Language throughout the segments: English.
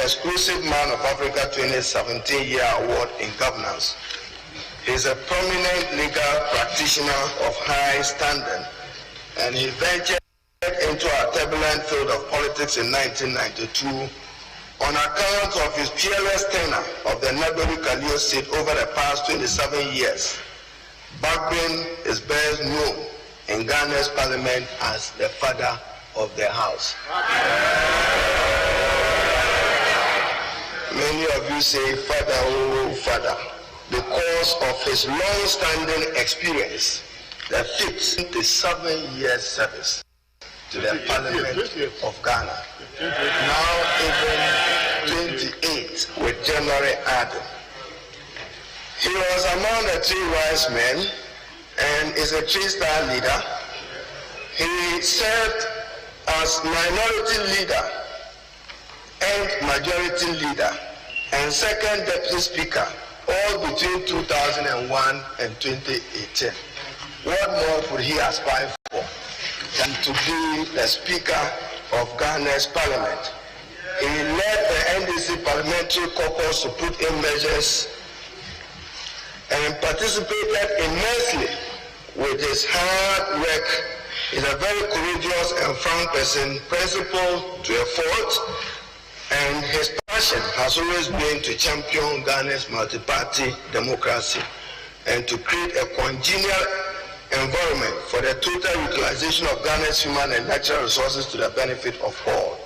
Exclusive Man of Africa 2017 Year Award in Governance. He is a prominent legal practitioner of high standing, and he ventured into our turbulent field of politics in 1992 on account of his peerless tenure of the neighboring Kalio seat over the past 27 years. Bagbin is best known in Ghana's parliament as the father of the house. Many of you say, "Father, oh, Father," because of his long-standing experience, the 57-year service to the Parliament of Ghana. Now even 28 with January added. He was among the 3 wise men and is a 3-star leader. He served as minority leader and majority leader and second deputy speaker, all between 2001 and 2018. What more could he aspire for than to be the Speaker of Ghana's Parliament? He led the NDC Parliamentary Caucus to put in measures and participated immensely with his hard work. He's a very courageous and frank person, principled to a fault, and his passion has always been to champion Ghana's multi-party democracy and to create a congenial environment for the total utilization of Ghana's human and natural resources to the benefit of all.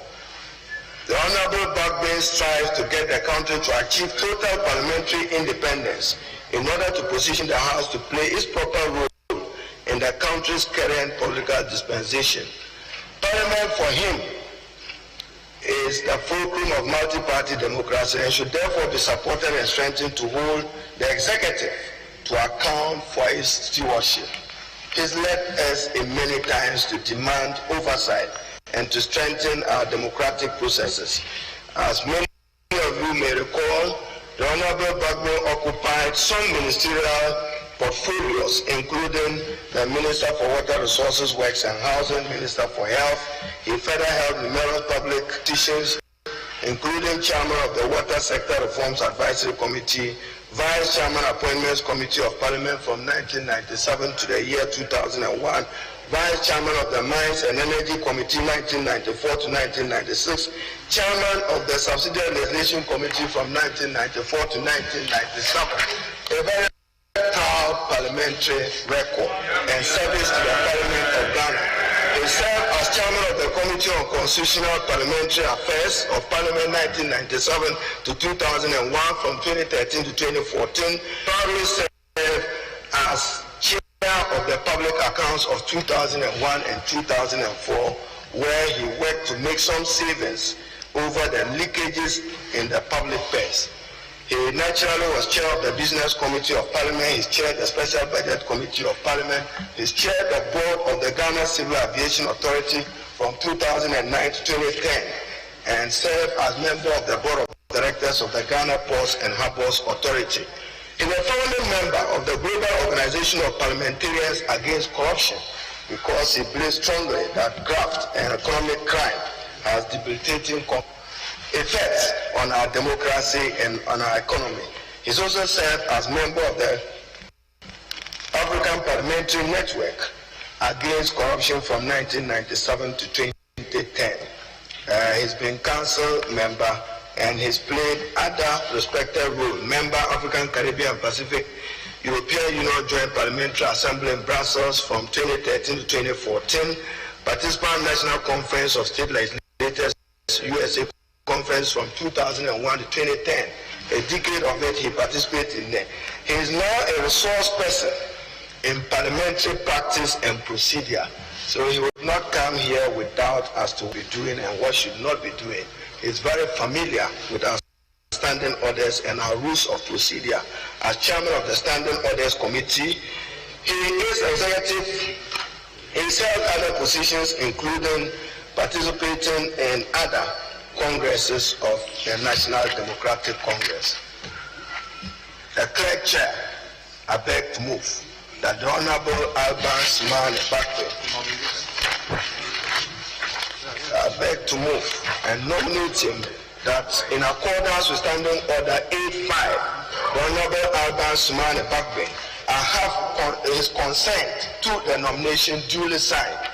The Honorable Bagbin strives to get the country to achieve total parliamentary independence in order to position the House to play its proper role in the country's current political dispensation. Parliament for him is the fulcrum of multi-party democracy and should therefore be supported and strengthened to hold the executive to account for its stewardship. He's led us in many times to demand oversight and to strengthen our democratic processes. As many of you may recall, the Honorable Bagbin occupied some ministerial portfolios, including the Minister for Water Resources, Works and Housing, Minister for Health. He further held numerous public positions, including Chairman of the Water Sector Reforms Advisory Committee, Vice Chairman Appointments Committee of Parliament from 1997 to the year 2001, Vice Chairman of the Mines and Energy Committee 1994 to 1996, Chairman of the Subsidiary Legislation Committee from 1994 to 1997. A very proud parliamentary record and service to the Parliament of Ghana. He served as Chairman of the Committee on Constitutional Parliamentary Affairs of Parliament 1997 to 2001 from 2013 to 2014. Proudly served as Chair of the Public Accounts of 2001 and 2004, where he worked to make some savings over the leakages in the public purse. He naturally was chair of the Business Committee of Parliament. He's chaired the Special Budget Committee of Parliament. He's chaired the board of the Ghana Civil Aviation Authority from 2009 to 2010 and served as member of the board of directors of the Ghana Ports and Harbours Authority. He's a founding member of the Global Organization of Parliamentarians Against Corruption because he believes strongly that graft and economic crime has debilitating effects on our democracy and on our economy. He's also served as member of the African Parliamentary Network Against Corruption from 1997 to 2010. He's been council member and he's played other respected roles. Member African, Caribbean, Pacific, European Union Joint Parliamentary Assembly in Brussels from 2013 to 2014, participant National Conference of State Legislators, USA Conference from 2001 to 2010. A decade of it he participated in there. He is now a resource person in parliamentary practice and procedure. So he would not come here with doubt as to what we're doing and what should not be doing. He's very familiar with our standing orders and our rules of procedure. As chairman of the Standing Orders Committee, he is executive. He held other positions, including participating in other congresses of the National Democratic Congress. The clerk chair, I beg to move that the Honorable Alban Simane Bagbin, I beg to move and nominate him that in accordance with Standing Order 8.5, the Honorable Alban Sumane Bakbe, I have his consent to the nomination duly signed.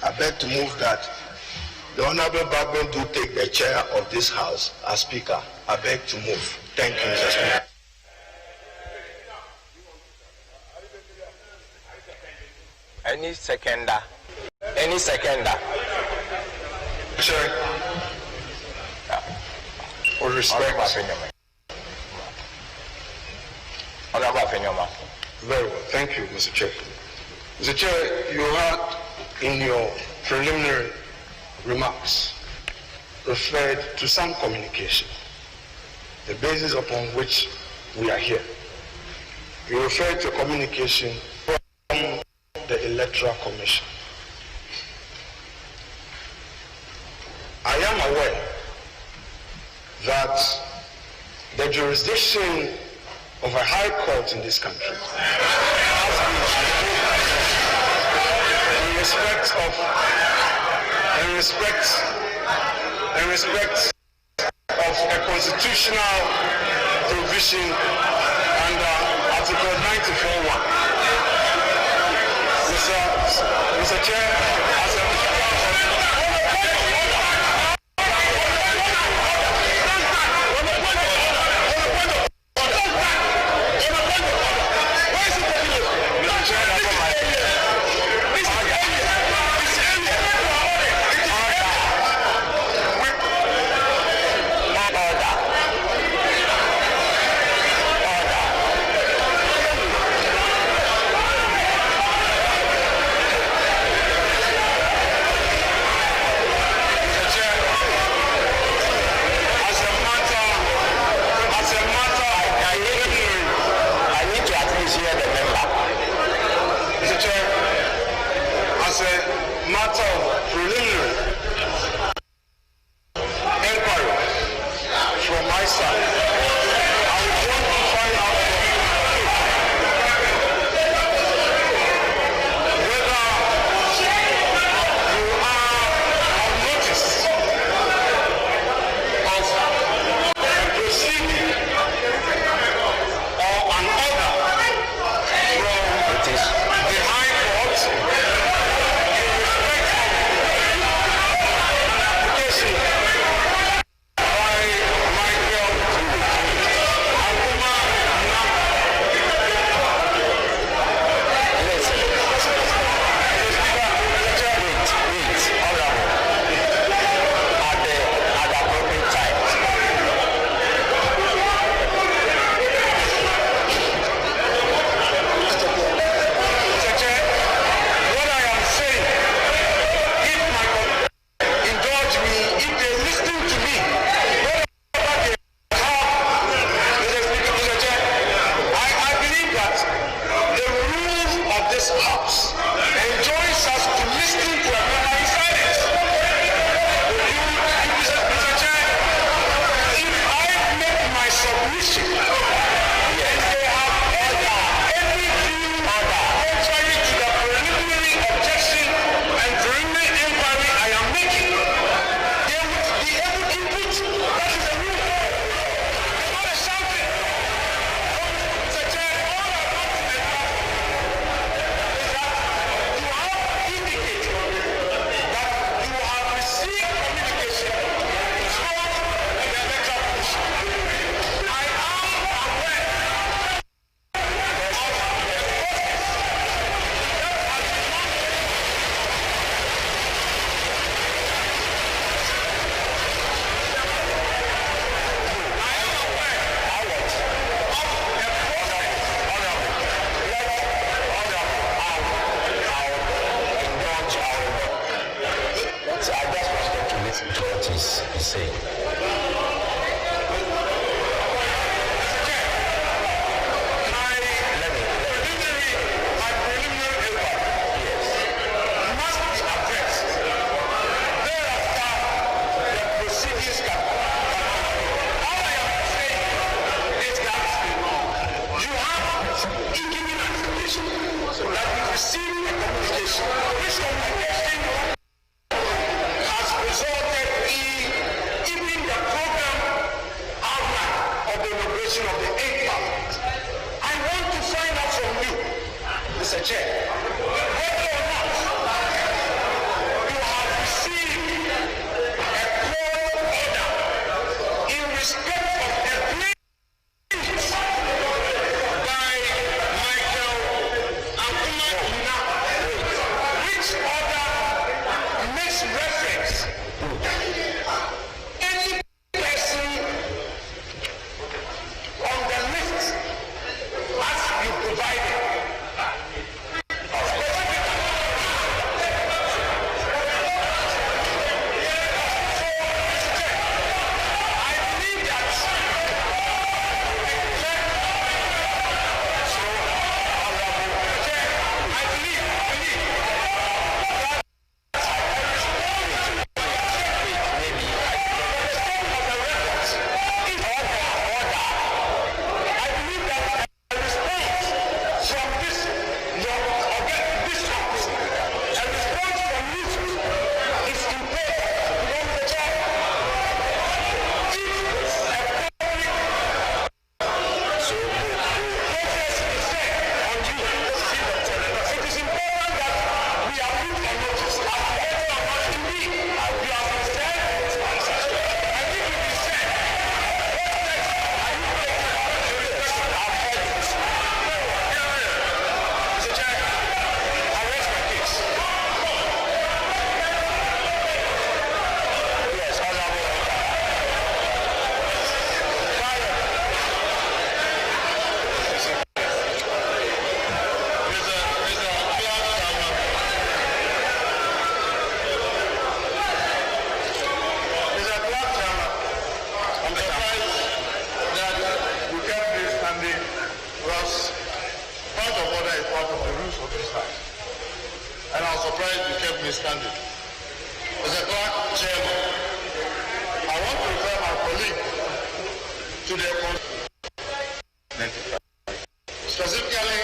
I beg to move that the Honorable Bagben do take the chair of this House as Speaker. I beg to move. Thank you, Mr. Speaker. Any seconder? Any seconder? Sure. With respect. Honorable Fenyoma. Very well. Thank you, Mr. Chair. Mr. Chair, you had in your preliminary remarks referred to some communication, the basis upon which we are here. You referred to communication from the Electoral Commission. I am aware that the jurisdiction of a high court in this country has been in respect of a constitutional provision under Article 94(1). Mr. Chair, as a matter of preliminary inquiry from my side, I would want to find out whether you are on notice of a proceeding or an order from the High Court by Michael inauguration of the 8th Parliament. I want to find out from you, Mr. Chair, whether or not you have received a court order in respect of a plea by Michael Akumana, which order makes reference any person on the list as you provided. Standing. Mr. Clerk, Chairman, I want to refer my colleague to the specifically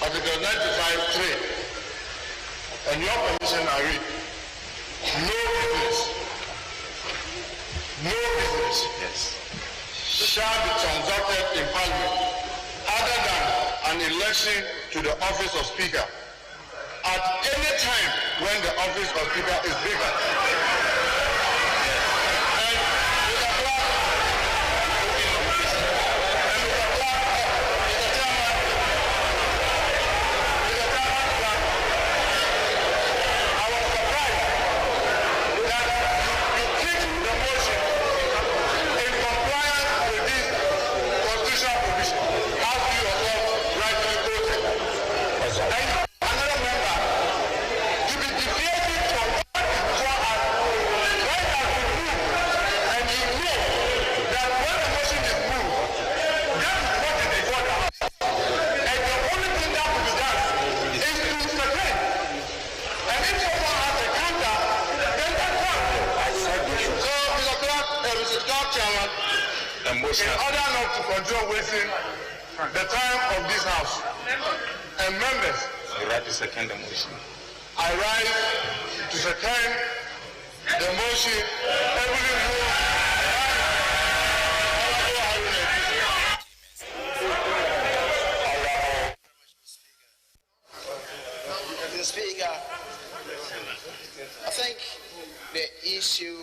Article 95(3), and your permission I read, no business shall be conducted in Parliament other than an election to the office of Speaker at any time when the office of Speaker is vacant. And Mr. Clerk, I was surprised that you kicked the motion in compliance with this constitutional provision, as you yourself rightly quoted. In order not to control wasting the time of this House and members, I rise to second the motion. I rise to second the motion. Mr. Speaker, I think the issue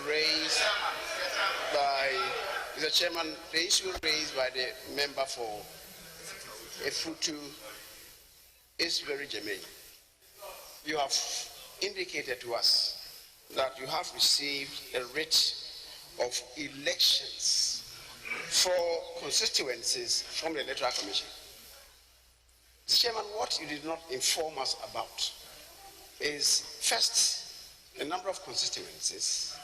raised by Mr. Chairman, the issue raised by the member for Efutu is very germane. You have indicated to us that you have received a writ of elections for constituencies from the Electoral Commission. Mr. Chairman, what you did not inform us about is, first, the number of constituencies.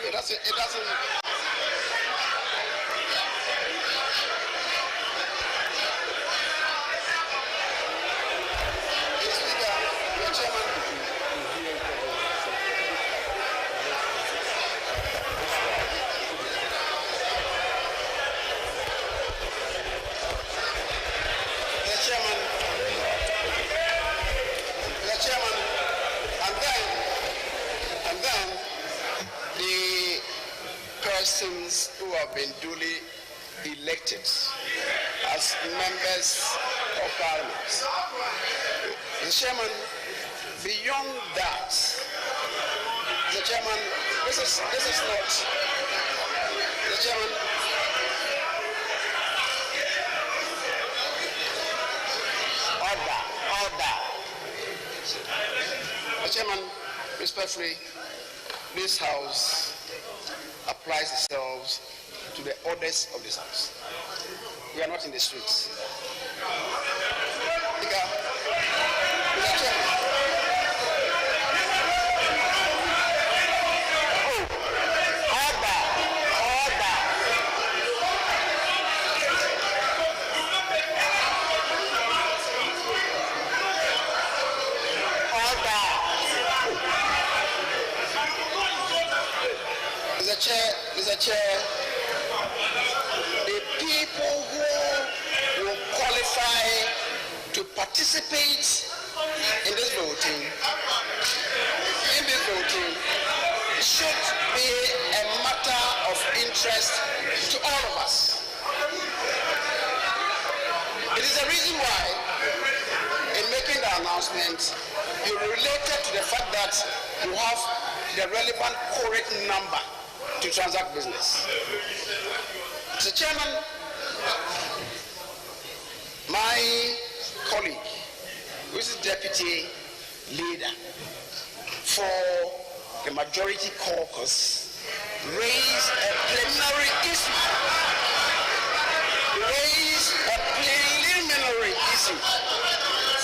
It doesn't. persons who have been duly elected as members of Parliament. Mr. Chairman, beyond that, Mr. Chairman, this is not, Mr. Chairman, order. Mr. Chairman, respectfully, this House applies itself to the orders of this House. We are not in the streets. Mr. Chairman. Mr. Chair, the people who will qualify to participate in this voting should be a matter of interest to all of us. It is the reason why, in making the announcement, you related to the fact that you have the relevant correct number to transact business. Mr. Chairman, my colleague, who is the deputy leader for the majority caucus, raised a preliminary issue.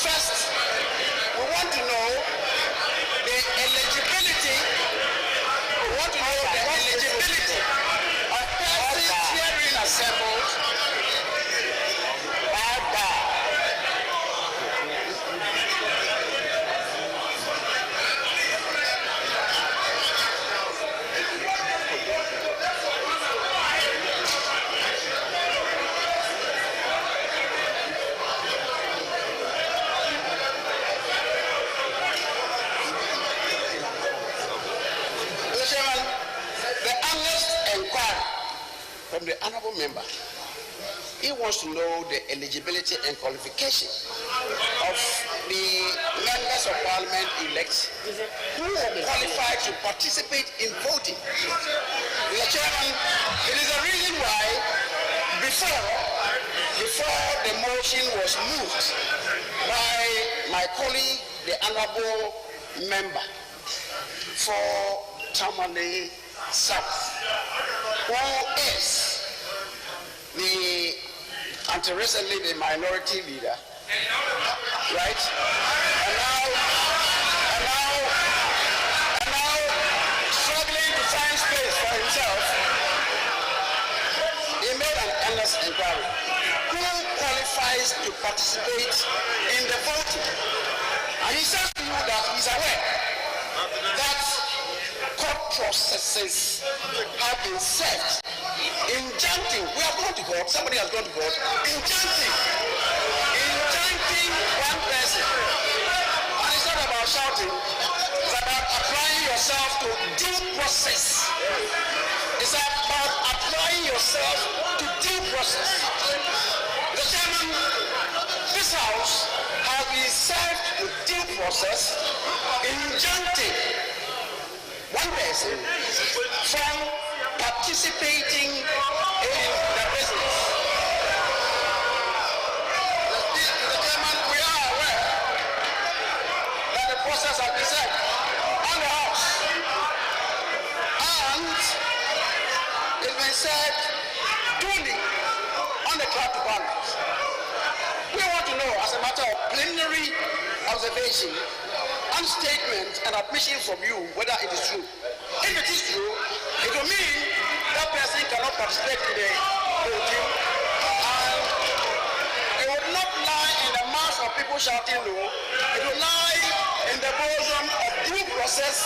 First, we want to know the eligibility. Of persons herein assembled. From the honorable member, he wants to know the eligibility and qualification of the members of Parliament elect who are qualified to participate in voting. Mr. Chairman, it is the reason why before the motion was moved by my colleague, the honorable member for Tamale South, who is recently the minority leader, right? And now struggling to find space for himself, he made an endless inquiry. Who qualifies to participate in the voting? And he says to you that he's aware that court processes have been set injuncting. We have gone to court, somebody has gone to court, injuncting one person. And it's not about shouting, it's about applying yourself to due process. It's about applying yourself to due process. The chairman, this House has been served with due process, injuncting one person from participating in the business. The chairman, we are aware that the process has been set on the House, and it's been said duly on the clerk of Parliament. We want to know, as a matter of preliminary observation and statement and admission from you, whether it is true. If it is true, it will mean that person cannot participate in the voting, and it would not lie in the mass of people shouting no. It will lie in the bosom of due process,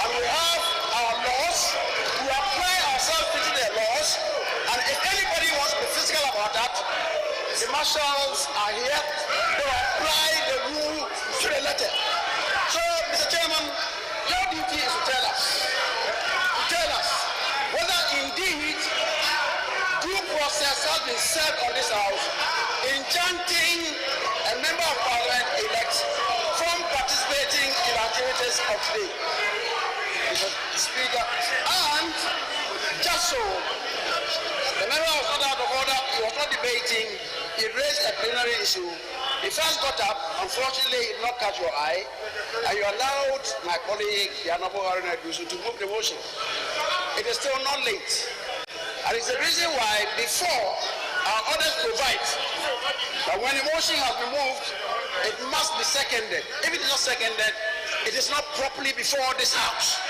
and we have our laws. We apply ourselves to the laws, and if anybody wants to be physical about that, the marshals are here. They will apply the rule to the letter. So, Mr. Chairman, your duty is to tell us whether in process has been served on this house in granting a member of parliament elect from participating in activities of today. Mr. Speaker, and just so the member was not out of order, he was not debating, he raised a plenary issue. He first got up, unfortunately he did not catch your eye, and you allowed my colleague, the Honorable Haruna Dusu, to move the motion. It is still not late. And it's the reason why before our orders provide that when a motion has been moved, it must be seconded. If it is not seconded, it is not properly before this house.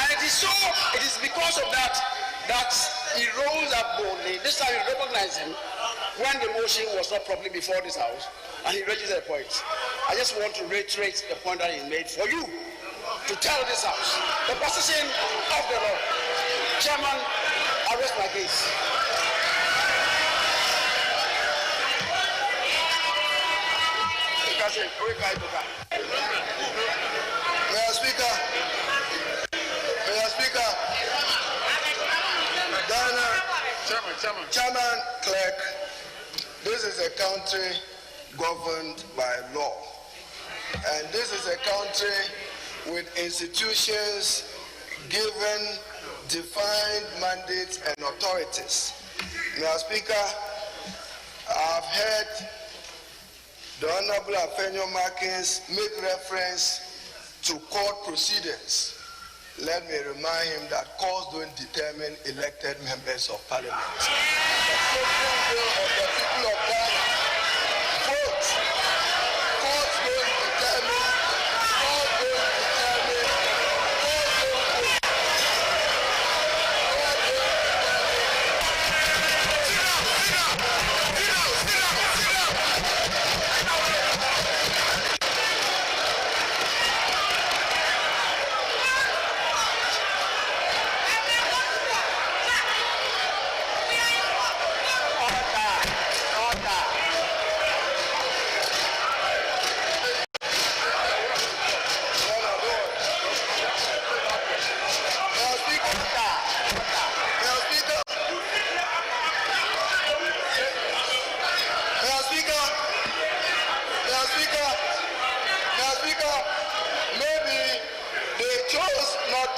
And it is so, it is because of that he rose up boldly. This time you recognize him when the motion was not properly before this house, and he registered a point. I just want to reiterate the point that he made for you to tell this house the position of the law. Chairman, I rest my case. Mr. Speaker, Chairman Clerk, this is a country governed by law, and this is a country with institutions given defined mandates and authorities. Mr. Speaker, I've heard the Honorable Afenyo Markins make reference to court proceedings. Let me remind him that courts don't determine elected members of parliament. The sovereign will of the people of Ghana vote. Courts don't determine. Courts don't determine. Courts don't vote.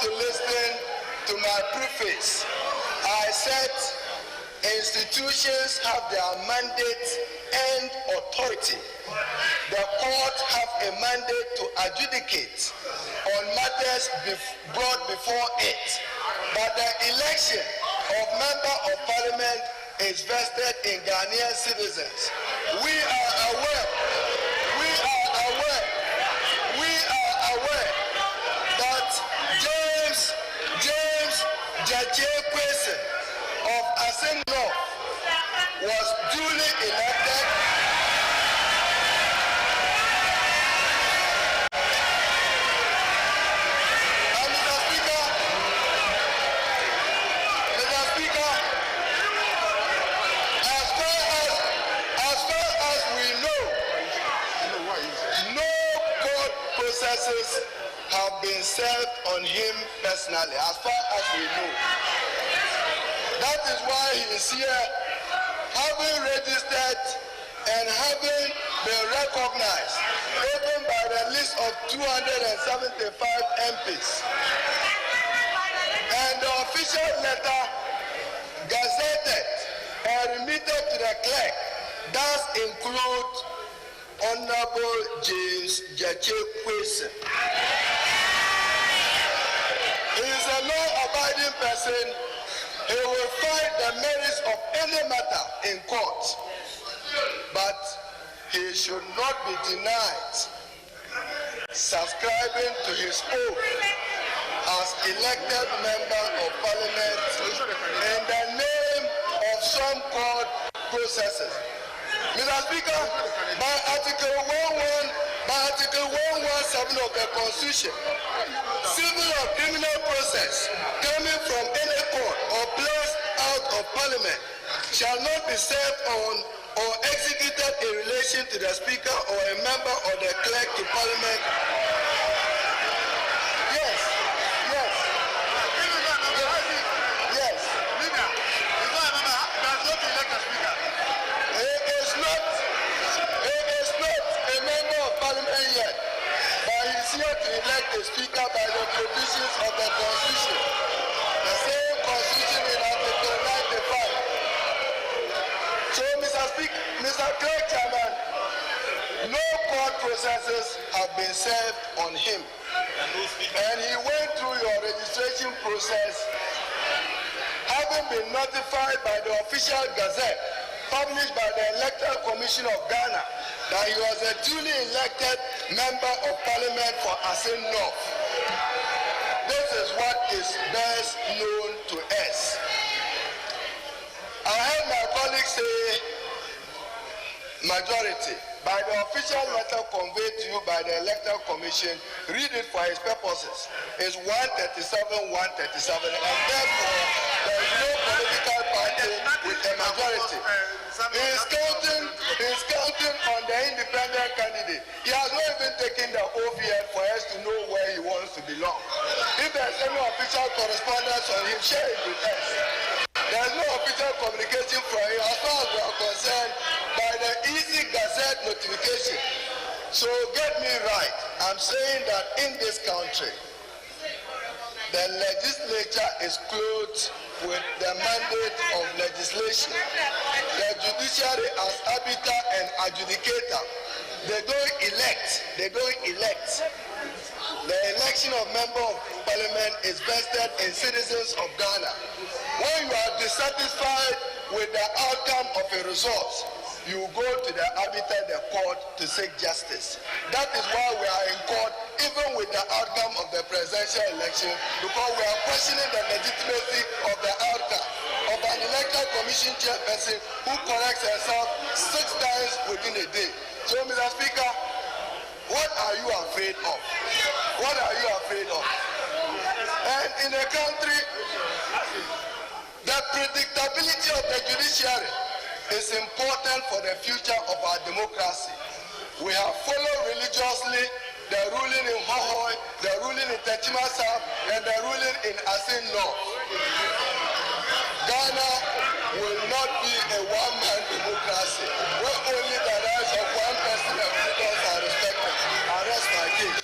To listen to my preface. I said institutions have their mandate and authority. The court have a mandate to adjudicate on matters brought before it. But the election of member of parliament is vested in Ghanaian citizens. We are aware Jaje Kwesi of Asin North was duly elected and Mr. Speaker, as far as we know, no court processes have been served on him personally, as far as we know. That is why he is here, having registered and having been recognized, even by the list of 275 MPs. And the official letter gazetted or remitted to the clerk does include Honorable James Jaje Kwesi. He is a law-abiding person. He will fight the merits of any matter in court, but he should not be denied subscribing to his oath as elected member of parliament in the name of some court processes. Mr. Speaker, by Article 117 of the Constitution, civil or criminal process coming from any court or placed out of parliament shall not be served on or executed in relation to the Speaker or a member or the clerk to parliament. Yes. Yes. processes have been served on him. And he went through your registration process, having been notified by the official gazette published by the Electoral Commission of Ghana that he was a duly elected member of Parliament for Asin North. This is what is best known to us. I heard my colleagues say majority. By the official letter conveyed to you by the Electoral Commission, read it for its purposes. It's 137, 137, and therefore there is no political party with a majority. He is counting on the independent candidate. He has not even taken the oath yet for us to know where he wants to belong. If there's any official correspondence on him, share it with us. There's no official communication from him as far as we are concerned by the Easy Gazette notification. So get me right. I'm saying that in this country, the legislature is clothed with the mandate of legislation. The judiciary as arbiter and adjudicator. They don't elect. The election of member of parliament is vested in citizens of Ghana. When you are dissatisfied with the outcome of a result, you go to the arbiter, the court, to seek justice. That is why we are in court, even with the outcome of the presidential election, because we are questioning the legitimacy of the outcome of an electoral commission chairperson who corrects herself 6 times within a day. So, Mr. Speaker, what are you afraid of? What are you afraid of? And in a country, the predictability of the judiciary is important for the future of our democracy. We have followed religiously the ruling in Hohoi, the ruling in Techima South, and the ruling in Asin North. Ghana will not be a one-man democracy where only the rights of one person and freedoms are respected. I rest my case.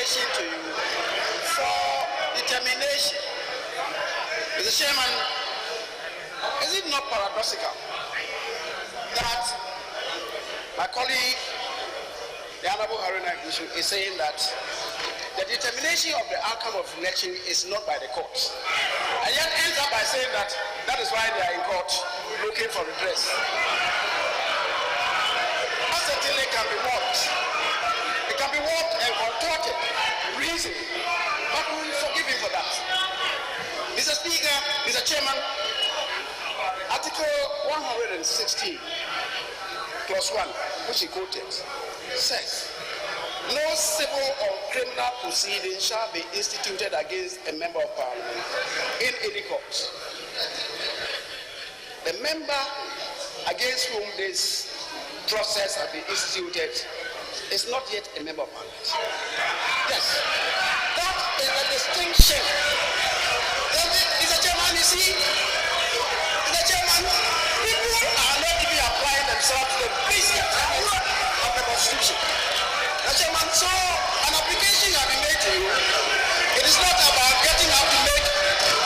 To you for determination. Mr. Chairman, is it not paradoxical that my colleague, the Honorable Haruna Iglesias, is saying that the determination of the outcome of election is not by the courts, and yet ends up by saying that that is why they are in court looking for redress? That certainly can be worked. It can be worked and contorted, reason, but we will forgive him for that. Mr. Speaker, Mr. Chairman, Article 116, clause 1, which he quoted, says, no civil or criminal proceeding shall be instituted against a member of parliament in any court. The member against whom this process has been instituted is not yet a member of parliament. Yes, that is the distinction. Mr. Chairman, you see, Mr. Chairman, people are not even applying themselves to the basic tenets of the Constitution. Mr. Chairman, so an application has been made to you. It is not about getting up to make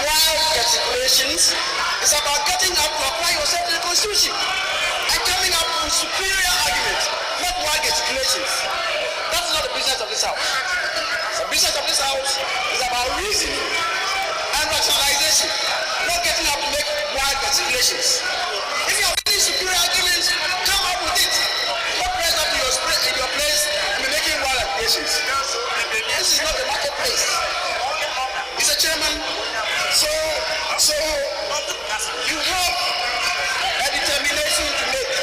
wild gesticulations. It's about getting up to apply yourself to the Constitution and coming up with superior arguments, not wild gesticulations. That's not the business of this House. The business of this House is about reasoning and rationalization, not getting up to make wild gesticulations. If you have any superior arguments, come up with it. Not press up in your place and be making wild accusations. This is not the marketplace. Mr. Chairman, so you have a determination to make.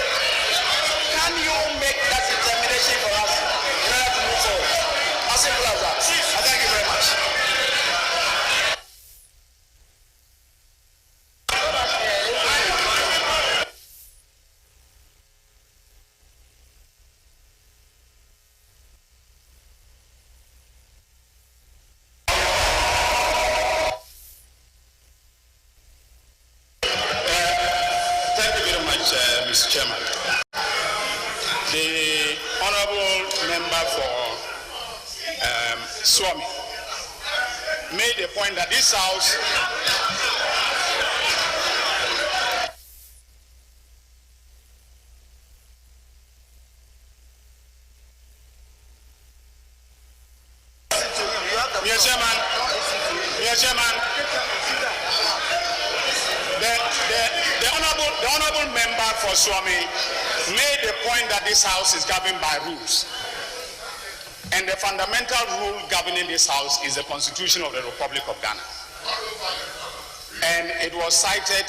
Can you make that determination for us in order to move forward? As simple as that. I thank you very much. Thank you. Mr. Chairman. The honorable member for Swami made the point that this house Mr. Chairman, the honorable member for Swami made the point that this house is governed by rules. And the fundamental rule governing this house is the Constitution of the Republic of Ghana. And it was cited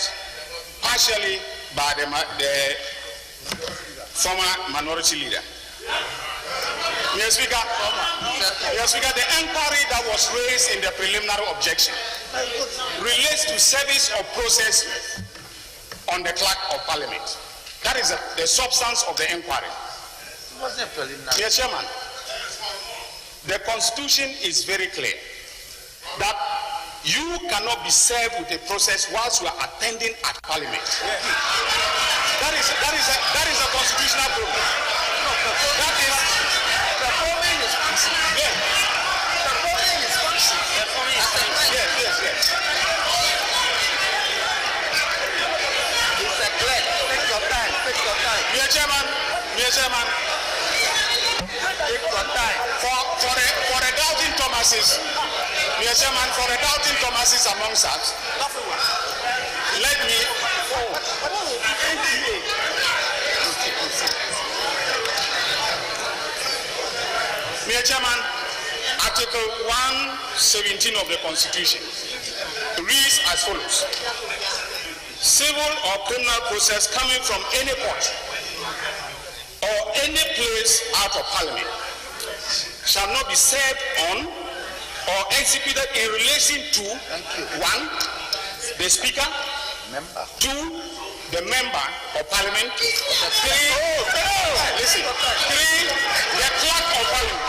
partially by the former minority leader. Mr. Speaker, the inquiry that was raised in the preliminary objection relates to service or process on the clerk of parliament. That is the substance of the inquiry. Mr. Chairman, the Constitution is very clear that you cannot be served with a process whilst you are attending at parliament. That is a constitutional problem. That is performing his function. Yes. Performing his function. Yes. It's a clear. Take your time. Mr. Chairman. Take your time. For the doubting Thomases, Mr. Chairman, for the doubting Thomases amongst us, let me. Mr. Chairman, Article 117 of the Constitution reads as follows: civil or criminal process coming from any court or any place out of parliament shall not be served on or executed in relation to 1. the speaker, 2. the member of parliament, 3. Listen, 3. the clerk of parliament,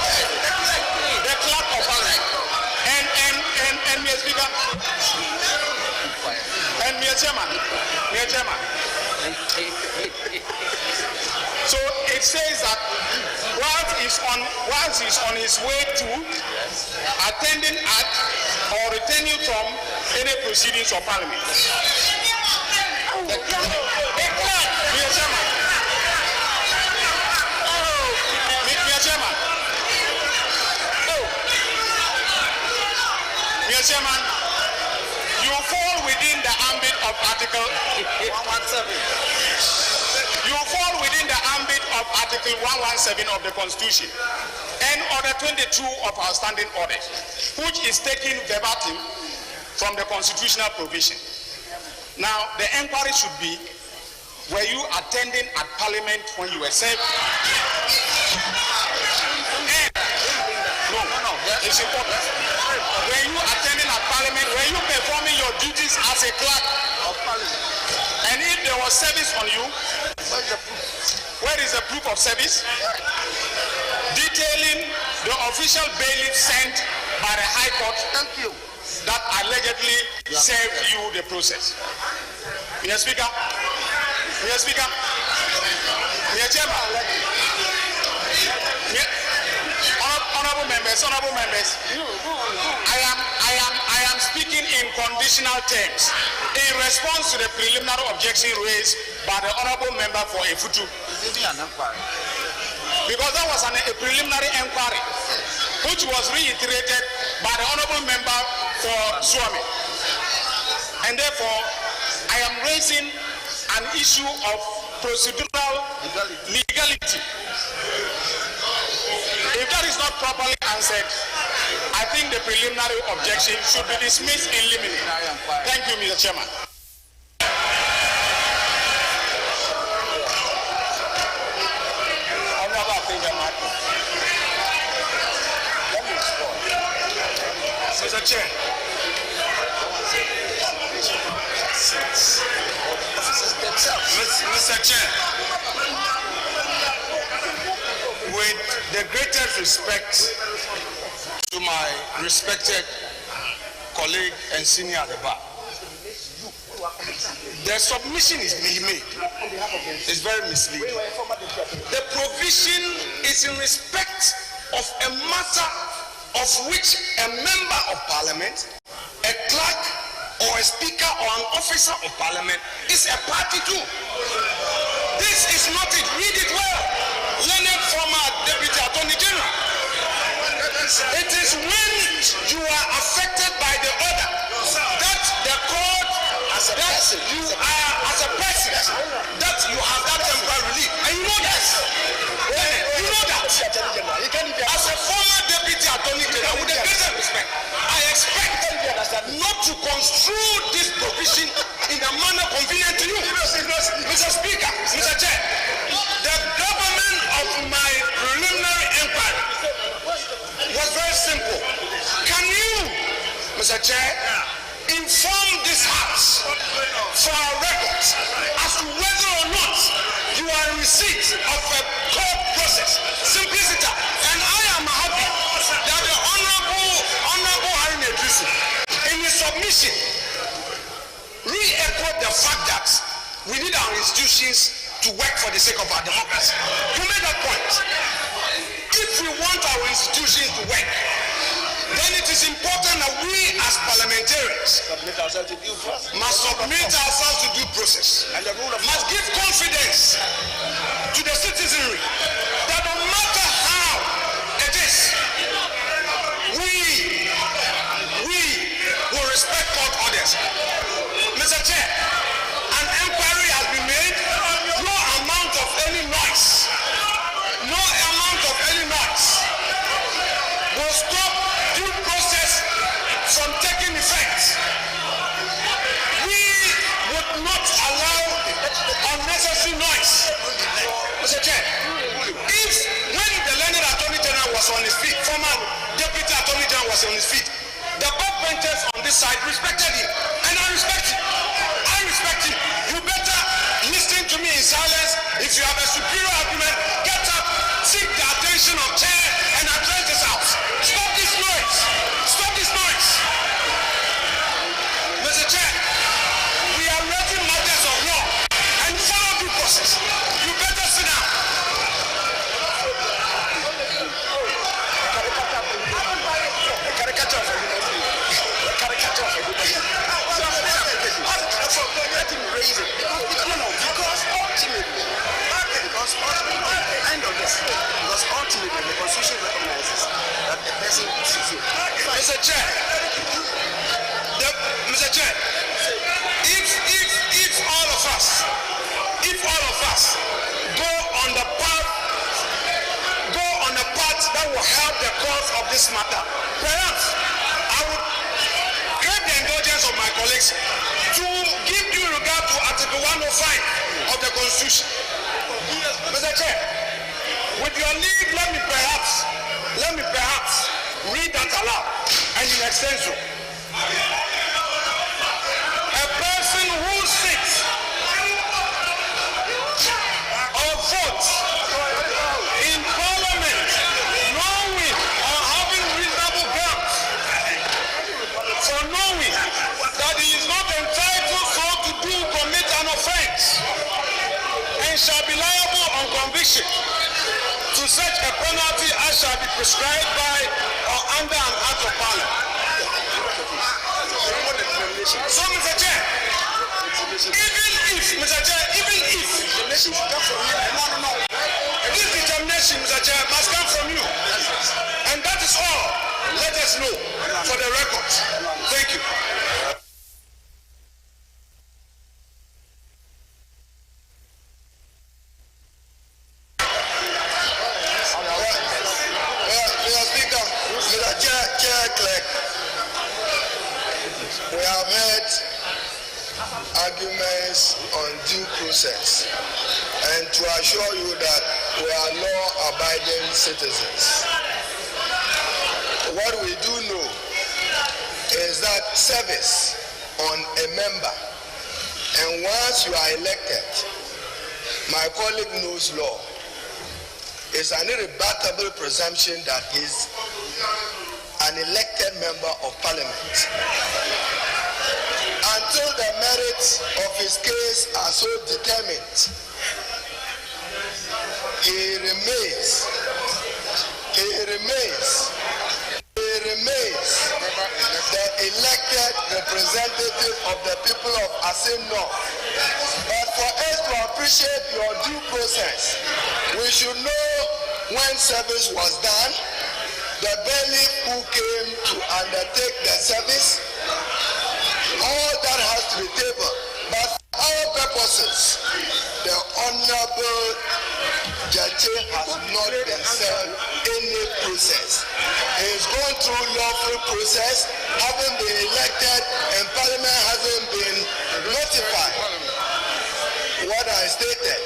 and Mr. Speaker, and Mr. Chairman. So it says that whilst he's on his way to attending at or returning from any proceedings of parliament. Mr. Chairman, you fall within the ambit of Article 117. You fall within the ambit of Article 117 of the Constitution and Order 22 of our standing orders, which is taken verbatim from the constitutional provision. Now, the inquiry should be, were you attending at Parliament when you were served? No, it's important. Were you attending at Parliament? Were you performing your duties as a clerk of Parliament? And if there was service on you, where is the proof of service? Detailing the official bailiff sent by the High Court that allegedly served you the process. Mr. Speaker, Mr. Chairman, honorable members, I am speaking in conditional terms in response to the preliminary objection raised by the honorable member for Efutu. Because that was a preliminary inquiry which was reiterated by the honorable member for Swami. And therefore, I am raising an issue of procedural legality. If that is not properly answered, I think the preliminary objection should be dismissed in limine. Thank you, Mr. Chairman. Mr. Chair. Mr. Chair, with the greatest respect to my respected colleague and senior at the bar, The submission is being made. It's very misleading. The provision is in respect of a matter of which a member of parliament, a clerk, or a speaker or an officer of parliament is a party to. This is not it. Read it well. Learned former Deputy Attorney General. It is when you are affected by the order that the court, that you are as a person, that you have that temporary relief. And you know that. You know that. As a former Deputy Attorney General, with the greatest respect, I expect not to construe this provision in a manner convenient to you. Mr. Speaker, Mr. Chair, the government of my preliminary inquiry was very simple. Can you, Mr. Chair, inform this House for our records as to whether or not you are in receipt of a court process? Simplicity. And I am happy that the Honorable Harry Nedrisi, in his submission, re-echoed the fact that we need our institutions to work for the sake of our democracy. You made that point. If we want our institutions to work, then it is important that we as parliamentarians must submit ourselves to due process, must give confidence to the citizenry that no matter how it is, we will respect court orders. Mr. Chair, an inquiry has been made. No amount of any noise will stop due process from taking effect. We would not allow unnecessary noise. Mr. Chair, if when the learned Attorney General was on his feet, former Deputy Attorney General was on his feet, the backbenchers on this side respected him, and I respect him. You better listen to me in silence. If you have a superior argument, get up, seek the attention of chair, and address this House. Stop this noise. Mr. Chair, we are raising matters of law and follow due process. You better sit down. Because ultimately the Constitution recognizes that the person should be. Mr. Chair, if all of us go on the path that will help the cause of this matter, perhaps I would crave the indulgence of my colleagues to give due regard to Article 105 of the Constitution. Mr. Chair, with your leave, let me perhaps read that aloud and in extenso. A person who sits or votes in Parliament knowing or having reasonable grounds for knowing that he is not entitled so to do commit an offense and shall be liable on conviction to such a penalty as shall be prescribed by or under an act of Parliament. So, Mr. Chair, even if this determination, Mr. Chair, must come from you, and that is all. Let us know for the records. Thank you. We have heard arguments on due process, and to assure you that we are law-abiding citizens. What we do know is that service on a member, and once you are elected, my colleague knows law, is an irrebuttable presumption that he's an elected member of Parliament. until the merits of his case are so determined, he remains the elected representative of the people of Asin North. But for us to appreciate your due process, we should know when service was done, the bailiff who came to undertake the service, all that has to be tabled. But for our purposes, the Honorable Judge has not been served any process. He is going through lawful process, having been elected, and Parliament hasn't been notified. What I stated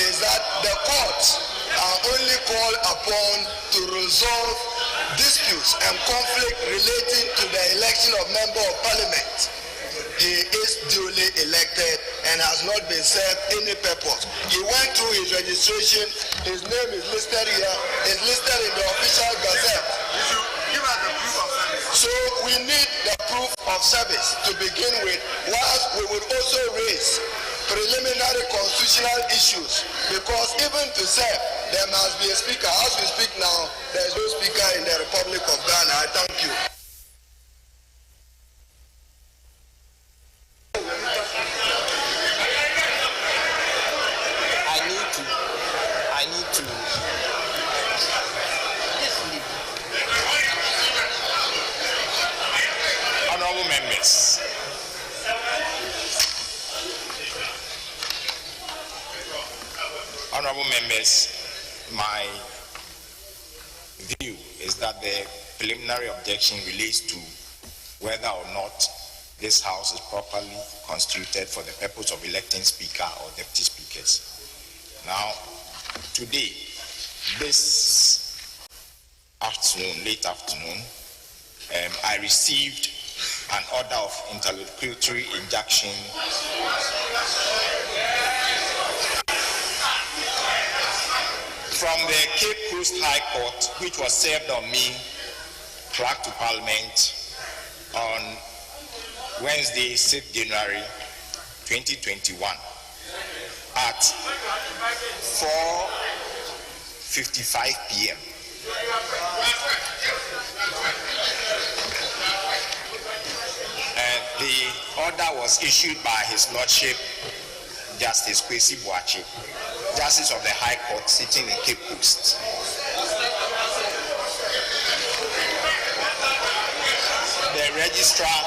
is that the courts are only called upon to resolve disputes and conflict relating to the election of member of Parliament. He is duly elected and has not been served any purpose. He went through his registration. His name is listed here. It's listed in the official gazette. Give us the proof of service. So we need the proof of service to begin with, whilst we would also raise preliminary constitutional issues, because even to serve, there must be a speaker. As we speak now, there is no speaker in the Republic of Ghana. I thank you. Honorable members, my view is that the preliminary objection relates to whether or not this House is properly constituted for the purpose of electing Speaker or Deputy Speakers. Now, today, this afternoon, late afternoon, I received an order of interlocutory injunction from the Cape Coast High Court, which was served on me, Clerk to Parliament, on Wednesday, 6th January 2021 at 4:55 p.m. And the order was issued by His Lordship Justice Kwesi Boakye, Justice of the High Court sitting in Cape Coast. The registrar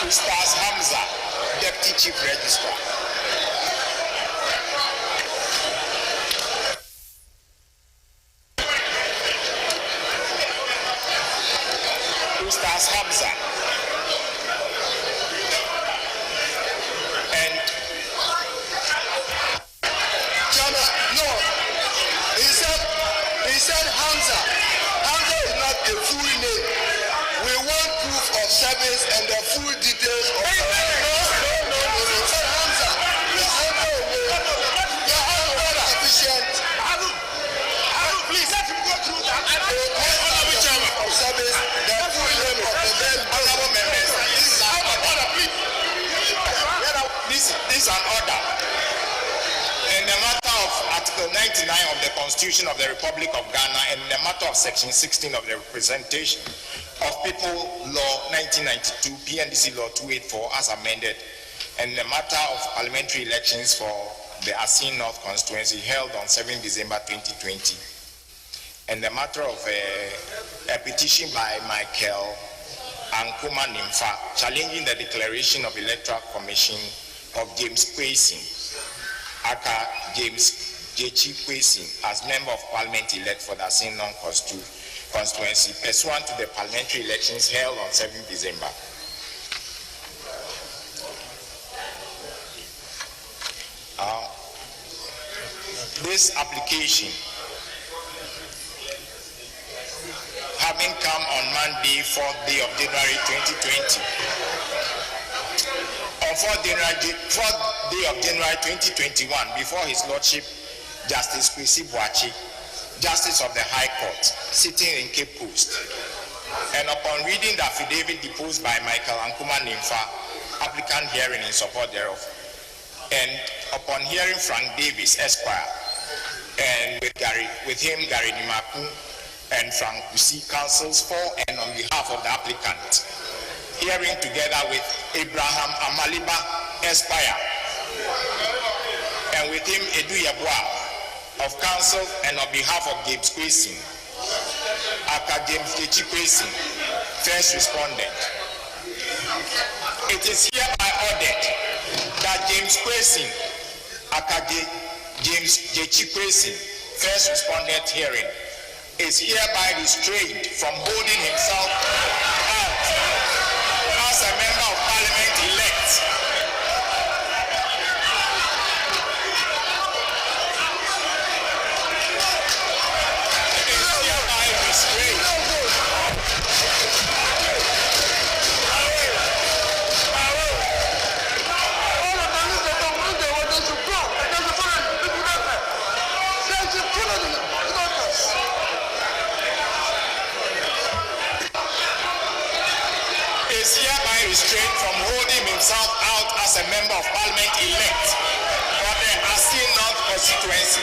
who stars Hamza, Deputy Chief Registrar. Who stars Hamza. And Chama, no. He said Hamza. Hamza is not a full name. We want proof of service and the full details of service. No. Hamza. Sufficient. Please let him go through that. Of service, the full name of the bell. honorable members, this is an order in the matter of Article 99 of the Constitution of the Republic of Ghana and in the matter of Section 16 of the Representation of People Law 1992, PNDC Law 284 as amended, and the matter of parliamentary elections for the Asin North constituency held on 7 December 2020, and the matter of a petition by Michael Ankuma Nimfa challenging the declaration of Electoral Commission of James Kwesi, aka James Jechi Kwesi, as Member of Parliament elect for the Asin North constituency pursuant to the parliamentary elections held on 7 December. This application, having come on Monday, 4th day of January 2020, on 4th day of January 2021, before His Lordship Justice Kwesi Boakye, Justice of the High Court, sitting in Cape Coast, and upon reading the affidavit deposed by Michael Ankuma Nimfa, applicant hearing in support thereof, and upon hearing Frank Davis, Esquire, and with him Gary Nimaku and Frank Kusi, counsels for and on behalf of the applicant, hearing together with Abraham Amaliba, Esquire, and with him Edu Yabua of counsel, and on behalf of James Kwesi, Aka James Kechi Kwesi, first respondent. It is hereby ordered that James Kwesi, Aka James Kechi Kwesi, first respondent hearing, is hereby restrained from holding himself out as a member of Parliament elect. Is hereby restrained from holding himself out as a member of Parliament elect for the Asi North constituency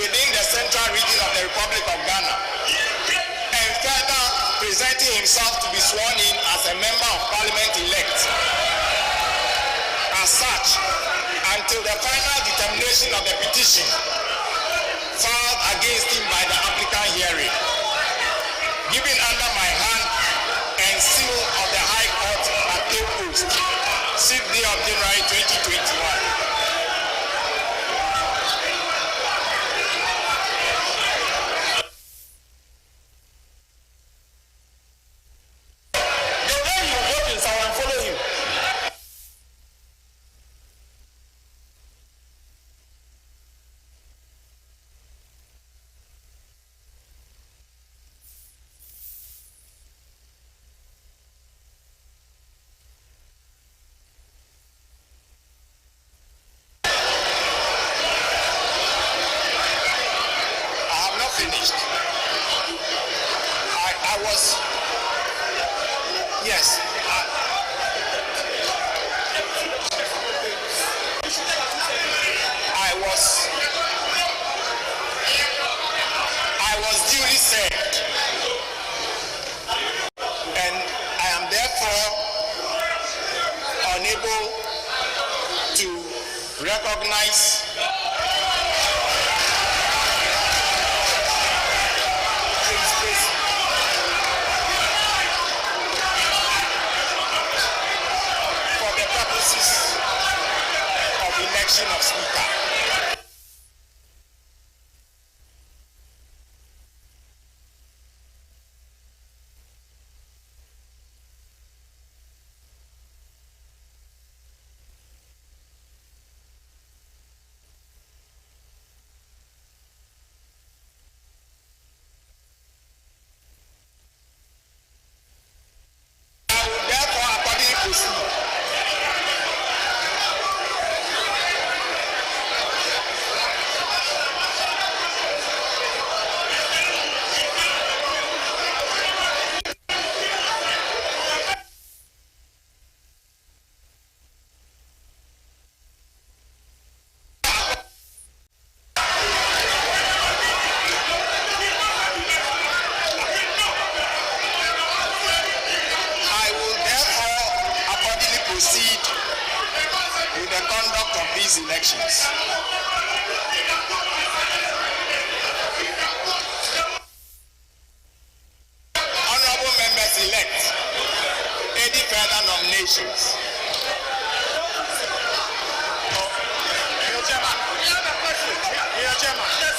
within the central region of the Republic of Ghana, and further presenting himself to be sworn in as a member of Parliament elect as such until the final determination of the petition filed against him by the applicant hearing, given under my hand and seal of the High Court at Cape Coast, 6th day of January 2021. I was duly served, and I am therefore unable to recognize for the purposes of election of Speaker. Elections. Honorable members elect, any further nominations? Your Chairman. Your Chairman. Your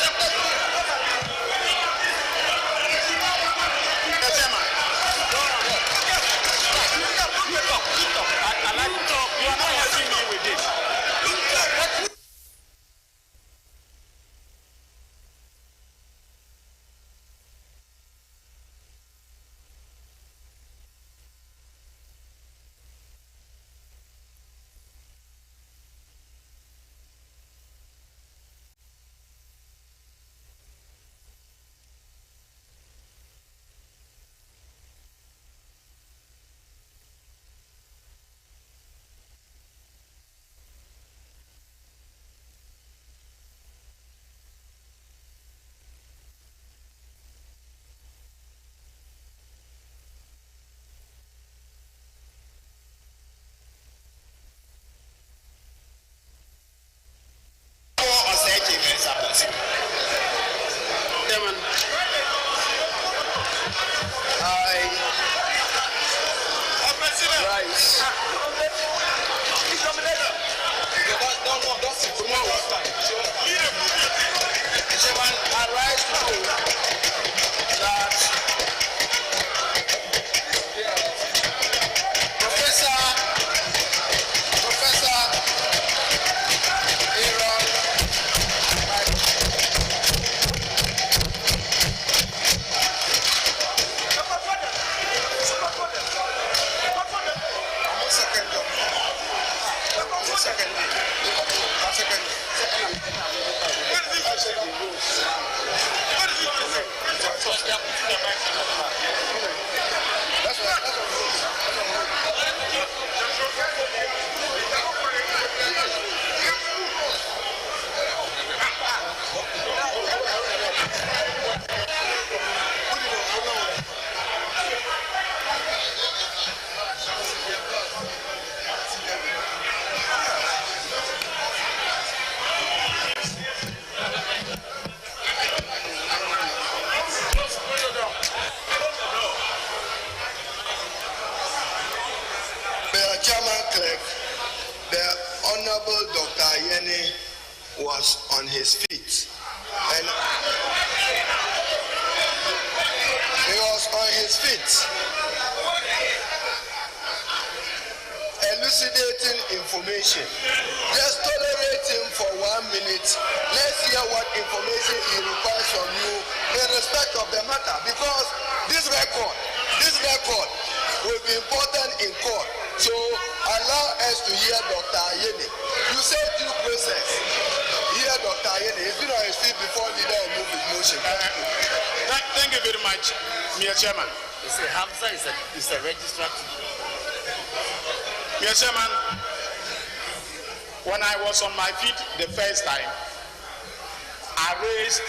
Chairman. I like to talk. You are not helping me with this. Chairman Clerk, the Honorable Dr. Yeni was on his feet. And he was on his feet, elucidating information. Just tolerate him for 1 minute. Let's hear what information he requires from you in respect of the matter, because this record will be important in court. So allow us to hear Dr. Yeni. You said due process. Hear Dr. Yeni. He's been on his feet before leader will move his motion. Thank you very much, Mr. Chairman. You say Hamza is a registrar. Mr. Chairman, when I was on my feet the first time, I raised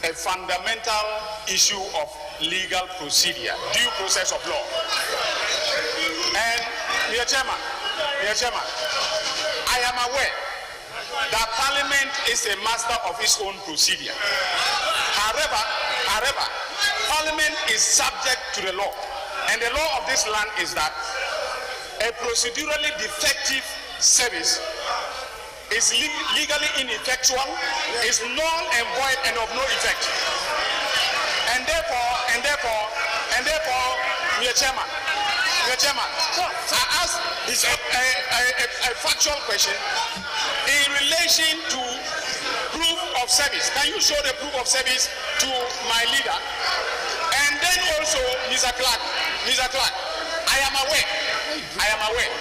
a fundamental issue of legal procedure, due process of law. And Mr. Chairman, I am aware that Parliament is a master of its own procedure. However, Parliament is subject to the law, and the law of this land is that a procedurally defective service is legally ineffectual, is null and void and of no effect. And therefore, Mr. Chairman, I ask a factual question in relation to proof of service. Can you show the proof of service to my leader? And then also, Mr. Clark, I am aware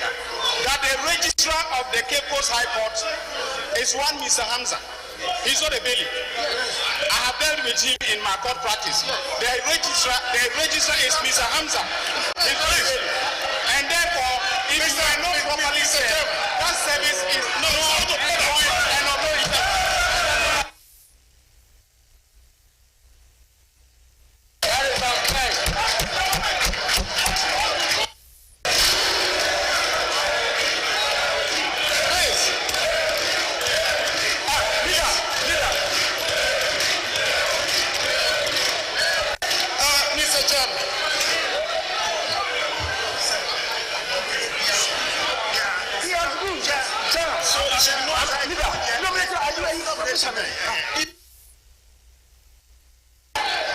that the registrar of the Cape Coast High Court is one Mr. Hamza. He's not a bailiff. I have dealt with him in my court practice. The registrar is Mr. Hamza. He's not a bailiff. And therefore, if you are not properly served, that service is not void and of no effect. That is our claim.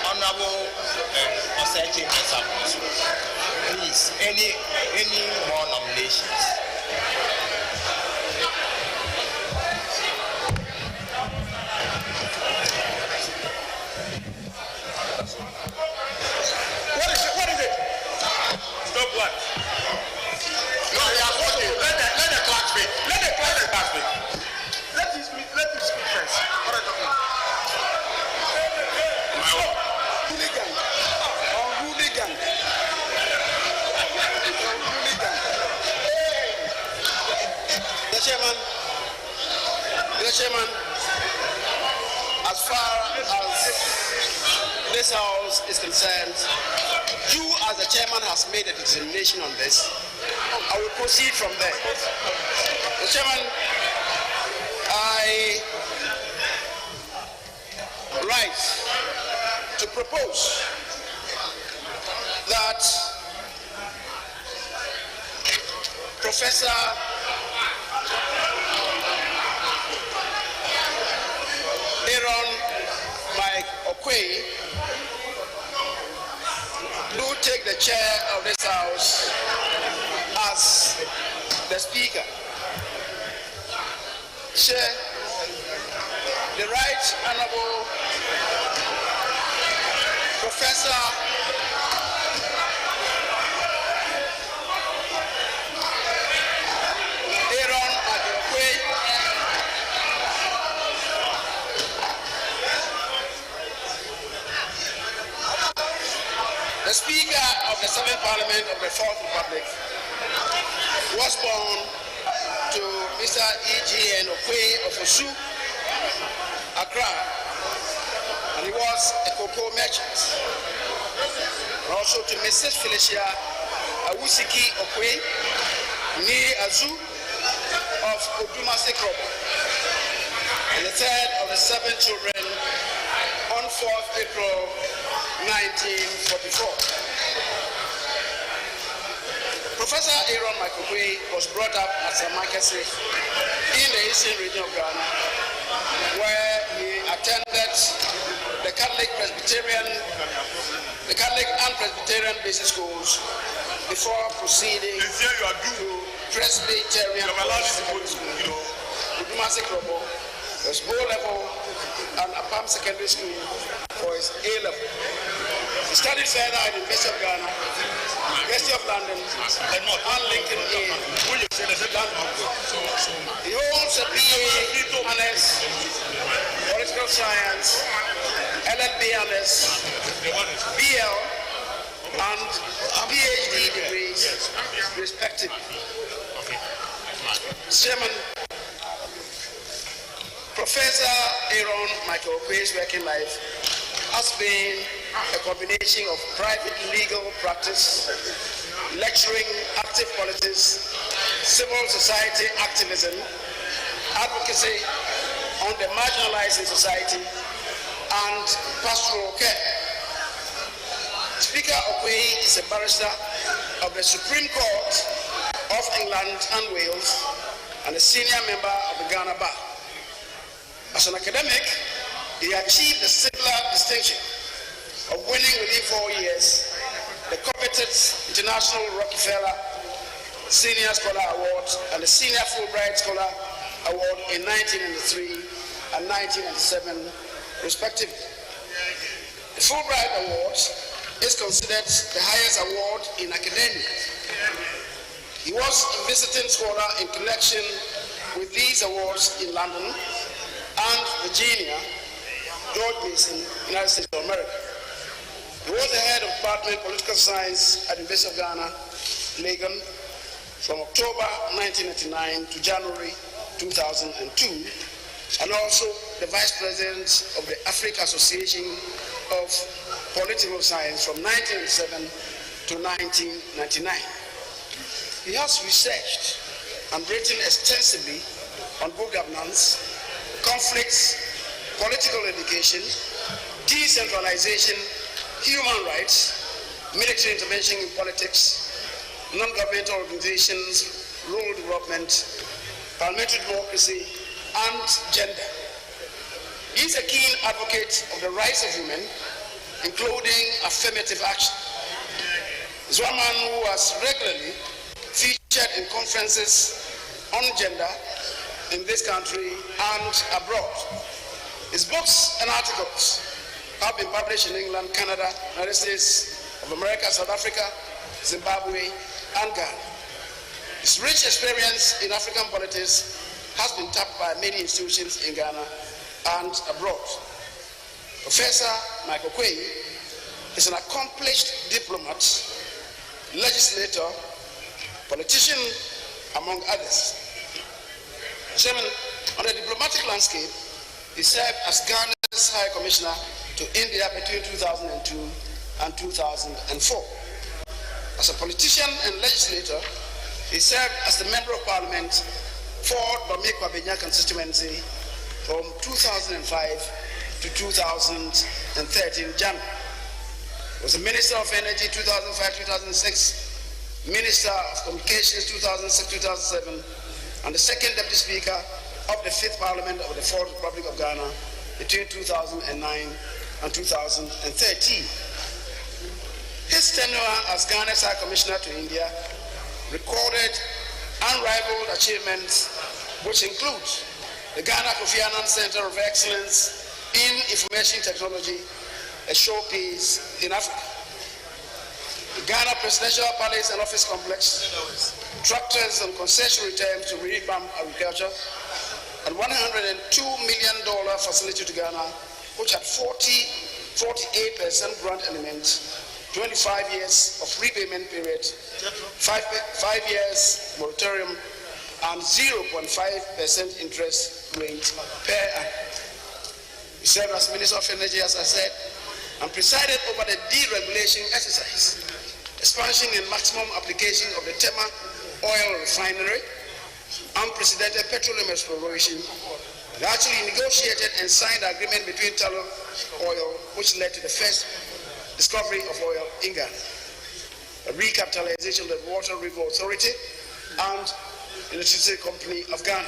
Honorable Osachi Mensah, please, any more nominations? What is it? Stop what? No, he has spoken. Let the clerk speak. Let the clerk speak. Let him speak first. What are you talking about? Mr. Chairman, as far as this House is concerned, you as the chairman has made a determination on this. I will proceed from there. Mr. Chairman, I rise to propose that Professor Aaron Mike Okwei do take the chair of this House as the Speaker. Chair, the Right Honorable Professor Aaron Mike Okwei of the 7th Parliament of the 4th Republic, was born to Mr. E.G.N. Okwe of Osu, Accra, and he was a cocoa merchant. And also to Mrs. Felicia Awusiki Okwe, Nee Azu of Odumase Krobo, and the third of the 7 children on 4th April 1944. Professor Aaron Makokwe was brought up at Samakese in the Eastern region of Ghana, where he attended the Catholic and Presbyterian basic schools before proceeding to Presbyterian Secondary School, Udumase Krobo, his O-level and Apam Secondary School for his A-level. He studied further at the University of Ghana, University of London, and Lincoln Inn, London. He holds a BA Honors, Political Science, LLB Honors, BL, and PhD degrees, respectively. Chairman, Professor Aaron Michael Okwe's working life has been a combination of private legal practice, lecturing, active politics, civil society activism, advocacy on the marginalized in society, and pastoral care. Speaker Okwe is a barrister of the Supreme Court of England and Wales and a senior member of the Ghana Bar. As an academic, he achieved the similar distinction of winning within 4 years the coveted International Rockefeller Senior Scholar Award and the Senior Fulbright Scholar Award in 1993 and 1997, respectively. The Fulbright Award is considered the highest award in academia. He was a visiting scholar in connection with these awards in London and Virginia, George Mason, United States of America. He was the head of Department of Political Science at the University of Ghana, Legon, from October 1999 to January 2002, and also the Vice President of the Africa Association of Political Science from 1997 to 1999. He has researched and written extensively on good governance, conflicts, political education, decentralization, human rights, military intervention in politics, non-governmental organizations, rural development, parliamentary democracy, and gender. He is a keen advocate of the rights of women, including affirmative action. He's one man who has regularly featured in conferences on gender in this country and abroad. His books and articles have been published in England, Canada, United States of America, South Africa, Zimbabwe, and Ghana. His rich experience in African politics has been tapped by many institutions in Ghana and abroad. Professor Michael Okwe is an accomplished diplomat, legislator, politician, among others. Chairman, on the diplomatic landscape, he served as Ghana's High Commissioner to India between 2002 and 2004. As a politician and legislator, he served as the Member of Parliament for Bamekwa-Benya constituency from 2005 to 2013 January. He was the Minister of Energy 2005-2006, Minister of Communications 2006-2007, and the second Deputy Speaker of the 5th Parliament of the 4th Republic of Ghana between 2009 and 2013. His tenure as Ghana's High Commissioner to India recorded unrivaled achievements, which include the Ghana Kofi Annan Center of Excellence in Information Technology, a showpiece in Africa. The Ghana Presidential Palace and Office Complex, tractors and concession returns to revamp agriculture, and $102 million facility to Ghana, which had 48% grant elements to 25 years of repayment period, 5 years moratorium, and 0.5% interest rate per annum. He served as Minister of Energy, as I said, and presided over the deregulation exercise, expansion and maximum application of the Tema oil refinery, unprecedented petroleum exploration, and actually negotiated and signed an agreement between Tullow Oil, which led to the first discovery of oil in Ghana, a recapitalization of the Water River Authority and the Electricity Company of Ghana.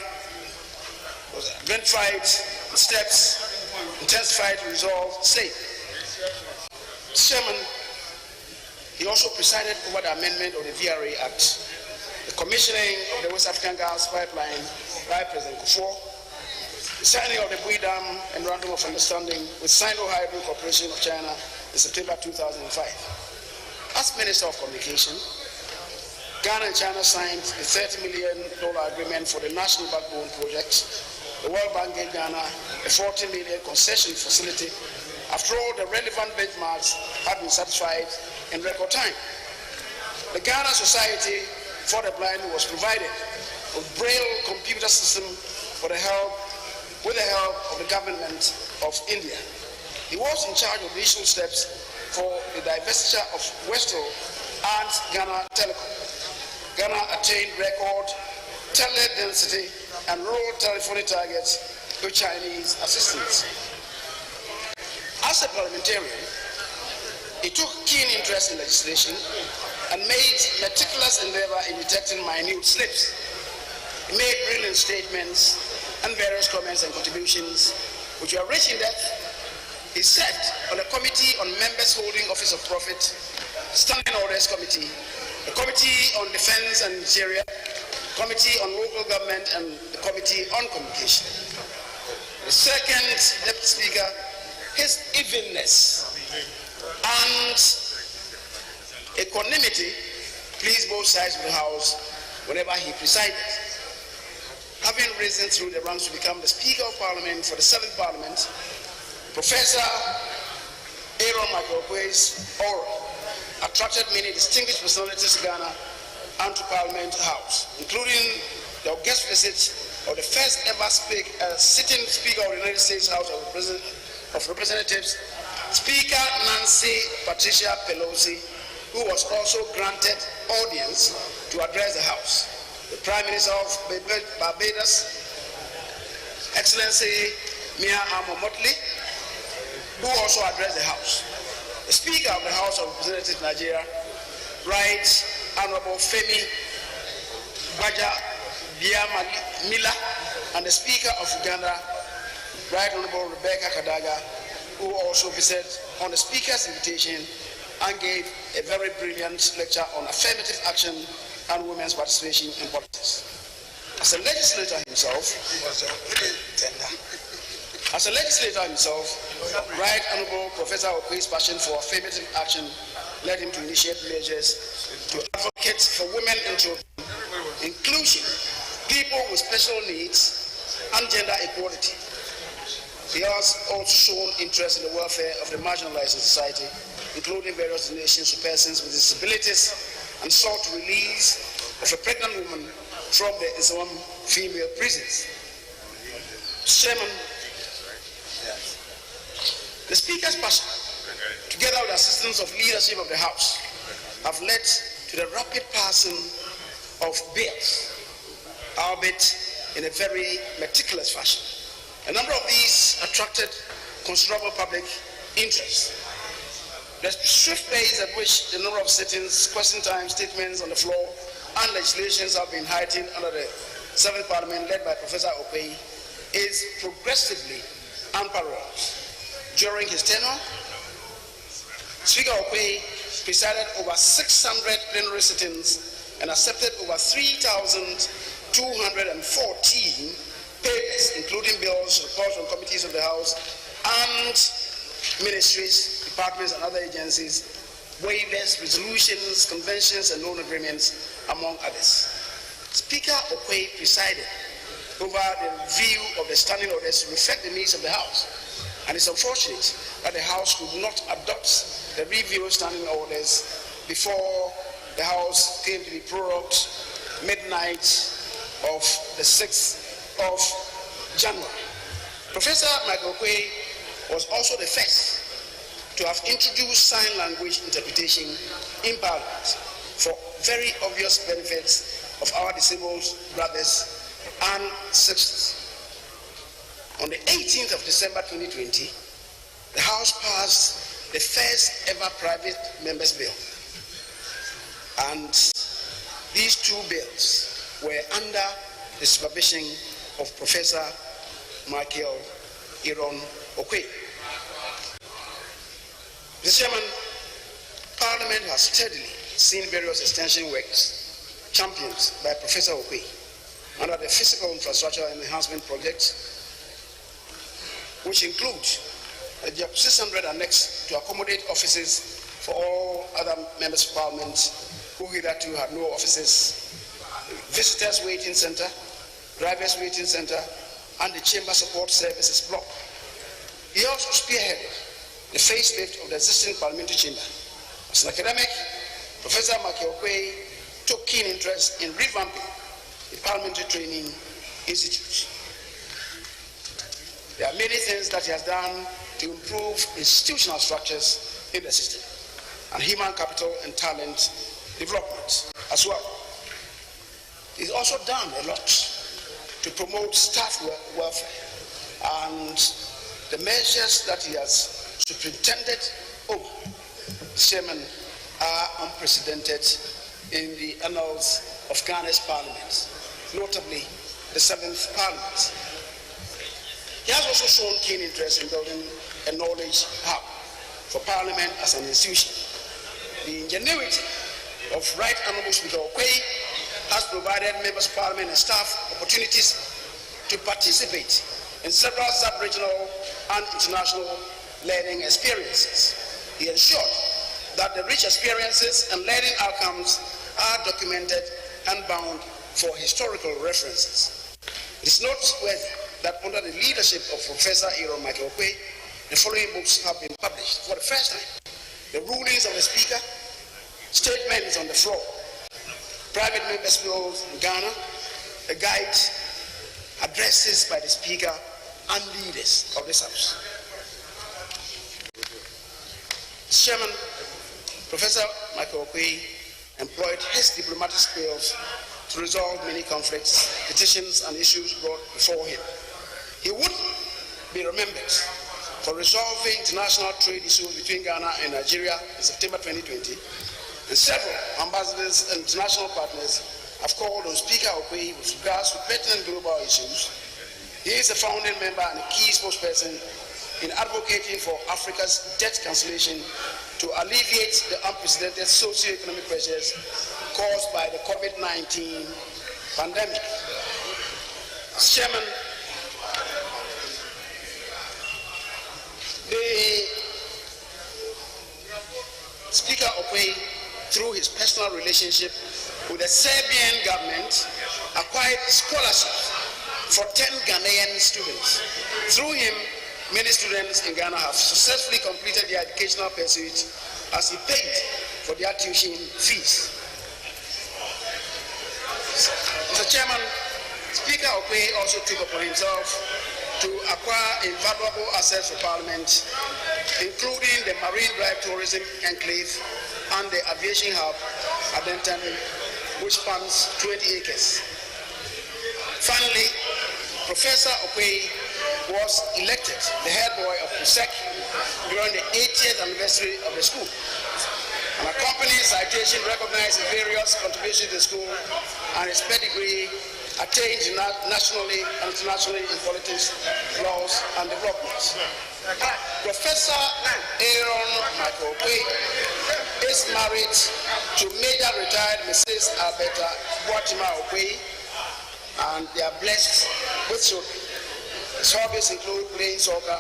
Identified steps intensified to resolve state. Chairman, he also presided over the amendment of the VRA Act, the commissioning of the West African Gas Pipeline by President Kufuor, the signing of the Bui Dam Memorandum of Understanding with Sino-Hydro Corporation of China in September 2005. As Minister of Communication, Ghana and China signed a $30 million agreement for the National Backbone Project. The World Bank gave Ghana a $40 million concession facility after all the relevant benchmarks had been satisfied in record time. The Ghana Society for the Blind was provided a Braille computer system with the help of the government of India. He was in charge of the initial steps for the divestiture of Westel and Ghana Telecom. Ghana attained record tele-density and rural telephony targets with Chinese assistance. As a parliamentarian, he took keen interest in legislation and made meticulous endeavor in detecting minute slips. He made brilliant statements and various comments and contributions which were rich in depth. He served on the Committee on Members Holding Office of Profit, Standing Orders Committee, the Committee on Defense and Interior, Committee on Local Government, and the Committee on Communication. The second Deputy Speaker, his evenness and equanimity pleased both sides of the House whenever he presided. Having risen through the ranks to become the Speaker of Parliament for the 7th Parliament, Professor Aaron Michael-Okwe's aura attracted many distinguished personalities to Ghana and to Parliament House, including the august visit of the first ever sitting Speaker of the United States House of Representatives, Speaker Nancy Patricia Pelosi, who was also granted audience to address the House. The Prime Minister of Barbados, Excellency Mia Motley, who also addressed the House. The Speaker of the House of Representatives Nigeria, Right Honorable Femi Baja Mila, and the Speaker of Uganda, Right Honorable Rebecca Kadaga, who also visited on the Speaker's invitation and gave a very brilliant lecture on affirmative action and women's participation in politics. As a legislator himself, Right Honorable Professor Okwe's passion for affirmative action led him to initiate measures to advocate for women and children, inclusion, people with special needs, and gender equality. He has also shown interest in the welfare of the marginalized in society, including various donations to persons with disabilities, and sought release of a pregnant woman from the Islam female prisons. Chairman, the Speaker's passion, together with the assistance of leadership of the House, have led to the rapid passing of bills, albeit in a very meticulous fashion. A number of these attracted considerable public interest. The swift pace at which the number of sittings, question time, statements on the floor, and legislations have been heightened under the 7th Parliament led by Professor Okwe is progressively unparalleled. During his tenure, Speaker Okwe presided over 600 plenary sittings and accepted over 3,214 papers, including bills, reports from committees of the House and ministries, departments, and other agencies, waivers, resolutions, conventions, and loan agreements, among others. Speaker Okwe presided over the review of the standing orders to reflect the needs of the House, and it's unfortunate that the House could not adopt the review of standing orders before the House came to be prorogued midnight of the 6th of January. Professor Michael Quay was also the first to have introduced sign language interpretation in Parliament for very obvious benefits of our disabled brothers and sisters. On the 18th of December 2020, the House passed the first ever private members' bill. And these two bills were under the supervision of Professor Michael Aaron Okwe. Mr. Chairman, Parliament has steadily seen various extension works championed by Professor Okwe under the Physical Infrastructure Enhancement Project, which includes a 600 annex to accommodate offices for all other members of Parliament who hitherto had no offices, visitors waiting center, drivers waiting center, and the chamber support services block. He also spearheaded the facelift of the existing parliamentary chamber. As an academic, Professor Michael Quay took keen interest in revamping the Parliamentary Training Institute. There are many things that he has done to improve institutional structures in the system and human capital and talent development as well. He's also done a lot to promote staff welfare, and the measures that he has superintended over, Chairman, are unprecedented in the annals of Ghana's parliament, notably the 7th Parliament. He has also shown keen interest in building a knowledge hub for Parliament as an institution. The ingenuity of Right Honourable Speaker Okwe has provided members of Parliament and staff opportunities to participate in several sub-regional and international learning experiences. He ensured that the rich experiences and learning outcomes are documented and bound for historical references. It is noteworthy that under the leadership of Professor Aaron Michael Okwe, the following books have been published for the first time: The Rulings of the Speaker, Statements on the Floor, Private Members' Bills in Ghana, a guide, addresses by the Speaker and leaders of this House. Mr. Chairman, Professor Michael Okwe employed his diplomatic skills to resolve many conflicts, petitions, and issues brought before him. He would be remembered for resolving international trade issues between Ghana and Nigeria in September 2020, and several ambassadors and international partners have called on Speaker Okwe with regards to pertinent global issues. He is a founding member and a key spokesperson in advocating for Africa's debt cancellation to alleviate the unprecedented socio-economic pressures caused by the COVID-19 pandemic. Mr. Chairman, the Speaker Okwe, through his personal relationship with the Serbian government, acquired scholarships for 10 Ghanaian students. Through him, many students in Ghana have successfully completed their educational pursuits as he paid for their tuition fees. Mr. Chairman, Speaker Okwe also took upon himself to acquire invaluable assets for Parliament, including the Marine Drive Tourism Enclave and the Aviation Hub at Denton, which spans 20 acres. Finally, Professor Okwe was elected the head boy of PUSEC during the 80th anniversary of the school. An accompanying citation recognized his various contributions to the school and his pedigree attained nationally and internationally in politics, laws, and development. Professor Aaron Michael Okwe is married to Major retired Mrs. Alberta Boatima Okwe, and they are blessed with children. His hobbies include playing soccer,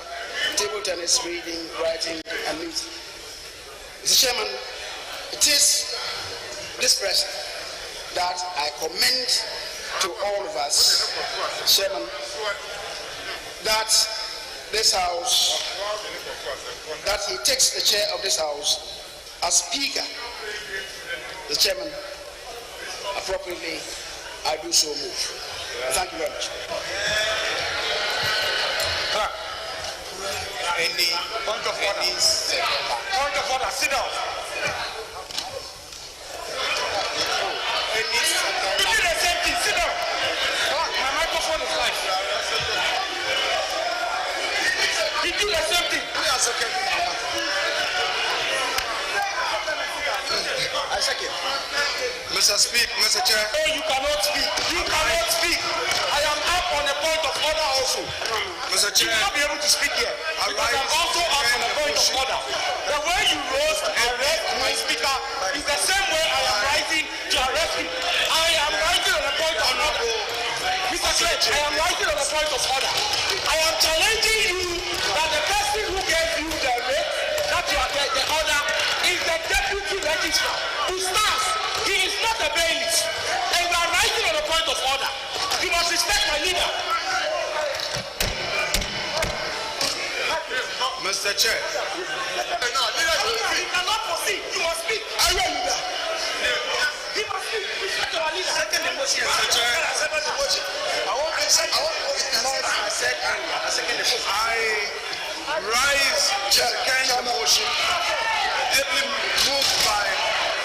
table tennis, reading, writing, and music. Mr. Chairman, it is this president that I commend to all of us, Chairman, that this house, that he takes the chair of this house as Speaker, the Chairman, appropriately, I do so move. Thank you very much. Any point of order? Point of order, sit down. Any You did the same thing, sit down. My microphone is live. You do the same thing. I second. Mr. Chair. No, you cannot speak. You cannot speak. I am up on a point of order also. Mr. Chair. You will not be able to speak here. Because I'm also up on a point of order. The way you rose to arrest my speaker is the same way I am rising to arrest him. I am rising on a point of order. Mr. Chair, I am rising on a point of order. I am challenging you that the person who gave you the rate, that you are the order, is the deputy registrar who stands. He is not a bailiff. And we are rising on a point of order. You must respect my leader. Mr. Chair. You cannot proceed. You must speak. I will leader. He must speak. Respect our leader. Second the motion. Mr. Chair. I rise to second the motion. Every moved by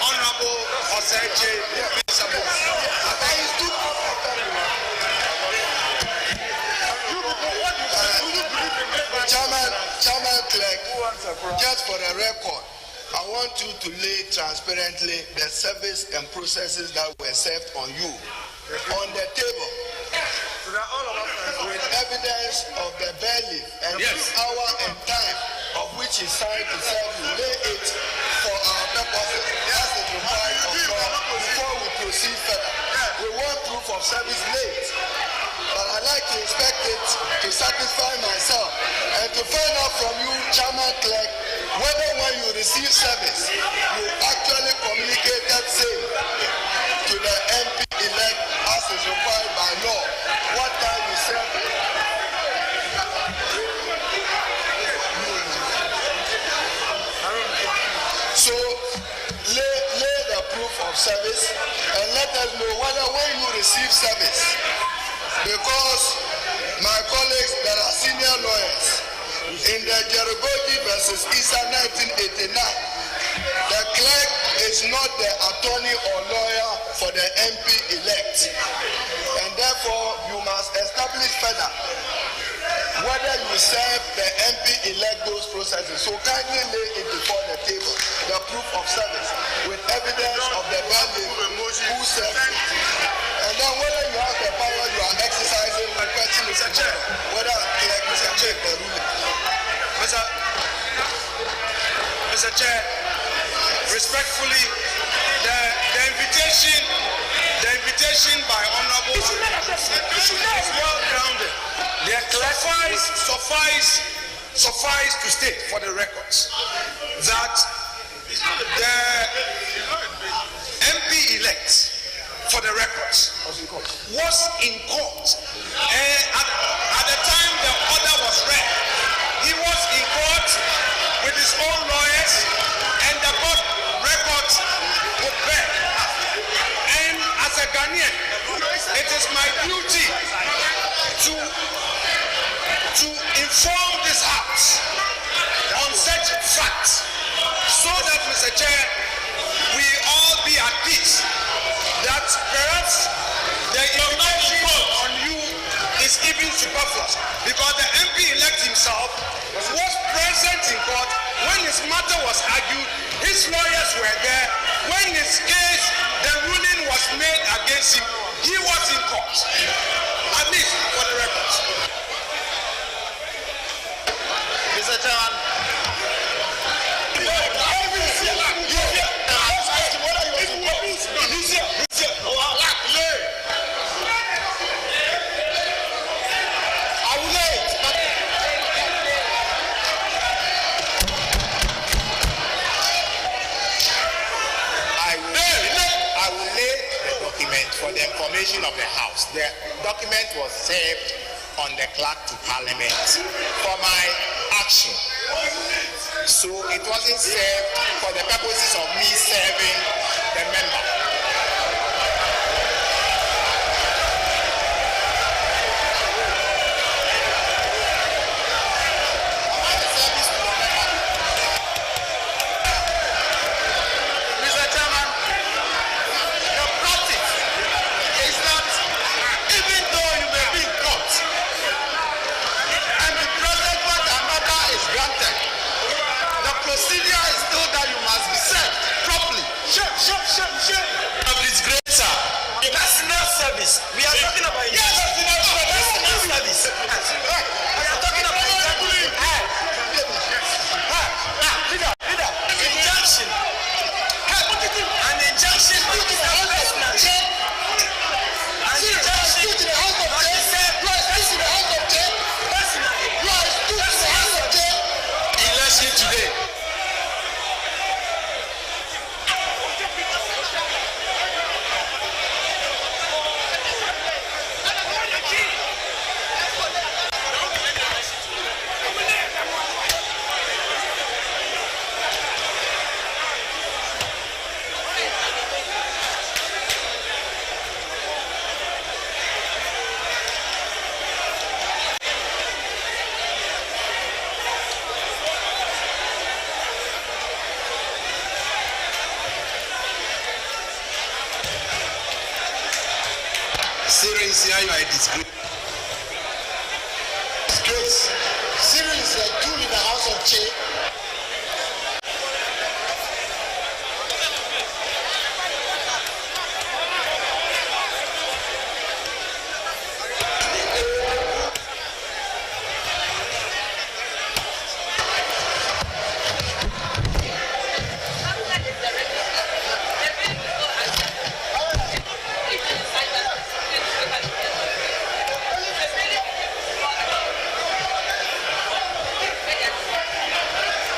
Honorable Oseche Mensabo. Chairman Clerk, just for the record, I want you to lay transparently the service and processes that were served on you on the table with evidence of the bailiff and the hour and time of which he signed to serve you. Lay it for our purposes as is required of law before we proceed further. We want proof of service late, but I'd like to inspect it to satisfy myself and to find out from you, Chairman Clerk, whether when you receive service, you actually communicated same to the MP elect as is required by law. What time you serve? So lay the proof of service and let us know whether when you receive service, because my colleagues that are senior lawyers in the Jerigogi versus Isa 1989, the clerk is not the attorney or lawyer for the MP elect, and therefore you must establish further whether you serve the MP elect those processes. So kindly lay it before the table, the proof of service with evidence of the value who served it. And then whether you have the power you are exercising, the question is whether clerk is check the ruling. Mr. Chair, respectfully, the invitation by Honorable is well grounded. The suffice to state for the records that the MP elect, for the records, was in court. At the time the order was read, he was in court with his own lawyers, and the court records would bear. And as a Ghanaian, it is my duty to inform this House on such facts, so that, Mr. Chair, we all be at peace that perhaps the invitation on you is even superfluous, because the MP elect himself was present in court when his matter was argued. His lawyers were there when his case, the ruling was made against him. He was in court, at least for the records. Mr. Chairman. I will lay the document for the information of the House. The document was served on the clerk to Parliament for my action. So it wasn't served for the purposes of me serving the member. Mr. Chairman, the practice is that even though you may be in court and the present court and matter is granted, the procedure is still that you must be served properly. Sure. Of disgracer. Personal service. We are talking about personal service. We are talking about injunction. An injunction to the personal. An injunction to the house of jail. Election today. Seriously, you are a disgrace. Cyril is a tool in the house of Che.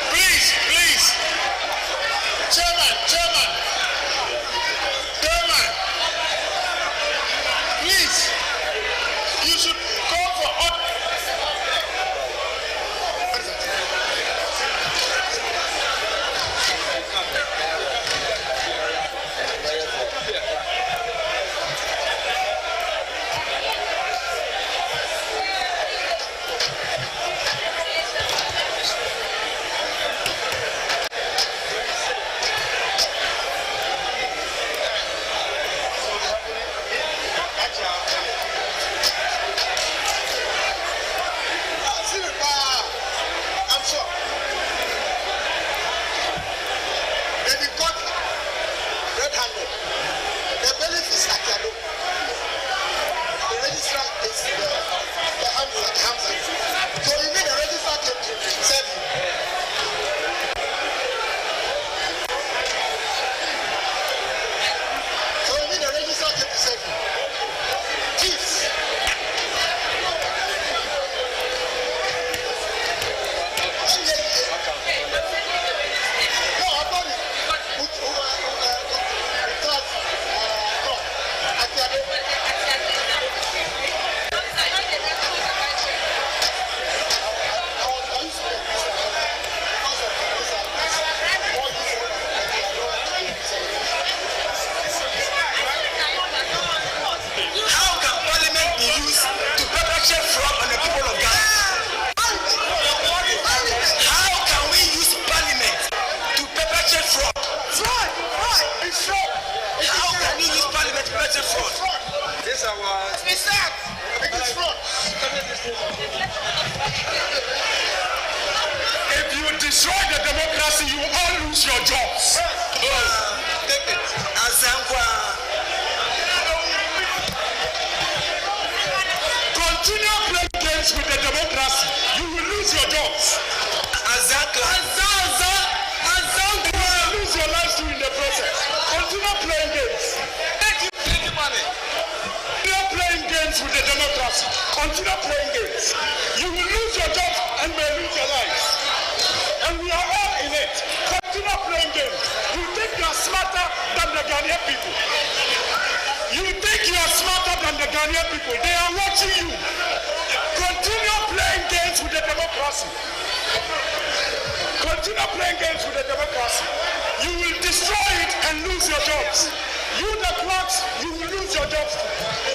Please. Chairman. Please, you should call for order. I'm sure. They be caught red-handed. The bailiff is at their door. The registrar is the arms. So you mean the registrar came to serve you? So you mean the registrar came to serve you? Thieves. No, I'm not. How can Parliament be used to perpetrate fraud on the people of Ghana? How can we use Parliament to perpetrate fraud? Fraud! It's fraud! How can we use Parliament to perpetrate fraud? This is our... It's that! It is fraud! If you destroy the democracy, you all lose your jobs. Take it. Azankwa. Continue playing games with the democracy, you will lose your jobs. Azankwa. You will lose your lives too in the process. Continue playing games. Take money. Continue playing games with the democracy. Continue playing games. You will lose your jobs and may lose your lives. And we are all in it. Continue playing games. You think you are smarter than the Ghanaian people. You think you are smarter than the Ghanaian people. They are watching you. democracy. Continue playing games with the democracy. You will destroy it and lose your jobs. You, the clerks, you will lose your jobs too.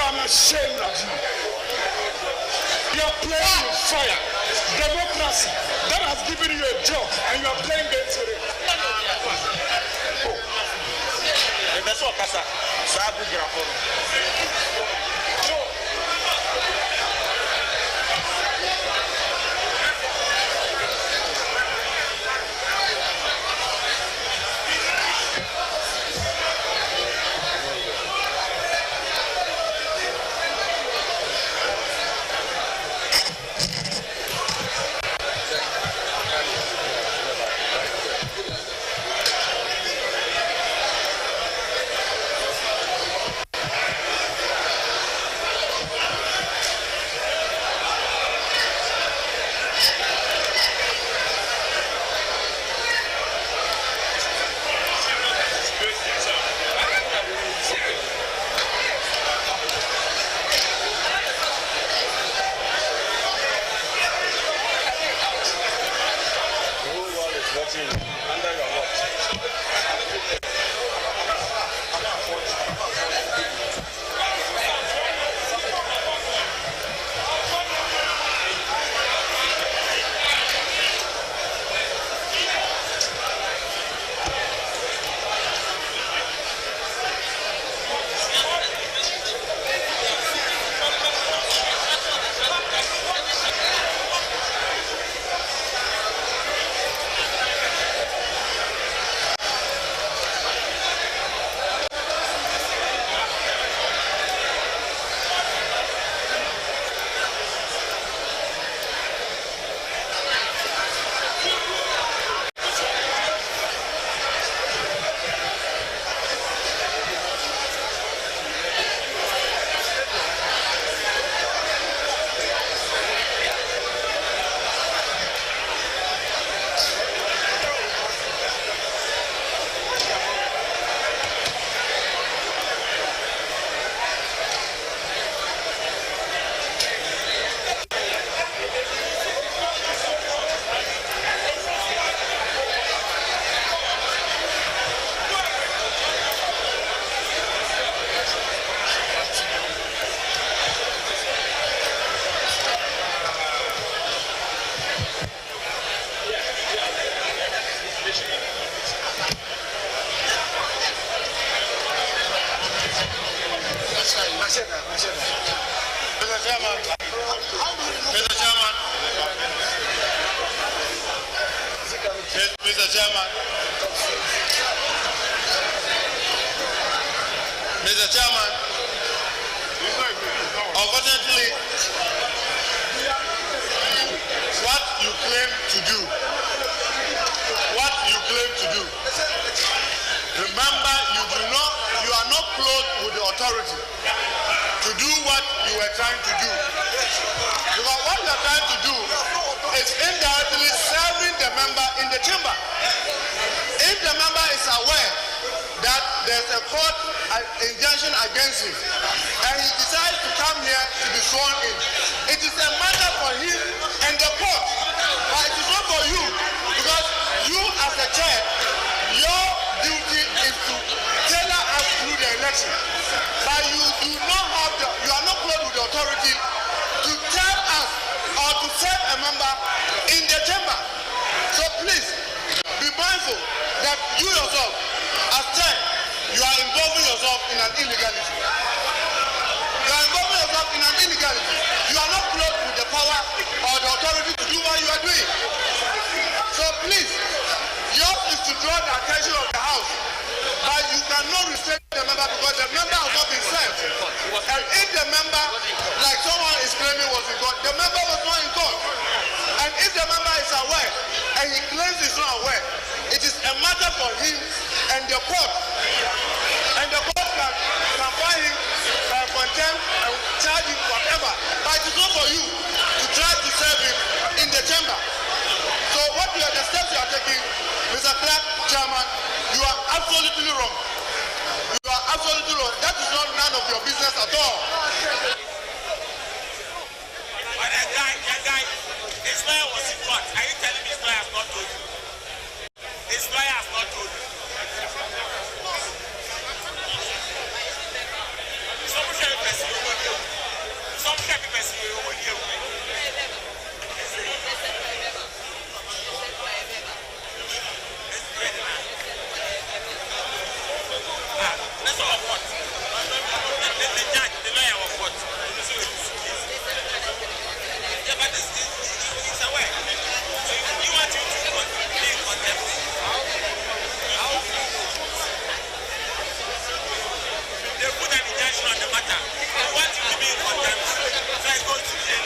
I'm ashamed of you. You're playing with fire. Democracy that has given you a job and you are playing games with it. Mr. Chairman. Mr. Chairman. Mr. Chairman. Unfortunately, what you claim to do, remember you are not clothed with the authority to do what you were trying to do. Because what you are trying to do is indirectly serving the member in the chamber. If the member is aware that there's a court injunction against him and he decides to come here to be sworn in, it is a matter for him and the court. But it is not for you, because you as a chair, your duty is to tailor us through the election. But you are not clothed with the authority to tell us or to serve a member in the chamber. So please be mindful that you yourself, as chair, you are involving yourself in an illegality. You are not clothed with the power or the authority to do what you are doing. So please, yours is to draw the attention of the House, but you cannot restrain the member because the member has not been served. And if the member, like someone is claiming, was in court, the member was not in court. And if the member is aware and he claims he's not aware, it is a matter for him and the court. And the court can find him contempt and charge him whatever. But it is not for you to try to serve him in the chamber. So the steps you are taking, Mr. Clerk, Chairman, you are absolutely wrong. You are absolutely wrong. That is not none of your business at all. But that guy, his lawyer was in court. Are you telling me his lawyer has not told you? His lawyer has not told you. That's all of what? The judge, the lawyer of what? Yeah, but it's aware. So you want you to be in contempt. They put an injunction on the matter. They want you to be in contempt. So I go to jail.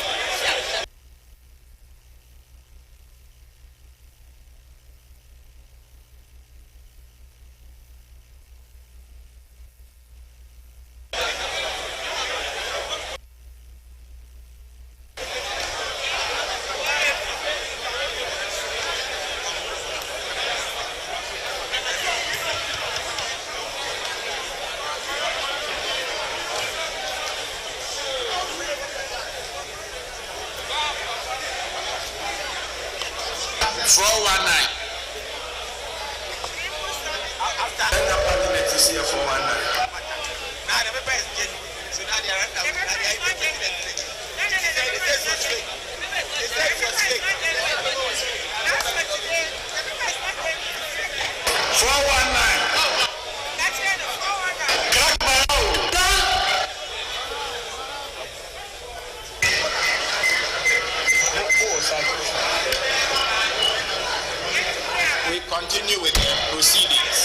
We continue with the proceedings.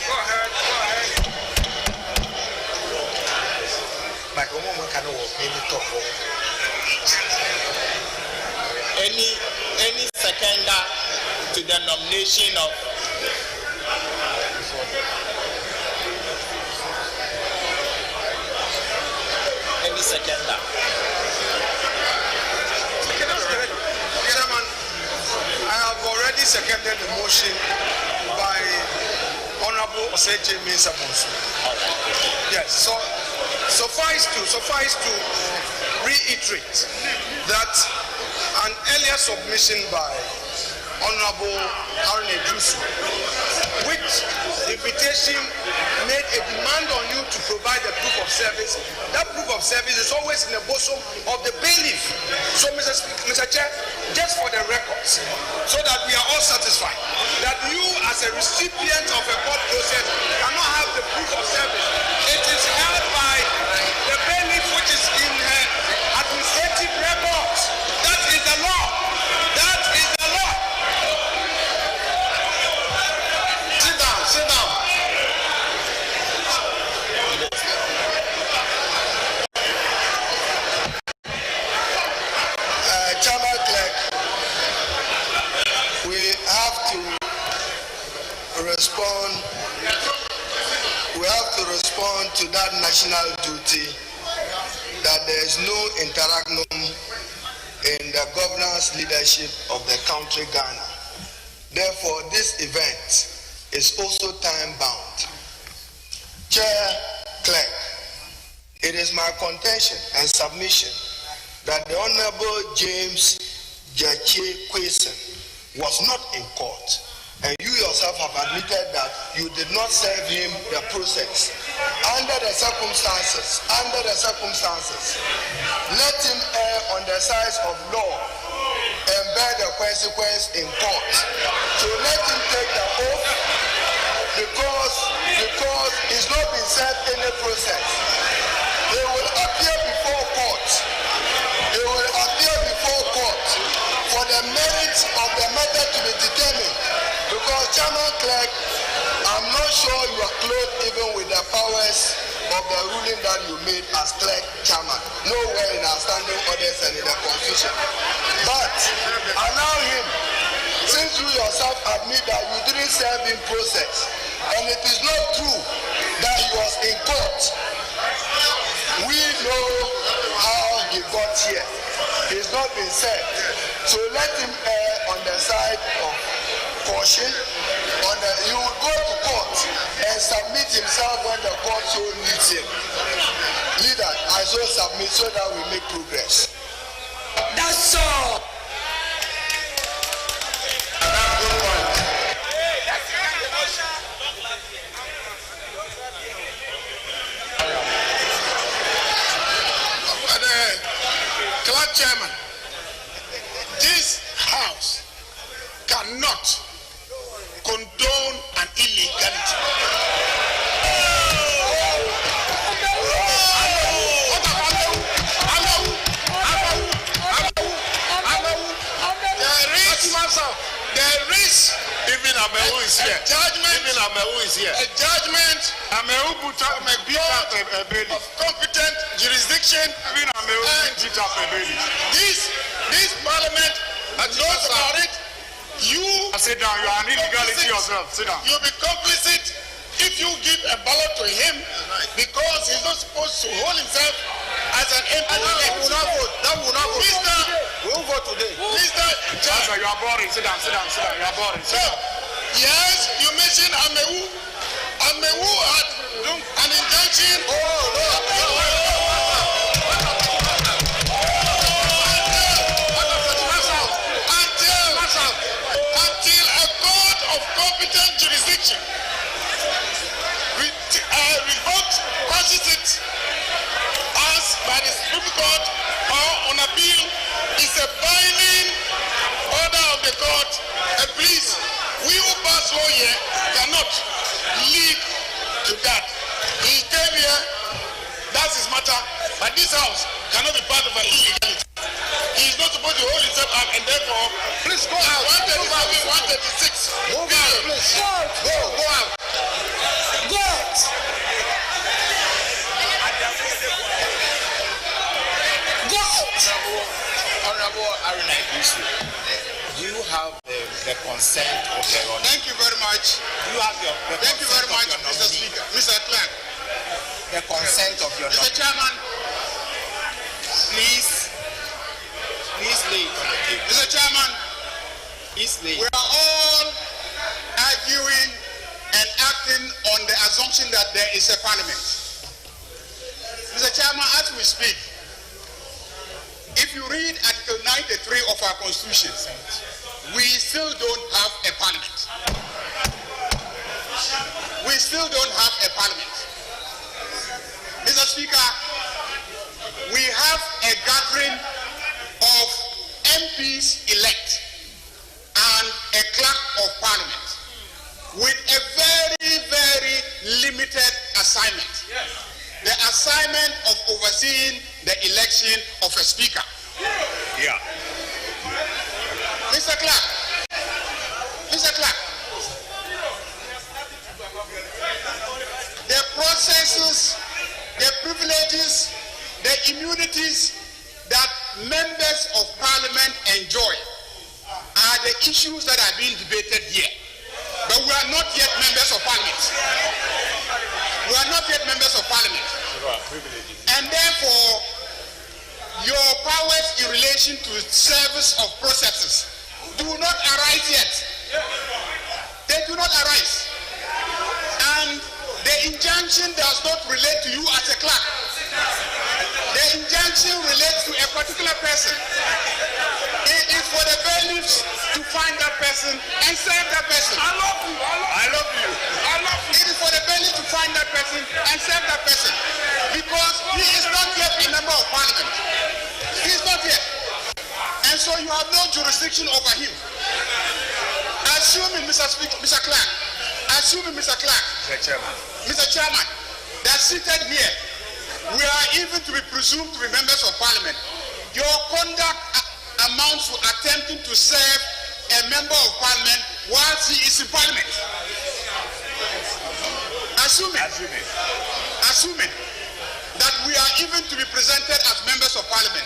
Go ahead. Any seconder to the nomination of any seconder. Chairman, I have already seconded the motion by Honorable Oseche Mensah-Bonsu. Yes, so suffice to reiterate that an earlier submission by Honorable Harune Dusu, which the petition made a demand on you to provide a proof of service. That proof of service is always in the bosom of the bailiff. So, Mr. Chair, just for the records, so that we are all satisfied, that you as a recipient of a court process cannot have the proof of service. It is held by the bailiff national duty that there is no interregnum in the governance leadership of the country Ghana. Therefore, this event is also time-bound. Chair Clerk, it is my contention and submission that the Honorable James Jache Kwesen was not in court, and you yourself have admitted that you did not serve him the process. Under the circumstances, let him err on the side of law and bear the consequence in court. So let him take the oath because he's not been served any process. He will appear before court. For the merits of the matter to be determined. Because Chairman Clerk, I'm not sure you are clothed even with the powers of the ruling that you made as Clerk Chairman. Nowhere in our standing orders and in the Constitution. But allow him, since you yourself admit that you didn't serve in process, and it is not true that he was in court, we know how he got here. He's not been served. So let him err on the side of caution. He will go to court and submit himself when the court so needs him. Leader, I so submit so that we make progress. That's all. Clerk Chairman, this House cannot condone an illegality. There is even Amehu is here. A judgment of competent jurisdiction. This parliament knows about it. You sit down. You are an illegality yourself. Sit down. You'll be complicit if you give a ballot to him because he's not supposed to hold himself as an MP. That will not vote. We will vote today. Mr. Chairman, you are boring. Sit down. You are boring. So, yes, you mentioned Amehu. Amehu had an injunction. Until a court of competent jurisdiction revoked, quashes it as by the Supreme Court or on appeal is a binding order of the court. And please, we who pass law here cannot lead to that. He came here, that's his matter, but this House cannot be part of an illegality. He is not supposed to hold himself up, and therefore, please go out. 136. Move out, please. Go out. Go out. Go out. Honorable Aruna Ibusu, do you have the consent of the Honorable? Thank you very much. Do you have the Thank you very much, Mr. Speaker. Mr. Clerk. The consent of your Mr. Chairman. Please lay it on the table. Mr. Chairman, Please lay it. we are all arguing and acting on the assumption that there is a parliament. Mr. Chairman, as we speak, if you read Article 93 of our Constitution, we still don't have a parliament. We still don't have a parliament. Mr. Speaker, we have a gathering of MPs elect and a clerk of parliament with a very, very limited assignment. The assignment of overseeing the election of a speaker. Yeah. Mr. Clerk, the processes, the privileges, the immunities that members of parliament enjoy are the issues that are being debated here. But we are not yet members of parliament. We are not yet members of parliament. And therefore, your powers in relation to service of processes do not arise yet. They do not arise. And the injunction does not relate to you as a clerk. The injunction relates to a particular person. It is for the bailiffs to find that person and serve that person. I love you. I love you. I love you. It is for the bailiffs to find that person and serve that person. Because he is not yet a member of parliament. He is not yet. And so you have no jurisdiction over him. Assuming, Mr. Clerk, Mr. Chairman, that seated here, we are even to be presumed to be members of parliament. Your conduct amounts to attempting to serve a member of parliament whilst he is in parliament. Assuming that we are even to be presented as members of parliament,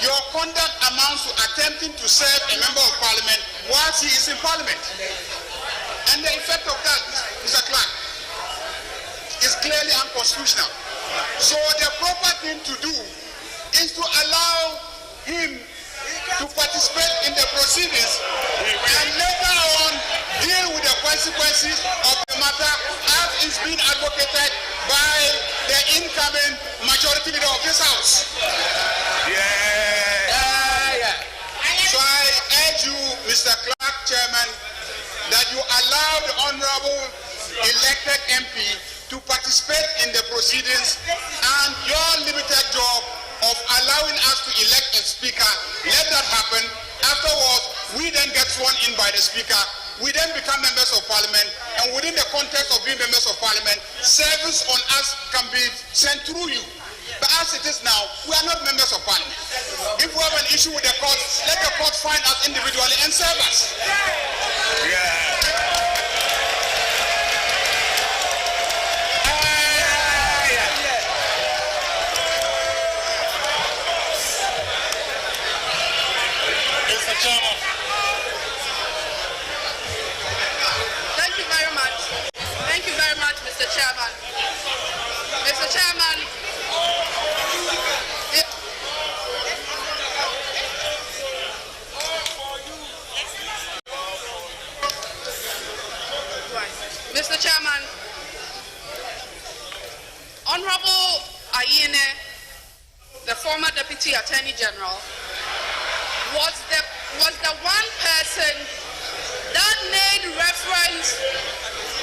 your conduct amounts to attempting to serve a member of parliament whilst he is in parliament. And the effect of that, Mr. Clark, is clearly unconstitutional. So the proper thing to do is to allow him to participate in the proceedings and later on deal with the consequences of the matter as is being advocated by the incoming majority leader of this house. So I urge you, Mr. Clark, Chairman, that you allow the Honorable elected MP to participate in the proceedings, and your limited job of allowing us to elect a speaker, let that happen. Afterwards, we then get sworn in by the speaker. We then become members of parliament, and within the context of being members of parliament, service on us can be sent through you. But as it is now, we are not members of parliament. If we have an issue with the court, let the court find us individually and serve us. Mr. Chairman. Thank you very much. Thank you very much, Mr. Chairman. Mr. Chairman, Mr. Chairman, Honorable Ayine, the former Deputy Attorney General, was the one person that made reference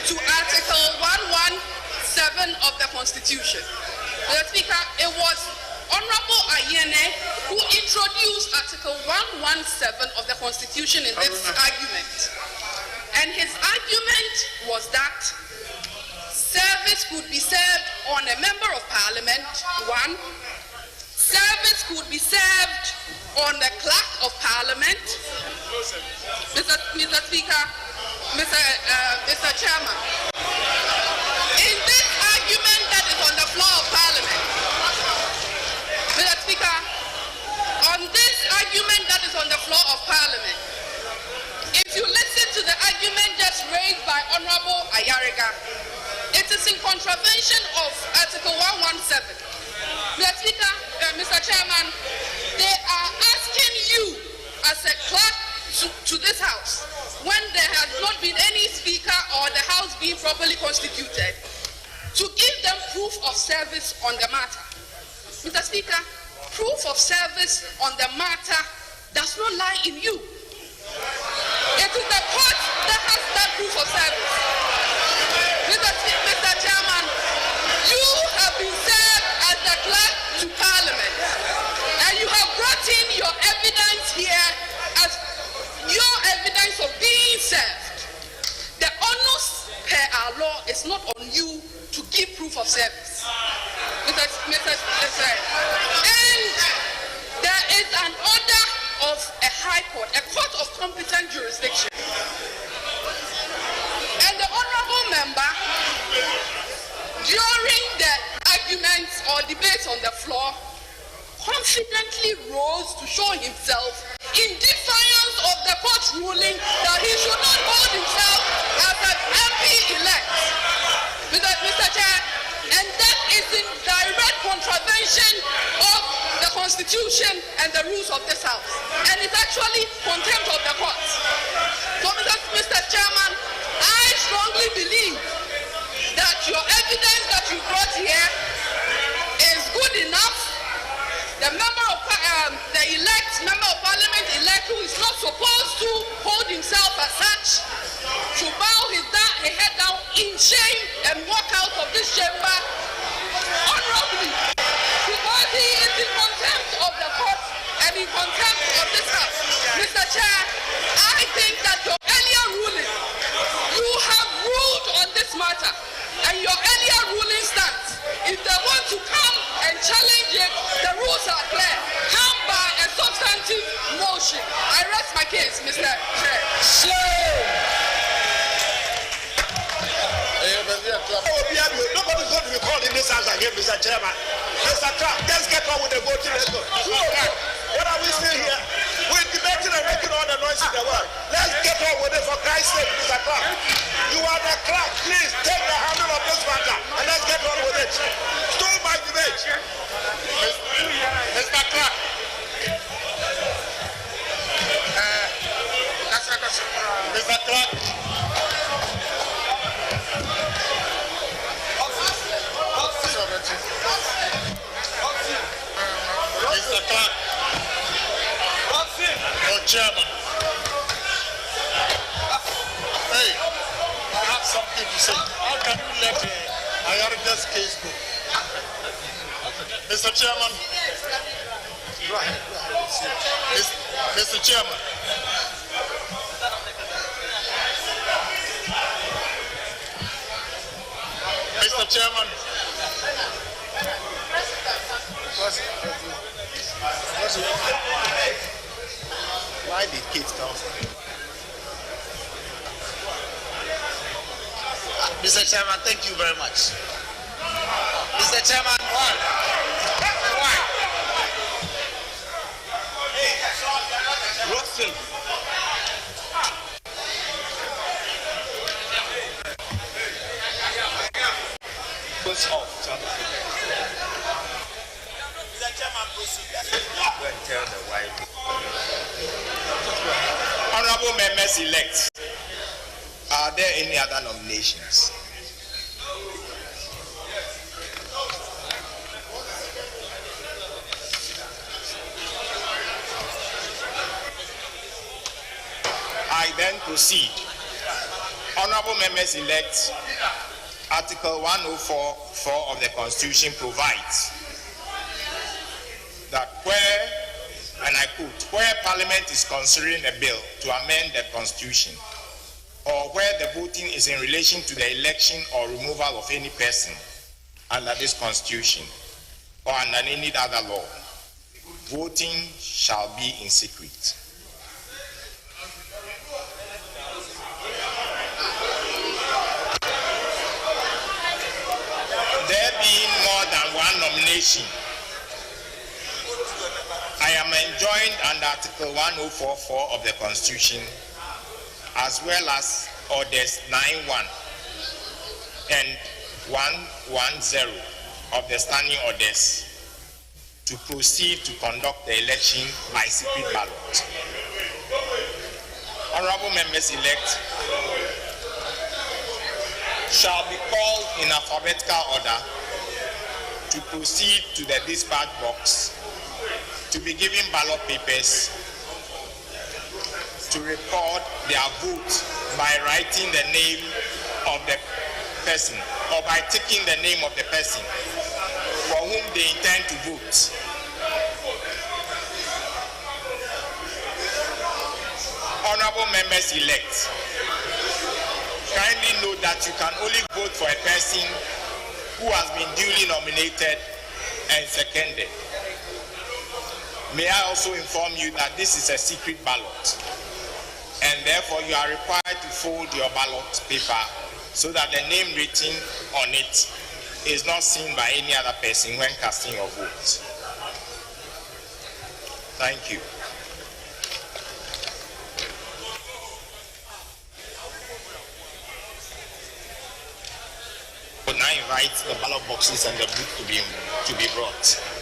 to Article 117 of the Constitution. Mr. Speaker, it was Honorable Ayine who introduced Article 117 of the Constitution in this argument. And his argument was that service could be served on a member of parliament, one. Service could be served on the clerk of parliament. Mr. Speaker, Mr. Chairman, in this argument that is on the floor of parliament, Mr. Speaker, on this argument that is on the floor of parliament, if you listen to the argument just raised by Honorable Ayariga, it is in contravention of Article 117. Mr. Speaker, Mr. Chairman, they are asking you as a clerk to this house, when there has not been any speaker or the house being properly constituted, to give them proof of service on the matter. Mr. Speaker, proof of service on the matter does not lie in you. It is the court that has that proof of service. Mr. Chairman, you have been served as the clerk to Parliament, and you have brought in your evidence here as your evidence of being served. The onus per our law is not on you to give proof of service. And there is an order of a high court, a court of competent jurisdiction. And the honorable member, during the arguments or debates on the floor, confidently rose to show himself in defiance of the court's ruling that he should not hold himself as an MP-elect. Mr. Chair, and that is is in direct contravention of the Constitution and the rules of this House. And it's actually contempt of the courts. So, Mr. Chairman, I strongly believe that your evidence that you brought here is good enough. The the elect member of parliament elect, who is not supposed to hold himself as such, should bow his head down in shame and walk out of this chamber honorably, because he is in contempt of the court and in contempt of this House. Mr. Chair, I think that your earlier ruling, you have ruled on this matter, and your earlier ruling stands. If they want to come and challenge it, the rules are clear. Come by a substantive motion. I rest my case, Mr. Chair. Nobody's going to be called in this house again, Mr. Chairman. Mr. Trump, let's get on with the voting. Let's go. What are we still here? We're debating and making all the noise in the world. Let's get on with it, for Christ's sake, Mr. Trump. You are the clerk. Please take the handle of this matter and let's get on with it. Stole my debate. Mr. Clark. Mr. Clark. Mr. Clark. Your chairman. Hey, I have something to say. How can you let Ayarida's case go? Mr. Chairman. Go ahead. Mr. Chairman. Mr. Chairman. Why did kids come? Mr. Chairman, thank you very much. Mr. Chairman, why? Roxton. Honorable members elect, are there any other nominations? I then proceed. Honorable members elect, Article 104(4) of the Constitution provides that where, and I quote, where Parliament is considering a bill to amend the Constitution, or where the voting is in relation to the election or removal of any person under this Constitution or under any other law, voting shall be in secret. There being more than one nomination, I am enjoined under Article 104(4) of the Constitution, as well as Orders 9.1 and 110 of the Standing Orders, to proceed to conduct the election by secret ballot. Honorable members elect shall be called in alphabetical order to proceed to the dispatch box, to be given ballot papers, to record their vote by writing the name of the person or by taking the name of the person for whom they intend to vote. Honorable members elect, kindly note that you can only vote for a person who has been duly nominated and seconded. May I also inform you that this is a secret ballot, and therefore you are required to fold your ballot paper so that the name written on it is not seen by any other person when casting your vote. Thank you. Would now invite the ballot boxes and the book to be brought.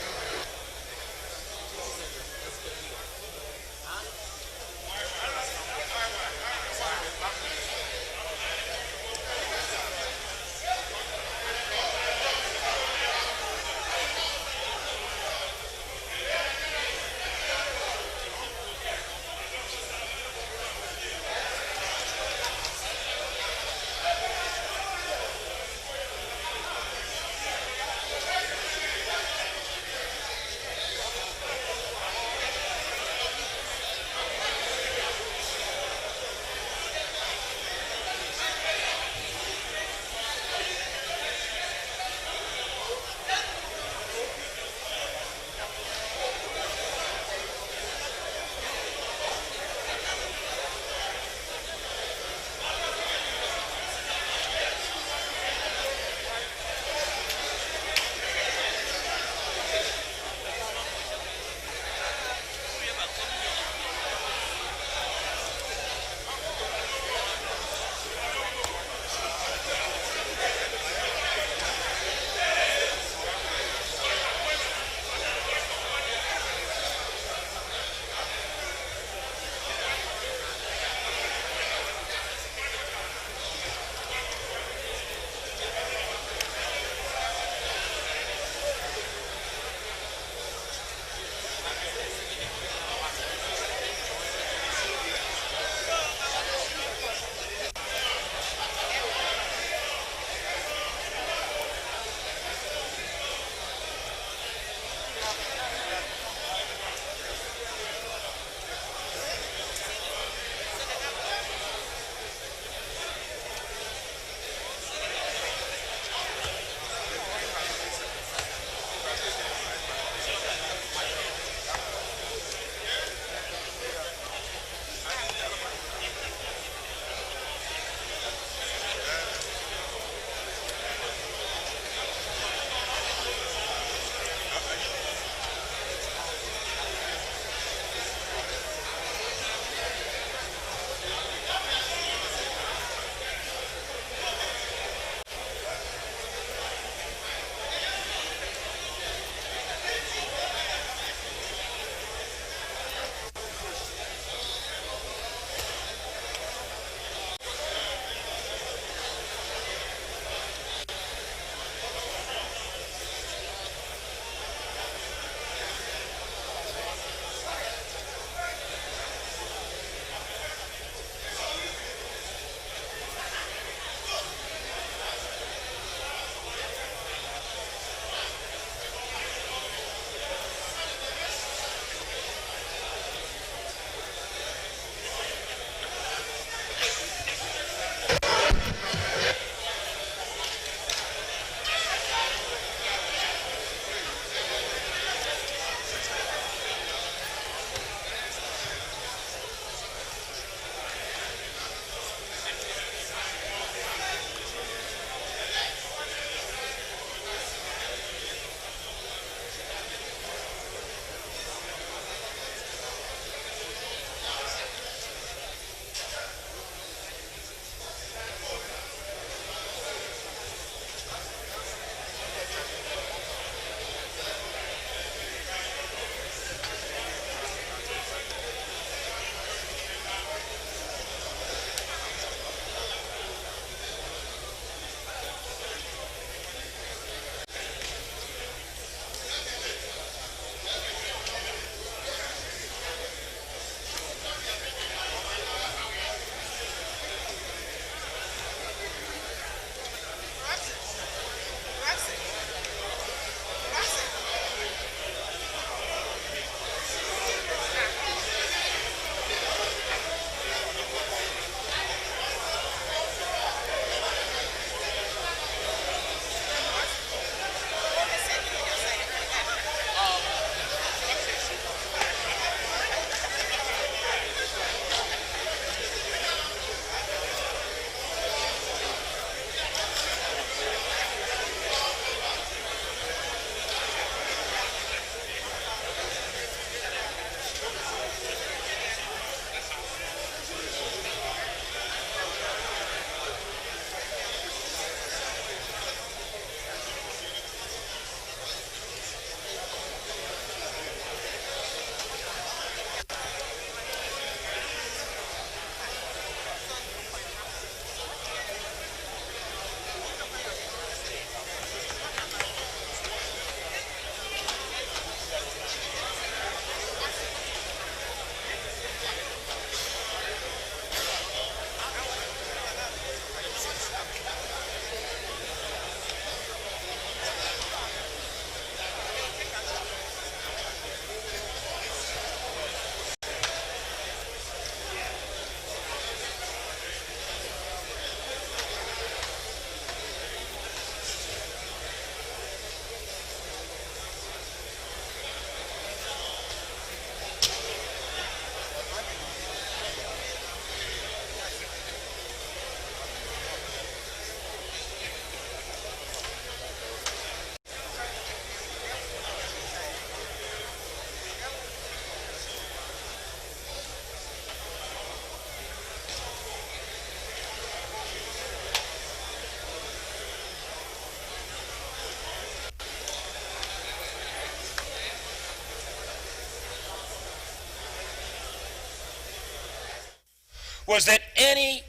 was that any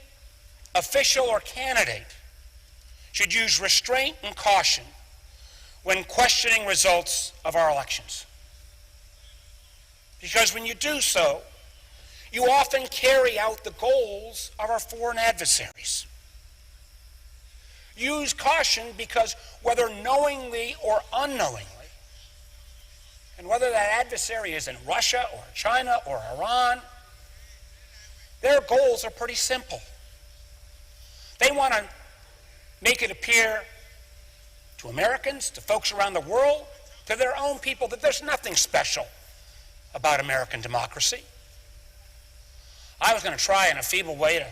official or candidate should use restraint and caution when questioning results of our elections. Because when you do so, you often carry out the goals of our foreign adversaries. Use caution because whether knowingly or unknowingly, and whether that adversary is in Russia or China or Iran, their goals are pretty simple. They want to make it appear to Americans, to folks around the world, to their own people, that there's nothing special about American democracy. I was going to try in a feeble way to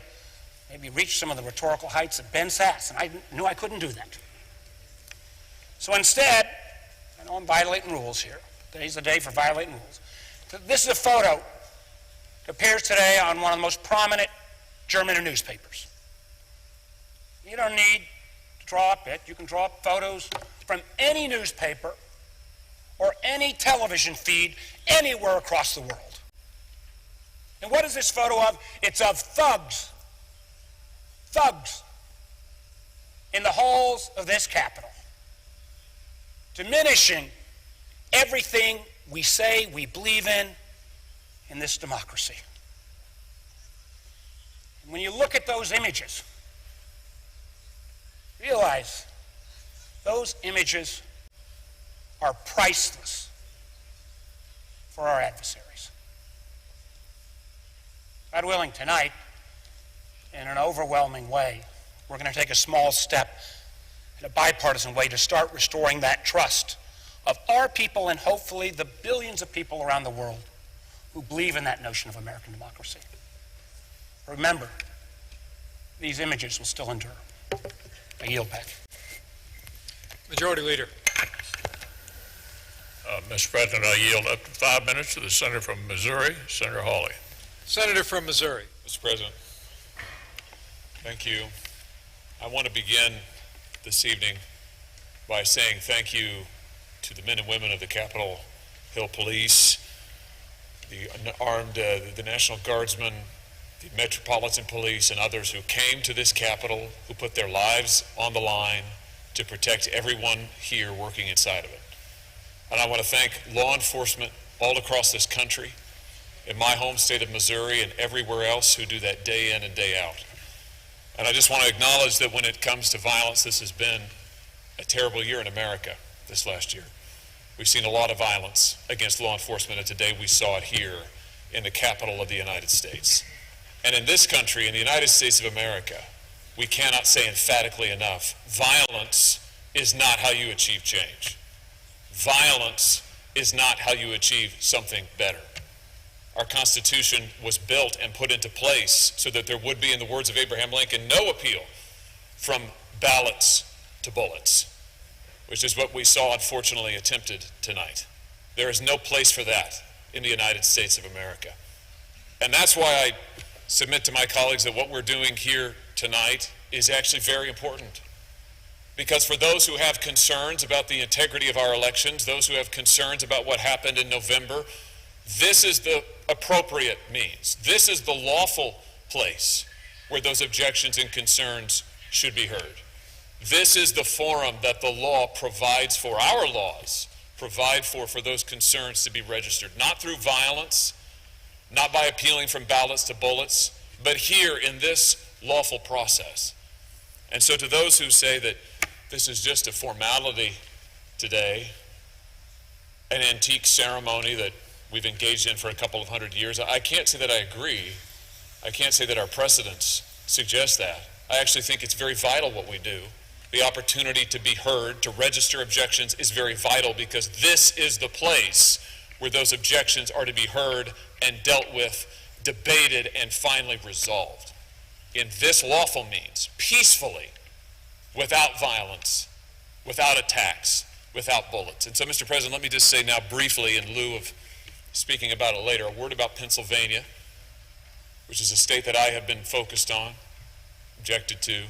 maybe reach some of the rhetorical heights of Ben Sass, and I knew I couldn't do that. So instead, I know I'm violating rules here. Today's the day for violating rules. This is a photo that appears today on one of the most prominent German newspapers. You don't need to draw up it. You can draw up photos from any newspaper or any television feed anywhere across the world. And what is this photo of? It's of thugs in the halls of this Capitol, diminishing everything we say we believe in this democracy. And when you look at those images, realize those images are priceless for our adversaries. God willing, tonight, in an overwhelming way, we're going to take a small step in a bipartisan way to start restoring that trust of our people and hopefully the billions of people around the world who believe in that notion of American democracy. Remember, these images will still endure. I yield back. Majority Leader. Mr. President, I yield up to 5 minutes to the Senator from Missouri, Senator Hawley. Senator from Missouri. Mr. President, thank you. I want to begin this evening by saying thank you to the men and women of the Capitol Hill Police, the the National Guardsmen, the Metropolitan Police, and others who came to this Capitol, who put their lives on the line to protect everyone here working inside of it. And I want to thank law enforcement all across this country, in my home state of Missouri and everywhere else, who do that day in and day out. And I just want to acknowledge that when it comes to violence, this has been a terrible year in America this last year. We've seen a lot of violence against law enforcement, and today we saw it here in the capital of the United States. And in this country, in the United States of America, we cannot say emphatically enough, violence is not how you achieve change. Violence is not how you achieve something better. Our Constitution was built and put into place so that there would be, in the words of Abraham Lincoln, no appeal from ballots to bullets, which is what we saw, unfortunately, attempted tonight. There is no place for that in the United States of America. And that's why I submit to my colleagues that what we're doing here tonight is actually very important. Because for those who have concerns about the integrity of our elections, those who have concerns about what happened in November, this is the appropriate means. This is the lawful place where those objections and concerns should be heard. This is the forum that the law provides for, our laws provide for those concerns to be registered, not through violence, not by appealing from ballots to bullets, but here in this lawful process. And so to those who say that this is just a formality today, an antique ceremony that we've engaged in for a couple of hundred years, I can't say that I agree. I can't say that our precedents suggest that. I actually think it's very vital what we do. The opportunity to be heard, to register objections is very vital, because this is the place where those objections are to be heard and dealt with, debated, and finally resolved. In this lawful means, peacefully, without violence, without attacks, without bullets. And so, Mr. President, let me just say now briefly, in lieu of speaking about it later, a word about Pennsylvania, which is a state that I have been focused on, objected to,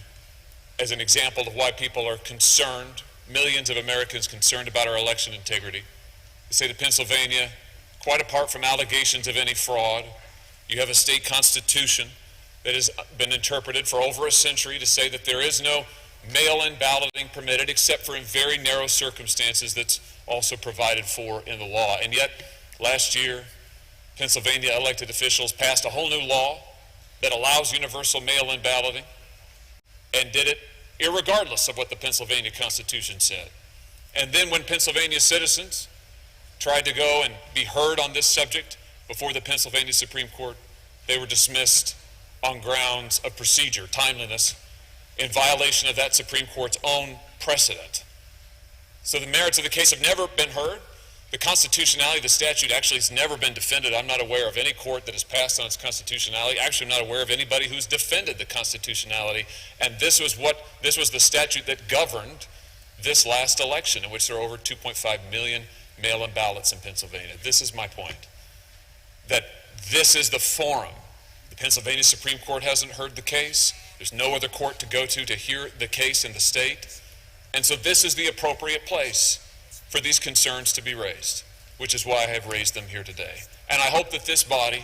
as an example of why people are concerned, millions of Americans concerned about our election integrity. The state of Pennsylvania, quite apart from allegations of any fraud, you have a state constitution that has been interpreted for over a century to say that there is no mail-in balloting permitted except for in very narrow circumstances that's also provided for in the law. And yet, last year, Pennsylvania elected officials passed a whole new law that allows universal mail-in balloting and did it irregardless of what the Pennsylvania Constitution said. And then when Pennsylvania citizens tried to go and be heard on this subject before the Pennsylvania Supreme Court, they were dismissed on grounds of procedure, timeliness, in violation of that Supreme Court's own precedent. So the merits of the case have never been heard. The constitutionality of the statute actually has never been defended. I'm not aware of any court that has passed on its constitutionality. Actually, I'm not aware of anybody who's defended the constitutionality. And this was the statute that governed this last election, in which there are over 2.5 million mail-in ballots in Pennsylvania. This is my point, that this is the forum. The Pennsylvania Supreme Court hasn't heard the case. There's no other court to go to hear the case in the state. And so this is the appropriate place for these concerns to be raised, which is why I have raised them here today. And I hope that this body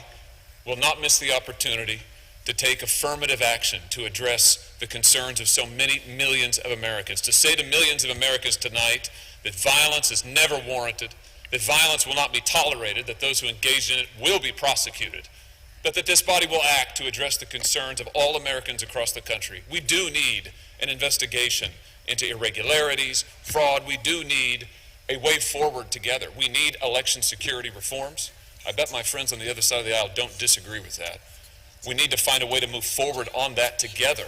will not miss the opportunity to take affirmative action to address the concerns of so many millions of Americans, to say to millions of Americans tonight that violence is never warranted, that violence will not be tolerated, that those who engage in it will be prosecuted, but that this body will act to address the concerns of all Americans across the country. We do need an investigation into irregularities, fraud. We do need a way forward together. We need election security reforms. I bet my friends on the other side of the aisle don't disagree with that. We need to find a way to move forward on that together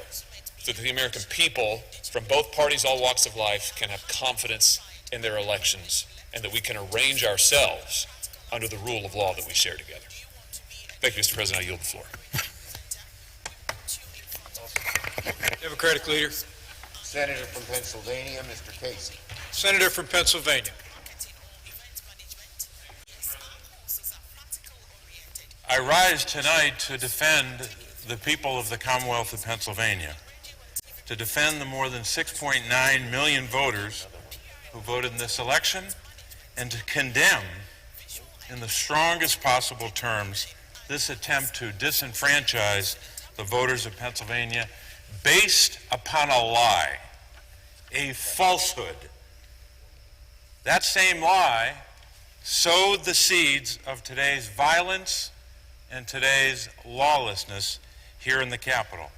so that the American people from both parties, all walks of life, can have confidence in their elections and that we can arrange ourselves under the rule of law that we share together. Thank you, Mr. President. I yield the floor. Democratic leader. Senator from Pennsylvania, Mr. Casey. Senator from Pennsylvania. I rise tonight to defend the people of the Commonwealth of Pennsylvania, to defend the more than 6.9 million voters who voted in this election, and to condemn in the strongest possible terms this attempt to disenfranchise the voters of Pennsylvania based upon a lie, a falsehood. That same lie sowed the seeds of today's violence and today's lawlessness here in the Capitol.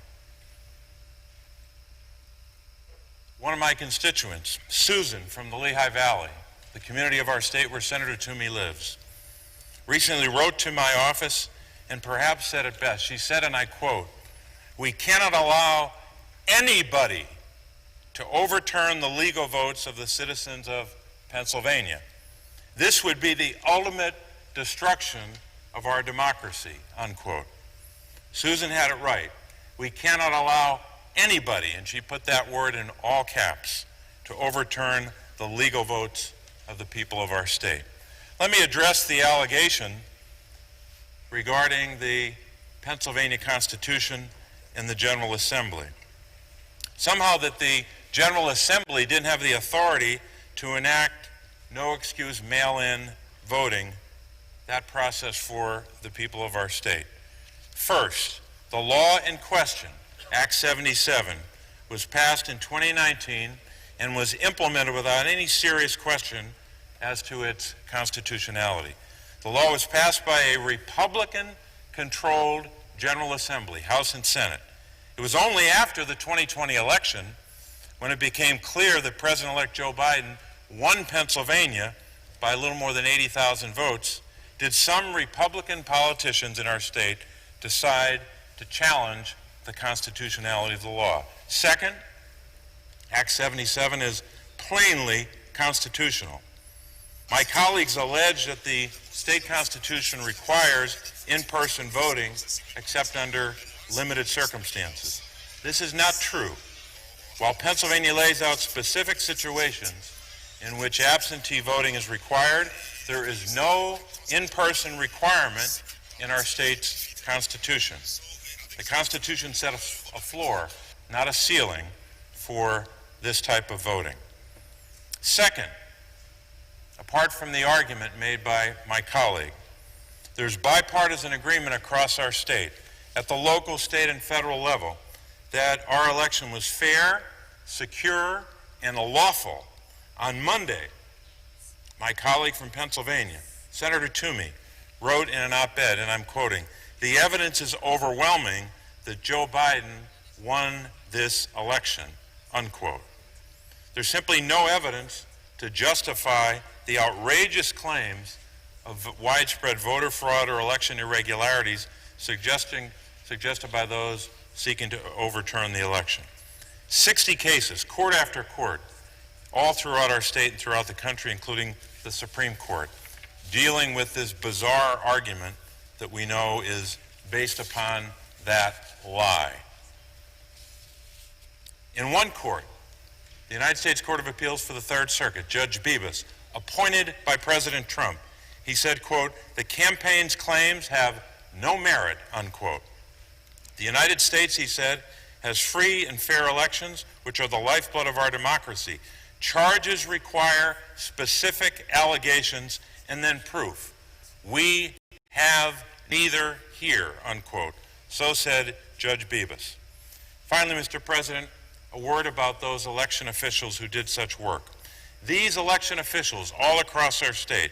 One of my constituents, Susan from the Lehigh Valley, the community of our state where Senator Toomey lives, recently wrote to my office and perhaps said it best. She said, and I quote, "We cannot allow anybody to overturn the legal votes of the citizens of Pennsylvania. This would be the ultimate destruction of our democracy," unquote. Susan had it right. We cannot allow anybody, and she put that word in all caps, to overturn the legal votes of the people of our state. Let me address the allegation regarding the Pennsylvania Constitution and the General Assembly. Somehow that the General Assembly didn't have the authority to enact no-excuse mail-in voting, that process for the people of our state. First, the law in question, Act 77, was passed in 2019 and was implemented without any serious question as to its constitutionality. The law was passed by a Republican-controlled General Assembly, House and Senate. It was only after the 2020 election, when it became clear that President-elect Joe Biden won Pennsylvania by a little more than 80,000 votes, did some Republican politicians in our state decide to challenge the constitutionality of the law. Second, Act 77 is plainly constitutional. My colleagues allege that the state constitution requires in-person voting except under limited circumstances. This is not true. While Pennsylvania lays out specific situations in which absentee voting is required, there is no in-person requirement in our state's constitution. The Constitution set a floor, not a ceiling, for this type of voting. Second, apart from the argument made by my colleague, there's bipartisan agreement across our state at the local, state, and federal level that our election was fair, secure, and lawful. On Monday, my colleague from Pennsylvania, Senator Toomey, wrote in an op-ed, and I'm quoting, "The evidence is overwhelming that Joe Biden won this election," unquote. There's simply no evidence to justify the outrageous claims of widespread voter fraud or election irregularities suggested by those seeking to overturn the election. 60 cases, court after court, all throughout our state and throughout the country, including the Supreme Court, dealing with this bizarre argument that we know is based upon that lie. In one court, the United States Court of Appeals for the Third Circuit, Judge Bibas, appointed by President Trump, he said, quote, "The campaign's claims have no merit," unquote. The United States, he said, has free and fair elections, which are the lifeblood of our democracy. Charges require specific allegations and then proof. We have neither here, unquote. So said Judge Bibas. Finally, Mr. President, a word about those election officials who did such work. These election officials all across our state,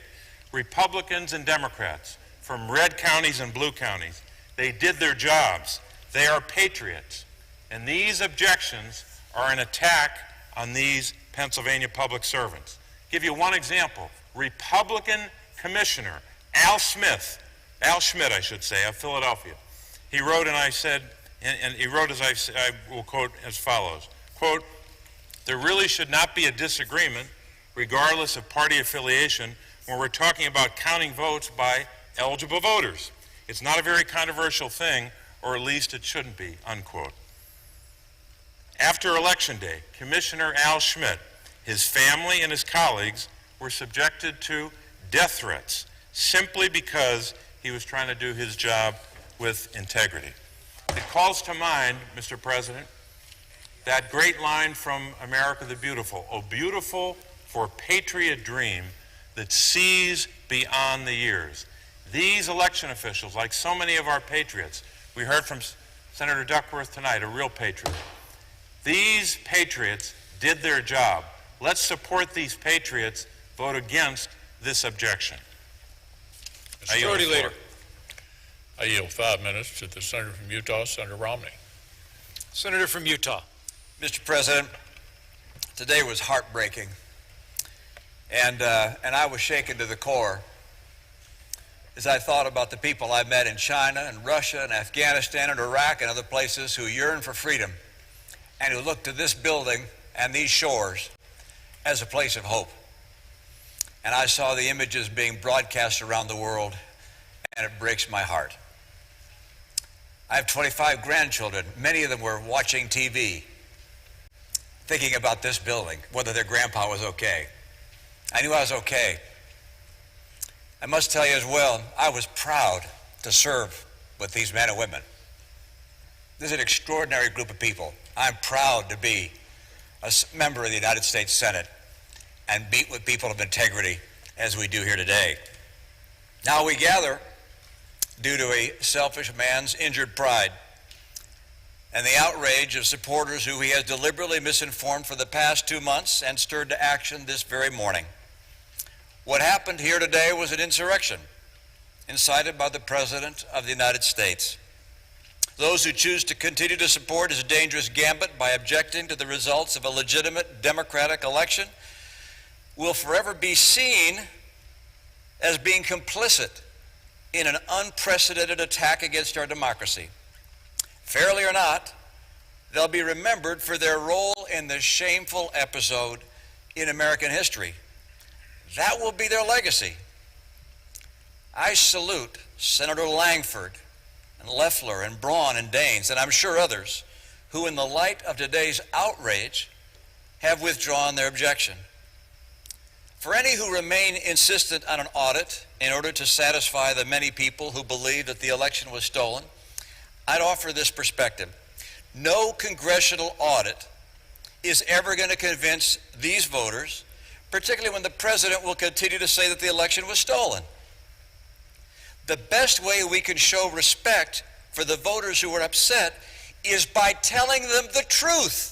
Republicans and Democrats, from red counties and blue counties, they did their jobs. They are patriots. And these objections are an attack on these Pennsylvania public servants. I'll give you one example. Republican Commissioner Al Schmidt, I should say, of Philadelphia. He wrote, and I said, and he wrote, as I will quote as follows, quote, "There really should not be a disagreement, regardless of party affiliation, when we're talking about counting votes by eligible voters. It's not a very controversial thing, or at least it shouldn't be," unquote. After Election Day, Commissioner Al Schmidt, his family, and his colleagues were subjected to death threats simply because he was trying to do his job with integrity. It calls to mind, Mr. President, that great line from America the Beautiful, "O beautiful for patriot dream that sees beyond the years." These election officials, like so many of our patriots, we heard from Senator Duckworth tonight, a real patriot. These patriots did their job. Let's support these patriots. Vote against this objection. Majority Leader. I yield 5 minutes to the Senator from Utah, Senator Romney. Senator from Utah. Mr. President, today was heartbreaking, and I was shaken to the core as I thought about the people I met in China and Russia and Afghanistan and Iraq and other places who yearn for freedom and who look to this building and these shores as a place of hope. And I saw the images being broadcast around the world, and it breaks my heart. I have 25 grandchildren. Many of them were watching TV, thinking about this building, whether their grandpa was okay. I knew I was okay. I must tell you as well, I was proud to serve with these men and women. This is an extraordinary group of people. I'm proud to be a member of the United States Senate and meet with people of integrity as we do here today. Now we gather due to a selfish man's injured pride and the outrage of supporters who he has deliberately misinformed for the past 2 months and stirred to action this very morning. What happened here today was an insurrection incited by the President of the United States. Those who choose to continue to support his dangerous gambit by objecting to the results of a legitimate democratic election will forever be seen as being complicit in an unprecedented attack against our democracy. Fairly or not, they'll be remembered for their role in this shameful episode in American history. That will be their legacy. I salute Senator Langford and Loeffler and Braun and Daines, and I'm sure others, who in the light of today's outrage have withdrawn their objection. For any who remain insistent on an audit in order to satisfy the many people who believe that the election was stolen, I'd offer this perspective. No congressional audit is ever going to convince these voters, particularly when the president will continue to say that the election was stolen. The best way we can show respect for the voters who are upset is by telling them the truth.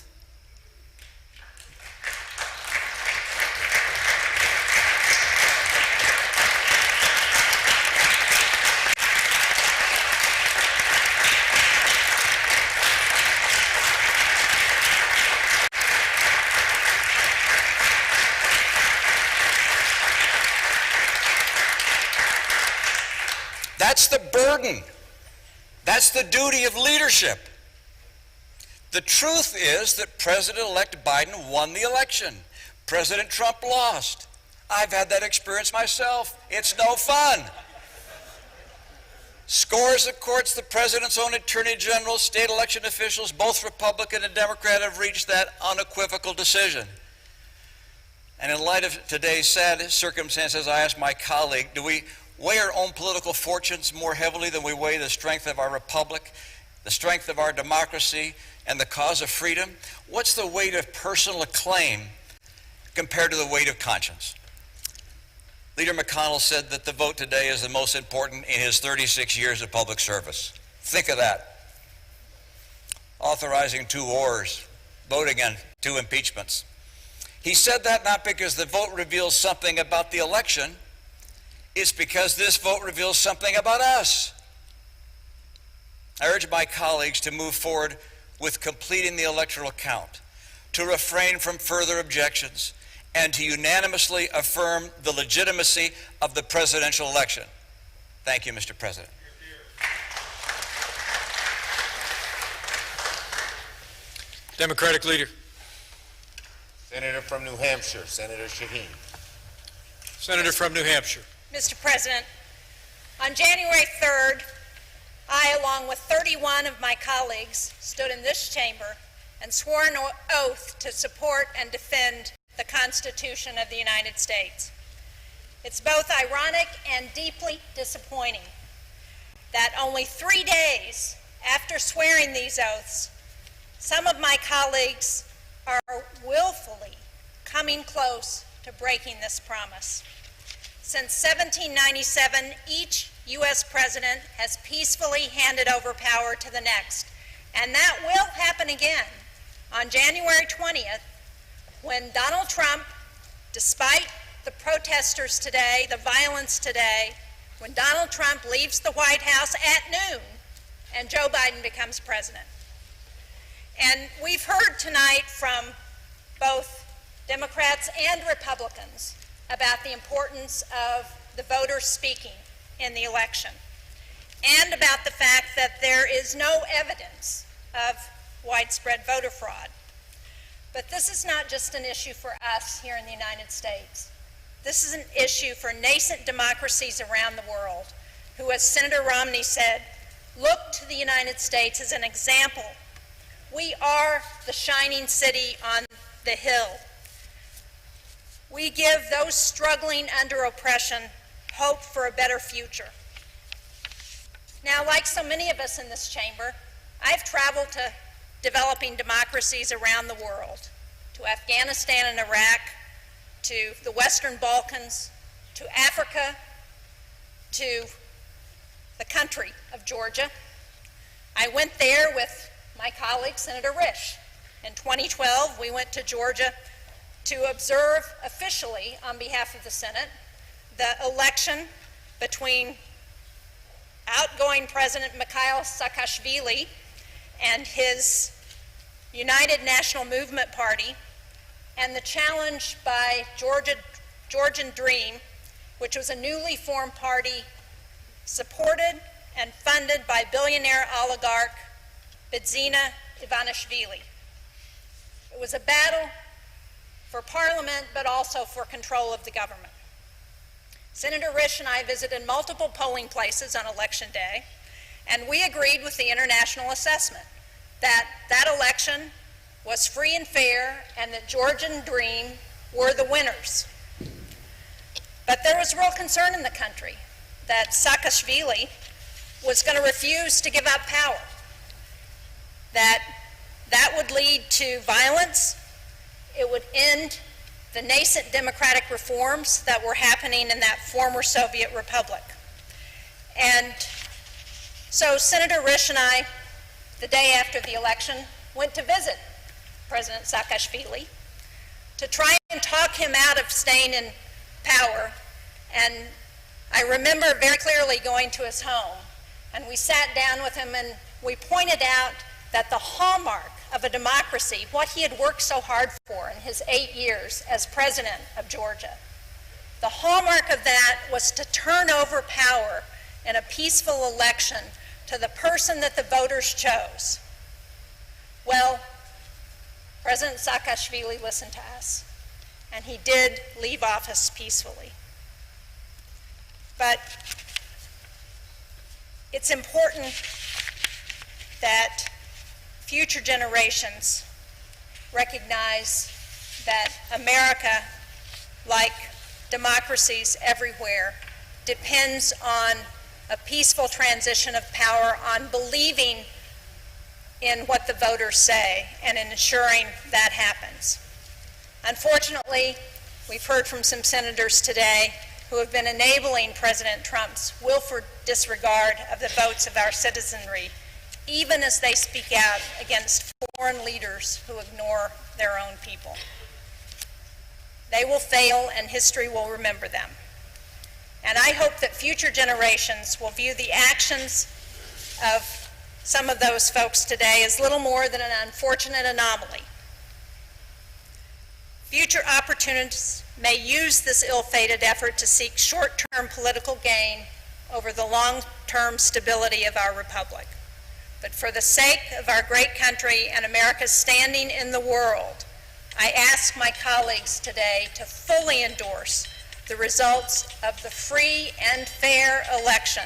That's the burden. That's the duty of leadership. The truth is that President-elect Biden won the election. President Trump lost. I've had that experience myself. It's no fun. Scores of courts, the president's own attorney general, state election officials, both Republican and Democrat, have reached that unequivocal decision. And in light of today's sad circumstances, I asked my colleague, do we weigh our own political fortunes more heavily than we weigh the strength of our republic, the strength of our democracy, and the cause of freedom? What's the weight of personal acclaim compared to the weight of conscience? Leader McConnell said that the vote today is the most important in his 36 years of public service. Think of that. Authorizing 2 wars, voting on 2 impeachments. He said that not because the vote reveals something about the election, it's because this vote reveals something about us. I urge my colleagues to move forward with completing the electoral count, to refrain from further objections, and to unanimously affirm the legitimacy of the presidential election. Thank you, Mr. President. Democratic leader. Senator from New Hampshire, Senator Shaheen. Senator from New Hampshire. Mr. President, on January 3rd, I, along with 31 of my colleagues, stood in this chamber and swore an oath to support and defend the Constitution of the United States. It's both ironic and deeply disappointing that only 3 days after swearing these oaths, some of my colleagues are willfully coming close to breaking this promise. Since 1797, each U.S. president has peacefully handed over power to the next, and that will happen again on January 20th, when Donald Trump, despite the protesters today, the violence today, when Donald Trump leaves the White House at noon and Joe Biden becomes president. And we've heard tonight from both Democrats and Republicans about the importance of the voters speaking in the election, and about the fact that there is no evidence of widespread voter fraud. But this is not just an issue for us here in the United States. This is an issue for nascent democracies around the world who, as Senator Romney said, look to the United States as an example. We are the shining city on the hill. We give those struggling under oppression hope for a better future. Now, like so many of us in this chamber, I've traveled to developing democracies around the world, to Afghanistan and Iraq, to the Western Balkans, to Africa, to the country of Georgia. I went there with my colleague, Senator Risch. In 2012, we went to Georgia to observe officially, on behalf of the Senate, the election between outgoing President Mikhail Saakashvili and his United National Movement Party, and the challenge by Georgian Dream, which was a newly formed party supported and funded by billionaire oligarch Bidzina Ivanishvili. It was a battle for parliament, but also for control of the government. Senator Risch and I visited multiple polling places on election day, and we agreed with the international assessment that that election was free and fair and that Georgian Dream were the winners. But there was real concern in the country that Saakashvili was going to refuse to give up power, that would lead to violence, it would end the nascent democratic reforms that were happening in that former Soviet republic. And So Senator Risch and I, the day after the election, went to visit President Saakashvili to try and talk him out of staying in power. And I remember very clearly going to his home, and we sat down with him and we pointed out that the hallmark of a democracy, what he had worked so hard for in his 8 years as president of Georgia, the hallmark of that was to turn over power in a peaceful election to the person that the voters chose. Well, President Saakashvili listened to us, and he did leave office peacefully. But it's important that future generations recognize that America, like democracies everywhere, depends on a peaceful transition of power, on believing in what the voters say and in ensuring that happens. Unfortunately, we've heard from some senators today who have been enabling President Trump's willful disregard of the votes of our citizenry, even as they speak out against foreign leaders who ignore their own people. They will fail, and history will remember them. And I hope that future generations will view the actions of some of those folks today as little more than an unfortunate anomaly. Future opportunists may use this ill-fated effort to seek short-term political gain over the long-term stability of our republic. But for the sake of our great country and America's standing in the world, I ask my colleagues today to fully endorse the results of the free and fair election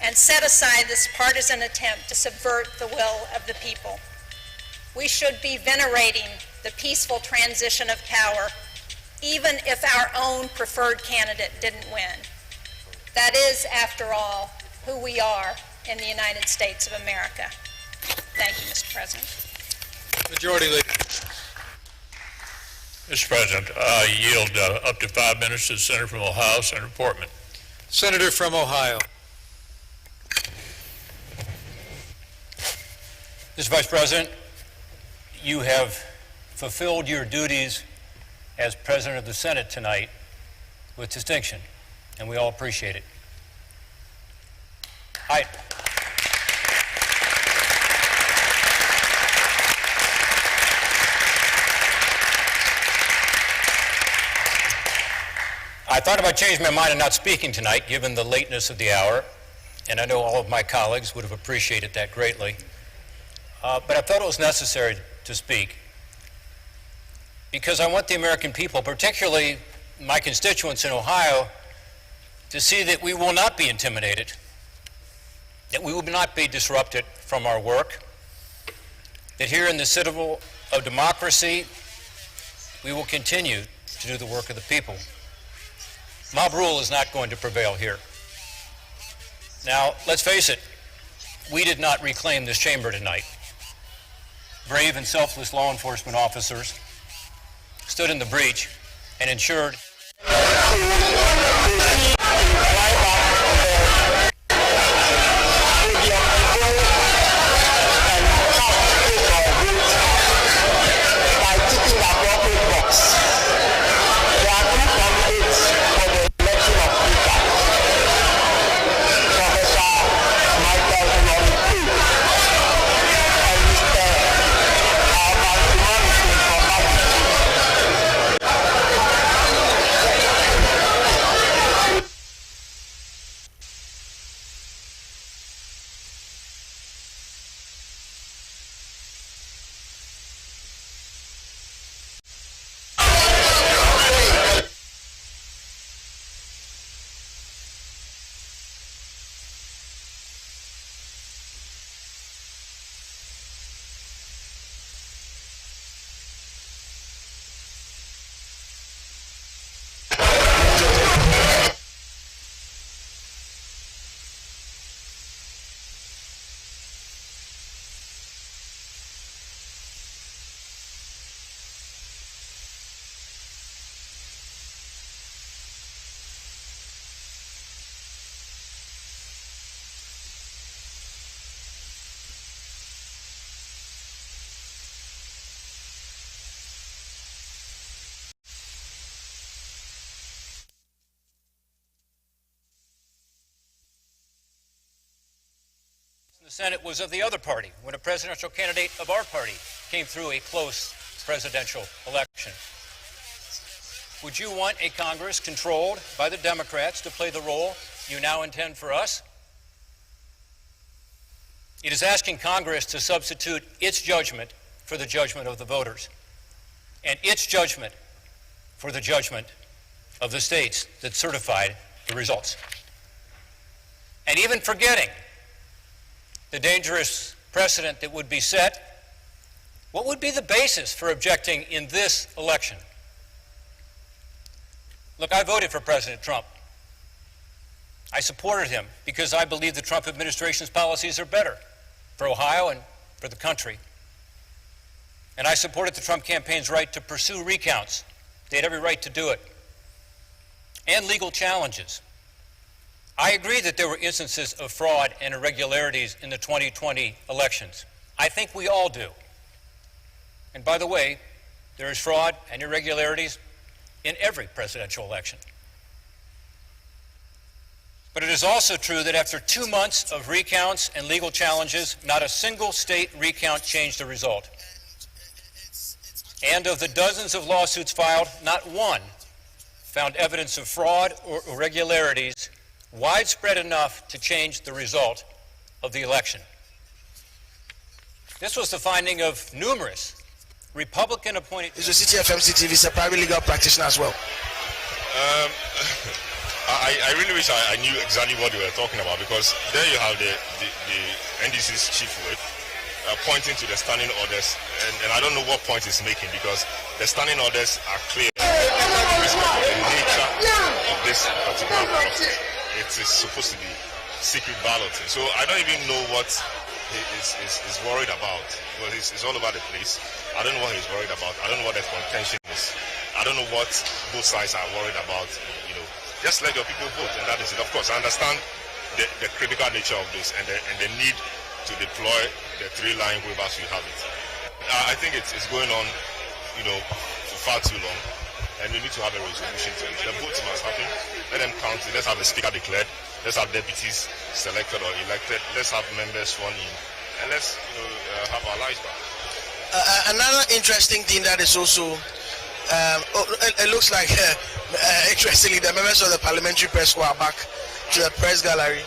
and set aside this partisan attempt to subvert the will of the people. We should be venerating the peaceful transition of power, even if our own preferred candidate didn't win. That is, after all, who we are in the United States of America. Thank you, Mr. President. Majority Leader. Mr. President, I yield up to 5 minutes to the Senator from Ohio, Senator Portman. Senator from Ohio. Mr. Vice President, you have fulfilled your duties as President of the Senate tonight with distinction, and we all appreciate it. I thought about changing my mind and not speaking tonight, given the lateness of the hour, and I know all of my colleagues would have appreciated that greatly. But I thought it was necessary to speak because I want the American people, particularly my constituents in Ohio, to see that we will not be intimidated, that we will not be disrupted from our work, that here in the citadel of democracy, we will continue to do the work of the people. Mob rule is not going to prevail here. Now, let's face it, we did not reclaim this chamber tonight. Brave and selfless law enforcement officers stood in the breach and ensured the Senate was of the other party when a presidential candidate of our party came through a close presidential election. Would you want a Congress controlled by the Democrats to play the role you now intend for us? It is asking Congress to substitute its judgment for the judgment of the voters, and its judgment for the judgment of the states that certified the results. And even forgetting the dangerous precedent that would be set, what would be the basis for objecting in this election? Look, I voted for President Trump. I supported him because I believe the Trump administration's policies are better for Ohio and for the country. And I supported the Trump campaign's right to pursue recounts. They had every right to do it. And legal challenges. I agree that there were instances of fraud and irregularities in the 2020 elections. I think we all do. And by the way, there is fraud and irregularities in every presidential election. But it is also true that after 2 months of recounts and legal challenges, not a single state recount changed the result. And of the dozens of lawsuits filed, not one found evidence of fraud or irregularities widespread enough to change the result of the election. This was the finding of numerous Republican-appointed... Is the City FMC TV a private legal practitioner as well? I really wish I knew exactly what they were talking about, because there you have the NDC's chief whip pointing to the standing orders, and I don't know what point he's making, because the standing orders are clear with respect to the nature of this particular process. It is supposed to be secret balloting, so I don't even know what he is worried about. Well, it's all over the place. I don't know what he's worried about. I don't know what the contention is. I don't know what both sides are worried about. Just let your people vote, and that is it. Of course, I understand the critical nature of this and the need to deploy the 3-line waivers you have it. I think it's going on, for far too long, and we need to have a resolution to it. The votes must happen. Let them count it. Let's have a speaker declared. Let's have deputies selected or elected. Let's have members sworn in, and let's have our lives back. Another interesting thing that is also, it looks like, interestingly, the members of the parliamentary press who are back to the press gallery.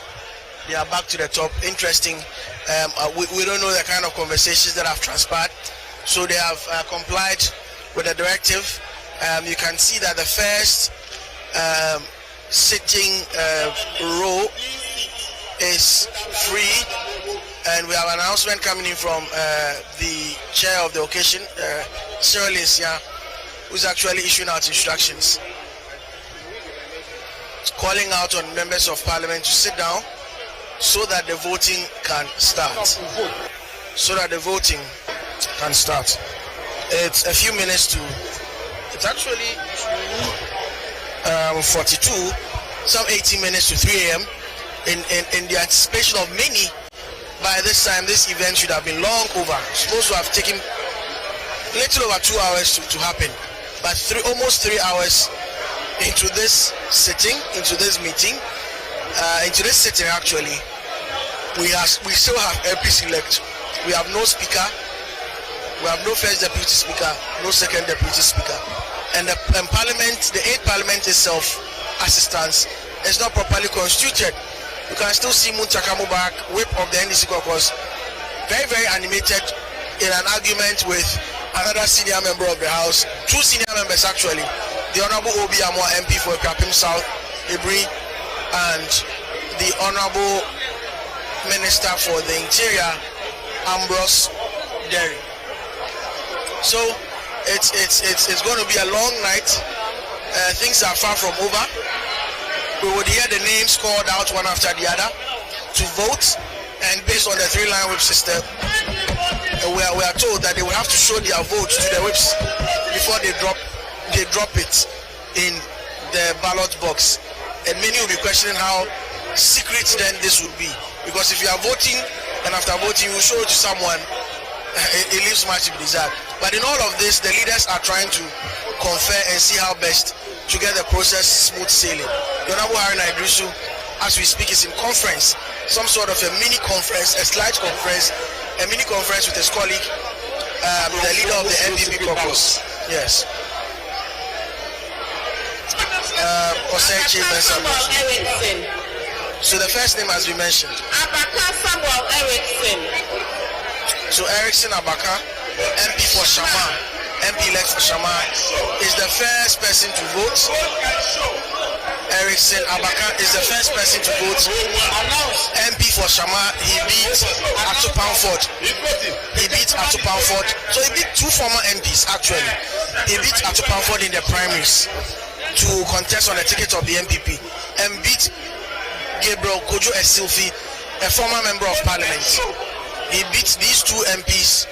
They are back to the top. Interesting. We don't know the kind of conversations that have transpired. So they have complied with the directive. You can see that the first sitting row is free, and we have an announcement coming in from the chair of the occasion, Cyril Insia, who's actually issuing out instructions, calling out on members of parliament to sit down so that the voting can start. It's a few minutes to, it's actually 42, some 18 minutes to 3 a.m. In the anticipation of many. By this time, this event should have been long over. It's supposed to have taken little over 2 hours to happen, but almost 3 hours into this sitting, into this meeting, into this sitting actually, we still have MPs elect. We have no speaker, we have no first deputy speaker, no second deputy speaker, and the parliament, the 8th parliament itself, as it stands, is not properly constituted. You can still see Muntaka Mubarak, whip of the NDC caucus, very, very animated in an argument with another senior member of the House, 2 senior members actually, the Honorable Obi Amwa MP for Krapim South, Ibri, and the Honorable Minister for the Interior, Ambrose Derry. So it's going to be a long night. Things are far from over. We would hear the names called out one after the other to vote, and based on the 3-line whip system, we are told that they will have to show their votes to the whips before they drop it in the ballot box. And many will be questioning how secret then this would be, because if you are voting and after voting you show it to someone, it leaves much to be desired. But in all of this, the leaders are trying to confer and see how best to get the process smooth sailing. The Honorable Haruna Idrisu as we speak, is in conference, some sort of a mini conference, a slight conference, a mini conference with his colleague, the leader of the MPP caucus. Yes. So the first name has been mentioned. Abaka Samuel Erickson. So Erickson Abaka, MP for Shama, MP-elect for Shama, is the first person to vote. Erickson Abaka is the first person to vote. MP for Shama, he beat Ato Pamford. He beat Ato Pamford. So he beat two former MPs actually. He beat Ato Pamford in the primaries to contest on the ticket of the MPP and beat Gabriel Kojo Esilfi, a former member of parliament. He beat these two MPs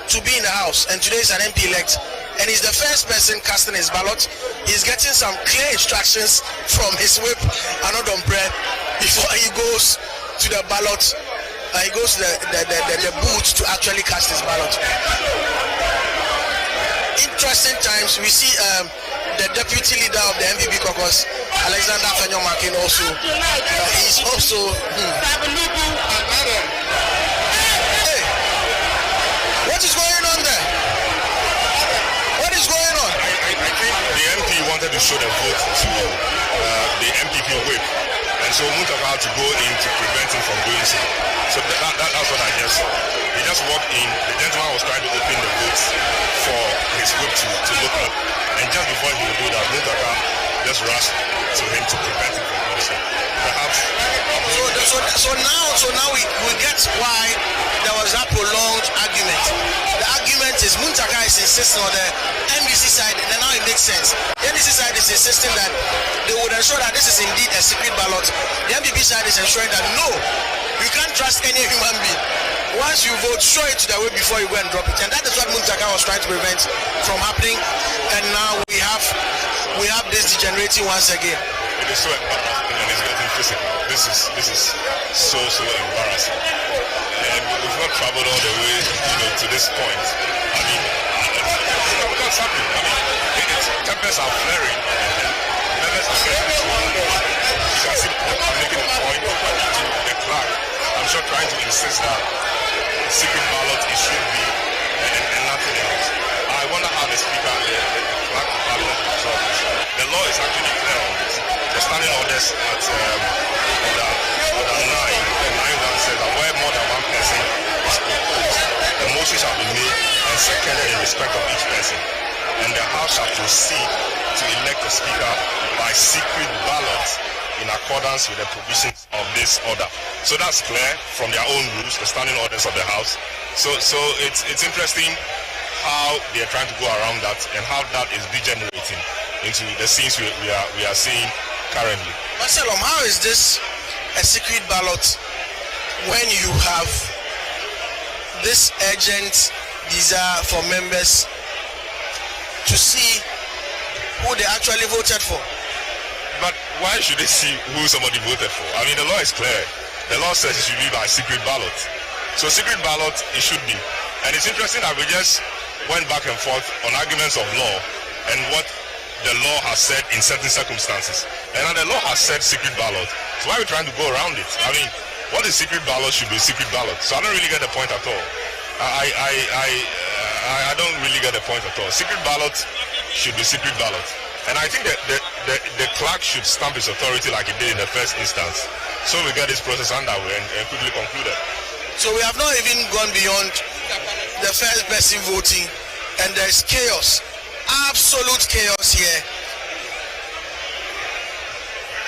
to be in the House, and today is an MP-elect, and he's the first person casting his ballot. He's getting some clear instructions from his whip, Anodom Prayer, before he goes to the ballot. He goes to the booth to actually cast his ballot. Interesting times. We see the deputy leader of the MPP caucus, Alexander Fenyomakin, also. He's also. Hey, what is going on there? What is going on? I think the MP wanted to show the vote to the MPP whip, and so Muntaka had to go in to prevent him from doing so. So that's what I just saw. He just walked in. The gentleman was trying to open the votes for his whip to look up, and just before he would do that, Muntaka just rushed to him to prevent him from doing so. Perhaps. So now we get why there was that prolonged argument. The argument is Muntaka is insisting on the NBC side, and now it makes sense. The NBC side is insisting that they would ensure that this is indeed a secret ballot. The MPP side is ensuring that no, you can't trust any human being. Once you vote, show it to the way before you go and drop it. And that is what Muntaka was trying to prevent from happening. And now we have this degenerating once again. It is so embarrassing and it's getting physical. This is so embarrassing. And we've not traveled all the way, to this point. I mean, what's happening? I mean, tempers are flaring. Members are getting this one. You can see I'm making a point to the clerk. I'm sure trying to insist that secret ballot it should be and nothing else. I wonder how the speaker, the clerk of parliament will resolve this. The law is actually clear on this. The standing orders at order 9 says that where more than one person is proposed, the motion shall be made and seconded in respect of each person, and the House shall proceed to elect a speaker by secret ballot in accordance with the provisions of this order. So that's clear from their own rules, the standing orders of the House. So it's interesting how they are trying to go around that and how that is degenerating into the scenes we are seeing currently. Marcelo, how is this a secret ballot when you have this urgent desire for members to see who they actually voted for? But why should they see who somebody voted for? I mean, the law is clear. The law says it should be by secret ballot. So secret ballot, it should be. And it's interesting that we just went back and forth on arguments of law and what the law has said in certain circumstances. And now the law has said secret ballot. So why are we trying to go around it? I mean, what is secret ballot should be secret ballot. So I don't really get the point at all. I don't really get the point at all. Secret ballot should be secret ballot. And I think that the clerk should stamp his authority like he did in the first instance. So we get this process underway and quickly concluded. So we have not even gone beyond the first person voting, and there's chaos, absolute chaos here.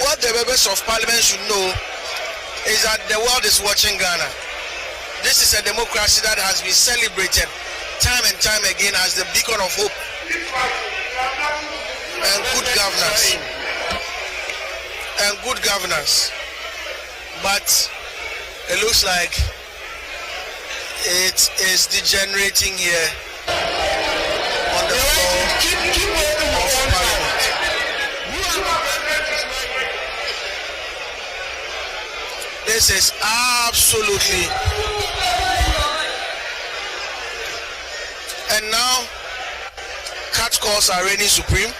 What the members of parliament should know is that the world is watching Ghana. This is a democracy that has been celebrated time and time again as the beacon of hope and good governance. But it looks like it is degenerating here on the floor of parliament. This is absolutely. And now cat calls are reigning supreme.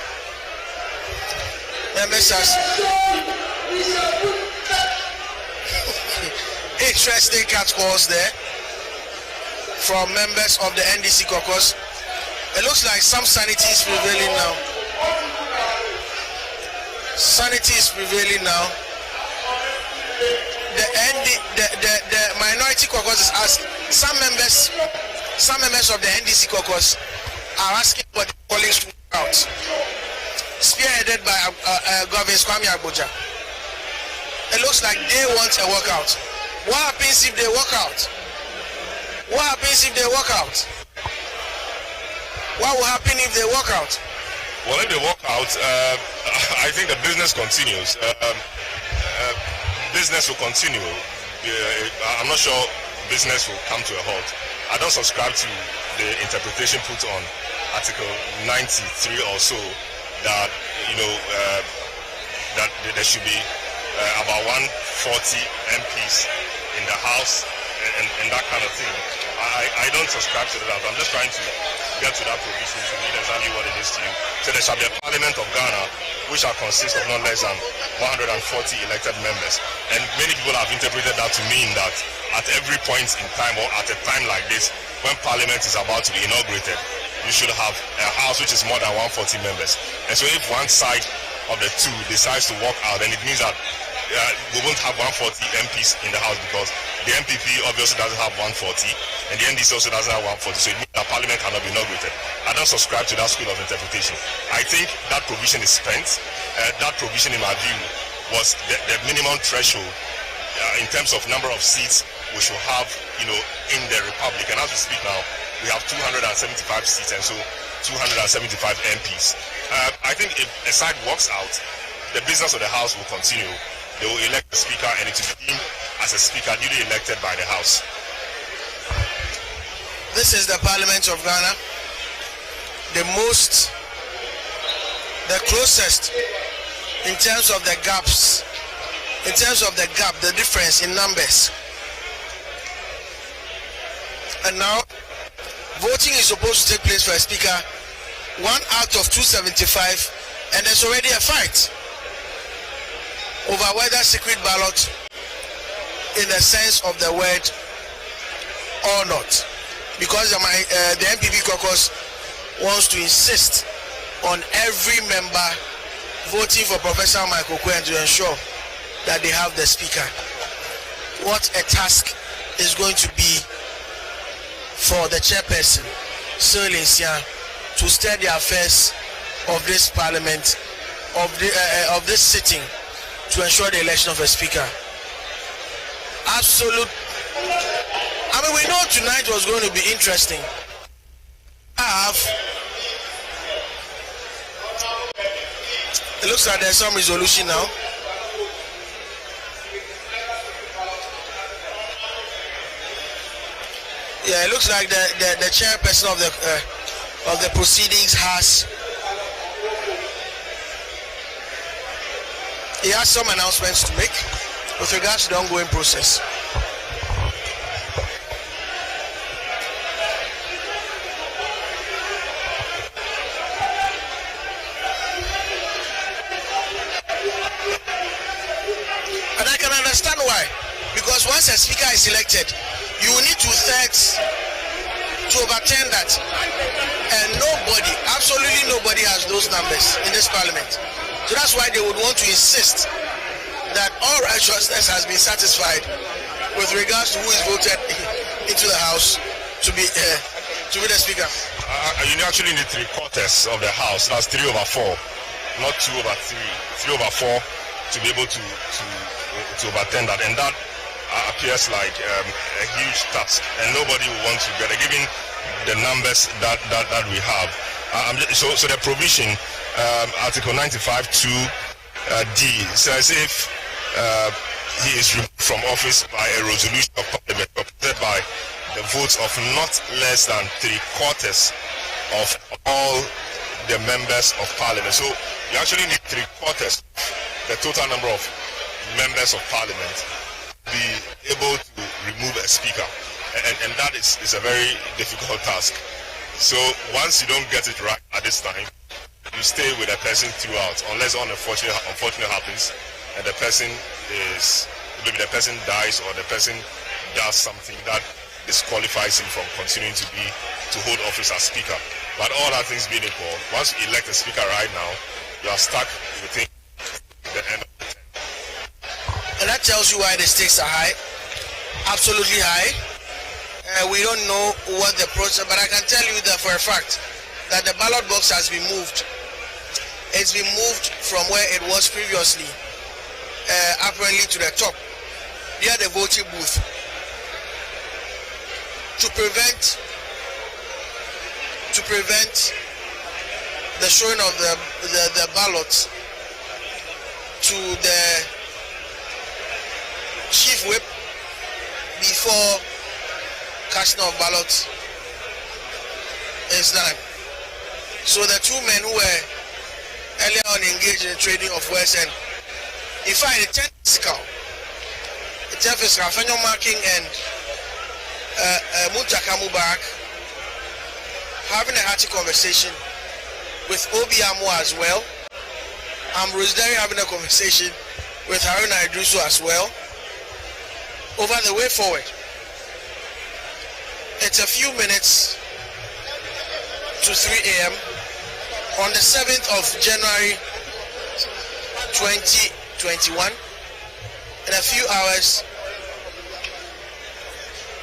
Members interesting catcalls there from members of the NDC caucus. It looks like some sanity is prevailing now. Sanity is prevailing now. The minority caucus is asking. Some members of the NDC caucus are asking for the colleagues to walk out. Spearheaded by Governor Kwame Agboja. It looks like they want a walkout. What happens if they walk out? What happens if they walk out? What will happen if they walk out? Well, if they walk out, I think the business continues. Business will continue. I'm not sure business will come to a halt. I don't subscribe to the interpretation put on Article 93 or so that, that there should be about 140 MPs in the House and that kind of thing. I don't subscribe to that. I'm just trying to get to that provision to mean exactly what it is to you. So there shall be a Parliament of Ghana which shall consist of not less than 140 elected members. And many people have interpreted that to mean that at every point in time or at a time like this, when Parliament is about to be inaugurated, you should have a House which is more than 140 members. And so if one side of the two decides to walk out, then it means that we won't have 140 MPs in the House because the MPP obviously doesn't have 140 and the NDC also doesn't have 140, so it means that Parliament cannot be inaugurated. I don't subscribe to that school of interpretation. I think that provision is spent. That provision, in my view, was the minimum threshold in terms of number of seats we should have, in the Republic. And as we speak now, we have 275 seats and so 275 MPs. I think if a side walks out, the business of the House will continue. They will elect a speaker and it will be deemed as a speaker duly elected by the House. This is the Parliament of Ghana. The closest in terms of the gaps, the difference in numbers. And now, voting is supposed to take place for a speaker, 1 out of 275, and there's already a fight over whether secret ballot in the sense of the word or not, because the MPP caucus wants to insist on every member voting for Professor Michael Quinn to ensure that they have the speaker. What a task is going to be for the chairperson, Sir Linsia, to steer the affairs of this parliament, of this sitting, to ensure the election of a speaker. Absolute. We know tonight was going to be interesting. It looks like there's some resolution now. Yeah, it looks like the chairperson of the proceedings has some announcements to make with regards to the ongoing process. And I can understand why. Because once a speaker is elected, you will need 2/3 to overturn that. And absolutely nobody has those numbers in this parliament. So that's why they would want to insist that all righteousness has been satisfied with regards to who is voted into the House to be the speaker. You actually need 3/4 of the House. That's 3/4, not 2/3. 3/4 to be able to overturn that, and that appears like a huge task, and nobody will want to get it, given the numbers that we have. So the provision, Article 95(2)(d) says if he is removed from office by a resolution of Parliament adopted by the votes of not less than 3/4 of all the members of Parliament. So you actually need 3/4, the total number of members of Parliament, be able to remove a speaker, and that is a very difficult task. So once you don't get it right at this time, you stay with a person throughout, unless unfortunate happens and the person maybe the person dies or the person does something that disqualifies him from continuing to hold office as speaker. But all other things being equal, once you elect a speaker right now, you are stuck within the end of the term. And that tells you why the stakes are high, absolutely high. We don't know what the process, but I can tell you that for a fact that the ballot box has been moved. It's been moved from where it was previously, apparently to the top, near the voting booth, to prevent the showing of the ballots to the chief whip before casting of ballots is done. So the two men who were earlier on engaged in the trading of wares, and in fact the 10th physical Fenyo Marking and Muntaka Mubarak having a hearty conversation with Obi Amo as well. Ambrose Derry having a conversation with Haruna Idrisu as well over the way forward. It's a few minutes to 3 a.m. on the 7th of January 2021. In a few hours,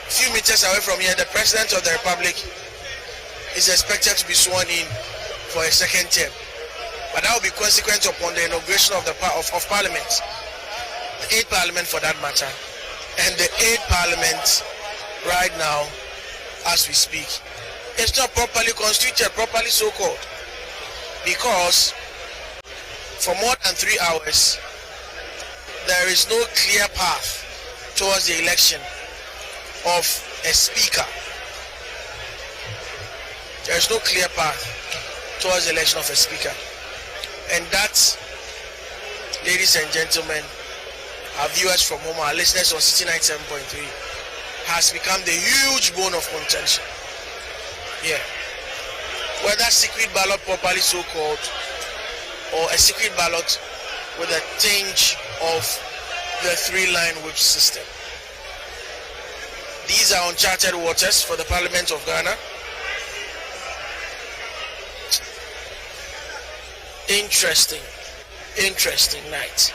a few meters away from here, the President of the Republic is expected to be sworn in for a second term. But that will be consequent upon the inauguration of Parliament, the 8th Parliament for that matter, and the 8th Parliament right now, as we speak, it's not properly constituted, properly so-called, because for more than 3 hours, there is no clear path towards the election of a speaker. There is no clear path towards the election of a speaker. And that, ladies and gentlemen, our viewers from home, our listeners on City 97.3, has become the huge bone of contention. Yeah. Whether secret ballot properly so-called, or a secret ballot with a tinge of the three-line whip system. These are uncharted waters for the Parliament of Ghana. Interesting night.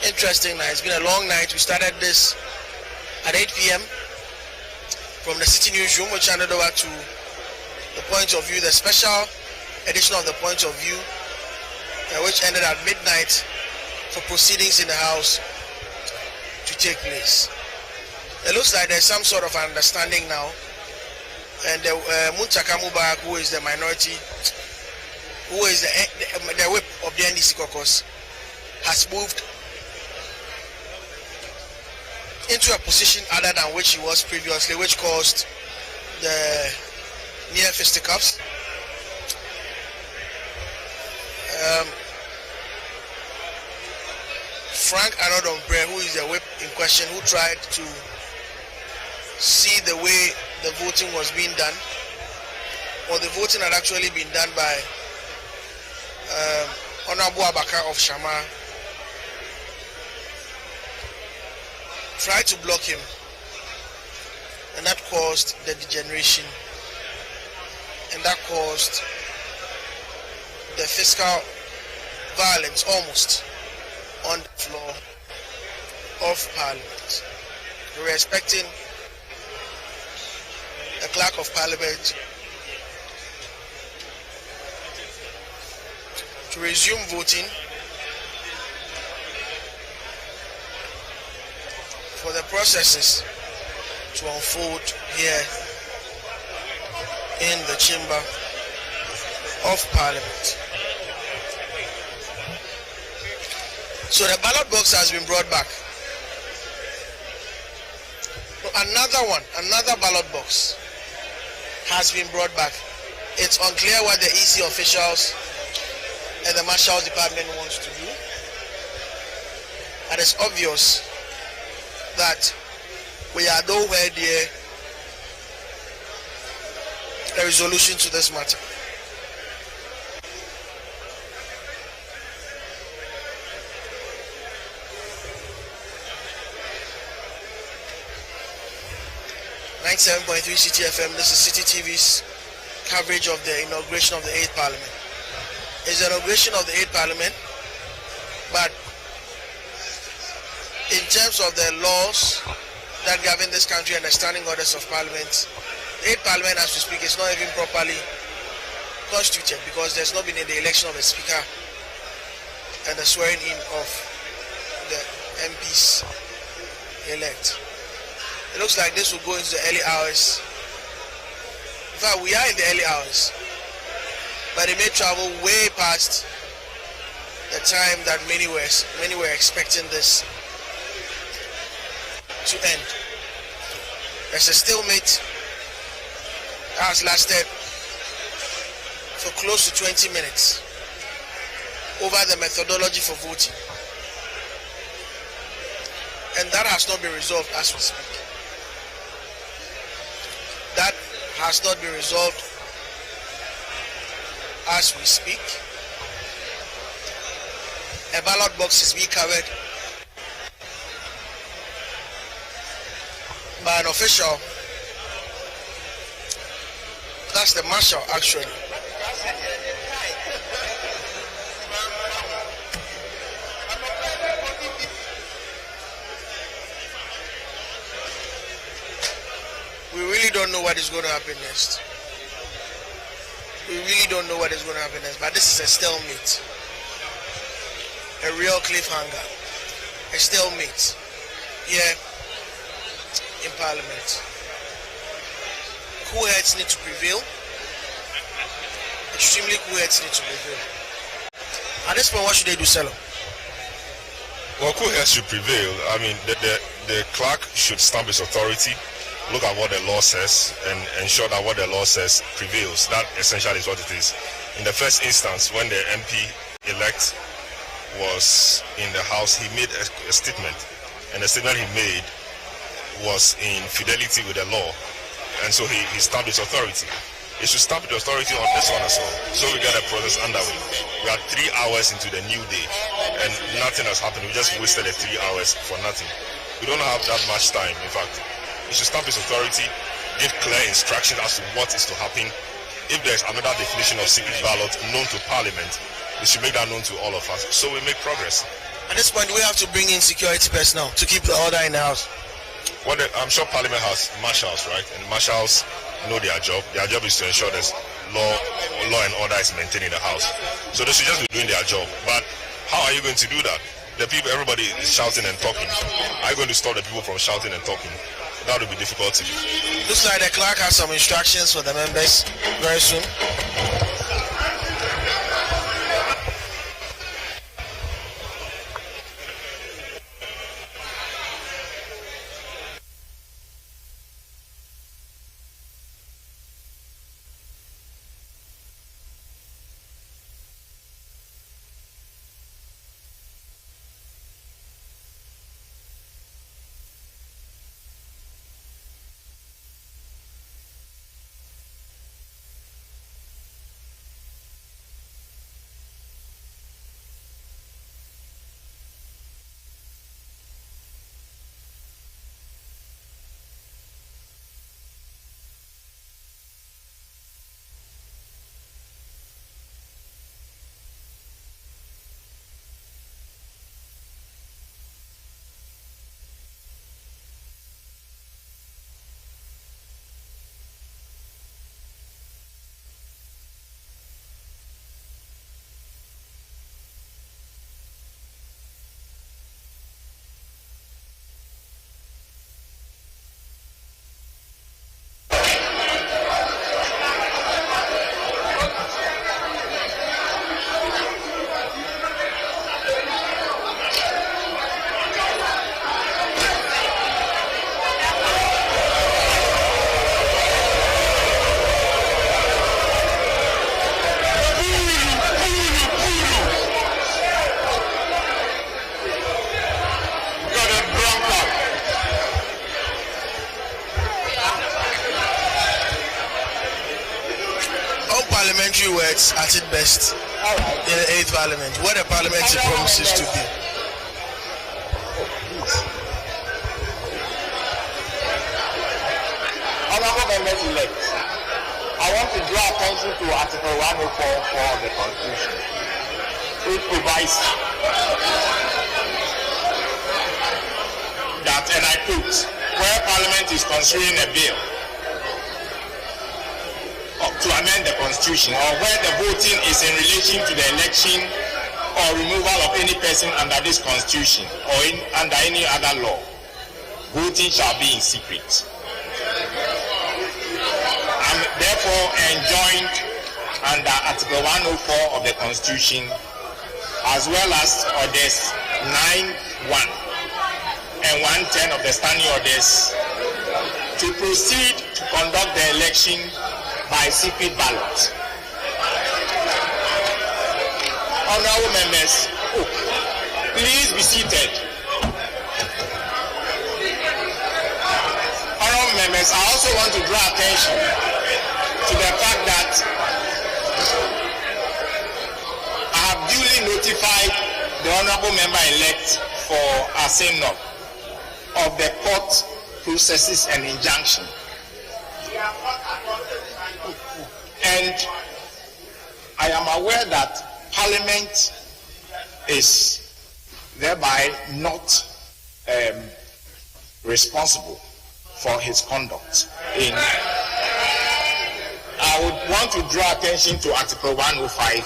Interesting night. It's been a long night. We started this at 8 p.m. from the City Newsroom, which handed over to the Point of View, the special edition of the Point of View, which ended at midnight for proceedings in the House to take place. It looks like there's some sort of understanding now, and Muntaka Mubarak, who is the minority, who is the whip of the NDC caucus, has moved into a position other than which he was previously, which caused the near fisticuffs. Frank Anodombre, who is the whip in question, who tried to see the way the voting was being done, or the voting had actually been done by Honorable Abaka of Shama, tried to block him, and that caused the degeneration, and that caused the fiscal violence almost on the floor of Parliament. We were expecting the Clerk of Parliament to resume voting for the processes to unfold here in the Chamber of Parliament. So the ballot box has been brought back. Another ballot box has been brought back. It's unclear what the EC officials and the Marshal's Department wants to do. And it's obvious that we are nowhere near a resolution to this matter. 97.3 City FM. This is City TV's coverage of the inauguration of the 8th Parliament. It's the inauguration of the 8th Parliament, but in terms of the laws that govern this country and the standing orders of Parliament, the 8th Parliament, as we speak, is not even properly constituted because there's not been the election of a speaker and the swearing in of the MPs elect. It looks like this will go into the early hours. In fact, we are in the early hours, but it may travel way past the time that many were expecting this to end. There's a stalemate that has lasted for close to 20 minutes over the methodology for voting, and that has not been resolved as we speak. That has not been resolved as we speak. A ballot box is being covered by an official. That's the marshal, actually. We really don't know what is going to happen next. We really don't know what is going to happen next. But this is a stalemate. A real cliffhanger. A stalemate here in Parliament. Cool heads need to prevail. Extremely cool heads need to prevail. At this point, what should they do, Selo? Well, cool heads should prevail. I mean, the clerk should stamp his authority, look at what the law says, and ensure that what the law says prevails. That essentially is what it is. In the first instance, when the MP-elect was in the House, he made a statement, and the statement he made was in fidelity with the law, and so he stamped his authority. He should stamp the authority on this one as well, so we get a process underway. We are 3 hours into the new day, and nothing has happened. We just wasted the 3 hours for nothing. We don't have that much time, in fact. He should stamp his authority, give clear instructions as to what is to happen. If there's another definition of secret ballot known to Parliament, they should make that known to all of us, so we make progress. At this point, we have to bring in security personnel to keep the order in the House. Well, I'm sure Parliament has marshals, right? And marshals know their job. Their job is to ensure there's law and order is maintained in the House. So they should just be doing their job. But how are you going to do that? The people, everybody is shouting and talking. Are you going to stop the people from shouting and talking? That would be difficult to do. Looks like the clerk has some instructions for the members very soon. Parliamentary words at its best in the 8th Parliament, what a parliamentary promises to be. Honorable members elect, I want to draw attention to Article 104 of the Constitution, which provides that, and I quote, where Parliament is considering a bill to amend the Constitution, or where the voting is in relation to the election or removal of any person under this Constitution or under any other law, voting shall be in secret. I'm therefore enjoined under Article 104 of the Constitution, as well as Orders 9.1 and 110 of the Standing Orders, to proceed to conduct the election by secret ballot. Honorable members, please be seated. Honorable members, I also want to draw attention to the fact that I have duly notified the honorable member-elect for Asenok of the court processes and injunction. And I am aware that Parliament is thereby not responsible for his conduct. I would want to draw attention to Article 105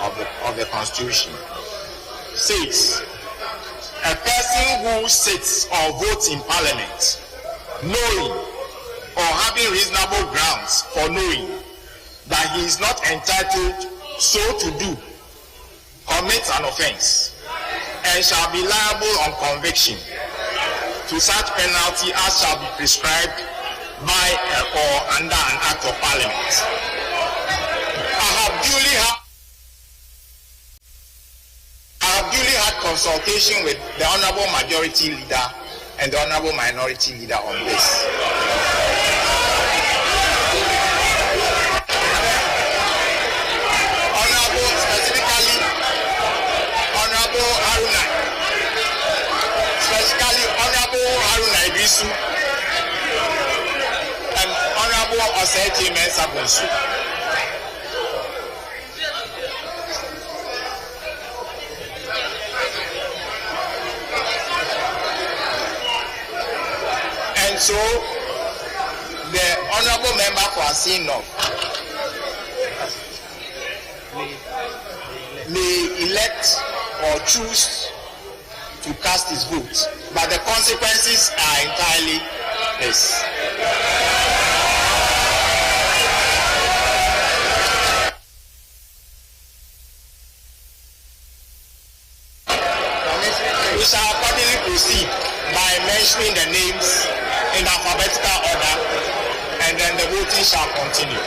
of the Constitution. Says, a person who sits or votes in Parliament, knowing or having reasonable grounds for knowing that he is not entitled so to do, commits an offense and shall be liable on conviction to such penalty as shall be prescribed by or under an act of Parliament. I have duly had consultation with the Honourable Majority Leader and the Honourable Minority Leader on this. And Honorable Osei Mensa Bonsu. And so the honorable member for Asinov may elect or choose to cast his vote, but the consequences are entirely his. We shall accordingly proceed by mentioning the names in alphabetical order, and then the voting shall continue.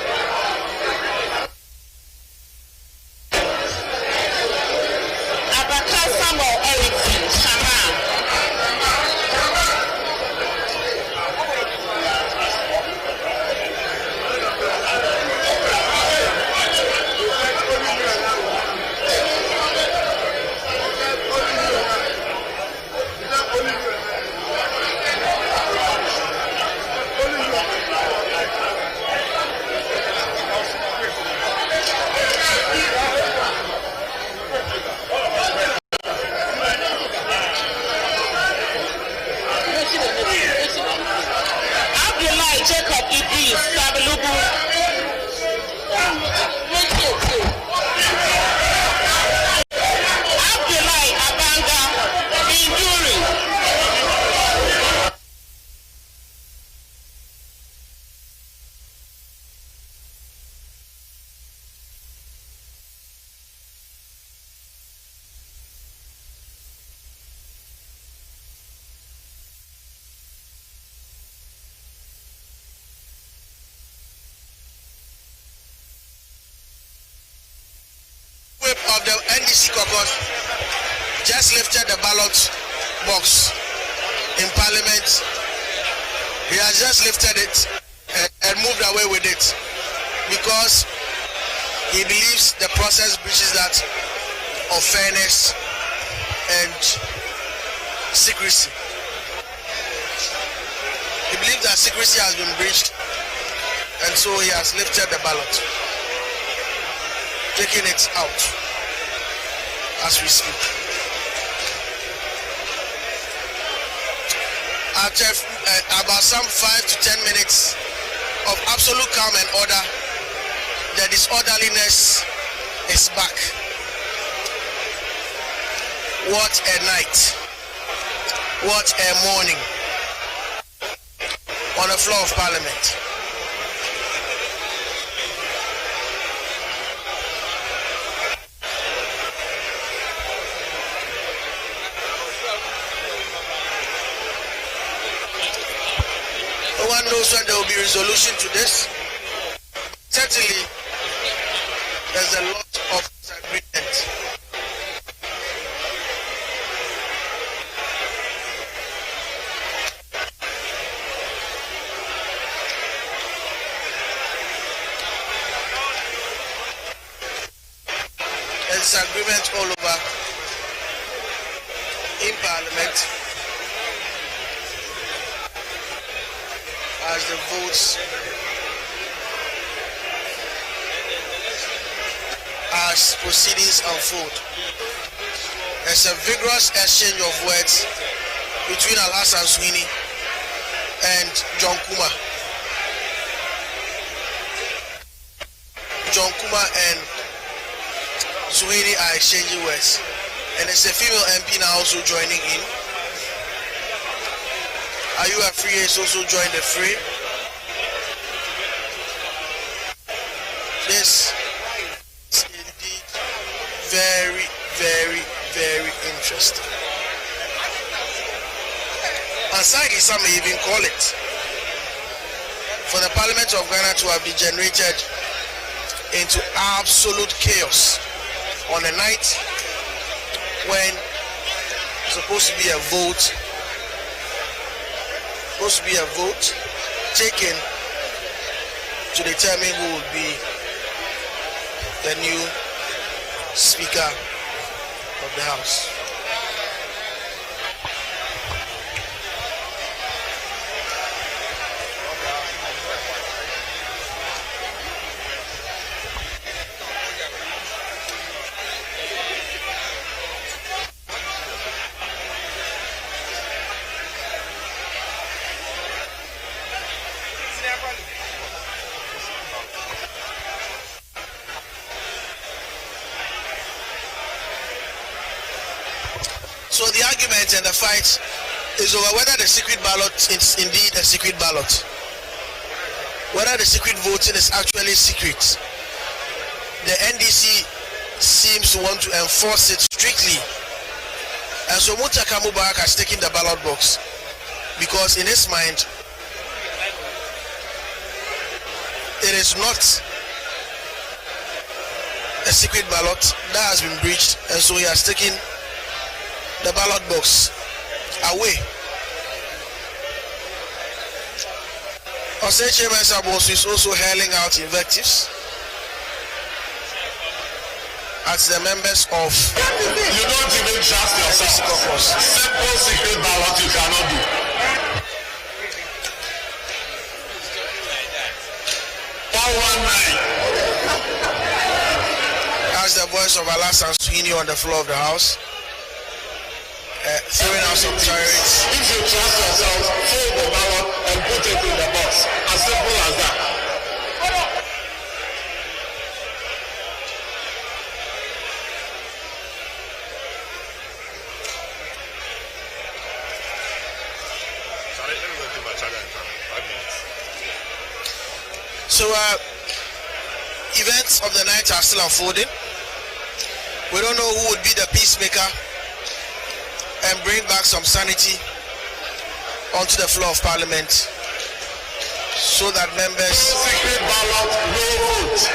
Of the NDC caucus just lifted the ballot box in Parliament. He has just lifted it and moved away with it because he believes the process breaches that of fairness and secrecy. He believes that secrecy has been breached, and so he has lifted the ballot, taking it out as we speak. After about some 5 to 10 minutes of absolute calm and order, the disorderliness is back. What a night. What a morning on the floor of Parliament. No one knows when there will be resolution to this. Certainly, there's a lot of disagreement. There's disagreement all over in Parliament as the votes as proceedings unfold. There's a vigorous exchange of words between Al-Hassan Sweeney and John Kuma. John Kuma and Sweeney are exchanging words. And there's a female MP now also joining in. Are you free? Has also joined the fray. This is indeed very, very, very interesting. And sadly, some may even call it for the Parliament of Ghana to have degenerated into absolute chaos on a night when it's supposed to be a vote taken to determine who will be the new Speaker of the House. So the argument and the fight is over whether the secret ballot is indeed a secret ballot. Whether the secret voting is actually secret. The NDC seems to want to enforce it strictly. And so Muntaka Mubarak has taken the ballot box because in his mind, it is not a secret ballot that has been breached, and so he has taken the ballot box away. Osei Chairman Sabos is also hurling out invectives at the members of you don't even trust yourself. Simple secret ballot you cannot do. That's the voice of Al-Hassan Sweeney on the floor of the House. Throwing out some chariots. If you trust yourself, fold the ballot and put it in the box. As simple as that. So events of the night are still unfolding. We don't know who would be the peacemaker and bring back some sanity onto the floor of Parliament so that members secret ballot, no vote.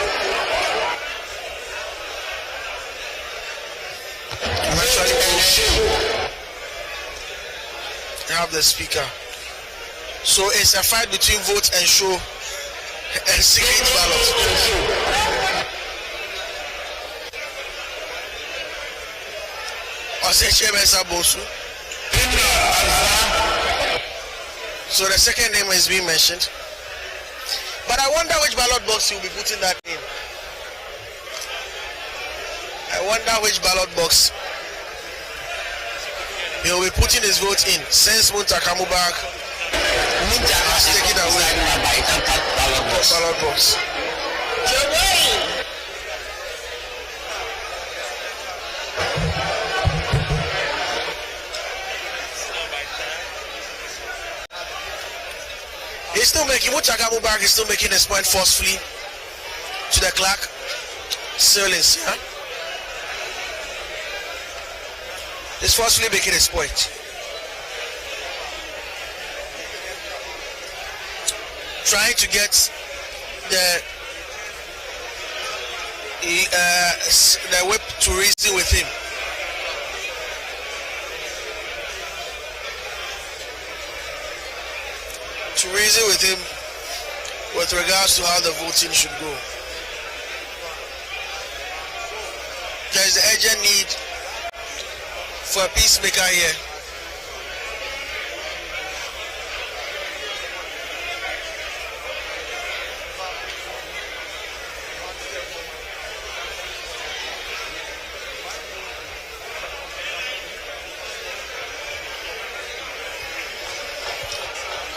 Eventually have the speaker. So it's a fight between vote and show and secret ballot. Osei Chairman Sabosu. So the second name is being mentioned. But I wonder which ballot box he will be putting that in. I wonder which ballot box he will be putting his vote in. Since Muntaka Mubarak has taken away the ballot box. He's still making, Muntaka Mubarak is still making his point forcefully to the clerk. Silence, yeah? He's forcefully making his point. Trying to get the whip to reason with him. To reason with him with regards to how the voting should go. There is an urgent need for a peacemaker here.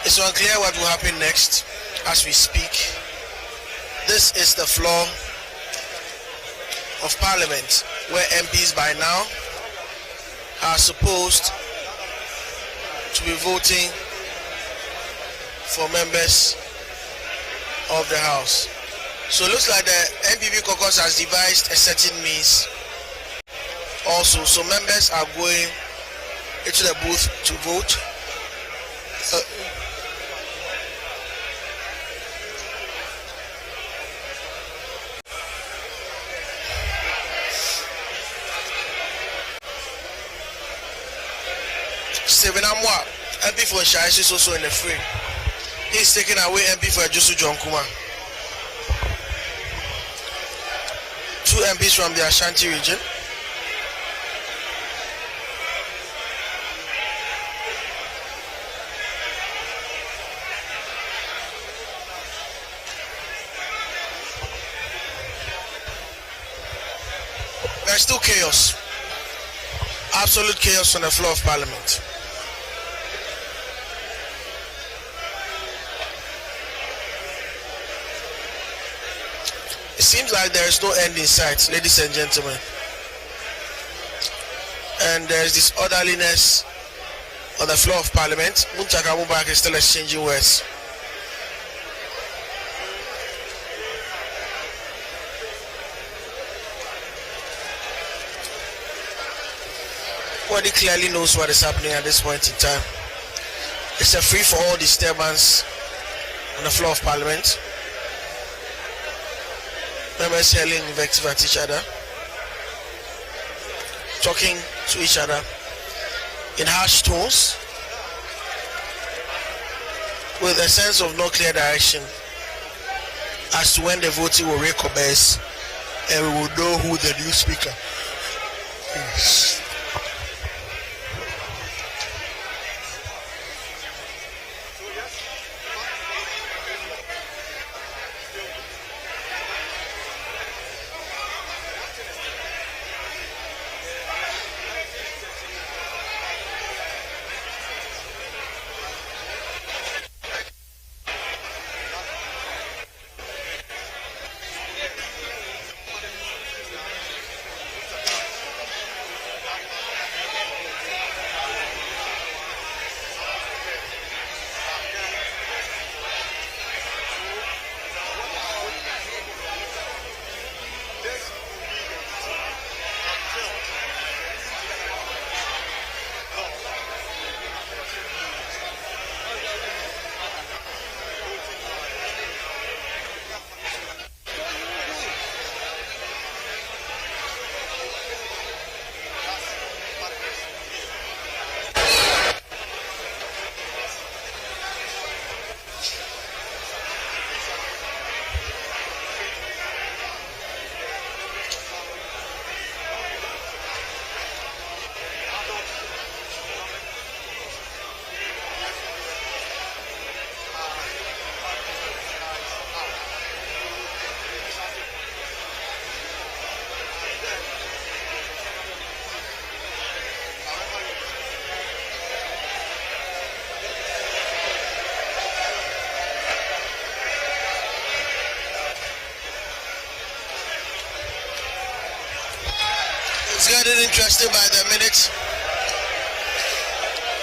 It's unclear what will happen next as we speak. This is the floor of Parliament where MPs by now are supposed to be voting for members of the House. So it looks like the MPP caucus has devised a certain means also. So members are going into the booth to vote. Stephen Amwa, MP for Shaishi, is also in the frame. He's taking away MP for Josu John Kuma. 2 MPs from the Ashanti region. There's still chaos. Absolute chaos on the floor of Parliament. It seems like there is no end in sight, ladies and gentlemen. And there is this orderliness on the floor of Parliament. Muntaka Mubarak is still exchanging words. Nobody clearly knows what is happening at this point in time. It's a free-for-all disturbance on the floor of Parliament. Members hurling invective at each other, talking to each other in harsh tones, with a sense of no clear direction as to when the voting will recommence, and we will know who the new speaker is. interesting by the minute.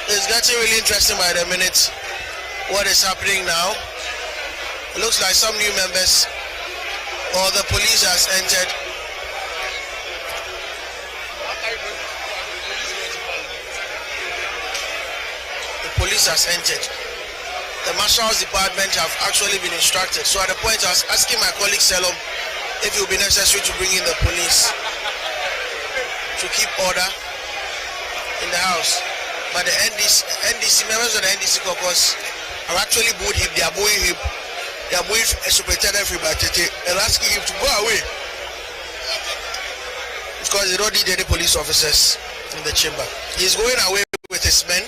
It's getting really interesting by the minute. What is happening now? It looks like some new members or the police has entered. The police has entered. The Marshal's Department have actually been instructed. So at the point I was asking my colleague Selom if it would be necessary to bring in the police to keep order in the house. But the NDC members of the NDC caucus have actually booed him. They are booing him. They are booing Superintendent Fribatete and asking him to go away because they don't need any police officers in the chamber. He's going away with his men,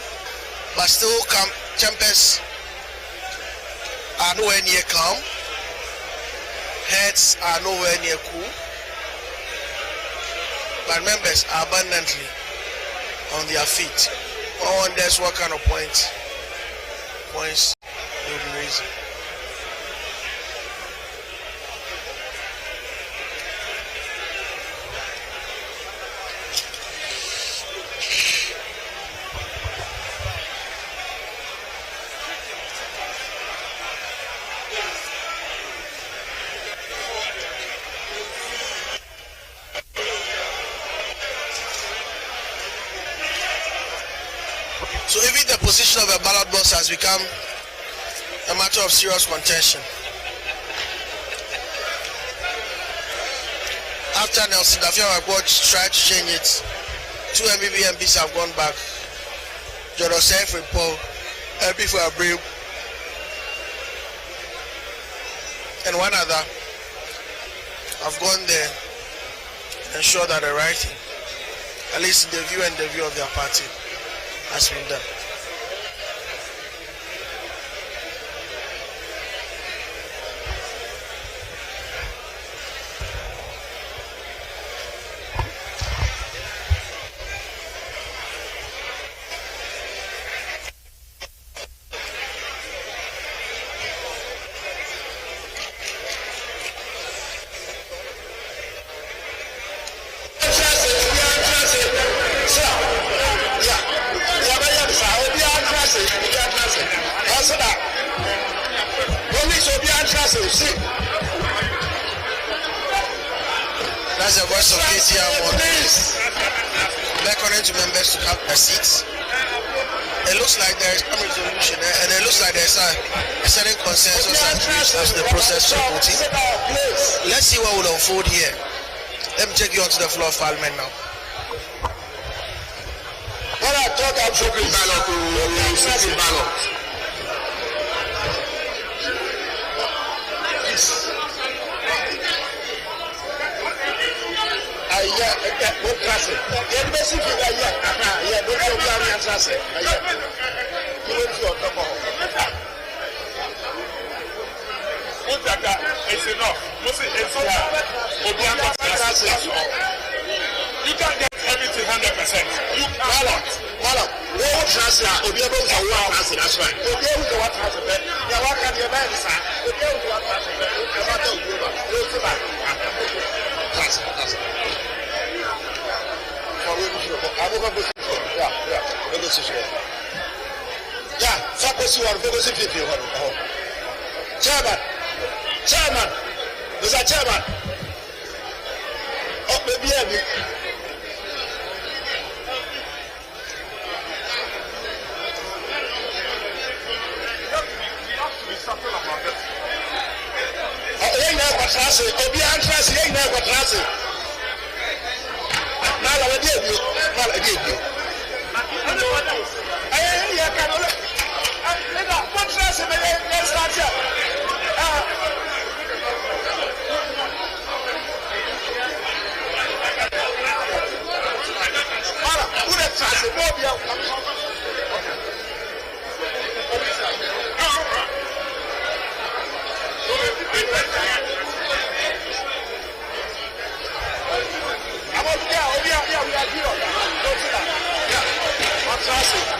but still tempers are nowhere near calm. Heads are nowhere near cool. But members are abundantly on their feet. One wonders what kind of points they'll be raising. So even the position of a ballot box has become a matter of serious contention. After Nelson Dafiawa tried to change it, 2 MBB MPs have gone back. Joseph Paul, MP for Abreu, and one other have gone there and ensure that the right thing, at least in the view of their party, has been done. That's the voice of KTR beckoning to members to have their seats. It looks like there is some resolution and it looks like there's a certain consensus as the process of voting. Let's see what will unfold here. Let me take you onto the floor of Parliament now. When I talk, I'm talking ballot. What class? Yeah, basically, yeah, but I'm not answering. You went to your top. It's enough. You can't get everything 100%. You can't. What transfer? That's right. Chairman, Mr. Chairman. Oh, maybe.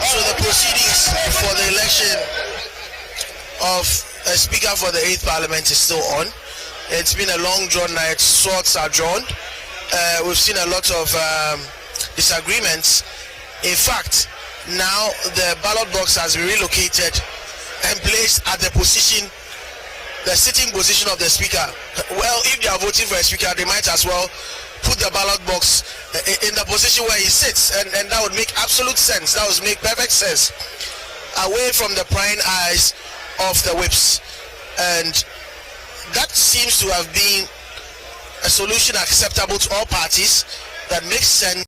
So the proceedings for the election of a speaker for the 8th Parliament is still on. It's been a long drawn night. Swords are drawn. We've seen a lot of disagreements. In fact, now the ballot box has been relocated and placed at the sitting position of the speaker. Well, if they are voting for a speaker, they might as well put the ballot box in the position where he sits, and that would make absolute sense. That would make perfect sense, away from the prying eyes of the whips. And that seems to have been a solution acceptable to all parties, that makes sense.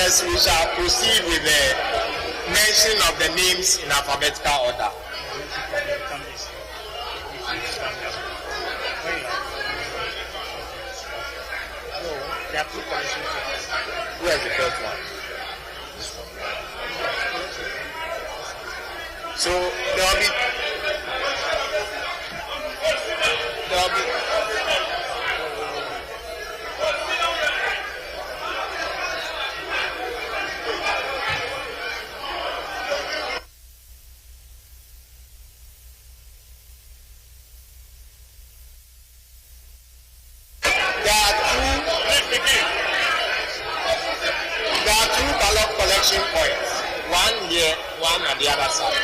We shall proceed with the mention of the names in alphabetical order. Who is the first one? So there will be points, one here, one on the other side.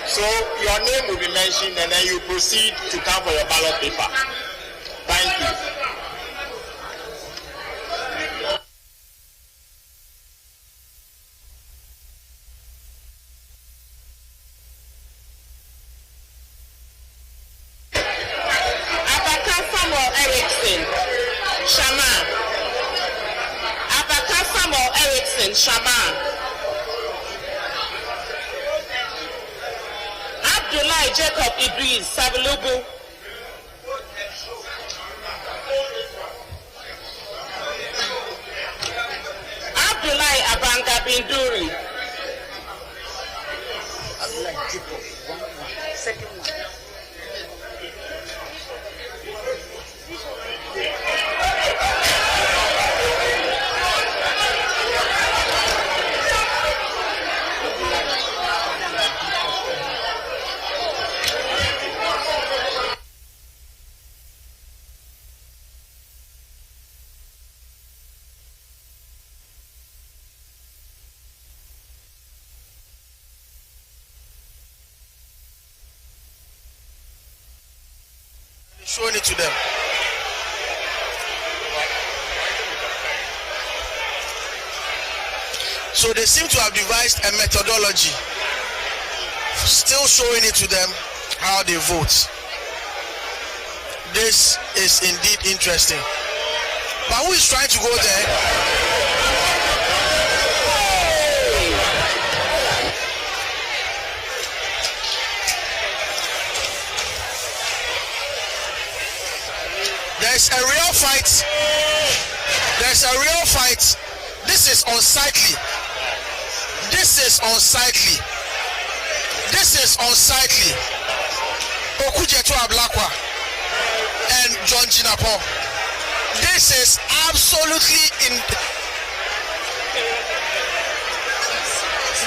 So your name will be mentioned and then you proceed to come for your ballot paper. Thank you. Shaman. Abdullah Jacob Idris Savilubu. Abdullah Abanga Binduri. Abdullah Jacob, second one. Showing it to them. So they seem to have devised a methodology, still showing it to them how they vote. This is indeed interesting. But who is trying to go there? There's a real fight. There's a real fight. This is unsightly. This is unsightly. This is unsightly. Okujetu Ablakwa and John Jinapo. This is absolutely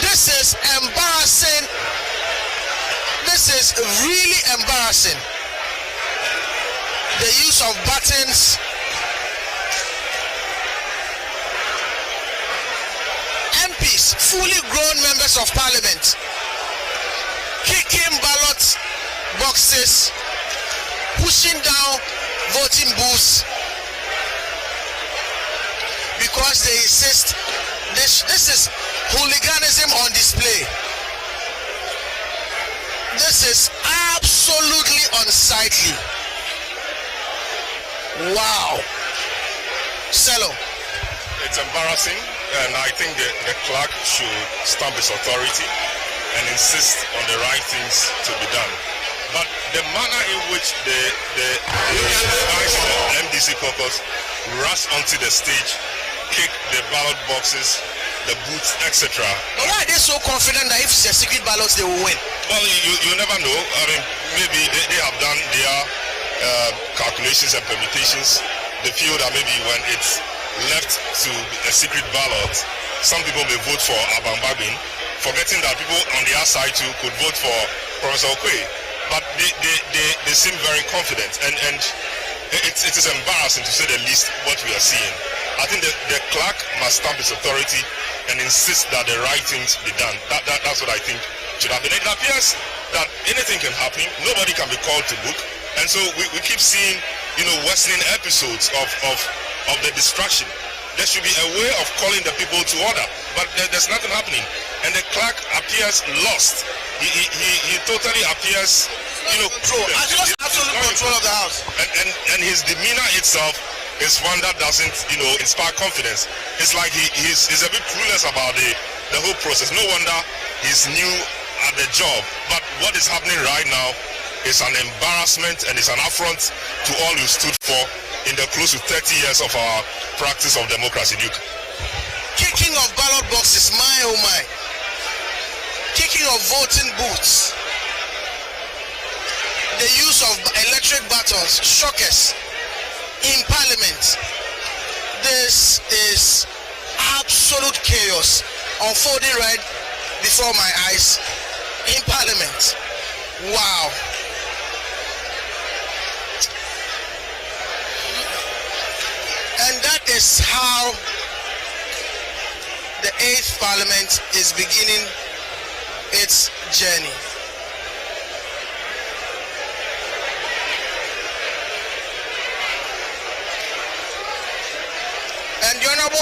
this is embarrassing. This is really embarrassing. The use of buttons. MPs, fully grown members of parliament, kicking ballot boxes, pushing down voting booths because they insist this is hooliganism on display. This is absolutely unsightly. Wow. Cello. It's embarrassing, and I think the clerk should stamp his authority and insist on the right things to be done. But the manner in which the MDC caucus rush onto the stage, kick the ballot boxes, the booths, etc. But why are they so confident that if it's a secret ballot they will win? Well, you never know. I mean, maybe they have done their calculations and permutations. They feel that maybe when it's left to a secret ballot, some people may vote for Abambabin, forgetting that people on the other side too could vote for Professor Okwe. But they seem very confident, and it is embarrassing to say the least what we are seeing. I think the clerk must stamp his authority and insist that the right things be done. That's what I think should happen. It appears that anything can happen. Nobody can be called to book. And so we keep seeing, worsening episodes of the distraction. There should be a way of calling the people to order, but there's nothing happening. And the clerk appears lost. He totally appears, absolute control of the house. And his demeanor itself is one that doesn't, inspire confidence. It's like he's a bit clueless about the whole process. No wonder he's new at the job. But what is happening right now is an embarrassment and it's an affront to all you stood for in the close to 30 years of our practice of democracy, Duke. Kicking of ballot boxes, my oh my. Kicking of voting booths. The use of electric buttons, shockers in parliament. This is absolute chaos unfolding right before my eyes in parliament. Wow. And that is how the 8th Parliament is beginning its journey. And the Honorable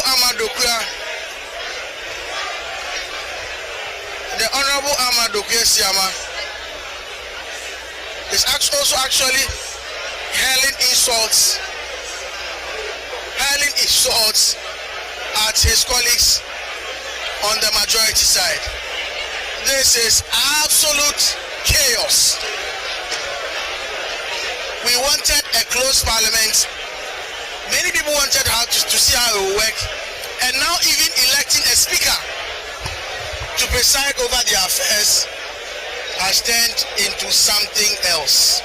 Amadokuya Siama is also actually hurling insults at his colleagues on the majority side. This is absolute chaos. We wanted a closed parliament. Many people wanted to see how it would work. And now even electing a speaker to preside over the affairs has turned into something else.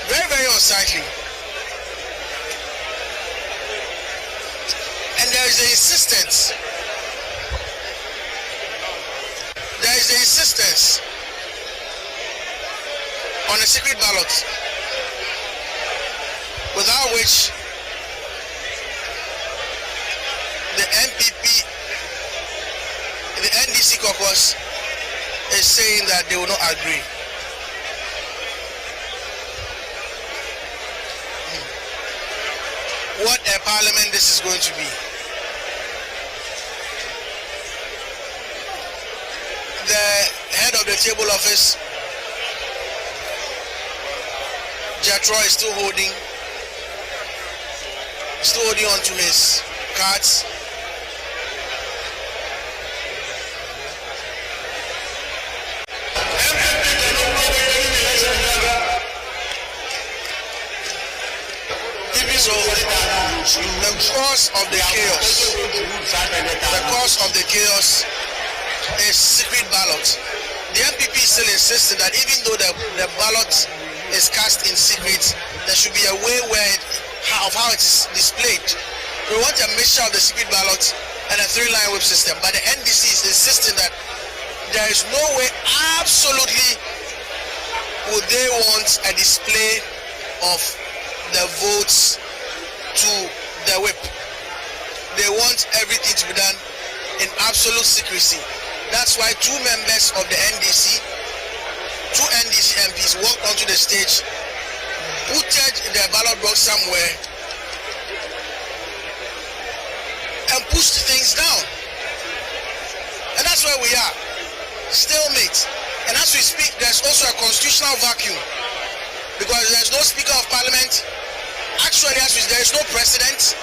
Very, very unsightly. And there is the insistence. On a secret ballot, without which the MPP, the NDC caucus is saying that they will not agree. What a parliament this is going to be. The head of the table office Jethro is still holding on to his cards. So the cause of the chaos is secret ballot. The MPP still insisting that even though the ballot is cast in secret, there should be a way of how it is displayed. We want a mixture of the secret ballot and a 3-line whip system, but the NDC is insisting that there is no way, absolutely, would they want a display of the votes to the whip. They want everything to be done in absolute secrecy. That's why 2 members of the NDC, 2 NDC MPs walked onto the stage, booted their ballot box somewhere, and pushed things down. And that's where we are. Stalemate. And as we speak, there's also a constitutional vacuum, because there's no Speaker of Parliament. Actually, there is no president,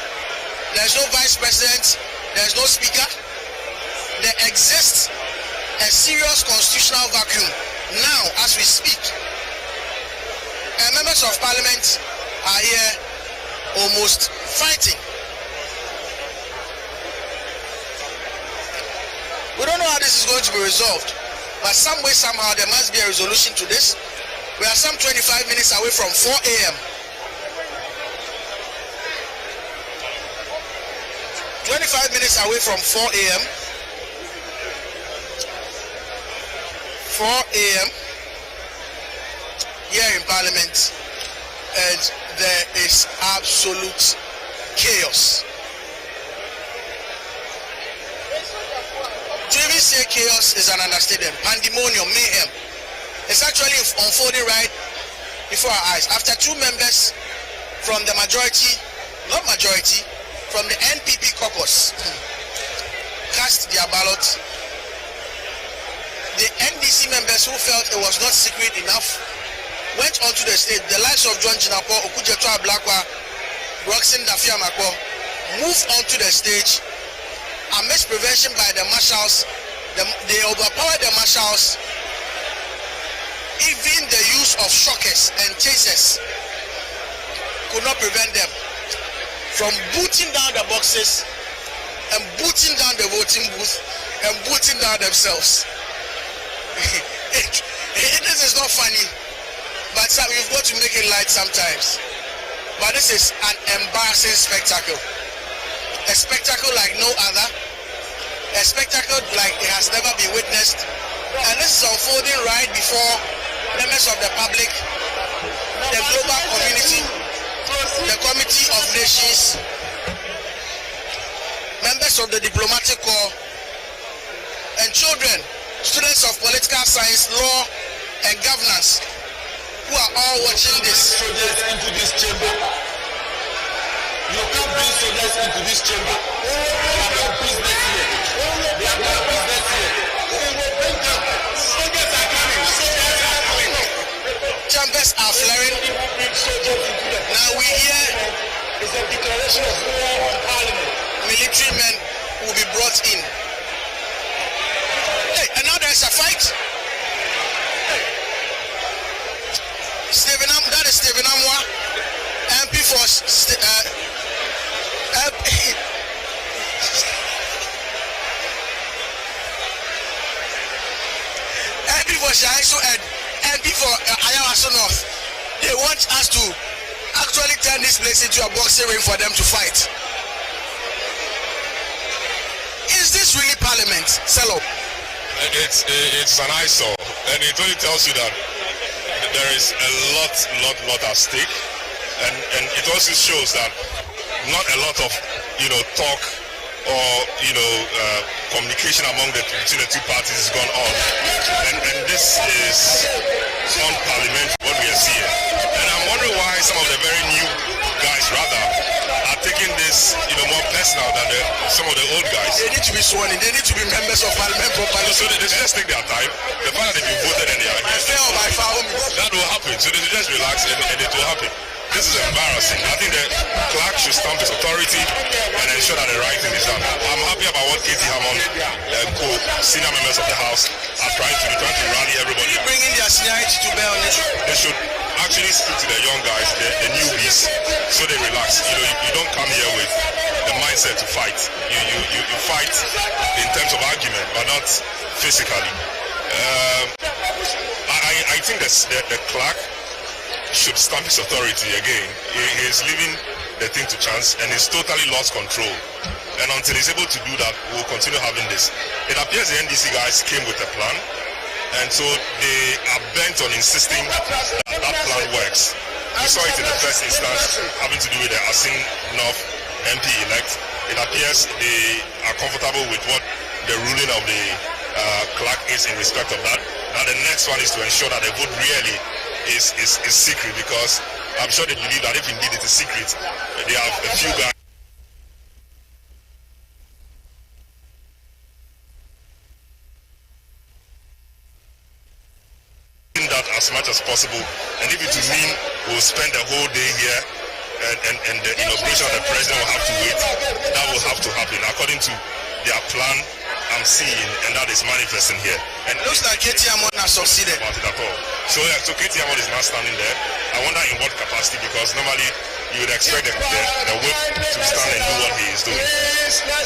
there's no vice president, there's no speaker. There exists a serious constitutional vacuum now as we speak. And members of parliament are here almost fighting. We don't know how this is going to be resolved, but some way, somehow, there must be a resolution to this. We are some 25 minutes away from 4 a.m. 25 minutes away from 4 a.m. 4 a.m. here in Parliament, and there is absolute chaos. To even say chaos is an understatement. Pandemonium, mayhem. It's actually unfolding right before our eyes. After 2 members from the majority, not majority, from the NPP caucus cast their ballot, the NDC members who felt it was not secret enough went onto the stage. The likes of John Jinapo, Okujeto Ablakwa, Roxanne Dafiamako moved onto the stage amidst prevention by the marshals. They overpowered the marshals. Even the use of shockers and tasers could not prevent them from booting down the boxes and booting down the voting booth and booting down themselves. This is not funny, but we've got to make it light sometimes. But this is an embarrassing spectacle. A spectacle like no other. A spectacle like it has never been witnessed. And this is unfolding right before members of the public, the global community, the Committee of Nations, members of the diplomatic corps, and children, students of political science, law, and governance, who are all watching this. Soldiers into this chamber. You can't bring soldiers into this chamber. They have no business here. They have no business here. Soldiers are coming. Soldiers are coming. Chambers are flaring. Now we hear it's a declaration of war on Parliament. Military men will be brought in. Hey, and now there's a fight. That is Stephen Amwa, MP for MP for Shaiso and MP for Ayawaso North. They want us to actually turn this place into a boxing ring for them to fight. Is this really Parliament, Selo? It's an eyesore, and it only tells you that there is a lot at stake, and it also shows that not a lot of talk or communication between the 2 parties has gone on, and this is unparliamentary what we are seeing. And I'm wondering why some of the very new guys rather are taking this more personally. relax now than some of the old guys. They need to be sworn in. They need to be members of parliament properly. So they should just take their time. The fact that they've been voted and they are by fair or by foul. That will happen. So they should just relax and it will happen. This is embarrassing. I think the clerk should stamp his authority and ensure that the right thing is done. I'm happy about what Katie Hammond and senior members of the House are trying to do, trying to rally everybody. Bringing their seniority to bear on it. They should actually speak to the young guys, the newbies, so they relax. You know, you don't come here with the mindset to fight. You fight in terms of argument, but not physically. I think that the clerk should stamp his authority again. He is leaving the thing to chance and he's totally lost control. And until he's able to do that, we'll continue having this. It appears the NDC guys came with a plan, and so they are bent on insisting that plan works. We saw it in the first instance having to do with the Asin North MP elect. It appears they are comfortable with what the ruling of the clerk is in respect of that. Now the next one is to ensure that the vote really is secret, because I'm sure they believe that if indeed it is secret, they have a few guys that as much as possible. And if it will mean we'll spend the whole day here and the inauguration of the president will have to wait, that will have to happen according to their plan I'm seeing, and that is manifesting here. And it looks like Katie Hammond has succeeded. About it at all. So Katie Hammond is now standing there. I wonder in what capacity, because normally you would expect the whip to stand and do what he is doing.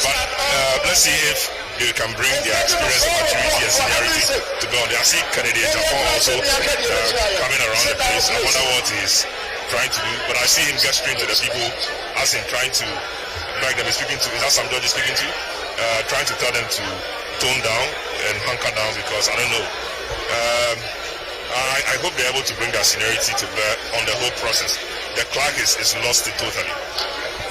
But let's see if they can bring their experience and maturity and seniority to bear on. I see Kennedy in Japan also coming around the place. I wonder what he's trying to do. But I see him gesturing to the people as in trying to beg them. Speaking to, is that Sam George is speaking to? Trying to tell them to tone down and hunker down, because I don't know. I hope they're able to bring their seniority to bear on the whole process. The clerk is lost it totally.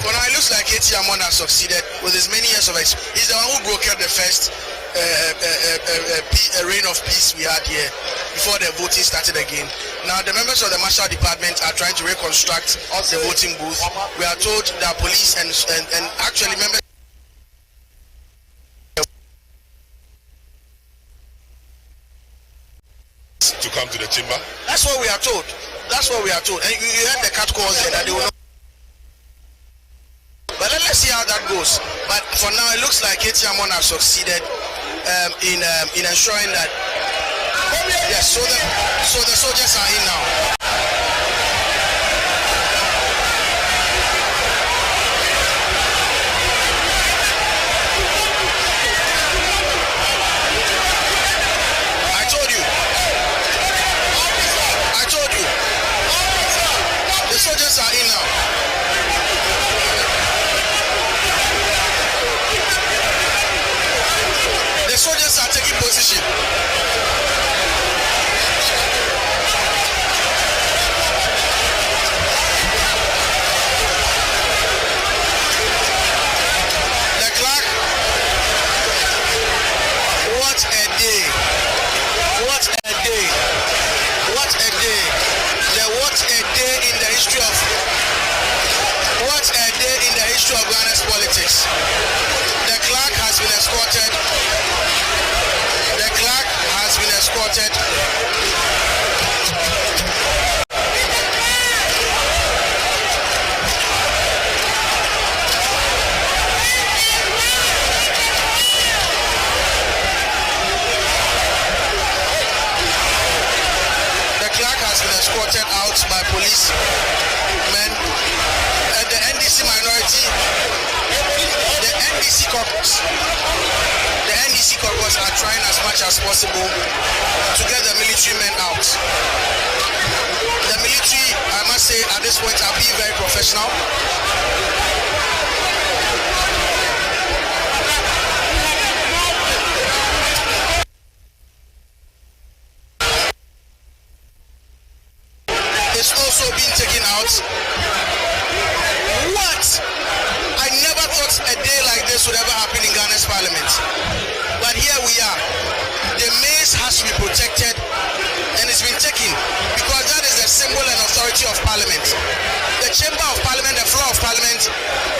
For now, it looks like Katie Hammond has succeeded with his many years of experience. He's the one who brokered the first reign of peace we had here before the voting started again. Now, the members of the Marshal Department are trying to reconstruct the voting booth. We are told that police and actually members to come to the chamber. That's what we are told. That's what we are told. And you heard the cat calls there that they will not. But let's see how that goes. But for now, it looks like Katie Hammond has succeeded in ensuring that. Yes. So the soldiers are in now. The soldiers are in now. The soldiers are taking position. The clerk. What a day. What a day. What a day. What a day in the history of Ghana's politics. The clerk has been escorted. The clerk has been escorted. The clerk has been escorted out by police men and the NDC minority, the NDC caucus. The NDC caucus are trying as much as possible to get the military men out. The military, I must say, at this point are being very professional. It's also being taken out. What? I never thought a day like this would ever happen in Ghana's parliament. But here we are. The maize has to be protected, and it's been taken because that is the symbol and authority of parliament. The chamber of parliament, the floor of parliament,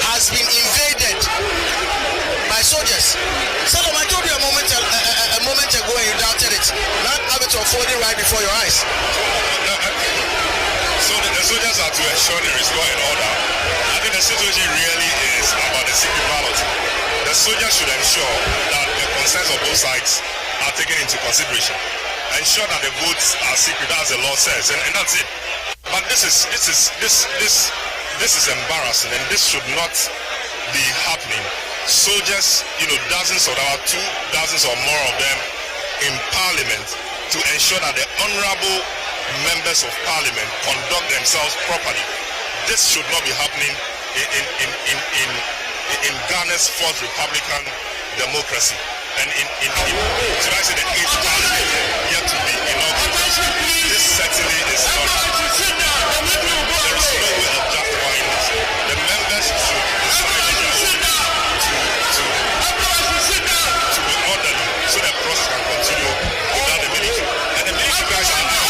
has been invaded Yes. Salam, I told you a moment ago and you doubted it. That habit of folding right before your eyes. So the soldiers are to ensure there is law and order. I think the situation really is about the secret ballot. The soldiers should ensure that the concerns of both sides are taken into consideration. Ensure that the votes are secret, as the law says, and that's it. But this is embarrassing, and this should not be happening. Soldiers, dozens or about 2 dozens or more of them in Parliament to ensure that the honorable members of Parliament conduct themselves properly. This should not be happening in Ghana's fourth Republican democracy. And should I say the 8th Parliament yet to be inaugurated. This certainly is not. There is no way of justifying this. The members should decide to be orderly so that process can continue without the military. And the military guys are out.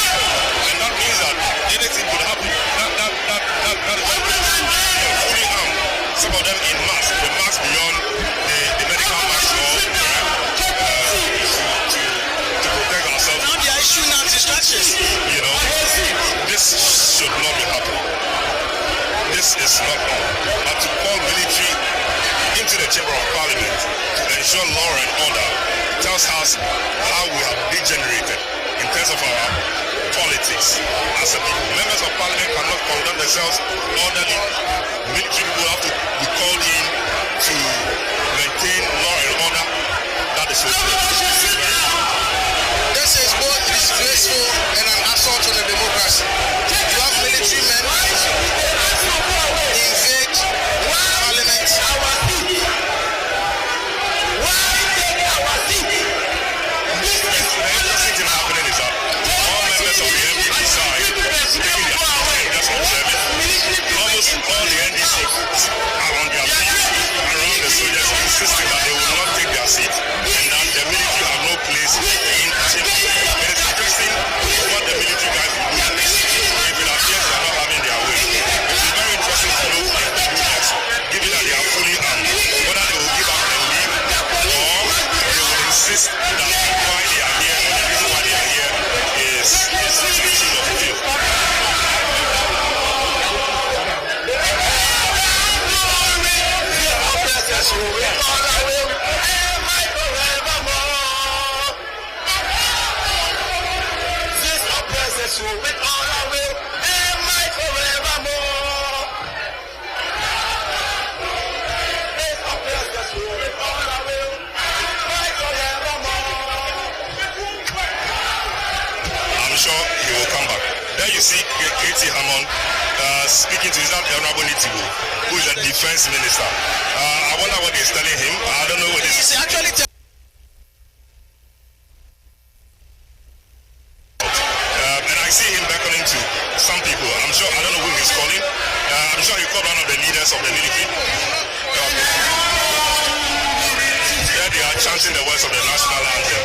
And that means that anything could happen. That is fully armed. Some of them in mass, the mass beyond the medical mask to protect ourselves. Now they are issuing out instructions. This should not be happening. This is not on. But to call military into the chamber of Parliament to ensure law and order tells us how we have degenerated in terms of our politics as a people. Members of Parliament cannot conduct themselves orderly. Military people have to be called in to maintain law and order. That is so true. This is both disgraceful and an assault on the democracy. You have military men invade Parliament. All the NDC are on their feet around the soldiers, insisting that they will not take their seat and that the military have no place in the chamber. It is interesting what the military guys will do if it appears they are not having their way. It is very interesting to know if the soldiers, given that they are fully armed, whether they will give up and leave or they will insist that why they are here or the reason why they are here is something of the field. I'm sure he will come back. There you see Katie Hammond speaking to his Honorable Nitibu, who is the defense minister. I wonder what he's telling him. I don't know what he's actually and I see him beckoning to some people. I'm sure, I don't know who he's calling. I'm sure he called one of the leaders of the military. There they are chanting the words of the national anthem.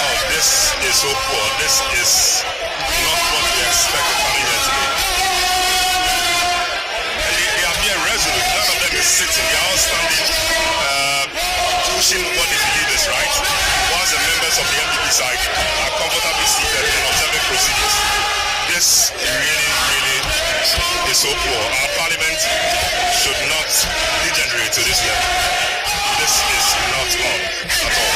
Oh, this is so poor. This is not what we expect coming here today. And they appear resolute. None of them is sitting. They are all standing, pushing what they believe is right, whilst the members of the MPP side are comfortably seated and observing proceedings. This really is so poor. Our parliament should not degenerate to this level. This is not on at all.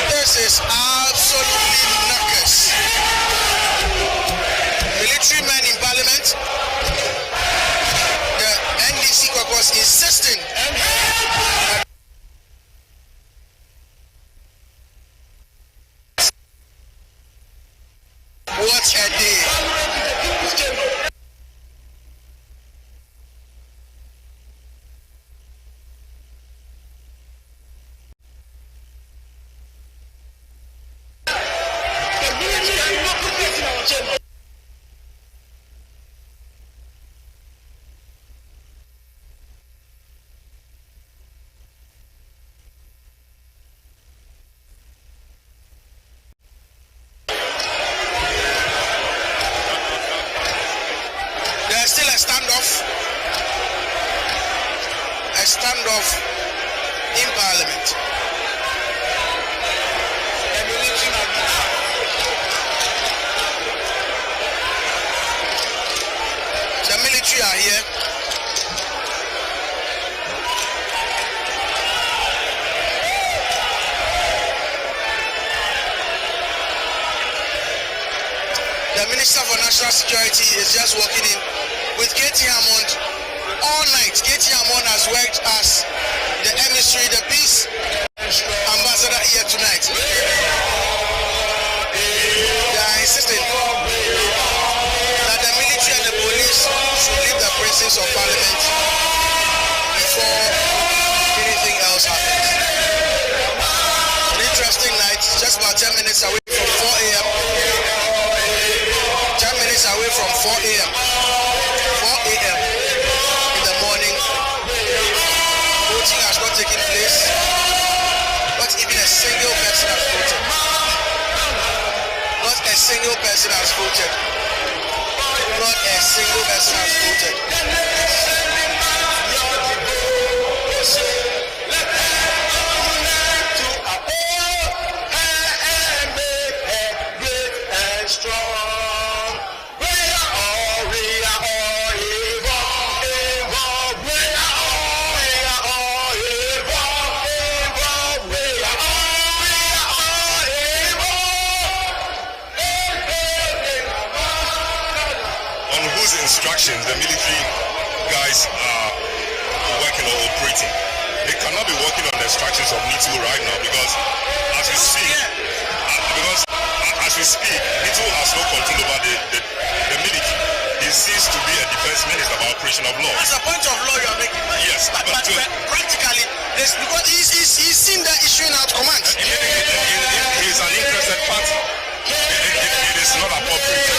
This is absolutely knackers. Military men in Parliament. The NDC caucus insisting. What a day. of in Parliament. The military are here. The Minister for National Security is just walking in with Katie Hammond all night. Katie Hammond has worked as the emissary, the peace ambassador here tonight. They are insisting that the military and the police should leave the presence of Parliament before anything else happens. An interesting night, just about 10 minutes away from 4 a.m. 10 minutes away from 4 a.m. 4 a.m. in the morning. Voting has not taken place. Not even a single person has voted. Not a single person has voted. Not a single person has voted. Instructions the military guys are working or operating. They cannot be working on the instructions of NITU right now because as we speak, NITU has no control over the military. He seems to be a defense minister by operation of law. As a point of law you are making. Yes, but practically, because he's seen that issuing out commands. He is an interested party. It is not appropriate.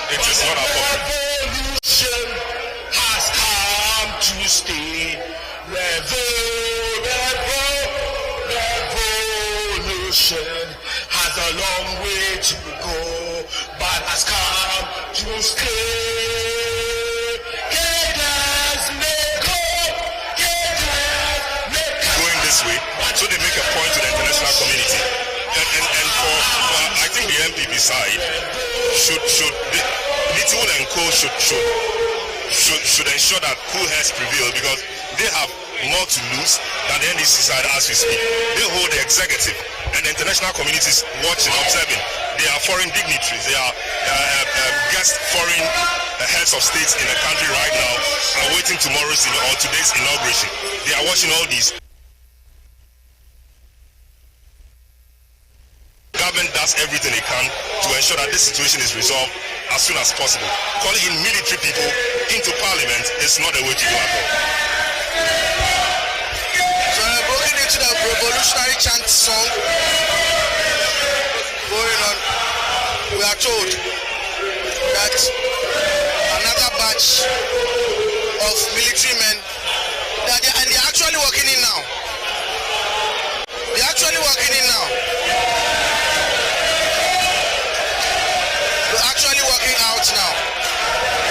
It is not appropriate. Has come to stay. Revolution has a long way to go, but has come to stay. Going this way, so they make a point to the international community, and for I think the MPP side should NITU and co should ensure that cool heads prevail because they have more to lose than the NDC side as we speak. They hold the executive and the international communities watching, observing. They are foreign dignitaries. They are guest foreign heads of states in the country right now awaiting tomorrow's or today's inauguration. They are watching all these. Government does everything it can to ensure that this situation is resolved as soon as possible. Calling in military people into parliament is not the way to go at all. So we're broken into the revolutionary chant song going on. We are told that another batch of military men, and they're actually working in now. They're actually working in now. They're actually working out now.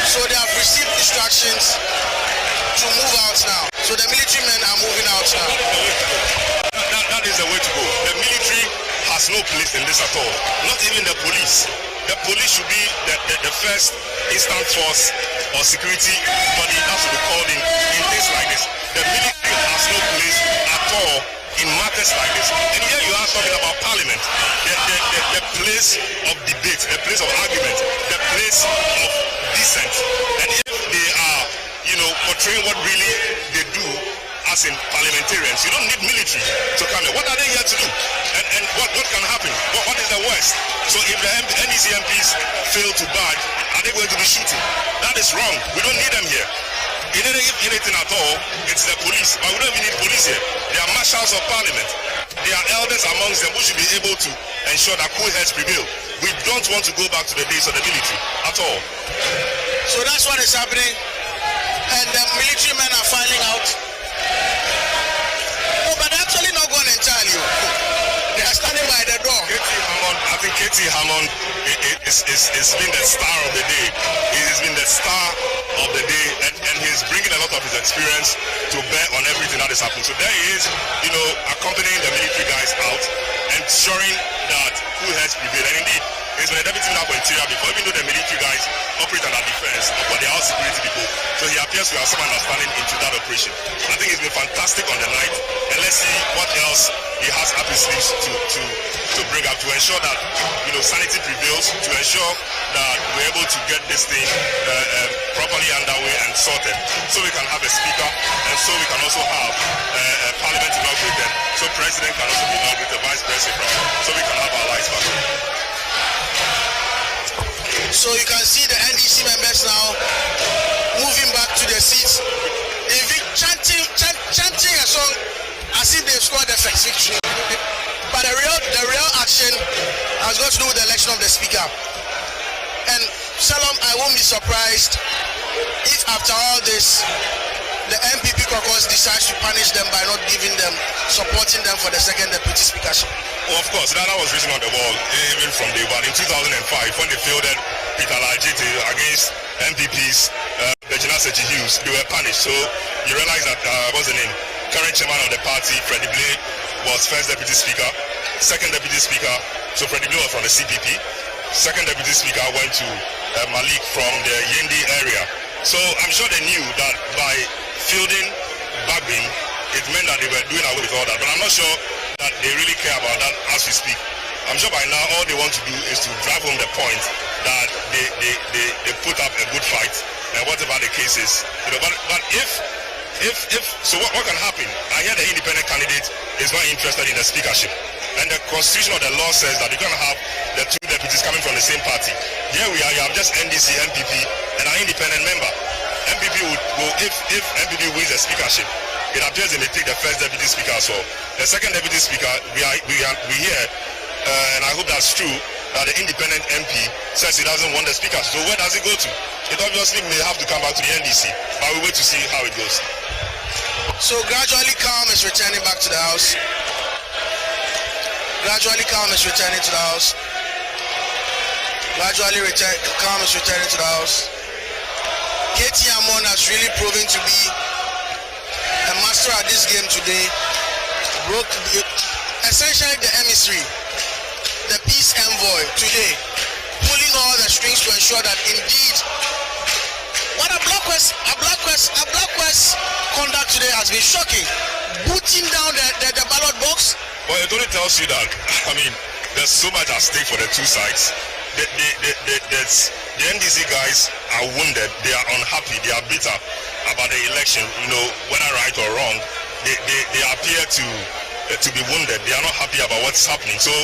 So they have received instructions to move out now. So the military men are moving out now. That is the way to go. The military has no place in this at all. Not even the police. The police should be the first instant force or security body that should be called in things like this. The military has no place at all in matters like this. And here you are talking about parliament, the place of debate, the place of argument, the place of dissent. And if they are, portraying what really they do as in parliamentarians, you don't need military to come here. What are they here to do? And what can happen? What is the worst? So if the NDC MPs fail to budge, are they going to be shooting? That is wrong. We don't need them here. If anything at all, it's the police. But we don't even need police here. They are marshals of parliament. They are elders amongst them who should be able to ensure that cool heads prevail. We don't want to go back to the days of the military at all. So that's what is happening. And the military men are filing out. Oh, but they're actually not gone entirely. They are standing by the door. Hammond, I think KT Hammond is been the star of the day. He has been the star of the day, and he's bringing a lot of his experience to bear on everything that is happening. So there he is, accompanying the military guys out, ensuring that cool heads prevail. And indeed, he's been a deputy minister for interior before, even though the military guys operate under defense, but they are security people. So he appears to have some understanding into that operation. I think he's been fantastic on the night, and let's see what else he has up his sleeves to bring up to ensure that sanity prevails, to ensure that we're able to get this thing properly underway and sorted, so we can have a speaker, and so we can also have parliament inaugurated, so president can also be inaugurated, vice president, so we can have our lights back. So you can see the NDC members now moving back to their seats, chanting a song as if they've scored the first victory. But the real action has got to do with the election of the speaker. And Shalom, I won't be surprised if after all this, the MPP caucus decides to punish them by not supporting them for the second deputy speakership. Well, of course, that was written on the wall even from day one. In 2005, when they fielded Peter Lajiti against MPPs, Regina Sechi Hughes, they were punished. So you realize that, what's the name? Current chairman of the party, Freddie Blay, was first deputy speaker. Second deputy speaker, so Freddie Blay was from the CPP. Second deputy speaker went to Malik from the Yendi area. So I'm sure they knew that by fielding Bagbin, it meant that they were doing away with all that. But I'm not sure that they really care about that as we speak. I'm sure by now all they want to do is to drive home the point that they put up a good fight, and whatever the case is. But if so, what can happen? I hear the independent candidate is not interested in the speakership, and the constitution of the law says that you're going to have the two deputies coming from the same party. Here we are, you have just NDC, MPP, and an independent member. MPP will if MPP wins the speakership, it appears they may take the first deputy speaker as well. The second deputy speaker, we hear, and I hope that's true, that the independent MP says he doesn't want the speaker. So where does it go to? It obviously may have to come back to the NDC, but we'll wait to see how it goes. So gradually calm is returning back to the house. Gradually calm is returning to the house. Calm is returning to the house. KT Hammond has really proven to be a master at this game today. Broke essentially the emissary, the peace envoy today, pulling all the strings to ensure that indeed what a block quest conduct today has been shocking. Booting down the ballot box. Well, it only tells you that, there's so much at stake for the two sides. The NDC guys are wounded, they are unhappy, they are bitter about the election, whether right or wrong. They appear to be wounded, they are not happy about what's happening. So,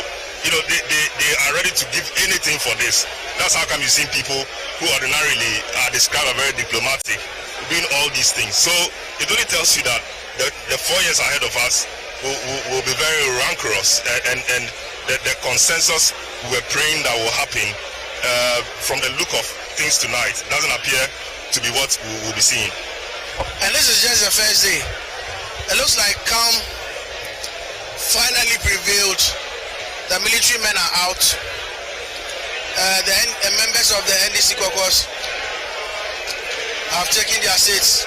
they are ready to give anything for this. That's how come you see people who ordinarily are described as very diplomatic doing all these things. So it only tells you that the 4 years ahead of us will be very rancorous, and the consensus we're praying that will happen from the look of things tonight doesn't appear to be what we'll be seeing. And this is just the first day. It looks like calm finally prevailed. The military men are out. The members of the NDC caucus have taken their seats.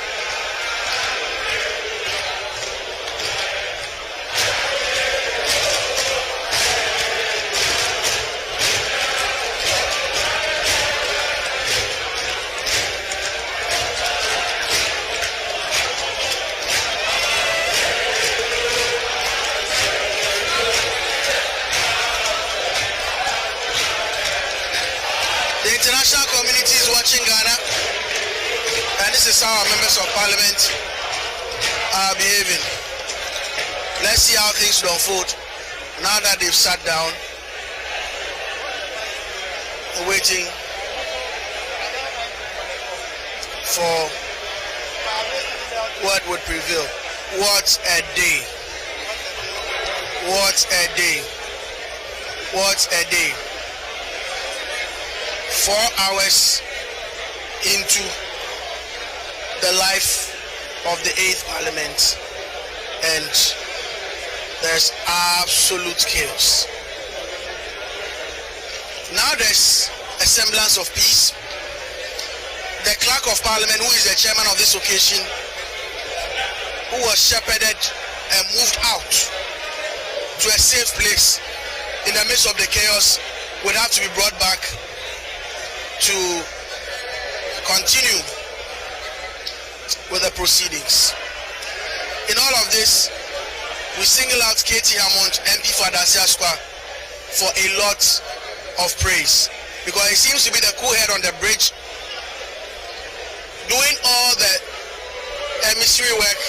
The international community is watching Ghana, and this is how our members of parliament are behaving. Let's see how things will unfold now that they've sat down, waiting for what would prevail. What a day! What a day! What a day! 4 hours into the life of the 8th Parliament, and there's absolute chaos. Now there's a semblance of peace. The clerk of parliament, who is the chairman of this occasion, who was shepherded and moved out to a safe place in the midst of the chaos, would have to be brought back to continue with the proceedings. In all of this, we single out Katie Hammond, MP for Adasiasqua, for a lot of praise, because he seems to be the cool head on the bridge, doing all the emissary work.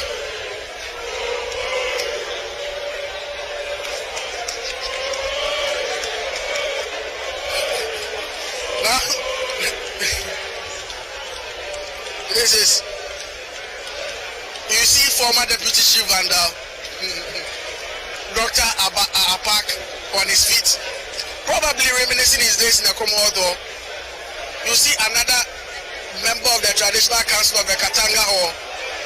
Now, this is, you see former Deputy Chief Vandal, Dr. Apak, on his feet, probably reminiscing his days in the Commonwealth. You see another member of the Traditional Council of the Katanga Hall,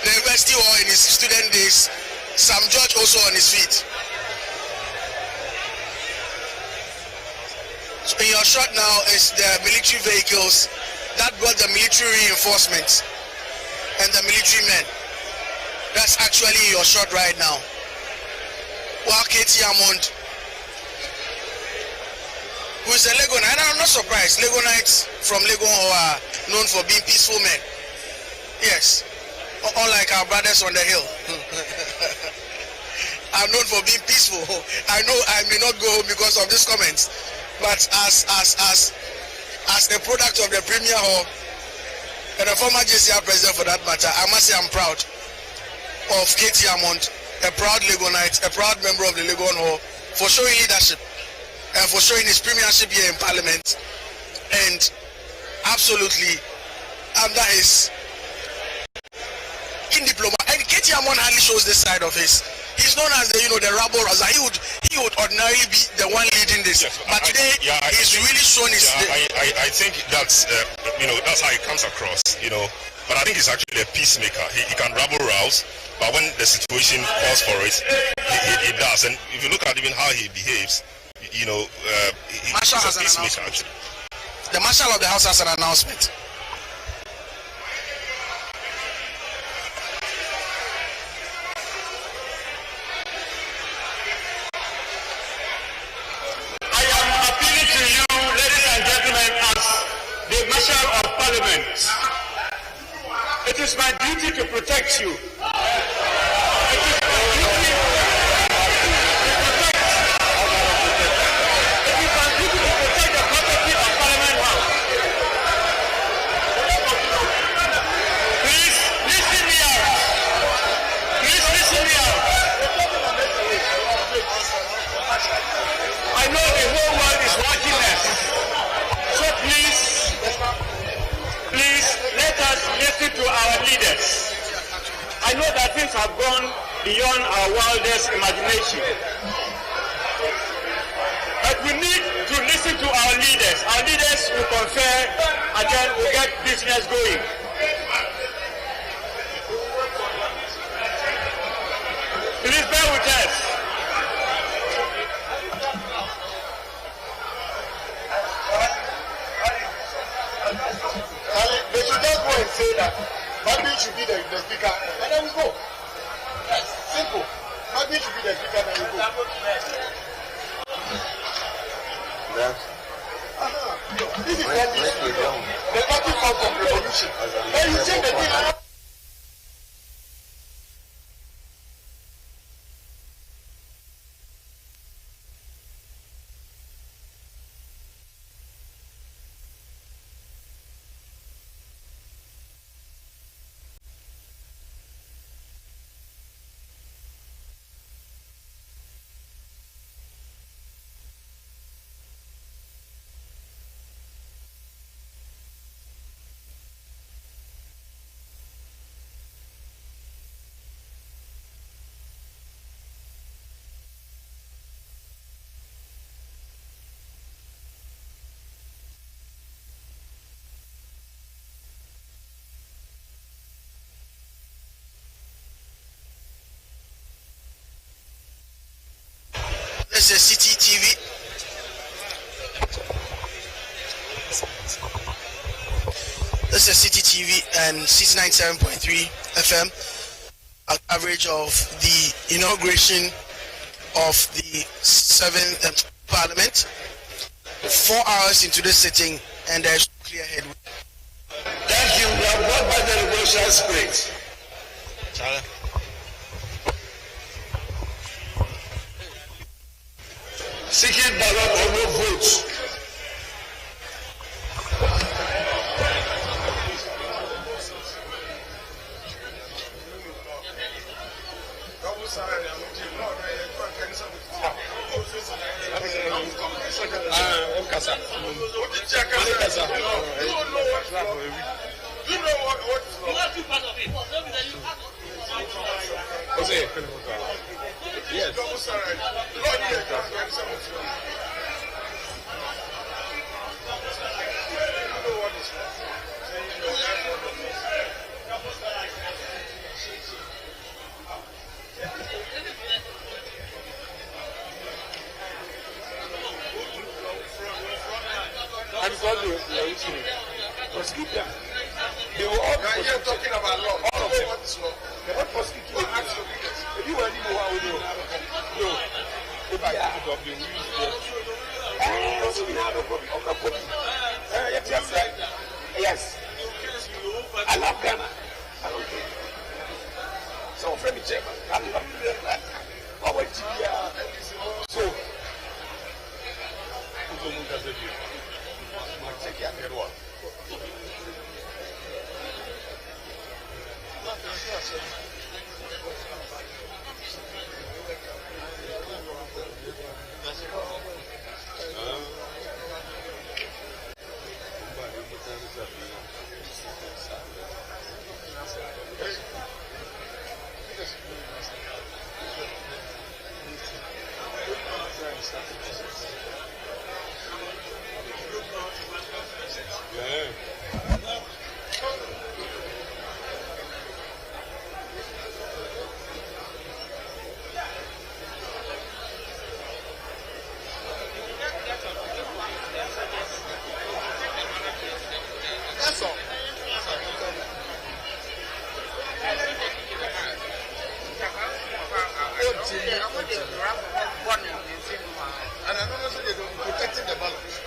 the University Hall in his student days, Sam George, also on his feet. So in your shot now is the military vehicles that brought the military reinforcements and the military men. That's actually in your shot right now. While Katie Hammond, who is a Legonite, and I'm not surprised, Legonites from Legon are known for being peaceful men. Yes, unlike our brothers on the hill. I'm known for being peaceful. I know I may not go home because of these comments, but as a product of the Premier Hall and a former JCR president for that matter, I must say I'm proud of Katie Hammond, a proud Legonite, a proud member of the Legon Hall, for showing leadership and for showing his premiership here in Parliament, and absolutely under his keen diploma. And Katie Hammond hardly shows this side of his. He's known as the rabble rouser. He would ordinarily be the one leading this, yes, but today he's really shown his. I think that's that's how he comes across. But I think he's actually a peacemaker. He can rabble rouse, but when the situation calls for it, he does. And if you look at even how he behaves, he's a peacemaker actually. The Marshal of the House has an announcement. I am appealing to you, ladies and gentlemen, as the Marshal of Parliament. It is my duty to protect you. It is my duty to protect the property of Parliament House. Please listen me out. Please listen me out. I know the whole world is watching us. So please let us listen to our leaders. I know that things have gone beyond our wildest imagination. But we need to listen to our leaders. Our leaders will confer and then we'll get business going. Please bear with us. They should just go and say that Mabin should be the speaker, and then we go. Yes, simple. Mabin should be the speaker, then we go. This is what the party fought from revolution. Then you change the thing. This is City TV and City 97.3 FM. An average of the inauguration of the 7th Parliament. 4 hours into this sitting, and there's no clear headway. Thank you. We have brought back the negotiation spirit. Seeking ballot or no votes. You know what? You are too part of it. Yes. They were all here talking about law. All of them. What is law? They're not prosecuting. If you were in the world, no. If I have of the yes. I love Ghana. I don't care. So, friendly chairman. I love Ghana. What would you be? So, take care of your work. And I don't know if they're protecting the balance.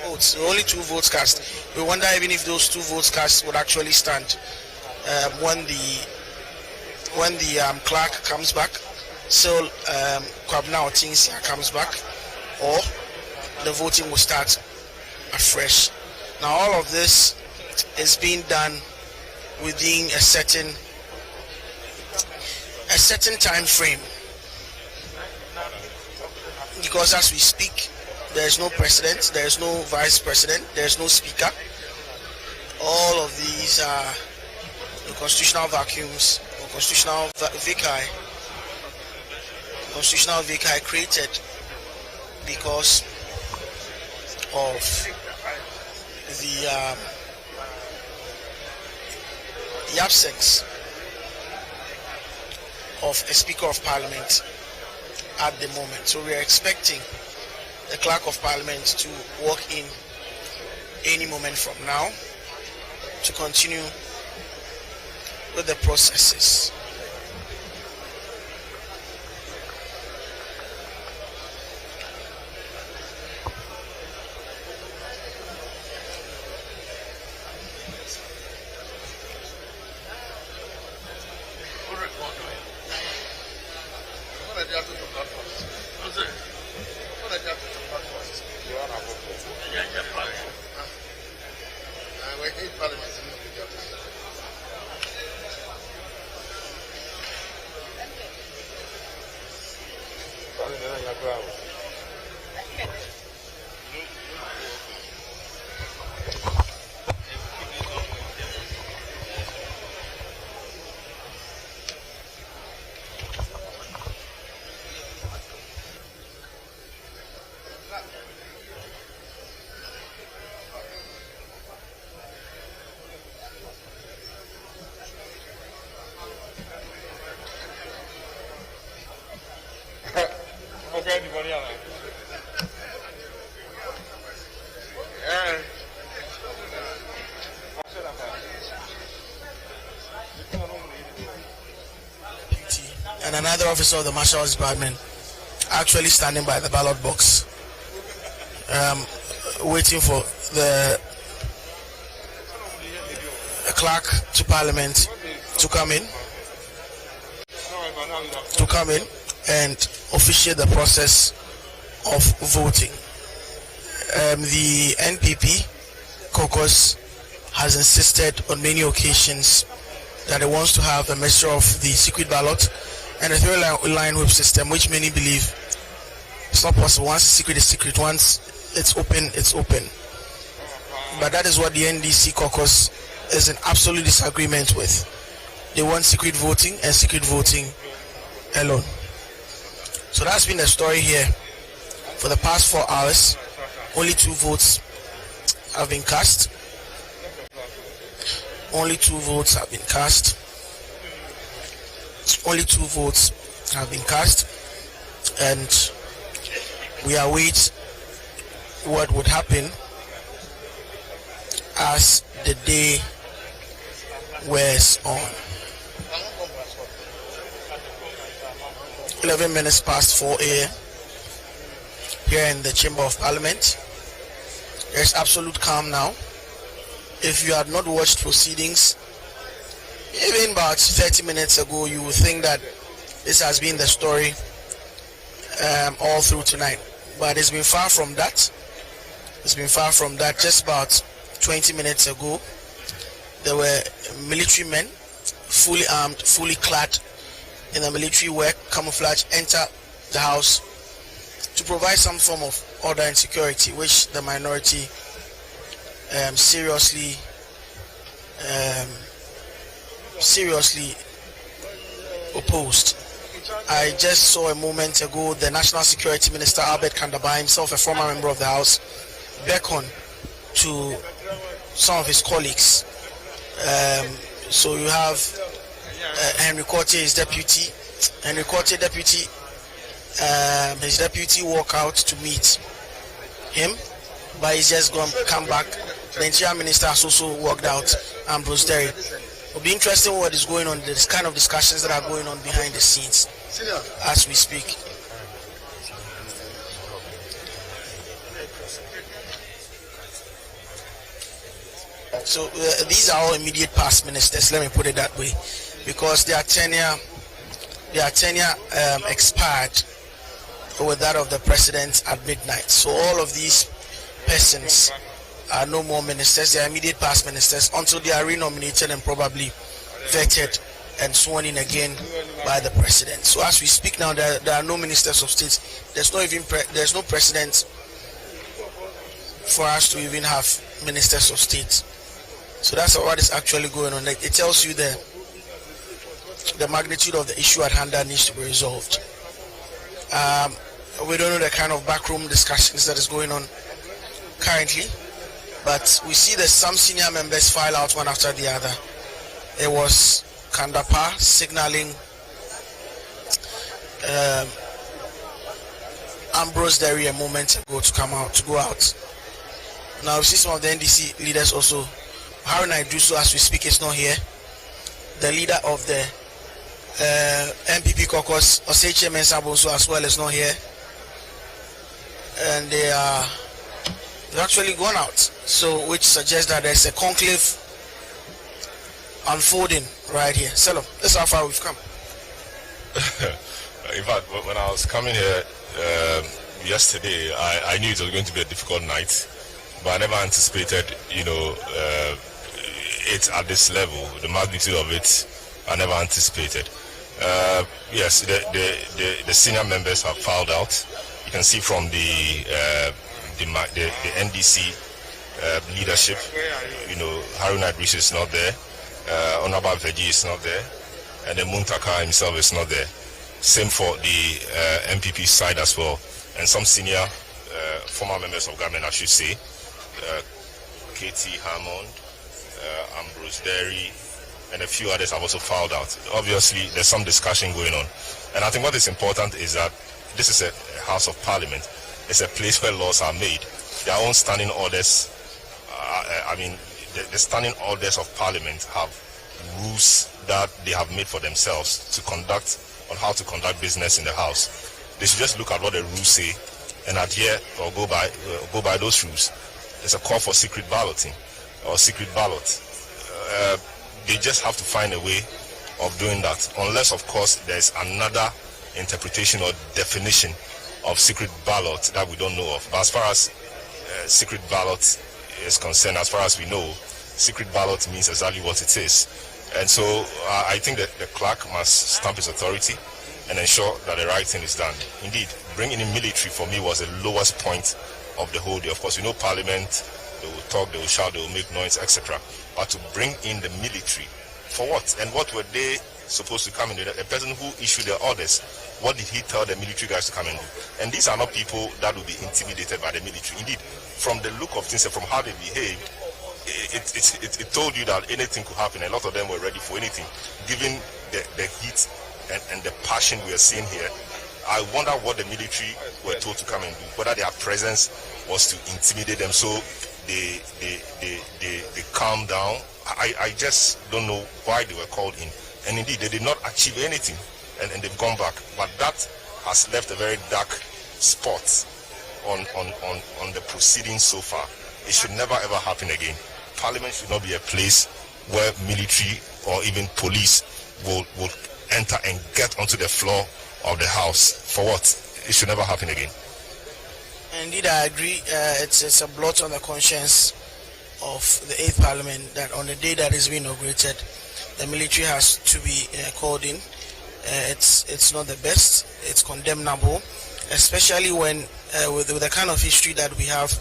Votes. Only 2 votes cast. We wonder even if those 2 votes cast would actually stand when the clerk comes back. So Kwabena Otinsia comes back, or the voting will start afresh. Now all of this is being done within a certain time frame, because as we speak, there is no president, there is no vice president, there is no speaker. All of these are the constitutional vacuums or constitutional vacancies constitutional vacancy created because of the absence of a Speaker of Parliament at the moment. So we are expecting the Clerk of Parliament to walk in any moment from now to continue with the processes. And another officer of the Marshal's Department actually standing by the ballot box, waiting for the clerk to Parliament to come in and officiate the process of voting. The NPP caucus has insisted on many occasions that it wants to have a measure of the secret ballot and a three-line whip system, which many believe it's not possible. Once secret is secret, once it's open, it's open. But that is what the NDC caucus is in absolute disagreement with. They want secret voting and secret voting alone. So that's been the story here for the past 4 hours. Only 2 votes have been cast. Only 2 votes have been cast. Only 2 votes have been cast, and we await what would happen as the day wears on. 11 minutes past 4 a.m. here in the Chamber of Parliament. There's absolute calm now. If you had not watched proceedings, even about 30 minutes ago, you would think that this has been the story all through tonight. But it's been far from that. It's been far from that. Just about 20 minutes ago, there were military men, fully armed, fully clad in the military wear, camouflage, enter the house to provide some form of order and security, which the minority seriously opposed. I just saw a moment ago the National Security Minister Albert Kandaba, himself a former member of the House, beckon to some of his colleagues. So you have Henry Quartier, his deputy. Henry Quartier, his deputy walk out to meet him, but he's just going to come back. The Interior Minister has also walked out, Ambrose Derry. It'll be interesting what is going on. There's kind of discussions that are going on behind the scenes as we speak. So these are all immediate past ministers, let me put it that way, because their tenure expired with that of the president at midnight. So all of these persons are no more ministers. They are immediate past ministers until they are renominated and probably vetted and sworn in again by the president. So as we speak now, there are no ministers of state. There's no precedent for us to even have ministers of state. So that's what is actually going on. It tells you the magnitude of the issue at hand that needs to be resolved. We don't know the kind of backroom discussions that is going on currently, but we see that some senior members file out one after the other. It was Kandapa signaling Ambrose Derry a moment ago to go out. Now we see some of the NDC leaders also. Harun Idrisu, as we speak, is not here. The leader of the MPP caucus, Oseche Mensah, as well, is not here. And they've actually gone out. So, which suggests that there's a conclave unfolding right here. Salam, that's how far we've come. In fact, when I was coming here yesterday, I knew it was going to be a difficult night, but I never anticipated, it at this level. The magnitude of it, I never anticipated. Yes, the senior members have filed out. You can see from the NDC leadership, Harun Idrisu is not there, Honorable Veji is not there, and then Muntaka himself is not there. Same for the MPP side as well, and some senior former members of government, I should say, Katie Hammond, Ambrose Derry, and a few others have also filed out. Obviously, there's some discussion going on, and I think what is important is that this is a House of Parliament. It's a place where laws are made. Their own standing orders, the standing orders of Parliament have rules that they have made for themselves to conduct on how to conduct business in the House. They should just look at what the rules say and adhere or go by those rules. There's a call for secret balloting or secret ballot. They just have to find a way of doing that, unless, of course, there's another interpretation or definition of secret ballot that we don't know of. But as far as secret ballot is concerned, as far as we know, secret ballot means exactly what it is. And so I think that the clerk must stamp his authority and ensure that the right thing is done. Indeed, bringing in military for me was the lowest point of the whole day. Of course, Parliament, they will talk, they will shout, they will make noise, etc. But to bring in the military, for what? And what were they supposed to come and do? A person who issued the orders, what did he tell the military guys to come and do? And these are not people that will be intimidated by the military. Indeed, from the look of things and from how they behaved, it told you that anything could happen. A lot of them were ready for anything. Given the heat and the passion we are seeing here, I wonder what the military were told to come and do, whether their presence was to intimidate them so they calm down. I just don't know why they were called in. And indeed, they did not achieve anything, and they've gone back. But that has left a very dark spot on the proceedings so far. It should never ever happen again. Parliament should not be a place where military or even police will enter and get onto the floor of the House. For what? It should never happen again. Indeed, I agree. It's a blot on the conscience of the 8th Parliament that on the day that is being inaugurated, the military has to be called in. It's not the best. It's condemnable, especially when with the kind of history that we have,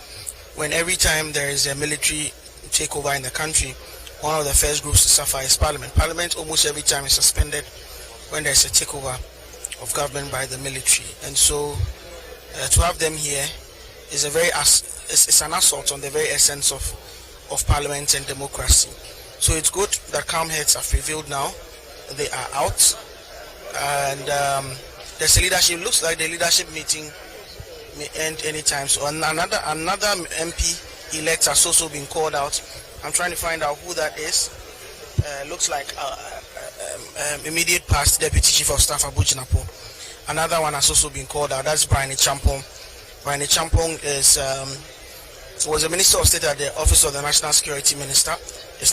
when every time there is a military takeover in the country, one of the first groups to suffer is Parliament. Parliament almost every time is suspended when there's a takeover of government by the military. And so to have them here is it's an assault on the very essence of Parliament and democracy. So it's good that calm heads have prevailed now. They are out. And there's a leadership. Looks like the leadership meeting may end anytime. So another MP elect has also been called out. I'm trying to find out who that is. Looks like immediate past Deputy Chief of Staff Abu Jinapo. Another one has also been called out. That's Brian Champong. Brian Champong was a Minister of State at the Office of the National Security Minister. It's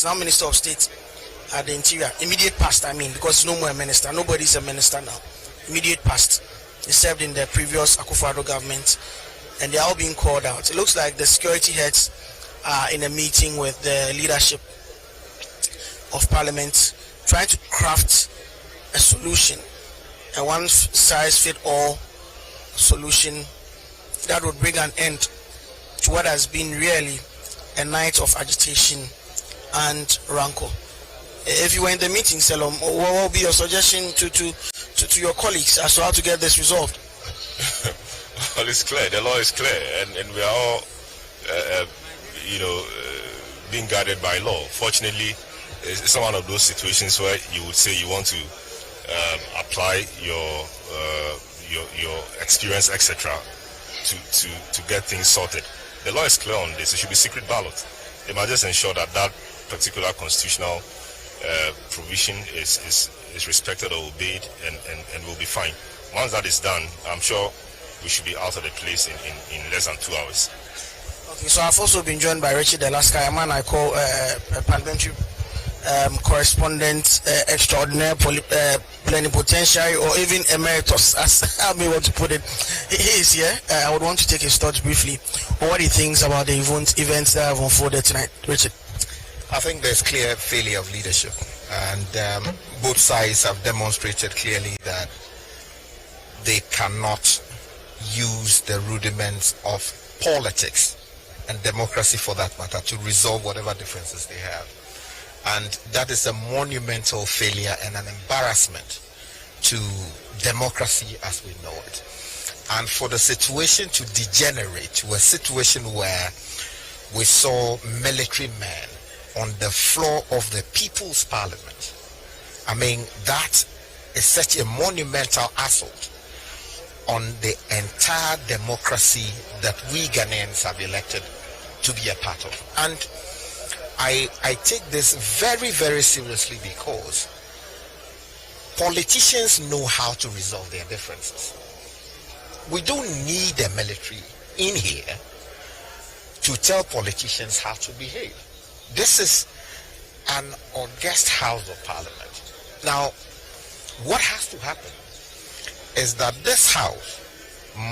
now Minister of State at the Interior. Immediate past, because no more a minister. Nobody's a minister now. Immediate past. He served in the previous Akufo-Addo government, and they are all being called out. It looks like the security heads are in a meeting with the leadership of Parliament, trying to craft a solution, a one-size-fits-all solution that would bring an end to what has been really a night of agitation and rancor. If you were in the meeting, Salom, what would be your suggestion to to your colleagues as to how to get this resolved? Well, it's clear. The law is clear, and we are all, being guided by law. Fortunately, it's not one of those situations where you would say you want to apply your experience, etc., to get things sorted. The law is clear on this. It should be secret ballot. They might just ensure that that particular constitutional provision is respected or obeyed, and will be fine. Once that is done, I'm sure we should be out of the place in less than 2 hours. Okay, so I've also been joined by Richard Alaska, a man I call a parliamentary correspondent extraordinaire, plenipotentiary, or even emeritus, as I may want to put it. He is here. I would want to take his thoughts briefly on what he thinks about the events that have unfolded tonight. Richard. I think there's clear failure of leadership, and both sides have demonstrated clearly that they cannot use the rudiments of politics and democracy, for that matter, to resolve whatever differences they have. And that is a monumental failure and an embarrassment to democracy as we know it. And for the situation to degenerate to a situation where we saw military men on the floor of the People's Parliament, I mean, that is such a monumental assault on the entire democracy that we Ghanaians have elected to be a part of. And I take this very, very seriously, because politicians know how to resolve their differences. We don't need the military in here to tell politicians how to behave. This is an august house of parliament. Now, what has to happen is that this house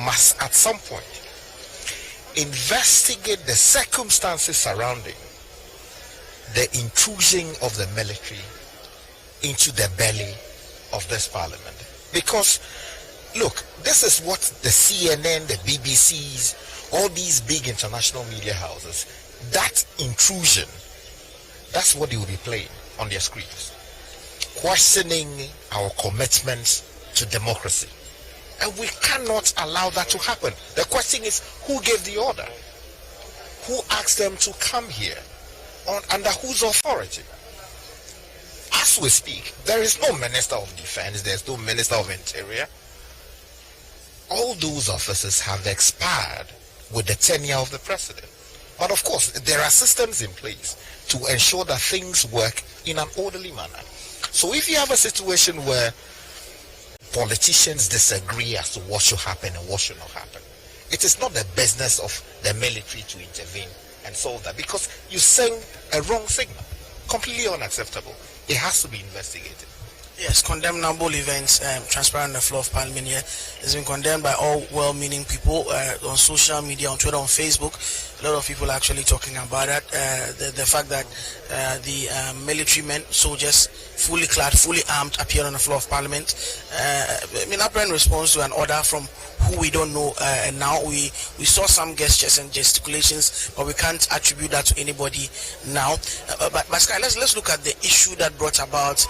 must at some point investigate the circumstances surrounding the intrusion of the military into the belly of this parliament. Because, look, this is what the CNN, the BBCs, all these big international media houses, that intrusion, that's what they will be playing on their screens. Questioning our commitments to democracy. And we cannot allow that to happen. The question is, who gave the order? Who asked them to come here? Under whose authority? As we speak, there is no Minister of Defense, there's no Minister of Interior. All those offices have expired with the tenure of the President. But of course, there are systems in place to ensure that things work in an orderly manner. So if you have a situation where politicians disagree as to what should happen and what should not happen, it is not the business of the military to intervene and solve that, because you send a wrong signal. Completely unacceptable. It has to be investigated. Yes, condemnable events transpired on the floor of Parliament here. It's been condemned by all well-meaning people on social media, on Twitter, on Facebook. A lot of people are actually talking about that. The fact that the military men, soldiers, fully clad, fully armed, appeared on the floor of Parliament. Apparent response to an order from who we don't know. And now we saw some gestures and gesticulations, but we can't attribute that to anybody now. But Sky, let's look at the issue that brought about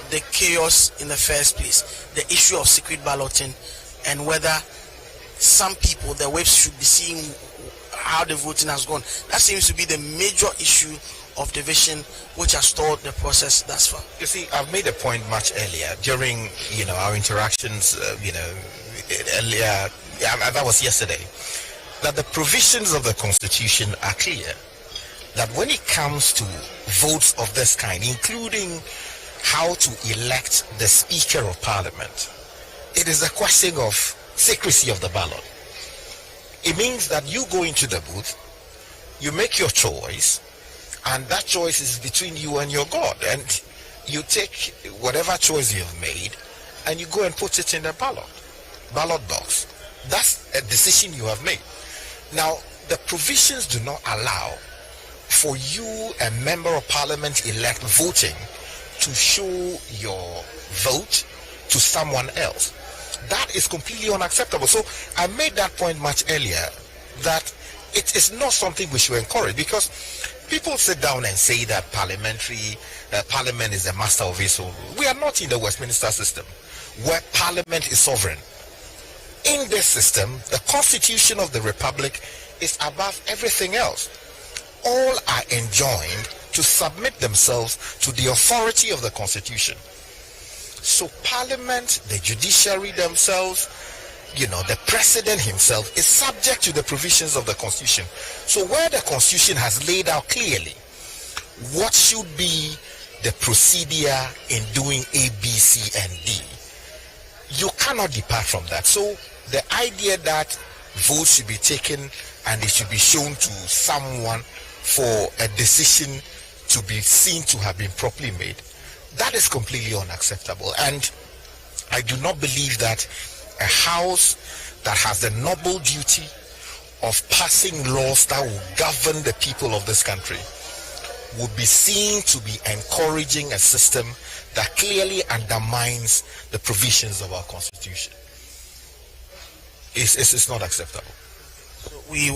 the chaos in the first place, the issue of secret balloting, and whether some people, the whips, should be seeing how the voting has gone. That seems to be the major issue of division which has stalled the process thus far. You see, I've made a point much earlier during our interactions earlier, that was yesterday, that the provisions of the Constitution are clear, that when it comes to votes of this kind, including how to elect the Speaker of Parliament, it is a question of secrecy of the ballot. It means that you go into the booth, you make your choice, and that choice is between you and your God. And you take whatever choice you have made, and you go and put it in the ballot box. That's a decision you have made. Now, the provisions do not allow for you, a member of Parliament elect, voting to show your vote to someone else. That is completely unacceptable. So I made that point much earlier, that it is not something we should encourage, because people sit down and say that Parliament is the master of its own rule. We are not in the Westminster system. where Parliament is sovereign. In this system, the Constitution of the Republic is above everything else. All are enjoined to submit themselves to the authority of the Constitution. So Parliament, the judiciary themselves, the President himself is subject to the provisions of the Constitution. So where the Constitution has laid out clearly what should be the procedure in doing A, B, C, and D, you cannot depart from that. So the idea that votes should be taken and it should be shown to someone for a decision to be seen to have been properly made, that is completely unacceptable. And I do not believe that a house that has the noble duty of passing laws that will govern the people of this country would be seen to be encouraging a system that clearly undermines the provisions of our Constitution. It's not acceptable. We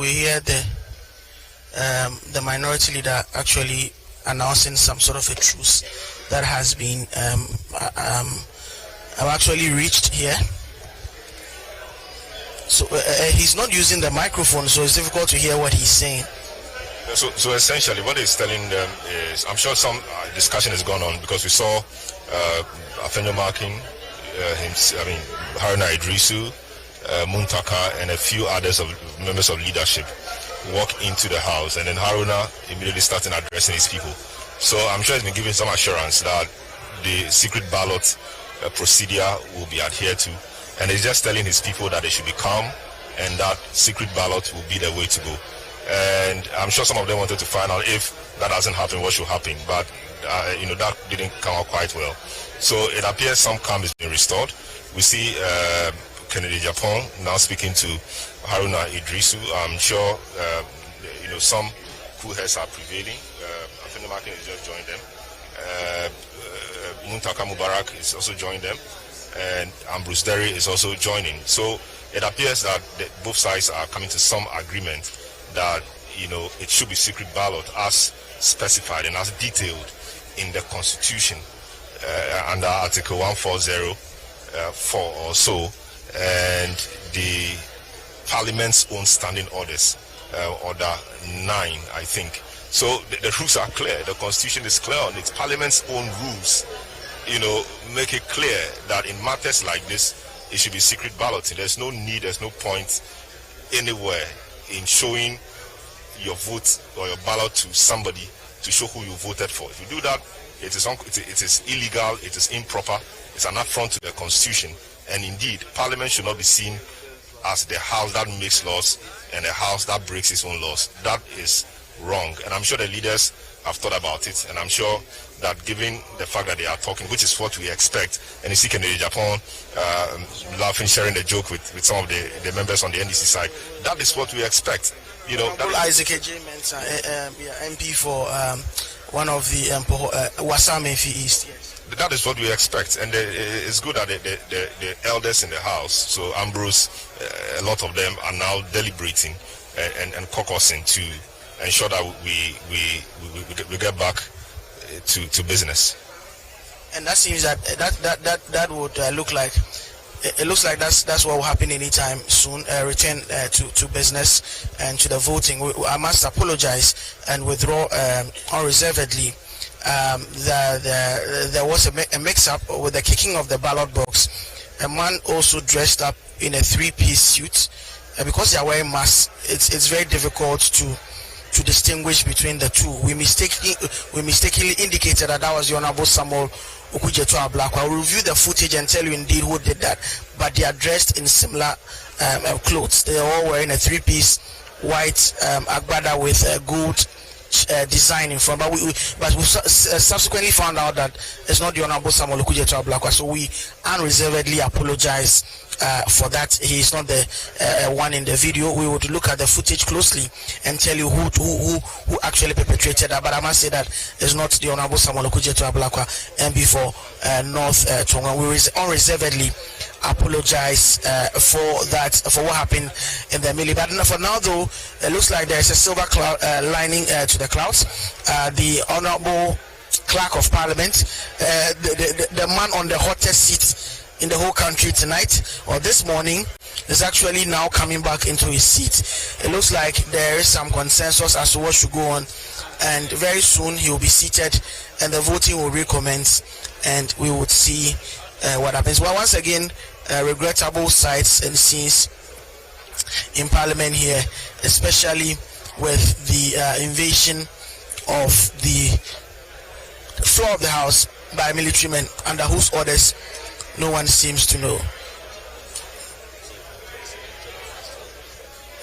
hear the minority leader actually announcing some sort of a truce that has been actually reached here. So he's not using the microphone, so it's difficult to hear what he's saying. So essentially what he's telling them is, I'm sure some discussion has gone on, because we saw Afenyo Markin, Haruna Idrisu, Muntaka, and a few others of members of leadership walk into the house, and then Haruna immediately started addressing his people. So I'm sure he's been giving some assurance that the secret ballot procedure will be adhered to, and he's just telling his people that they should be calm and that secret ballot will be the way to go. And I'm sure some of them wanted to find out if that doesn't happen, what should happen, but that didn't come out quite well. So it appears some calm is being restored. We see Kennedy Japan now speaking to Haruna Idrisu. I'm sure some cool heads are prevailing. Afenyo Markin has just joined them. Muntaka Mubarak is also joined them, and Ambrose Derry is also joining. So it appears that both sides are coming to some agreement that it should be secret ballot as specified and as detailed in the Constitution under Article 140 or so, and the Parliament's own standing orders, Order 9, I think. So the rules are clear. The Constitution is clear on it. Parliament's own rules, make it clear that in matters like this, it should be secret balloting. There's no need, there's no point anywhere in showing your vote or your ballot to somebody to show who you voted for. If you do that, it is illegal, it is improper, it's an affront to the Constitution, and indeed, Parliament should not be seen as the house that makes laws and a house that breaks its own laws. That is wrong, and I'm sure the leaders have thought about it, and I'm sure that given the fact that they are talking, which is what we expect, and you see Kennedy Japan laughing, sharing the joke with some of the members on the NDC side, that is what we expect. Isaac J. Mensa, MP for one of the Wasame East. Yes. That is what we expect, and it's good that the elders in the house, so Ambrose, a lot of them are now deliberating and caucusing to ensure that we get back to business. And that seems that would look like. It looks like that's what will happen anytime soon. Return to business and to the voting. I must apologize and withdraw unreservedly. There was a mix-up with the kicking of the ballot box. A man also dressed up in a three-piece suit. Because they are wearing masks, it's very difficult to distinguish between the two. We mistakenly indicated that was the Honorable Samuel Okujeto Ablakwa. I will review the footage and tell you indeed who did that. But they are dressed in similar clothes. They are all wearing a three-piece white agbada with a gold design in front. But we subsequently found out that it's not the Honorable Samuel Okujeto Ablakwa. So we unreservedly apologize for that. He is not the one in the video. We would look at the footage closely and tell you who actually perpetrated that. But I must say that it's not the Honorable Samuel Okujeto Ablakwa, MP for North Tonga. We unreservedly apologize for what happened in the melee. But for now, though, it looks like there is a silver cloud lining to the clouds. The Honorable clerk of parliament, the man on the hottest seat in the whole country tonight or this morning, is actually now coming back into his seat. It looks like there is some consensus as to what should go on, and very soon he will be seated and the voting will recommence and we would see what happens. Well, once again, regrettable sights and scenes in Parliament here, especially with the invasion of the floor of the House by military men under whose orders no one seems to know.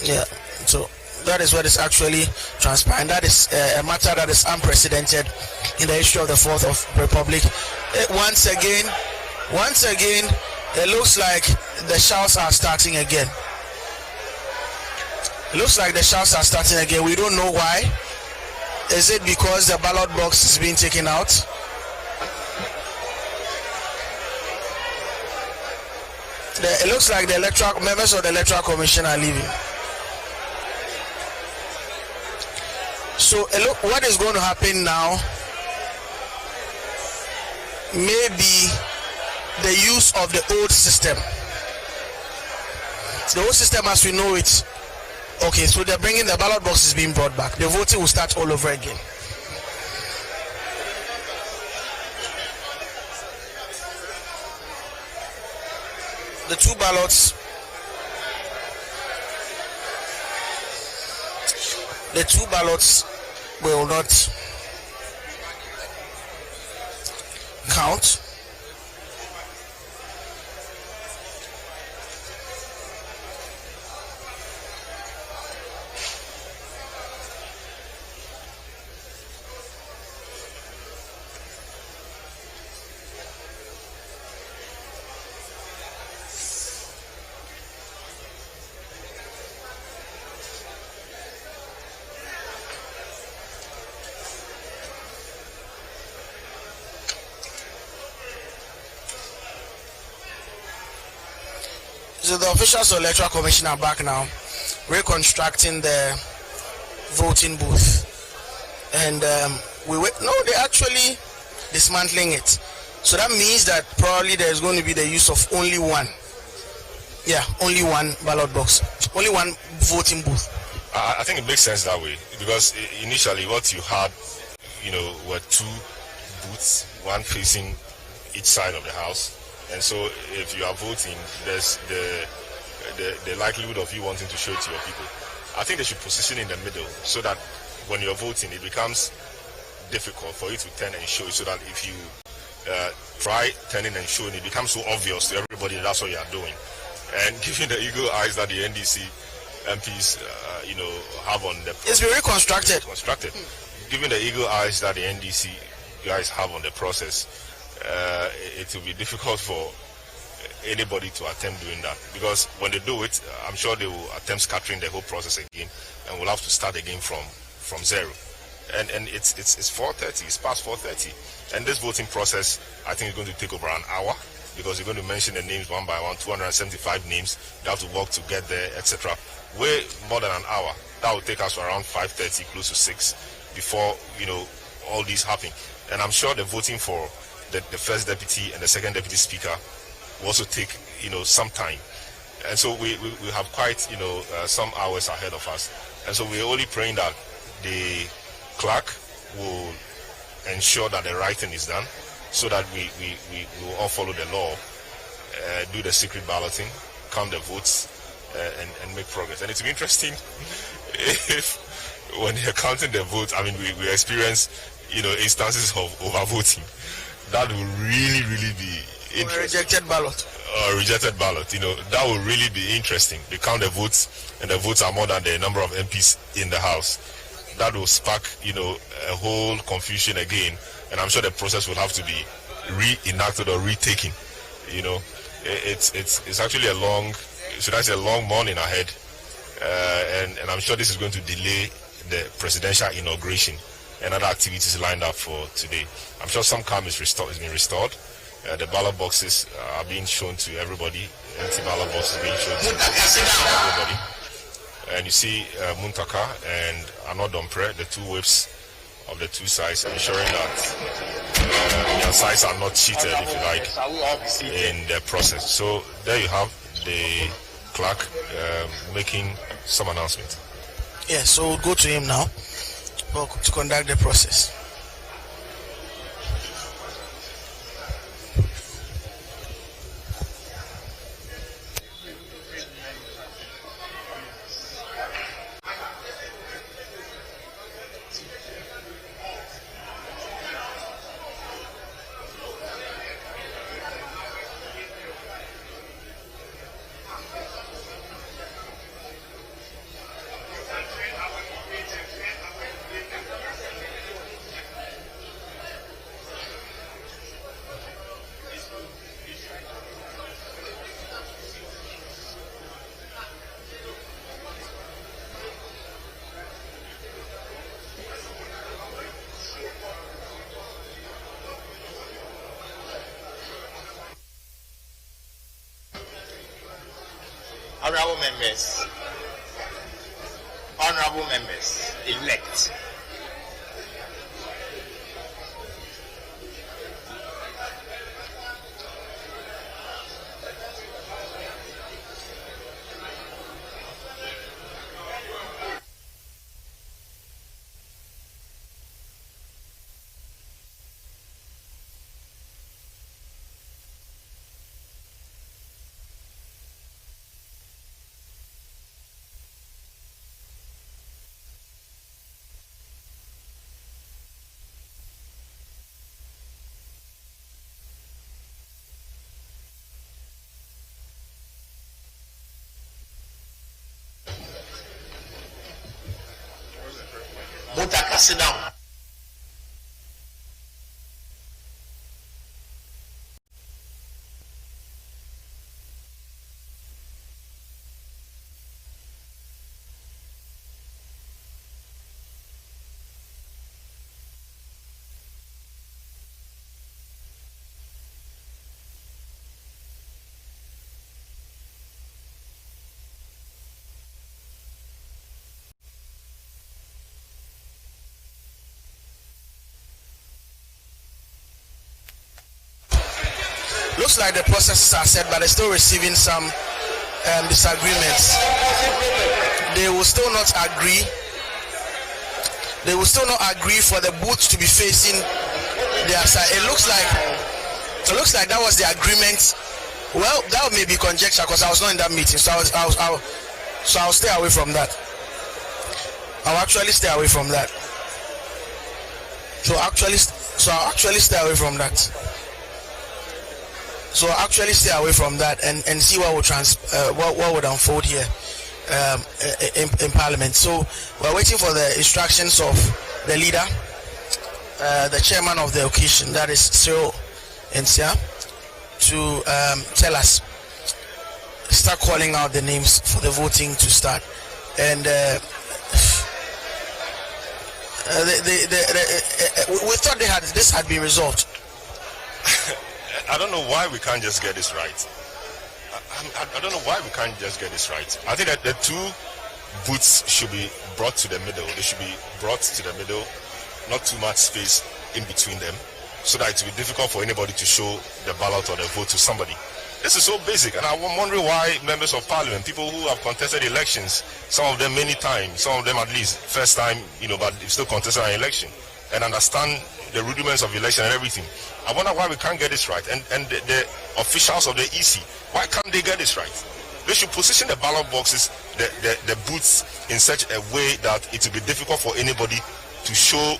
Yeah, so that is what is actually transpiring. That is a matter that is unprecedented in the history of the 4th Republic. Once again, it looks like the shouts are starting again. It looks like the shouts are starting again. We don't know why. Is it because the ballot box is being taken out? It looks like the members of the Electoral Commission are leaving. So look, what is going to happen now may be the use of the old system. The old system as we know it. Okay, so they're bringing the ballot boxes being brought back. The voting will start all over again. The two ballots will not count. So the officials of the Electoral Commission are back now, reconstructing the voting booth, and they're actually dismantling it. So that means that probably there's going to be the use of only one ballot box, only one voting booth. I think it makes sense that way, because initially what you had, were two booths, one facing each side of the house. And so if you are voting, there's the likelihood of you wanting to show it to your people. I think they should position in the middle so that when you're voting, it becomes difficult for you to turn and show it, so that if you try turning and showing, it becomes so obvious to everybody that that's what you are doing. And given the eagle eyes that the NDC MPs, have on the process. It's been reconstructed. Given the eagle eyes that the NDC guys have on the process, it will be difficult for anybody to attempt doing that, because when they do it, I'm sure they will attempt scattering the whole process again, and we'll have to start again from zero. And it's 4:30. It's past 4:30, and this voting process, I think, is going to take over an hour, because you're going to mention the names one by one, 275 names. They have to work to get there, etc. Way more than an hour. That will take us to around 5:30, close to 6, before all these happen. And I'm sure the voting for the first deputy and the second deputy speaker will also take some time, and so we have quite some hours ahead of us, and so we're only praying that the clerk will ensure that the right thing is done, so that we will all follow the law, do the secret balloting, count the votes, and make progress. And it's interesting if when they're counting the votes, I mean, we experience instances of overvoting. That will really be interesting. Or a rejected ballot. That will really be interesting. They count the votes, and the votes are more than the number of MPs in the House. That will spark, a whole confusion again, and I'm sure the process will have to be reenacted or retaken. It's actually a long morning ahead, and I'm sure this is going to delay the presidential inauguration and other activities lined up for today. I'm sure some calm is being restored. The ballot boxes are being shown to everybody. Empty ballot boxes being shown to everybody. And you see Muntaka and Anodompre, the two whips of the two sides, ensuring that their sides are not cheated, if you like, in the process. So there you have the clerk making some announcement. Yes, so we'll go to him now to conduct the process. Honorable members elect. Sit down. Looks like the processes are set, but they're still receiving some disagreements. They will still not agree. They will still not agree for the booth to be facing their side. It looks like that was the agreement. Well, that may be conjecture because I was not in that meeting, so I'll stay away from that. I'll actually stay away from that. So I'll actually stay away from that. So actually stay away from that and see what would unfold here in Parliament. So we're waiting for the instructions of the leader, the chairman of the occasion, that is Cyril Nsia, to tell us, start calling out the names for the voting to start. And we thought this had been resolved. I don't know why we can't just get this right. I don't know why we can't just get this right. I think that the two booths should be brought to the middle. They should be brought to the middle, not too much space in between them, so that it will be difficult for anybody to show the ballot or the vote to somebody. This is so basic, and I'm wondering why members of parliament, people who have contested elections, some of them many times, some of them at least first time, but still contested an election and understand the rudiments of election and everything. I wonder why we can't get this right. And the officials of the EC, why can't they get this right? They should position the ballot boxes, the booths in such a way that it will be difficult for anybody to show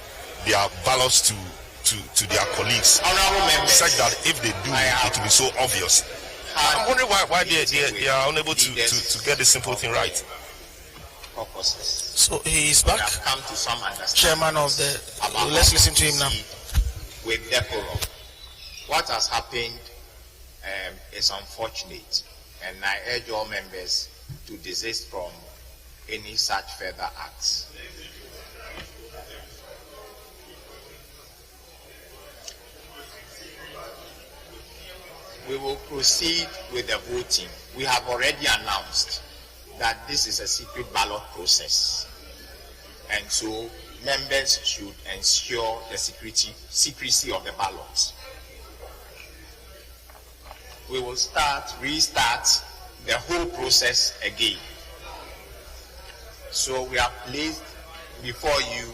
their ballots to their colleagues, such that if they do, it will be so obvious. I'm wondering why they are unable to get this simple thing right. So he is back. Chairman of the. Let's listen to him now. With decorum, what has happened is unfortunate, and I urge all members to desist from any such further acts. We will proceed with the voting. We have already announced that this is a secret ballot process, and so members should ensure the secrecy of the ballots. We will restart the whole process again. So we have placed before you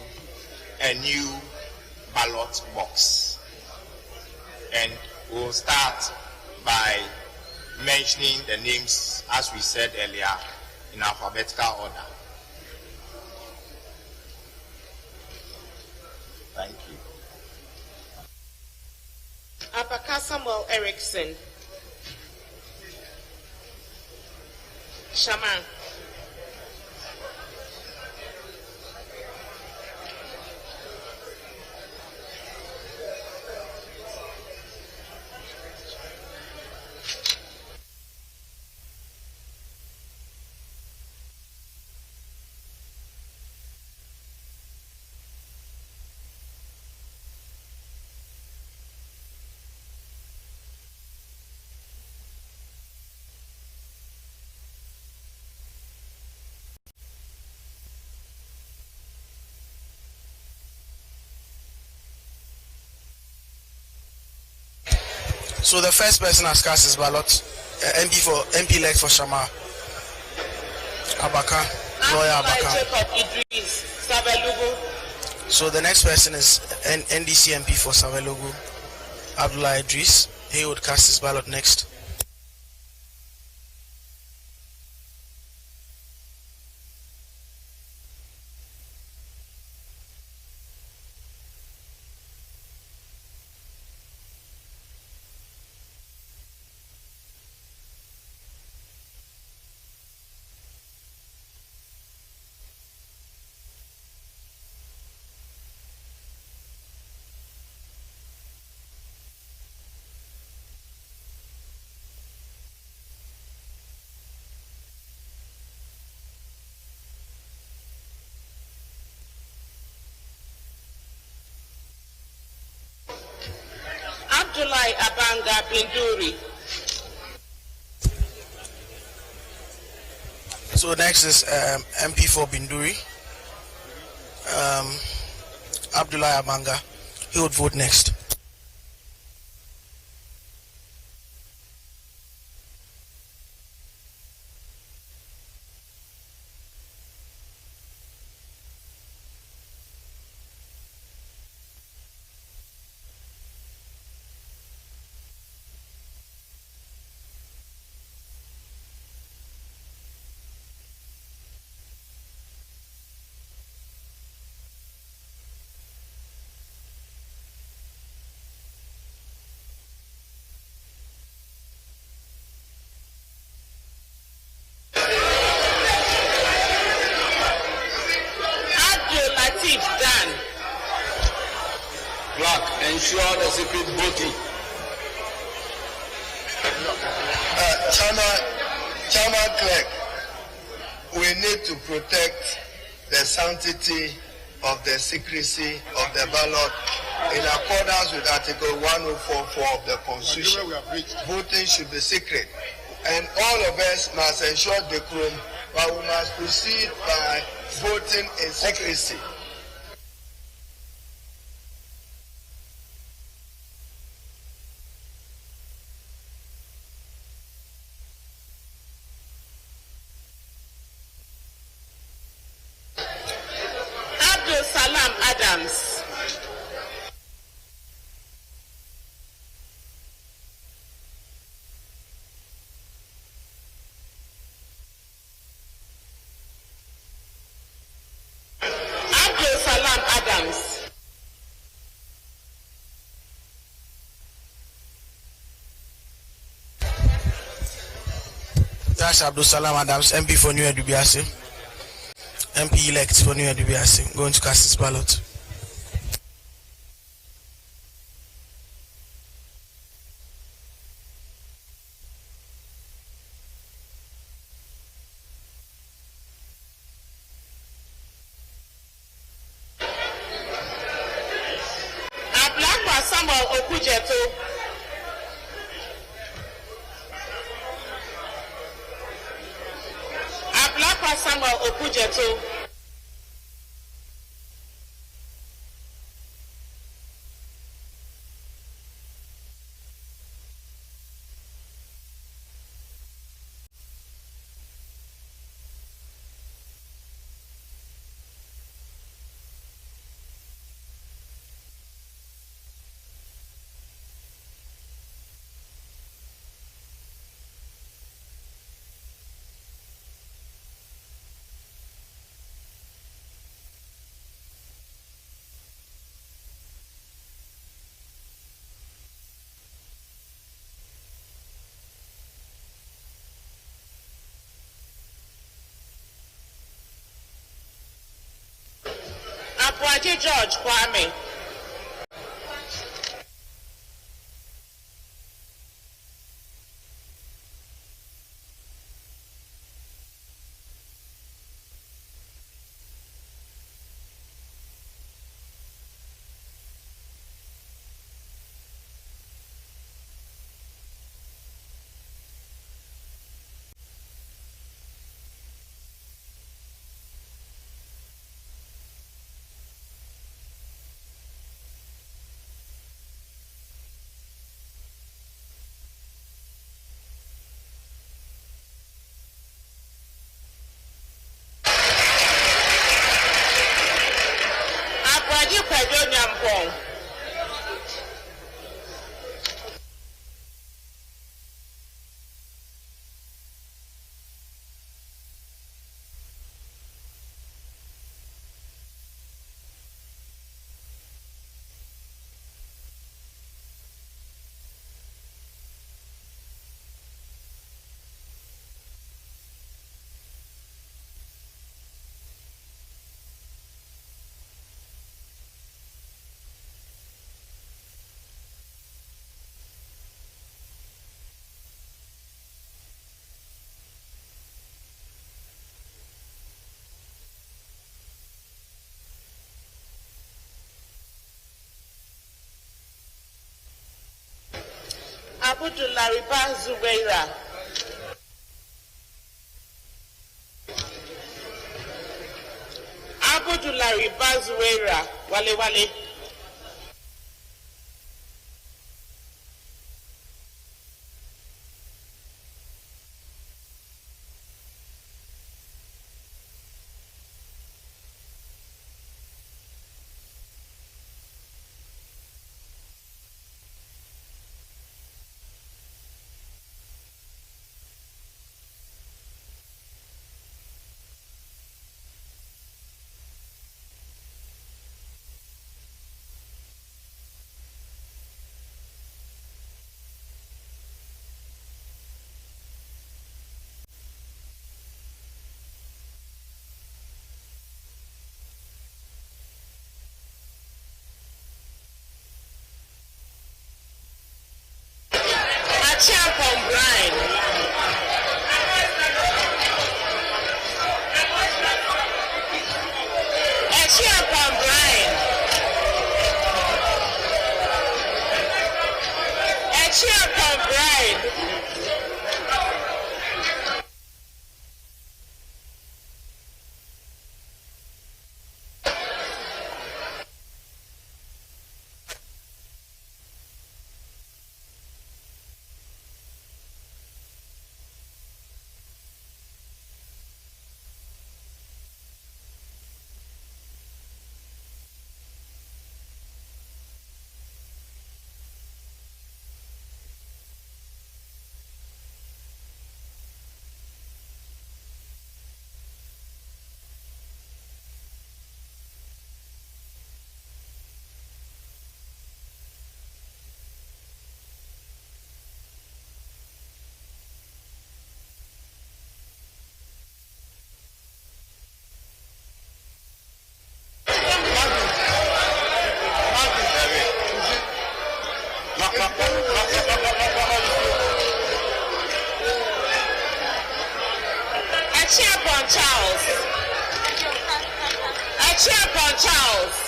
a new ballot box. And we'll start by mentioning the names, as we said earlier, in alphabetical order. Thank you. Abaka Samuel Erickson. Shaman. So the first person has cast his ballot, MP elect for Shama, Abaka, lawyer Abaka. So the next person is NDC MP for Savelugu, Abdullah Idris. He would cast his ballot next. Abdullah Abanga Binduri. So next is MP for Binduri, Abdullah Abanga. He would vote next. Ensure the secret voting. Chairman Clerk, we need to protect the sanctity of the secrecy of the ballot in accordance with Article 104.4 of the Constitution. Voting should be secret, and all of us must ensure decorum, but we must proceed by voting in secrecy. That's Abdul Salam Adams, MP for New Edubiase. MP elect for New Edubiase, going to cast his ballot. Ablakwa Samuel Okujeto. Samuel Okujeto. Adeji George Kwame. Abudulariba Zubeira. Abudulariba Zubeira. Wale Wale. Achiapon Brian. Achiapon Brian. Achiapon Brian. Achiapon Charles. Achiapon Charles.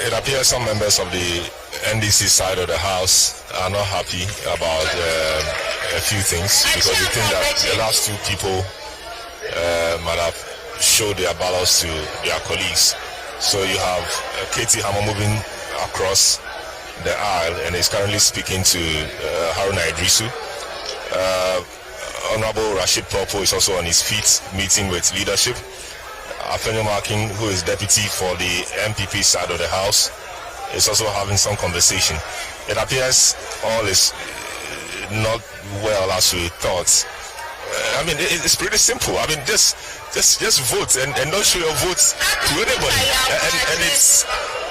It appears some members of the NDC side of the House are not happy about a few things because they think that the last two people might have showed their ballots to their colleagues. So you have Katie Hammer moving across the aisle and is currently speaking to Haruna Idrisu. Honorable Rashid Popo is also on his feet meeting with leadership. Afenyo Markin, who is deputy for the MPP side of the House, is also having some conversation. It appears all is not well as we thought. I mean, it's pretty simple. I mean, just vote and don't show your votes to anybody. And it's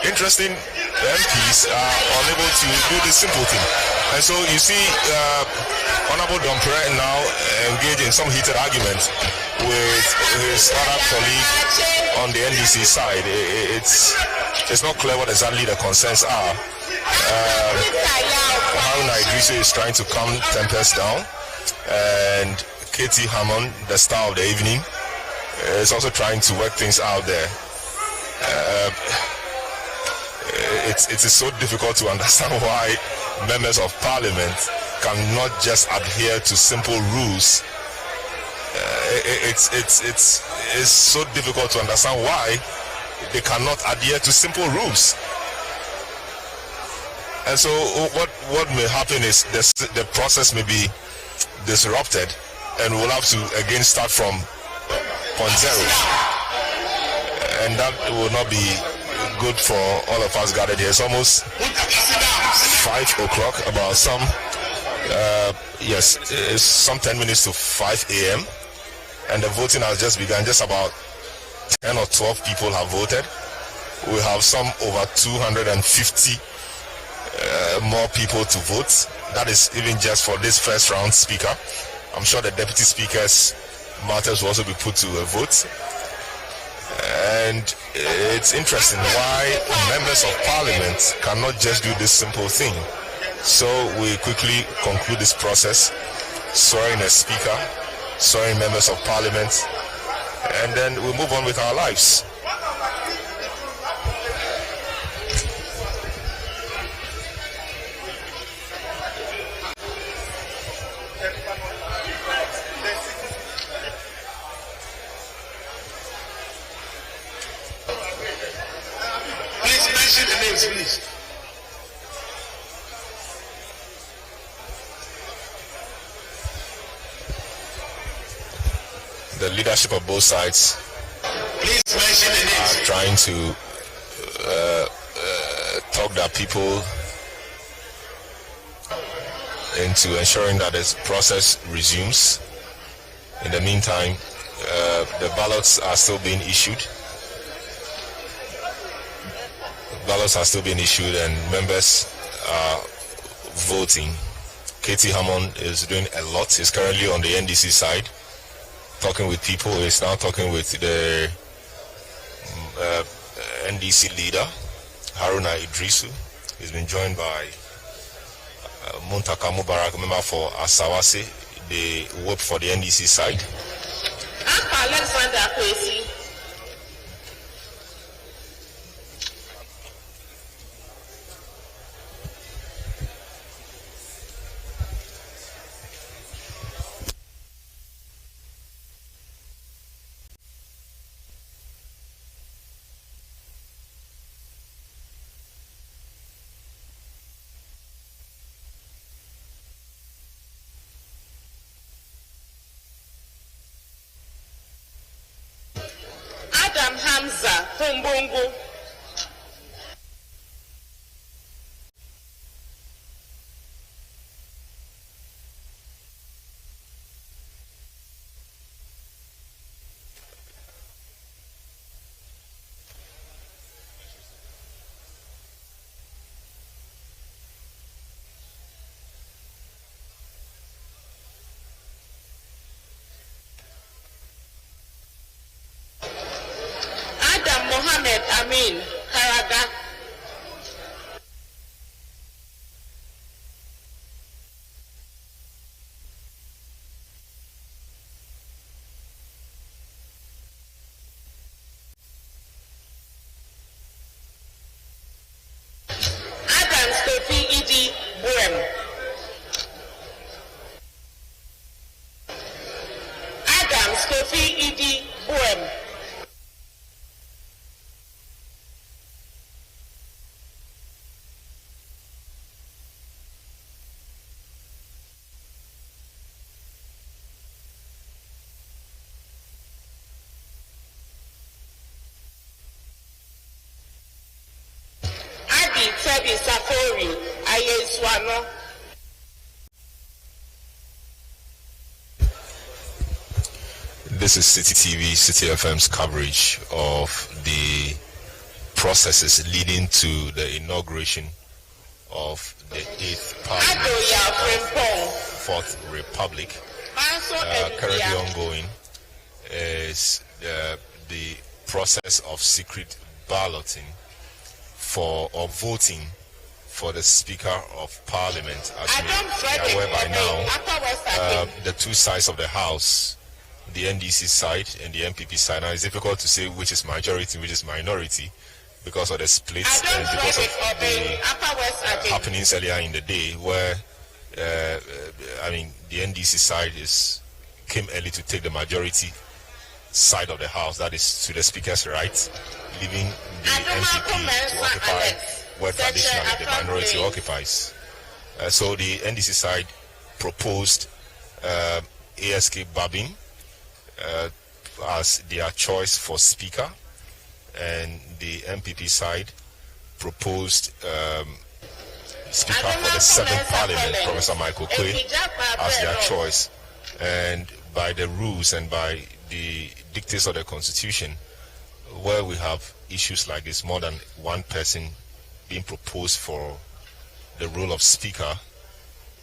interesting. MPs are unable to do this simple thing. And so you see Honorable Dompre now engaged in some heated argument with his other colleague on the NDC side. It's not clear what exactly the concerns are. Haruna Idrisu is trying to calm tempers down, and Katie Hammond, the star of the evening, is also trying to work things out there. It is so difficult to understand why members of parliament cannot just adhere to simple rules. It's so difficult to understand why they cannot adhere to simple rules. And so what may happen is the process may be disrupted, and we'll have to again start from point zero, and that will not be good for all of us gathered here. It's almost 5 o'clock, about some yes, it's some 10 minutes to 5 a.m. and the voting has just begun. Just about 10 or 12 people have voted. We have some over 250 more people to vote. That is even just for this first round speaker. I'm sure the deputy speaker's matters will also be put to a vote. And it's interesting why members of parliament cannot just do this simple thing. So we quickly conclude this process, swearing a speaker, swearing members of parliament, and then we move on with our lives. Please. The leadership of both sides are trying to talk their people into ensuring that this process resumes. In the meantime, the ballots are still being issued. Ballots are still being issued and members are voting. Katie Hammond is doing a lot. He's currently on the NDC side, talking with people. He's now talking with the NDC leader, Haruna Idrisu. He's been joined by Muntaka Mubarak, member for Asawase, the whip for the NDC side. Alexander Kwesi. Hamza Kumbungu. Mohammed Amin Karaga. Adam Stopi Idi Buem. Adam Stopi Idi Buem. Kevin Safori, Ayeswano. This is City TV, City FM's coverage of the processes leading to the inauguration of the 8th Parliament of 4th Republic. Currently ongoing is the process of secret balloting or voting for the Speaker of Parliament. As we are aware by now, the two sides of the House, the NDC side and the MPP side. Now it's difficult to say which is majority, which is minority, because of the splits and because of the happenings earlier in the day, where the NDC side came early to take the majority side of the House, that is to the Speaker's right, leaving the MPP to occupy where traditionally the minority occupies. So the NDC side proposed ASK Babin as their choice for Speaker, and the MPP side proposed Speaker for the 7th Parliament, Professor Michael Quay, as their choice. And by the rules and by the dictates of the Constitution, where we have issues like this, more than one person being proposed for the role of Speaker,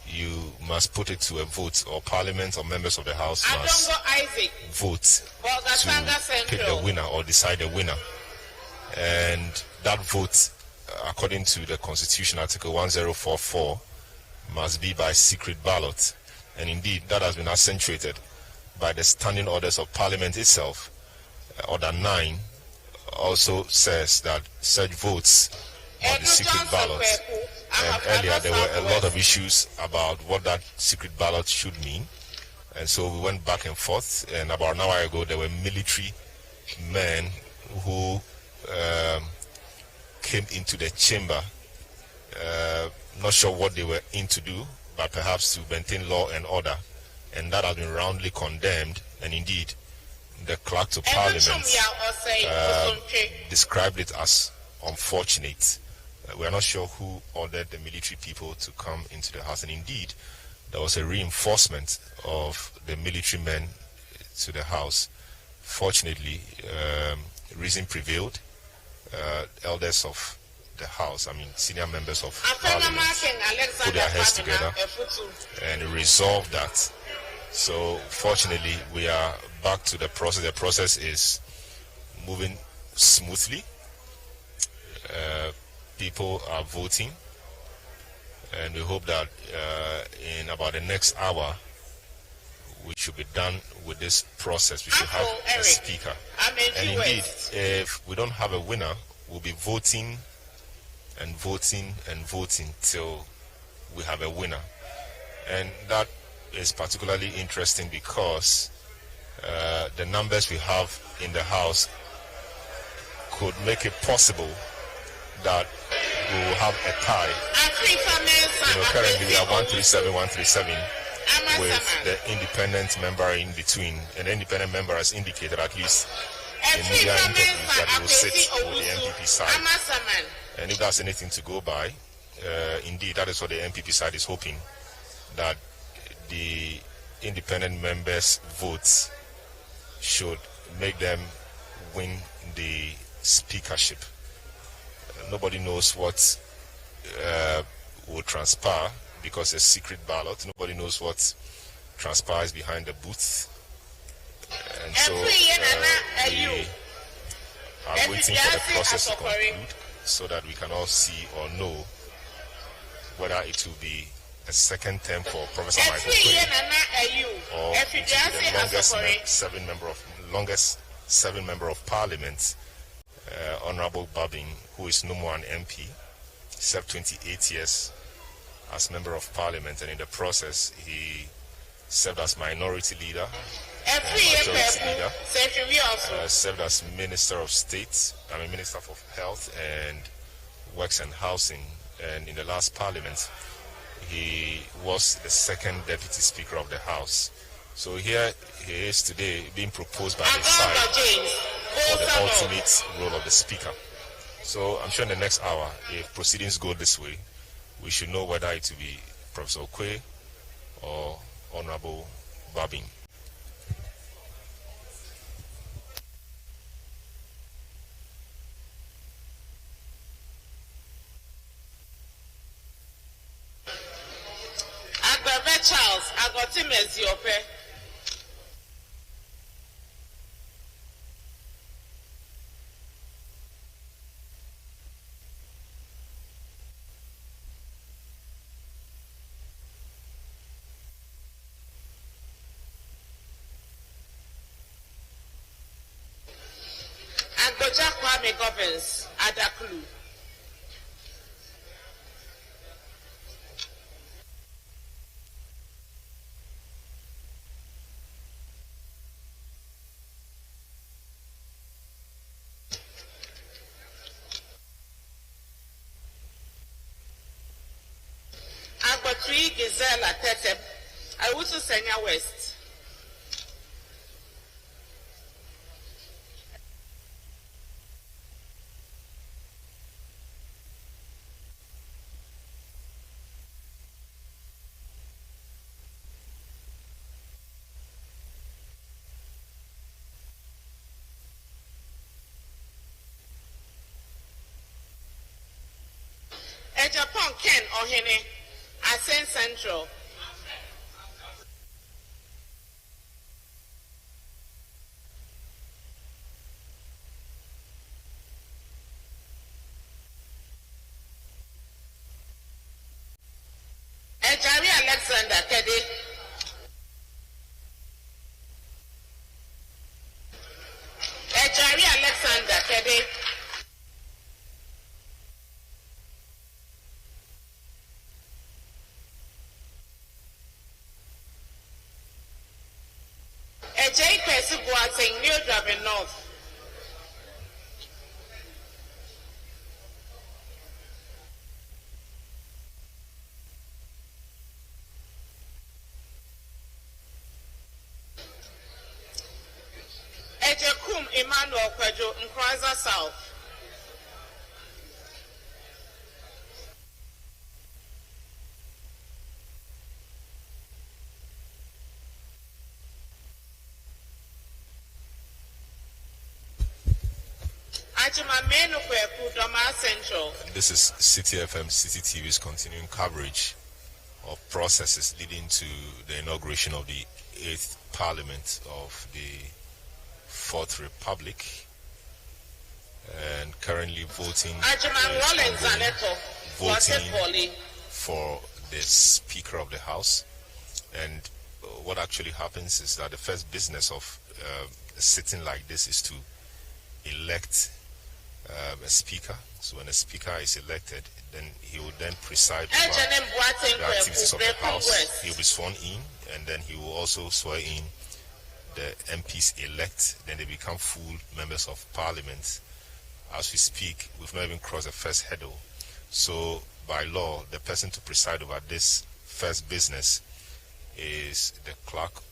you must put it to a vote, or Parliament or members of the House must vote to pick the winner or decide the winner. And that vote, according to the Constitution, Article 1044, must be by secret ballot. And indeed, that has been accentuated by the standing orders of Parliament itself. Order 9 also says that such votes on the secret ballot. And earlier there were a lot of issues about what that secret ballot should mean, and so we went back and forth. And about an hour ago there were military men who came into the chamber, not sure what they were in to do, but perhaps to maintain law and order, and that has been roundly condemned. And indeed the clerk to Parliament described it as unfortunate. We are not sure who ordered the military people to come into the House, and indeed there was a reinforcement of the military men to the House. Fortunately, reason prevailed. Elders of the House, senior members of Parliament, put their heads together and resolved that. So fortunately, we are back to the process. The process is moving smoothly. People are voting, and we hope that in about the next hour we should be done with this process. We should have a Speaker. And indeed, if we don't have a winner, we'll be voting and voting and voting till we have a winner. And that is particularly interesting because the numbers we have in the House could make it possible that we will have a tie. Currently we are 137, 137 with the independent member in between, and the independent member has indicated, at least in media interviews, that he will sit with the MPP side. And if that's anything to go by, indeed that is what the MPP side is hoping, that the independent members' votes should make them win the speakership. Nobody knows what will transpire because it's a secret ballot. Nobody knows what transpires behind the booth. And so we are waiting for the process to conclude so that we can all see or know whether it will be a second term for Professor Michael Quay or the longest seven member of Parliament, Honorable Babin, who is no more an MP, served 28 years as member of Parliament, and in the process he served as minority leader, majority leader, served as Minister of State, Minister for Health and Works and Housing, and in the last Parliament he was the second Deputy Speaker of the House. So here he is today being proposed by the side for the ultimate role of the Speaker. So I'm sure in the next hour, if proceedings go this way, we should know whether it will be Professor Okwe or Honorable Babin. Charles, I got him as your pay. And go Jack Kwame Governs, Adakulu. Three Gazelle Tetep, I also Senya West. A Japan Ken Ohene. Asen Central. Ejari Alexander Kede. Ejari Alexander Kede. Ejai Kwesi New Drabin North. Ejekum Emmanuel Kwejo Nkwaza South. This is City FM, City TV's continuing coverage of processes leading to the inauguration of the 8th Parliament of the 4th Republic, and currently voting for the Speaker of the House. And what actually happens is that the first business of a sitting like this is to elect a speaker. So when a speaker is elected, then he will then preside over the activities of the House. He will be sworn in, and then he will also swear in the MPs elect. Then they become full members of Parliament. As we speak, we've not even crossed the first hurdle. So by law, the person to preside over this first business is the clerk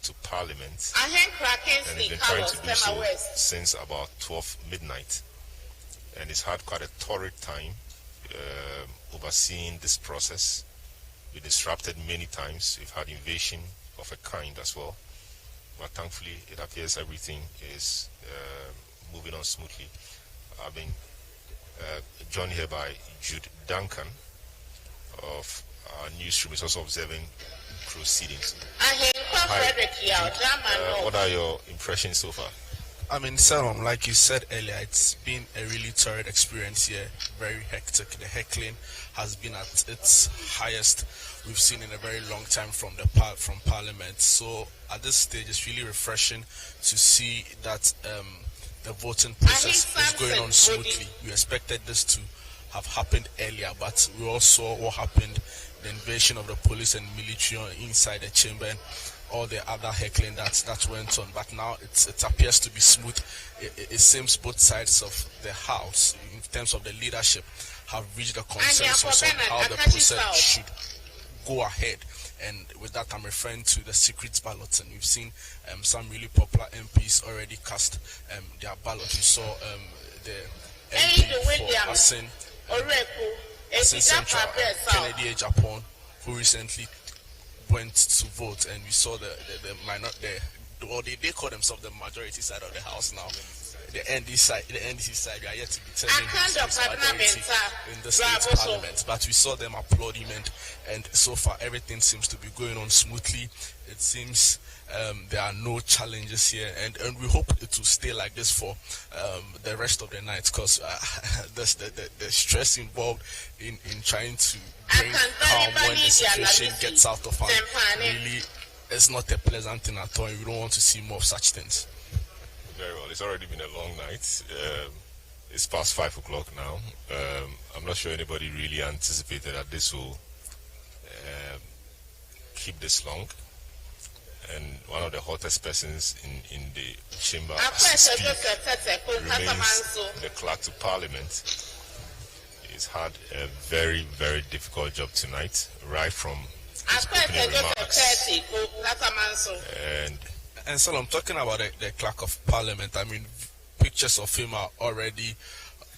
to Parliament, and he's been trying to do so since about 12 midnight. And it's had quite a torrid time overseeing this process. We disrupted many times. We've had invasion of a kind as well. But thankfully, it appears everything is moving on smoothly. I've been joined here by Jude Duncan of our newsroom. Is also observing proceedings. Hi, what are your impressions so far? I mean, Salom, like you said earlier, it's been a really torrid experience here, very hectic. The heckling has been at its highest we've seen in a very long time from Parliament. So at this stage, it's really refreshing to see that the voting process is going on smoothly. We expected this to have happened earlier, but we all saw what happened, the invasion of the police and military inside the chamber, and all the other heckling that went on. But now it appears to be smooth. It seems both sides of the House, in terms of the leadership, have reached a consensus on how the process should go ahead. And with that, I'm referring to the secret ballots. And we've seen some really popular MPs already cast their ballot. We saw the for Asin Central Kennedy A. Japan, who recently went to vote, and we saw the they call themselves the majority side of the house now. The NDC side, we are yet to be telling who's majority in the state parliament. But we saw them applaud him, and so far everything seems to be going on smoothly. It seems there are no challenges here, and we hope it will stay like this for the rest of the night, because the stress involved in trying to bring calm when the situation gets out of hand really is not a pleasant thing at all. We don't want to see more of such things. Very well. It's already been a long night. It's past 5 o'clock now. I'm not sure anybody really anticipated that this will keep this long. And one of the hottest persons in the chamber remains the clerk to Parliament. He's had a very, very difficult job tonight, right from his opening remarks. And so I'm talking about the clerk of Parliament. I mean, pictures of him are already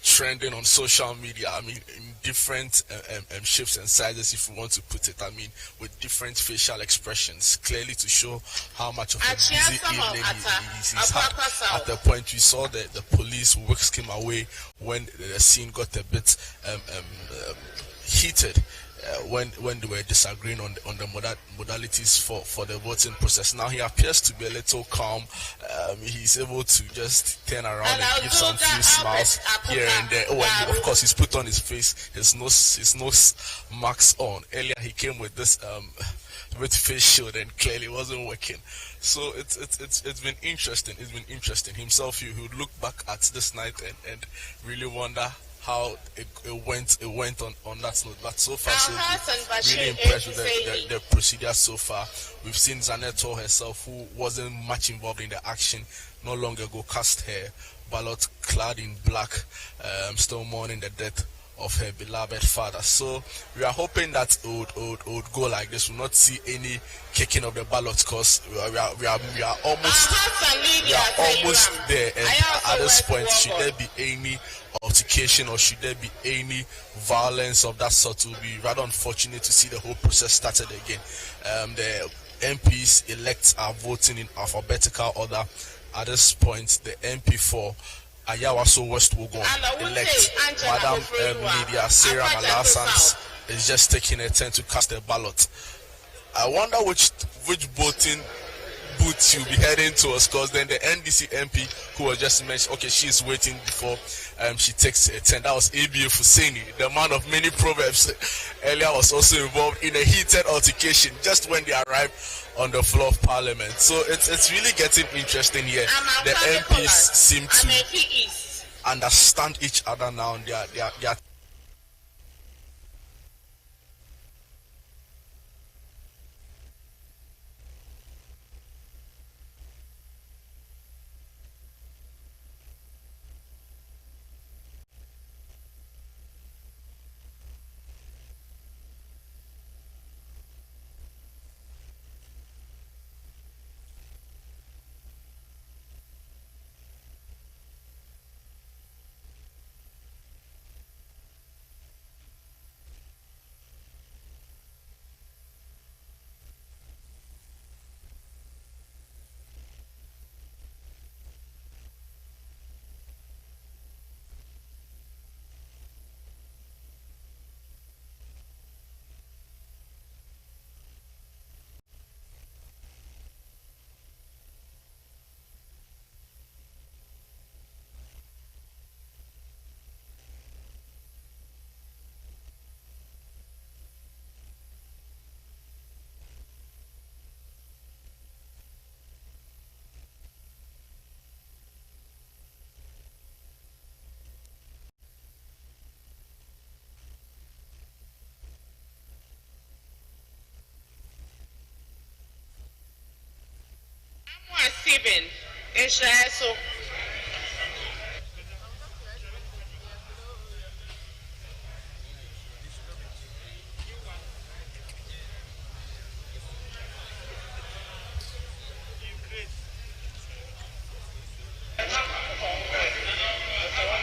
trending on social media. I mean, in different shapes and sizes, if you want to put it. I mean, with different facial expressions, clearly to show how much of a busy evening he's had. At the point we saw the police whisked him away when the scene got a bit heated. When they were disagreeing on the modalities for the voting process. Now he appears to be a little calm. He's able to just turn around and give some few smiles here and there. Oh, and of course he's put on his face, his nose marks on. Earlier he came with this with face shield, and clearly wasn't working. So it's been interesting. It's been interesting. Himself, he would look back at this night and really wonder how it went on that note. But so far, so good. Really impressed with the procedure so far. We've seen Zaneto herself, who wasn't much involved in the action, no long ago cast her ballot clad in black, still mourning the death of her beloved father. So we are hoping that it would go like this. We'll not see any kicking of the ballots, because we are almost there. And at this point, should there be any altercation or should there be any violence of that sort, it will be rather unfortunate to see the whole process started again. The MPs elects are voting in alphabetical order. At this point, the MP for Ayawaso West Wugon elect Madam Lydia Sarah Malassans is just taking a turn to cast a ballot. I wonder which voting booth you'll be heading towards, because then the NDC MP who was just mentioned, okay, she's waiting before she takes a turn. That was ABA Fuseni, the man of many proverbs. Earlier was also involved in a heated altercation just when they arrived on the floor of Parliament. So it's really getting interesting here. The MPs seem to understand each other now. They are Stephen in Shaso.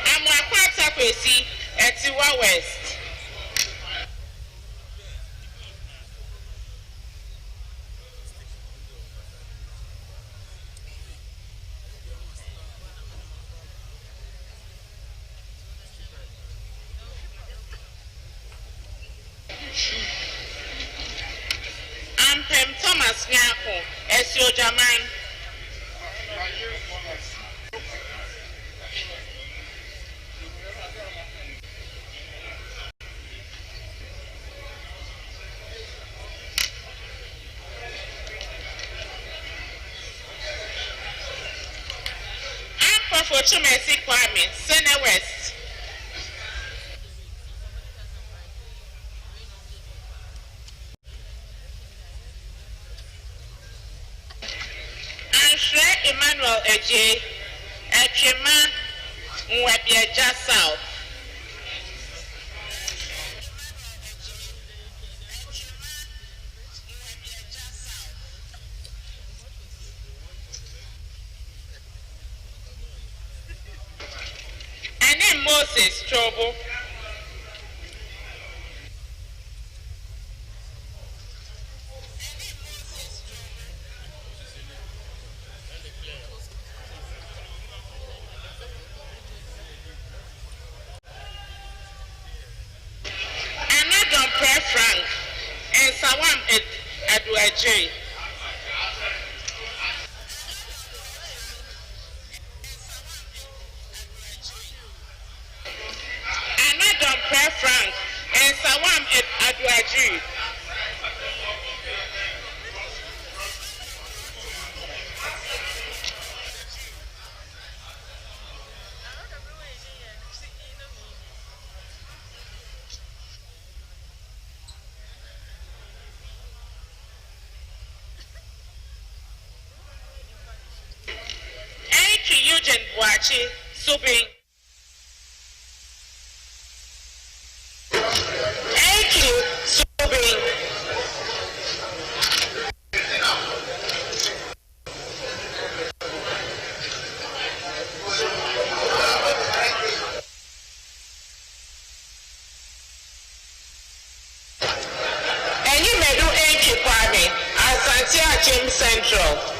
I'm Kwesi Etiwa West. Ampem Thomas Nyako, Esio Jaman. Ampa for Chumesi Kwame, Sene West. Emmanuel Eje, Echema Mwebieja South. And then Moses Trouble. Frank and Sawam Edwaje. Anadon Pre Frank and Sawam Edwaje. Eugene Boachi, Subing. Thank you, Subing. And you may do Enki Kwame at Santiago Central.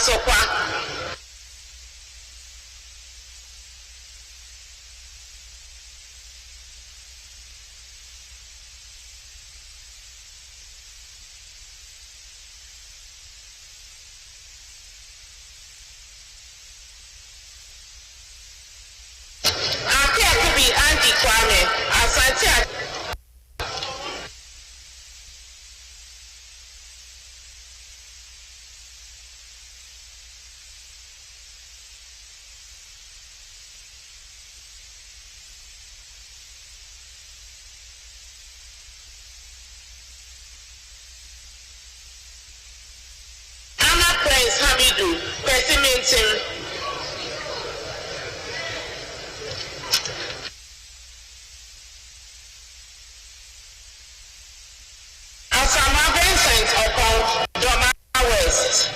Asokwa. Apia could be Andy Kwame, Asante. Hamidu, Pesimentin. Asama Vincent upon Doma West.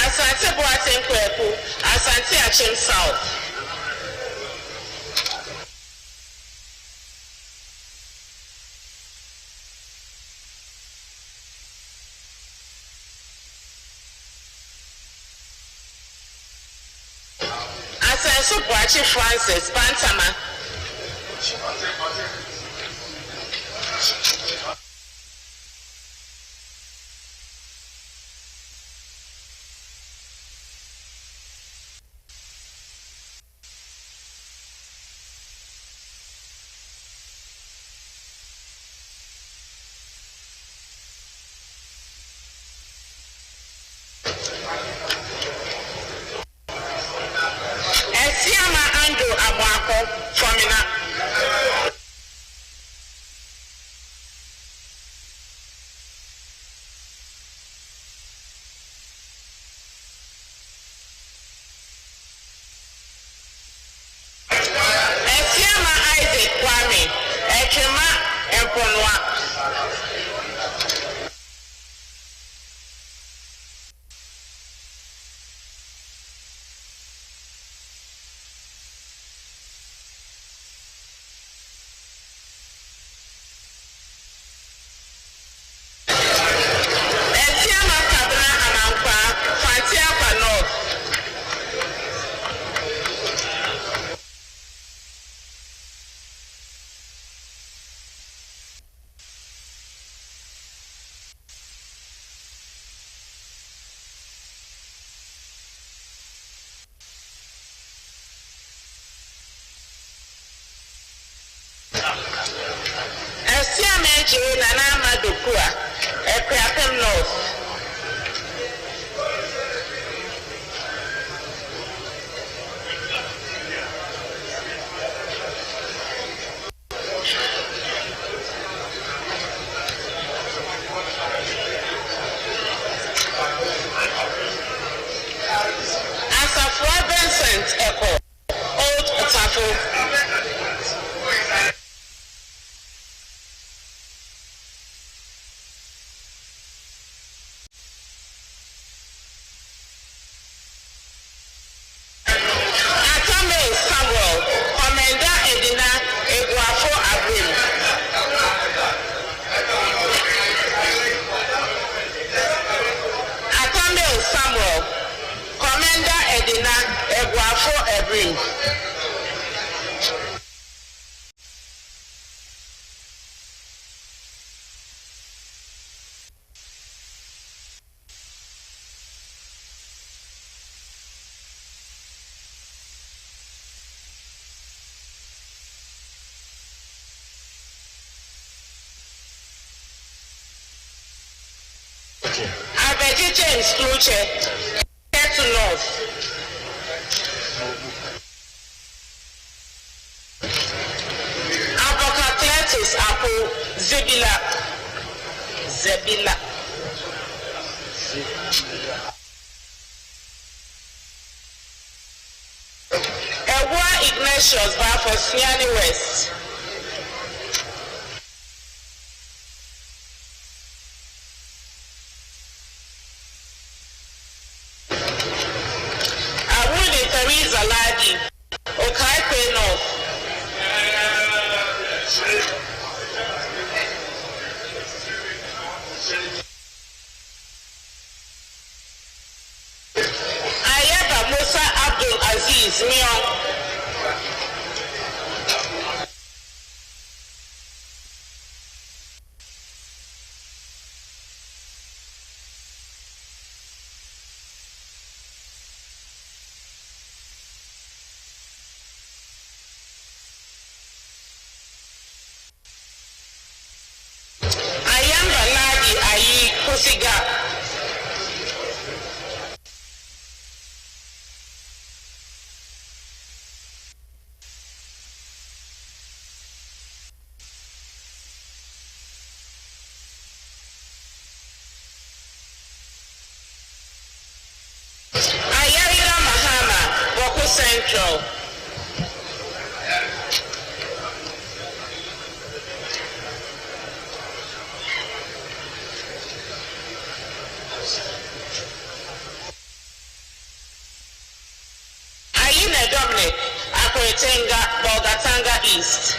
Asante Boateng Kweku, Asante Achim South. Asansu Boachi Francis, Bantama. James Kluche, head to north. Avocatletus Apo Zebila. Ewa Ignatius Bafosiani West. Central. Ayine Dominic, Akwetenga, Bolgatanga East.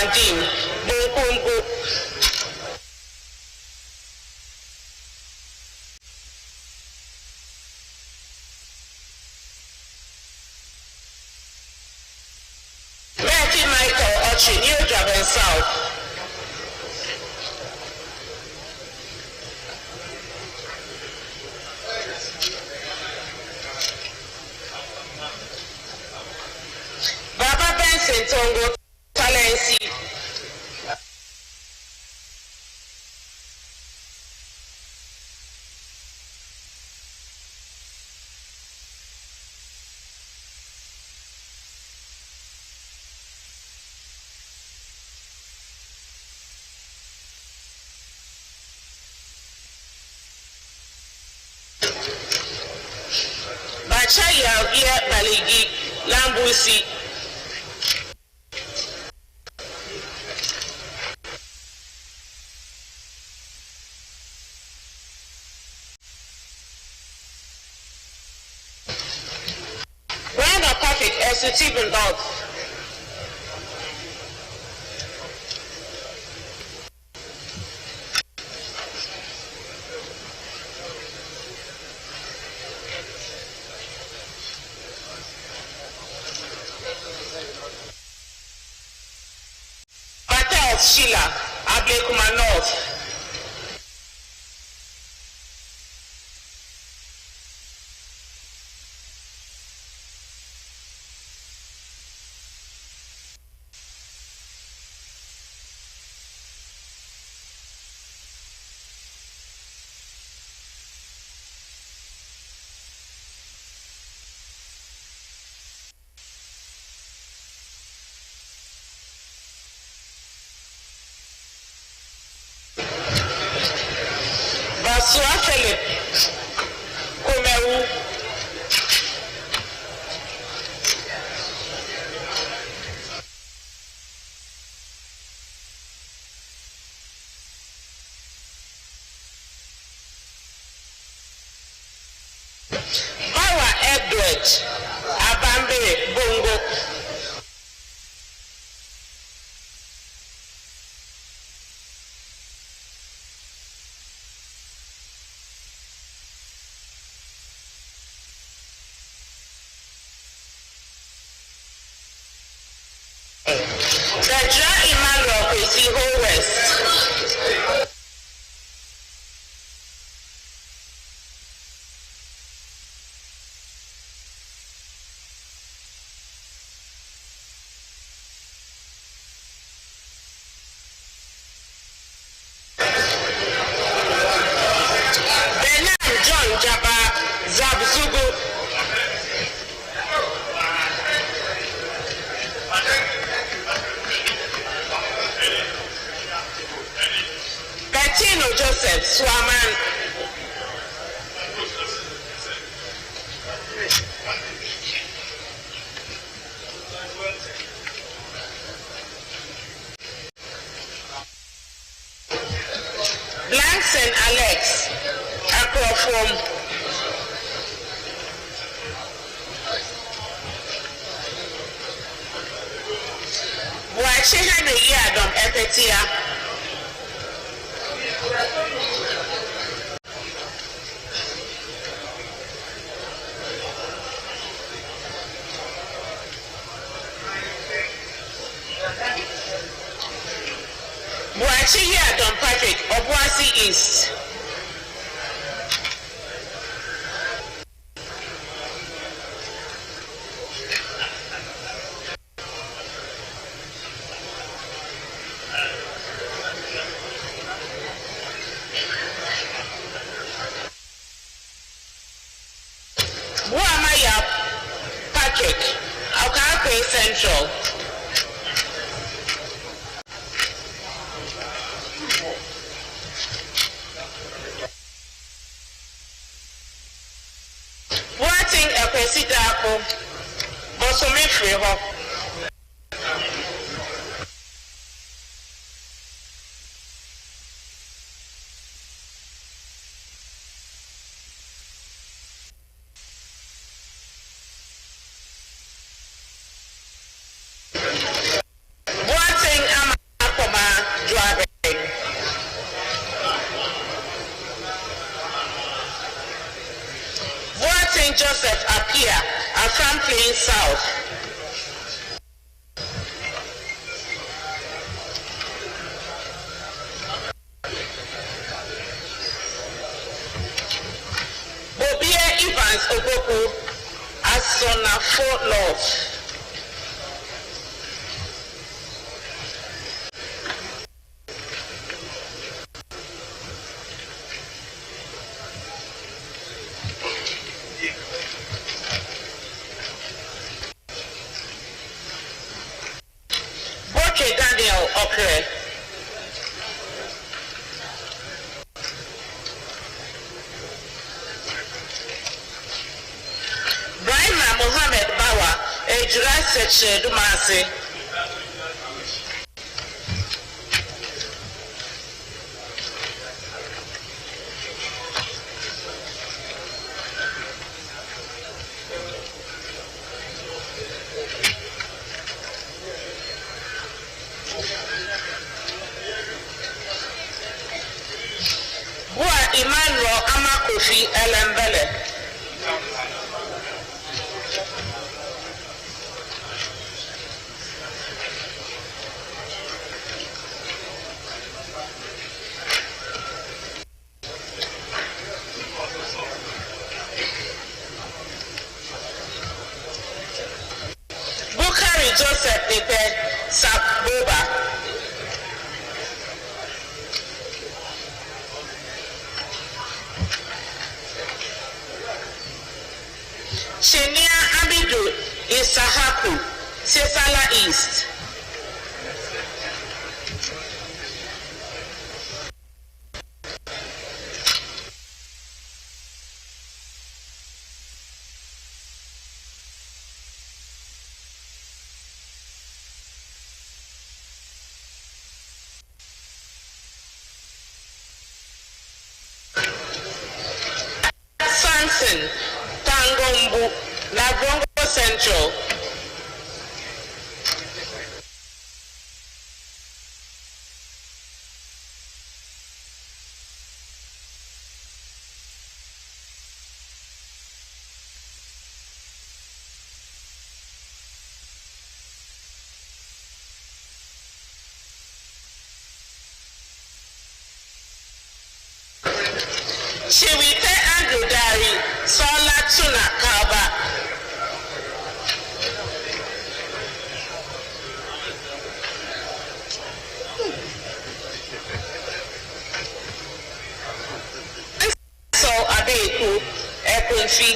Bombardine, Bunkumbu. Matthew Michael Ochi, New Dragon South. Baba Benson Tongo Talensi. Bachaya Bia Baligi Lambusi. Brenda Patrick Esther Dog. Patel Sheila Ablekuma North. Basua Philip Kumewu. Bawa Edward Abambe Bongo. Deja Emmanuel Kwesi Ho West. Bernard John Jaba Zabzugu. Betino Joseph Swaman. Blankson Alex Akrofom. Buachi Henry Yadom Epetia. Buachi Yadom Patrick Obuasi East. Buamaya Patrick Okakwe Central. Buating Epesidako Bosomefreho. Buating Ama Kakre. Brahima Mohammed Bawa, Ejura Seche Dumasi. Bua Emmanuel Amakofi Elembele. Bukari Joseph Pepe Saboba. Shenia Abidu Isahaku, Sesala East. Samson Tangombu, Navrongo Central. Chiwite Andrew Dari, Sola Tuna Kaba. So Abeku, Ekunfi.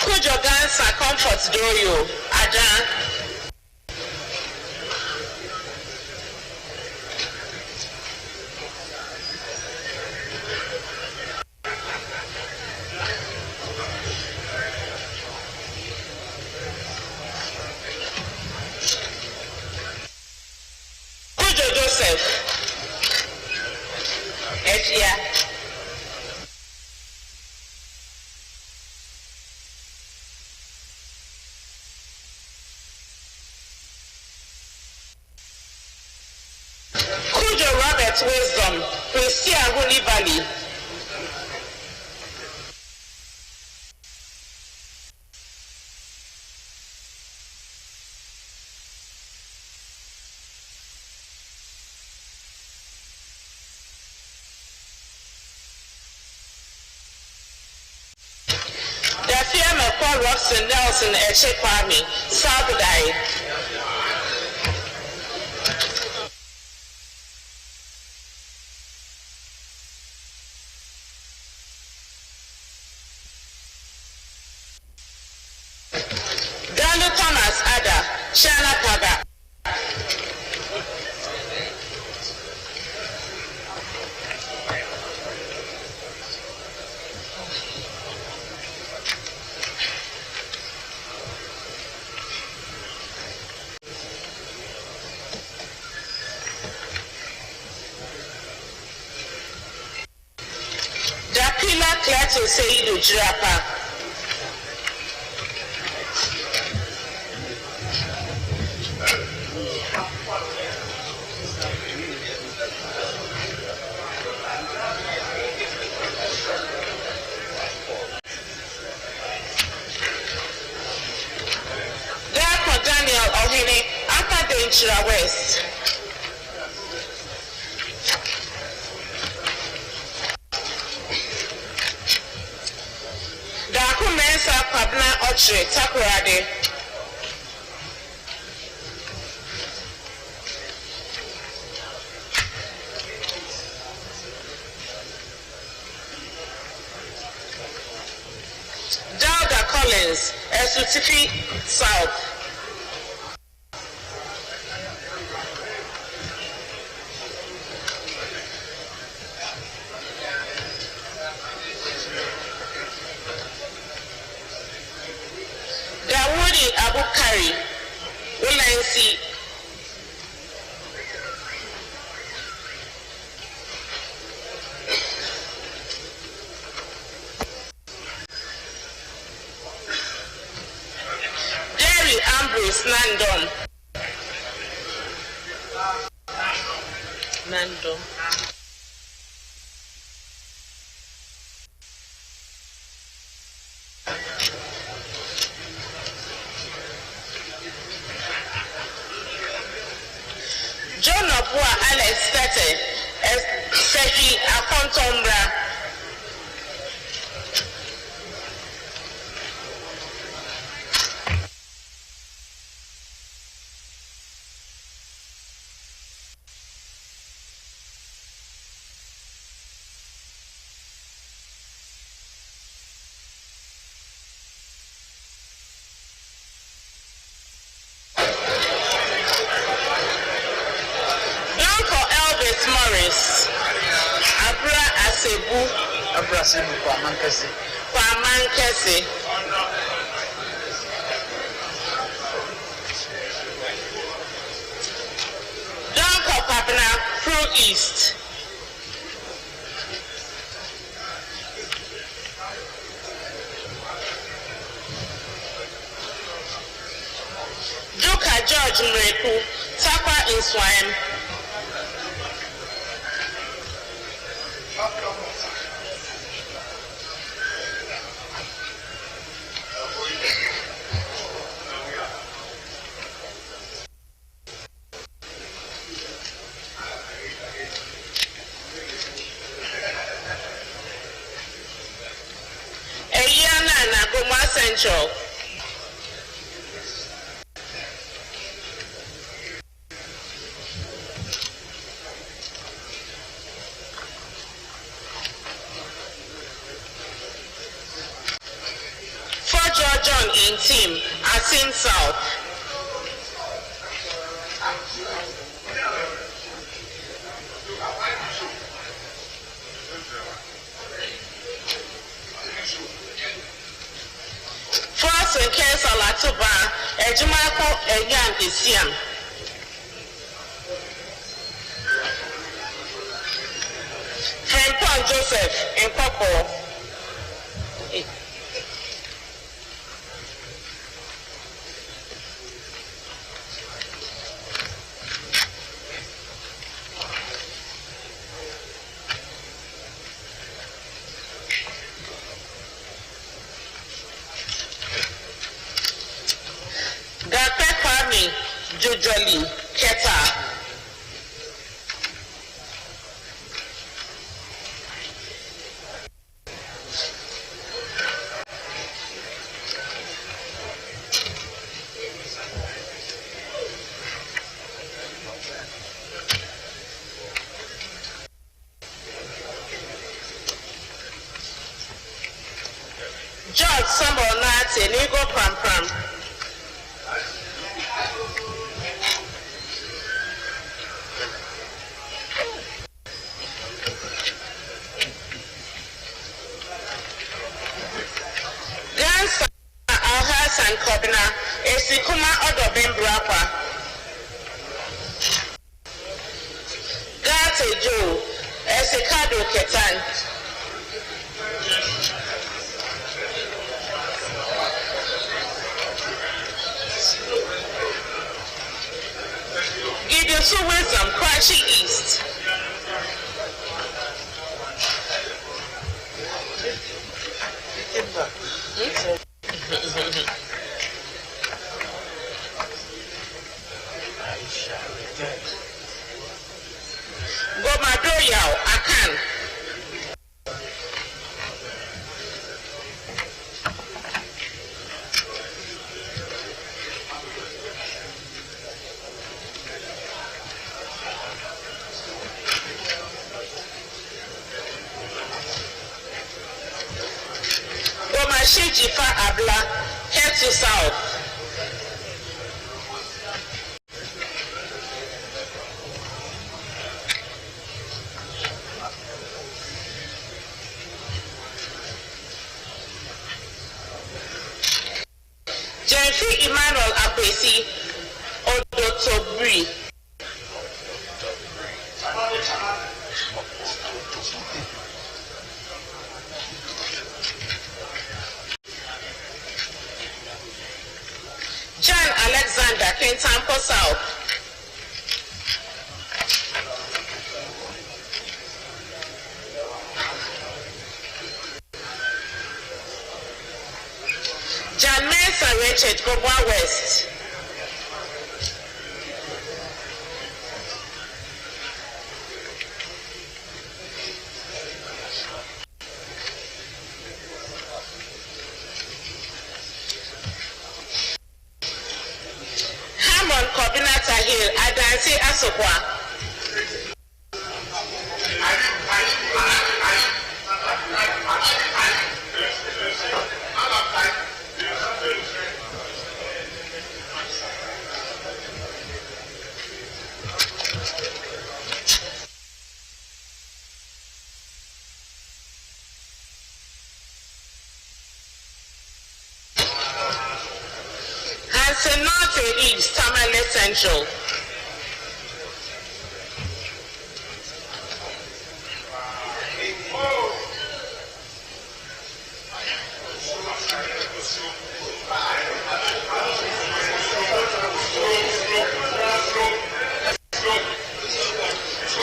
Kujo Gansa Comfort Doyo, Adan. Kujo Joseph, Ejia. Kujo Robert Wisdom, Christia Huni Valley. Dafia Mekwa Robson Nelson Echekwami, Sabudai. Galo Thomas Ada, Shana Paga. Dakila Klato Seidu Jirapa. Daniel Ohene, Upper Danger West. Kwabna Ochre Takoradi. Delga Collins, Esutifi South. Dawudi Abukari, Ulansi. Jerry Ambrose Nandom. John Opua Alex Tete, Seki Akontombra. Morris, Abra Asebu, Kwamankesi, Donko Papna, Pro East, Duka George Mreku, Takwa in Swine. Central. For John in team, Asin South. In case of Latuba, Ejumako, Eyan Isiam. Friend Joseph in Popo. Jojoli, Keta. George Sambo Nati, Nigo Pram Pram. And Kobina, Esikuma Odobin Brapa. Gate Joe, Esikado Ketan. Give you some wisdom, Kwachi East. Gomadoyao, Akan. Rashid Jifa Abla, head to south. Jenfi Emmanuel Apesi, Odotobri. John Alexander, Kintampo South. John Mensah Richard, Gobwa West. Hamon Kobinata Hill, Adansi Asokwa. Hansen North East, Tamale Central.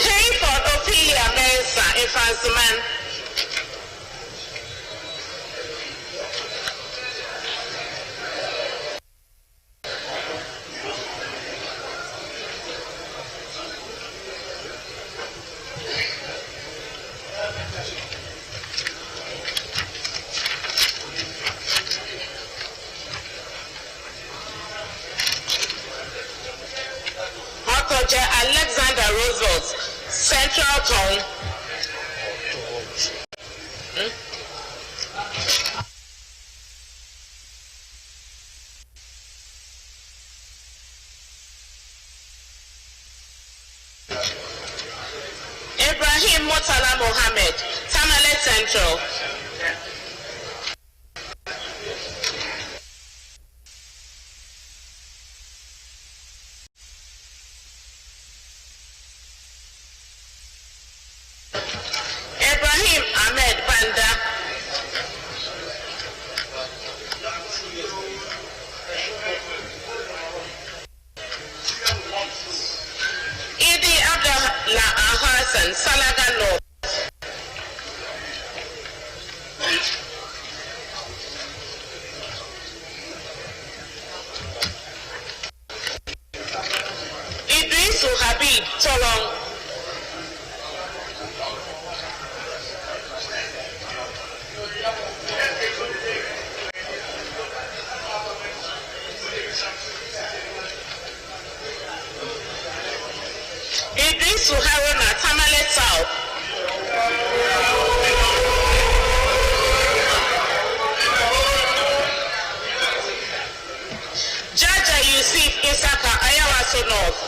Hayford Ophelia Mensah, Infantsman. Hotoje Alexander Roosevelt, Central Town. Ibrahim Murtala Mohammed, Tamale Central. Ibrahim Ahmed Banda. Idi Abdullah Hassan, Salaga North. Idrisu Habib, Tolong. Idrisu Haruna, Tamale South. Jaja Yusuf Isaka, Ayawaso North.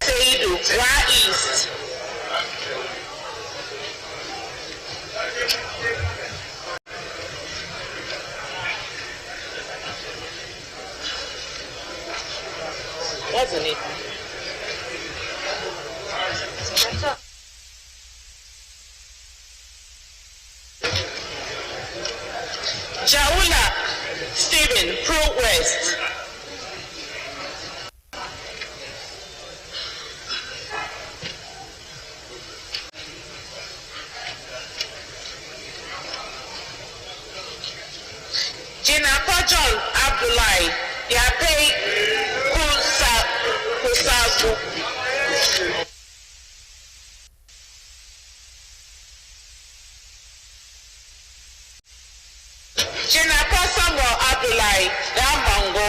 Seidu, Wa East. What's the name? Jaula Stephen, Pro West. Jinapa John Abdullahi, Yape Kusasu. Jinapa Samuel Abdullahi, Yamango.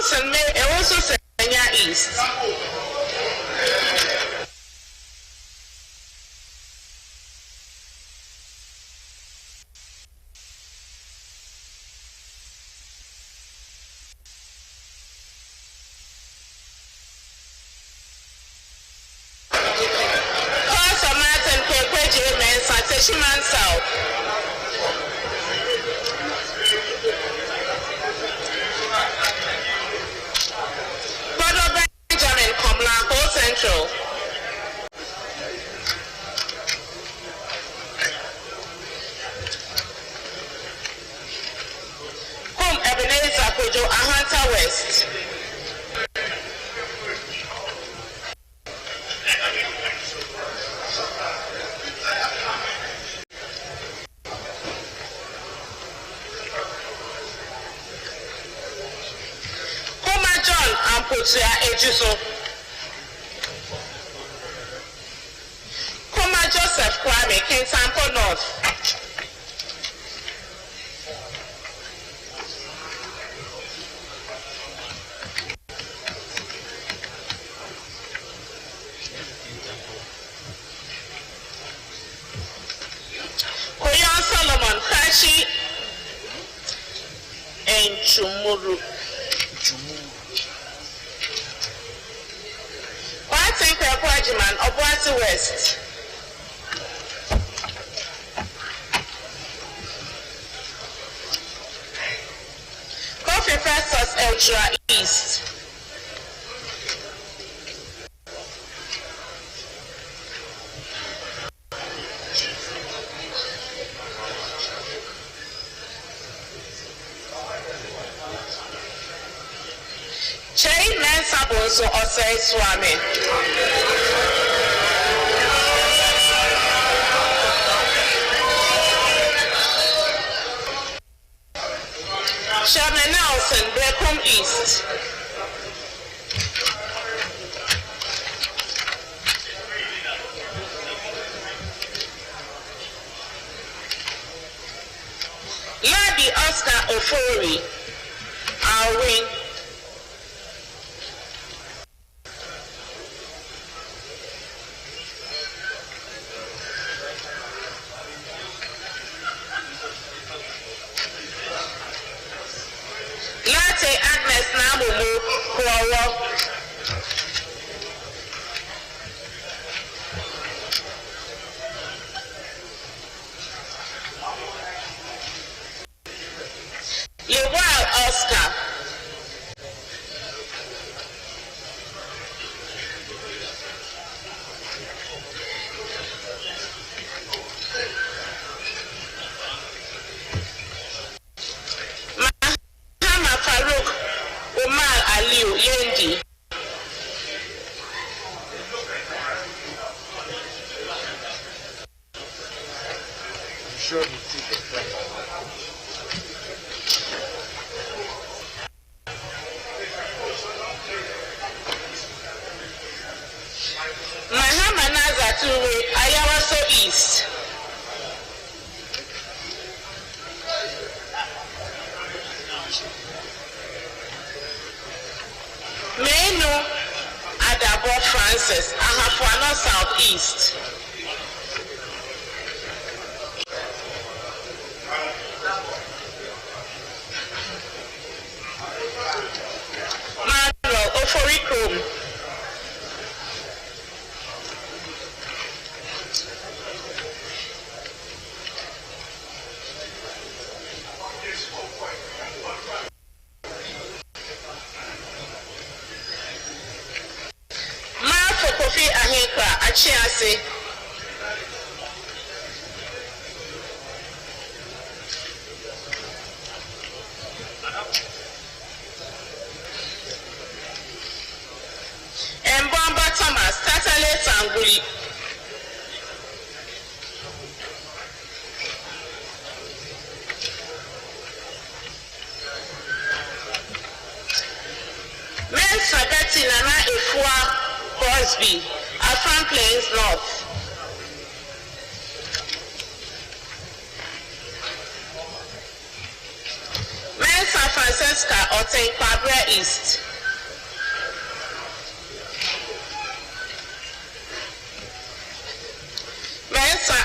Fulton May also Senya East. Pastor Martin Kwekweje Mensa Teshiman South. Benjamin Komlanko Central. Kum Ebenezer Kojo Ahanta West. Kuma John Ampotua Ejuso. Kuma Joseph Kwame Kintampo North. Koyon Solomon Kashi and Chumuru. Watson Kwajiman Obuasi West. Coffee Festus Ultra East. Chain Mensa Bonso Osei Swami. Sherman Nelson, Beckham East. Ladi Oscar Ofori, Alwin. Latte Agnes Namumu, Kuawa. Lewal Oscar. Mahama Farouk Umar Aliu Yendi. Mahama Nazaturi Ayawaso East. Menu Adabo Francis Ahafuano Southeast. Manuel Oforikum. Marfo Kofi Ahinkra Achiase. Mbamba Thomas Tatale Sanguli. Mensa Betty Nana Ifua Crosby, Afran Plains North. Mensa Francis Francisca Otenkwabre East. Mensa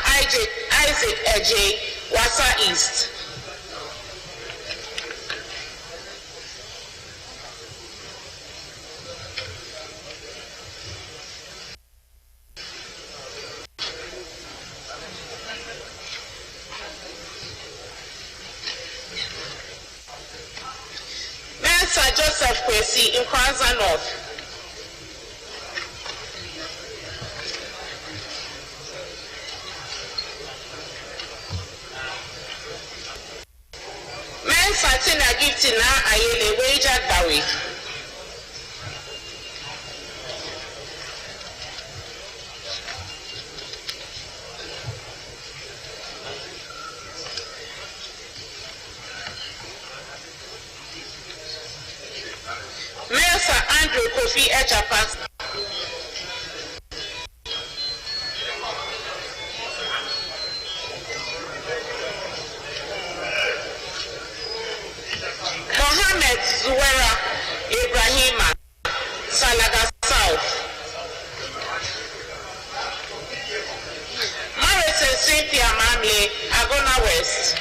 Isaac Eje, Wasa East. Mensa Joseph Kwesi in Kwanza North. Fatina Giftina Ayele Wager Dawi. Melsa Andrew Kofi Echapas. Zuwera Ibrahima, Salaga South. Morrison Cynthia Mamle, Agona West.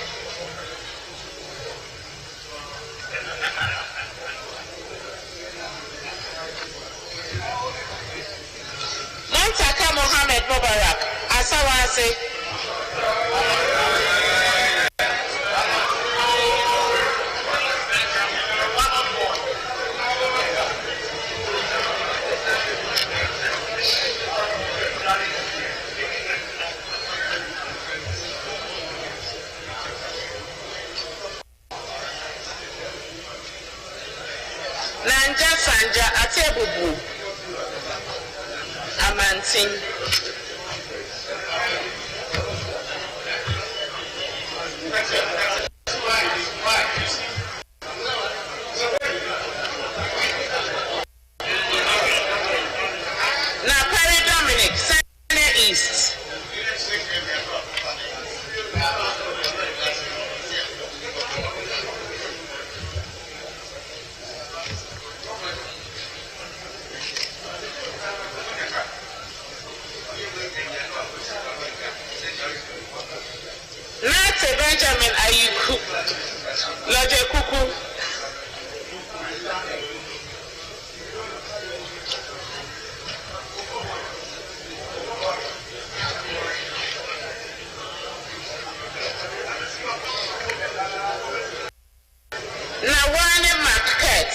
Montaka Mohammed Mubarak, Asawase. Nanja Sanja Atebubu Amantin. Now Perry Dominic, Sene East. Nate Benjamin Ayuku, Lode Kuku. Nawane Market,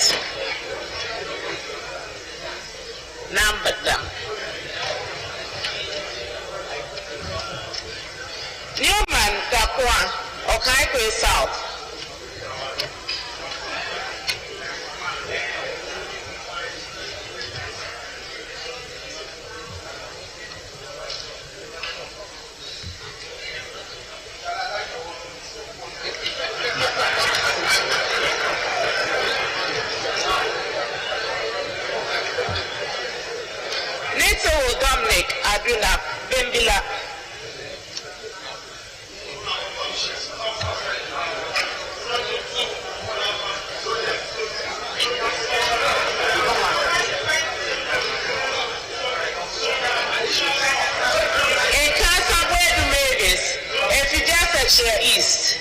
Nambada. Newman Dakwa, Okaikwe South. Nito Dominic Aduna Bimbila. In Casa Buedu Mavis, if you just share East.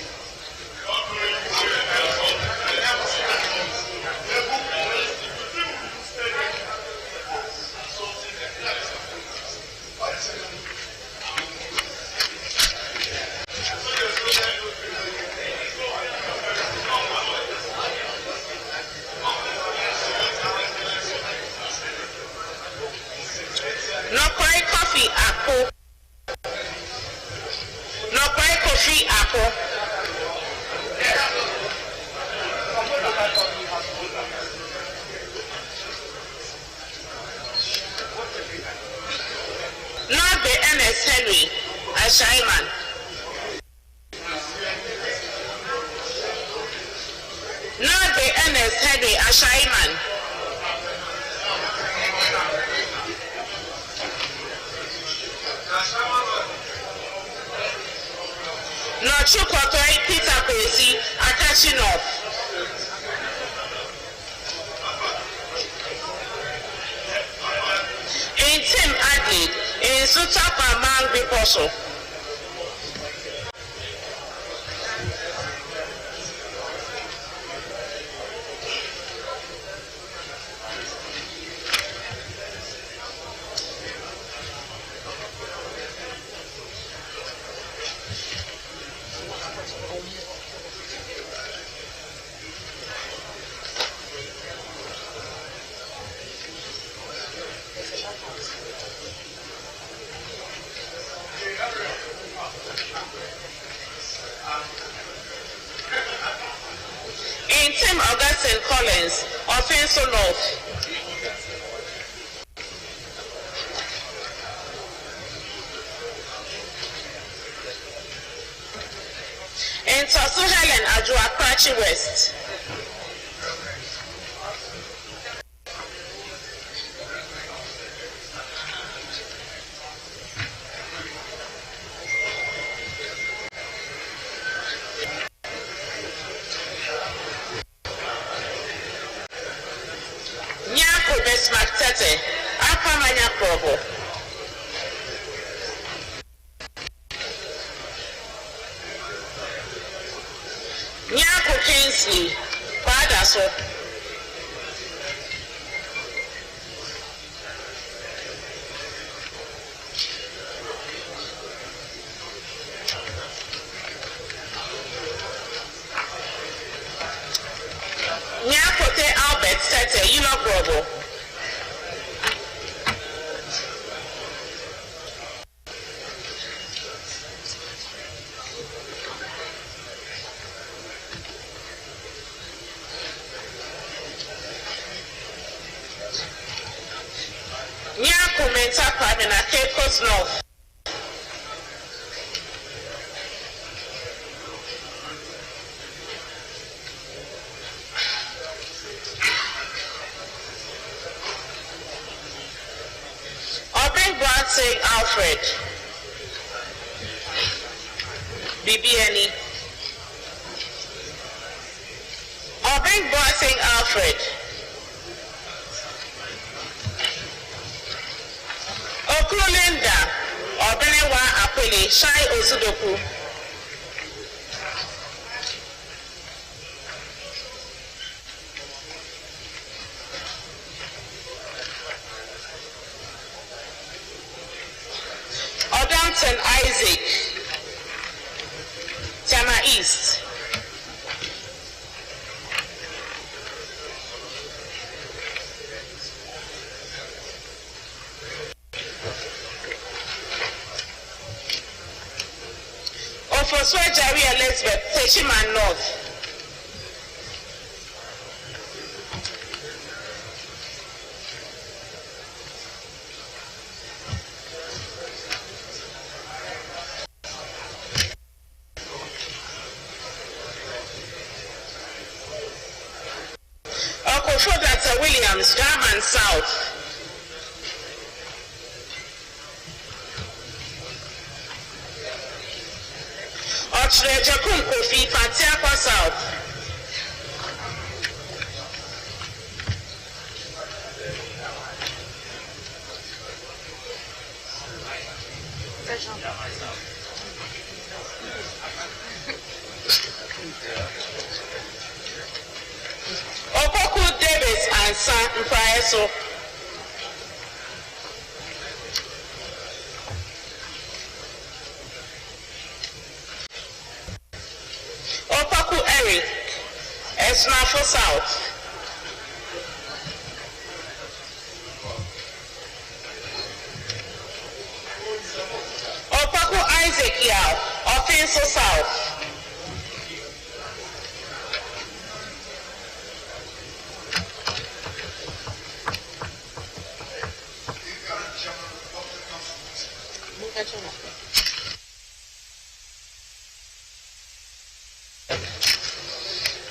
No quite coffee apple. No quite coffee apple. Not the MS Henry, a Shaiman. Not the MS Henry, a Shaiman. No Chukotoi Peter Kwesi, Atachi North. Sutapa Mang Biposo. In Tim Augustine Collins of Inso North. In Tosu Helen Ajuakrachi West. Nyako Besmak Tete, Akamanya Probo. Nyako Kingsley, Padaso. Nyakote Albert Tete, Probo. Nyako Menta Kwamina Cape Coast North. St. Alfred, BBNE. Obeng Boy St. Alfred. Okululinda, Obenewa Apele, Shai Osudoku. Odamton Isaac, Tama East. Ofoswe Jari Elizabeth, Teshiman North. Dr. Williams, German South. Ochrejakum Kofi, Fatiakwa South. Opoku Davis and San Mpraeso. Opoku Eric, Esnafo South. Opoku Isaac Yao, Ofinso South.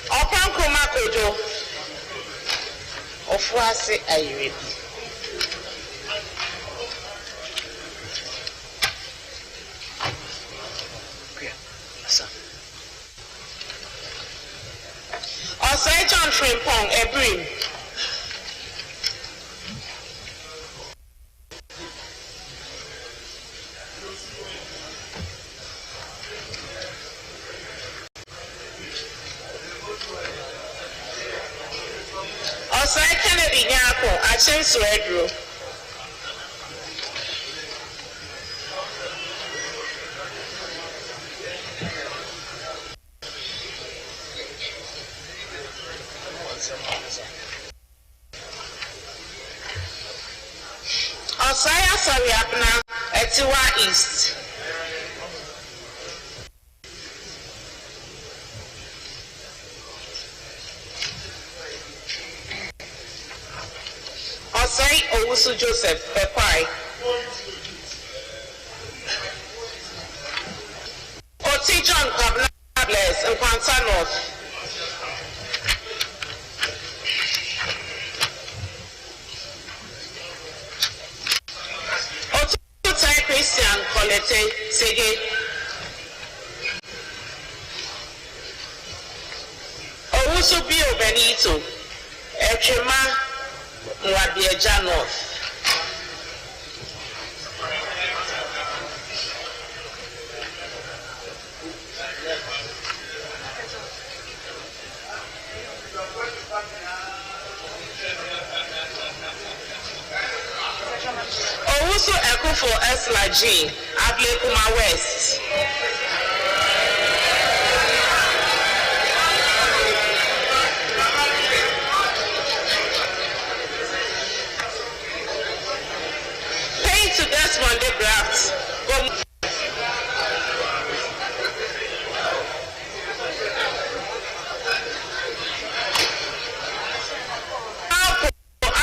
Opankroma Kojo, Ofuase Ayrebi. Osei John Frimpong, Ebrim. Osai Kennedy Nyako, Achem Suedru. Osaya Sariapna, Etiwa East. Osai Owusu Joseph, Ekwai. Oti John Kables, Nkwanta North. Christian Colette Sege. Owusu Bio Benito, Echema Mwabieja North. Owusu Ekufo Esla G, Ablekuma West. Paying to Desmond de Graft.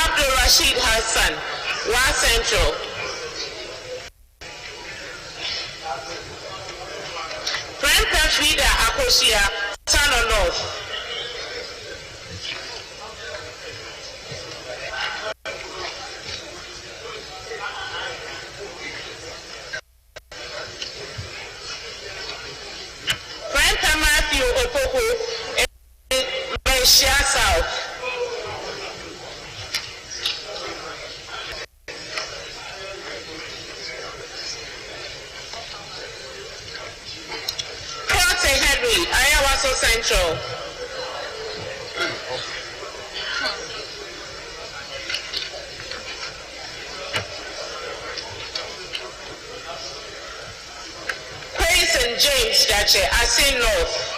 Abdul Rashid Hassan, Wa Central. Frida Akosia, Tano North. Franka Matthew Opoku, Malaysia South. Ayawaso Central. Praise and James Dache, Asin North.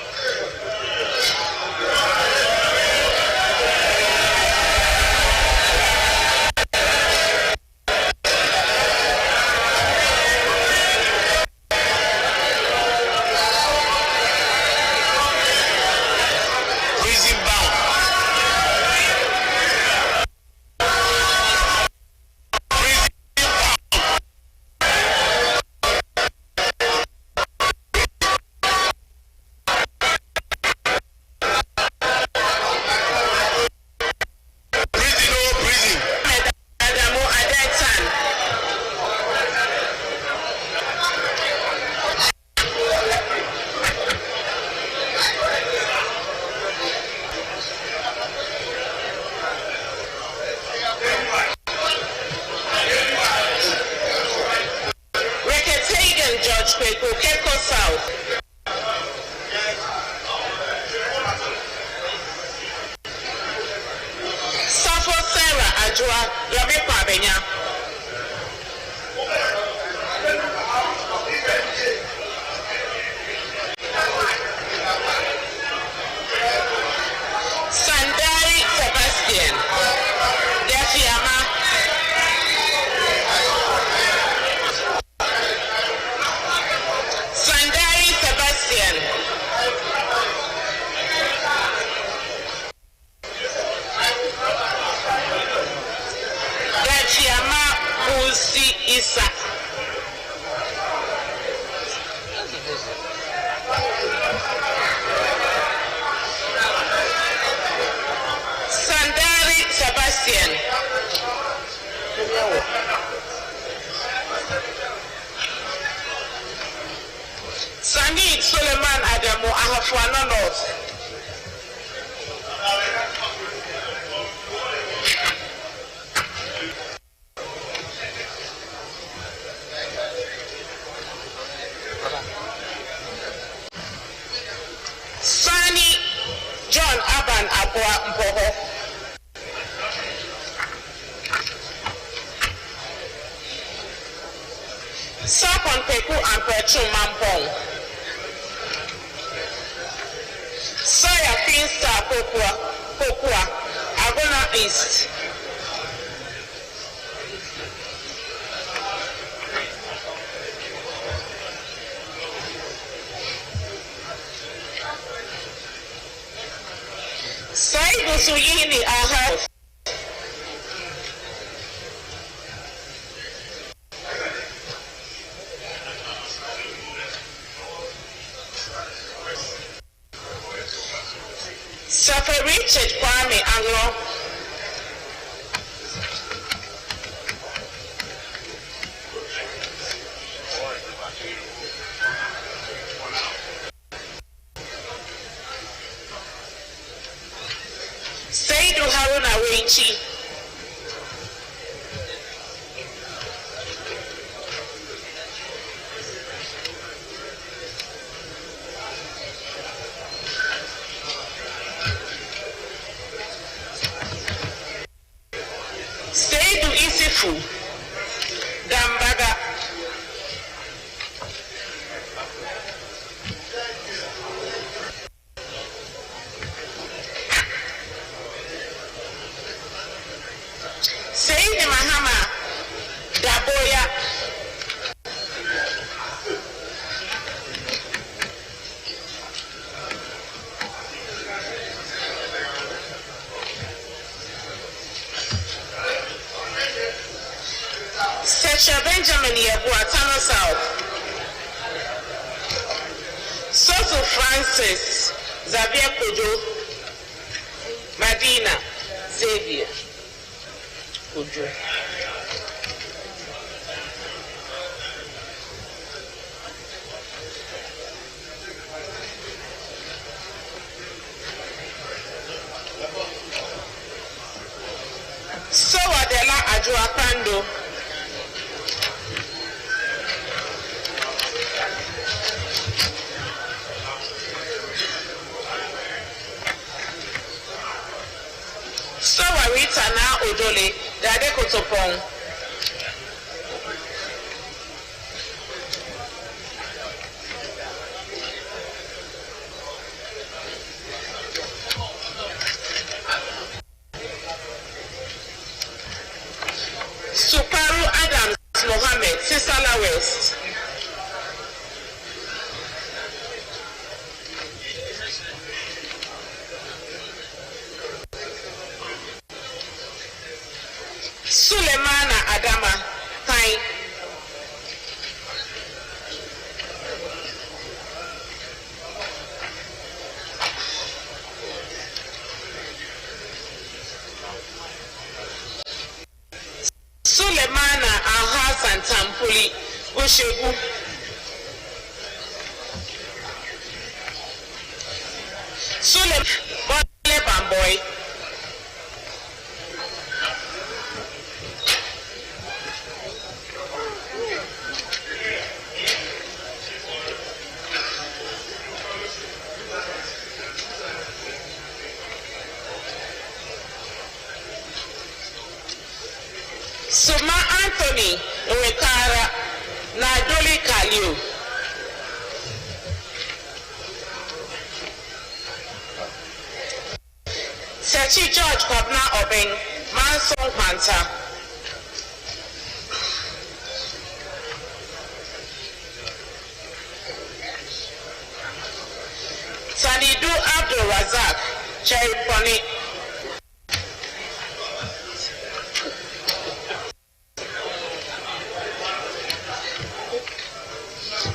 Sanid Suleiman Adamu Ahafwana North. Sani John Aban Abua Mpoho. John Peku and Petru Mampong. Soya Finstar Kokua, Agona East. Saibu Suyini Aha. Safa Richard Kwame Anglo. Saidu Haruna Wenchi. Saidu Isifu Dambaga. Saidi Mahama Daboya. Secha Benjamin Yabuatano South. Soto Francis Xavier Kojo. Madina Xavier Kojo. Sowadela Ajuapando. Sowarita na Odole, Dade Kotopong. Suparu Adams Mohammed, Sisala West. Sulemana Adama, Pine. Sulemana Ahassan Tampuli, Ushebu. Sulemana Bamboy. Suma Anthony Nwekara na Doli Kalio. Sechi George Kwabna Obeng, Mansong Panta. Sanidu Abdul Razak, Cherry Pony.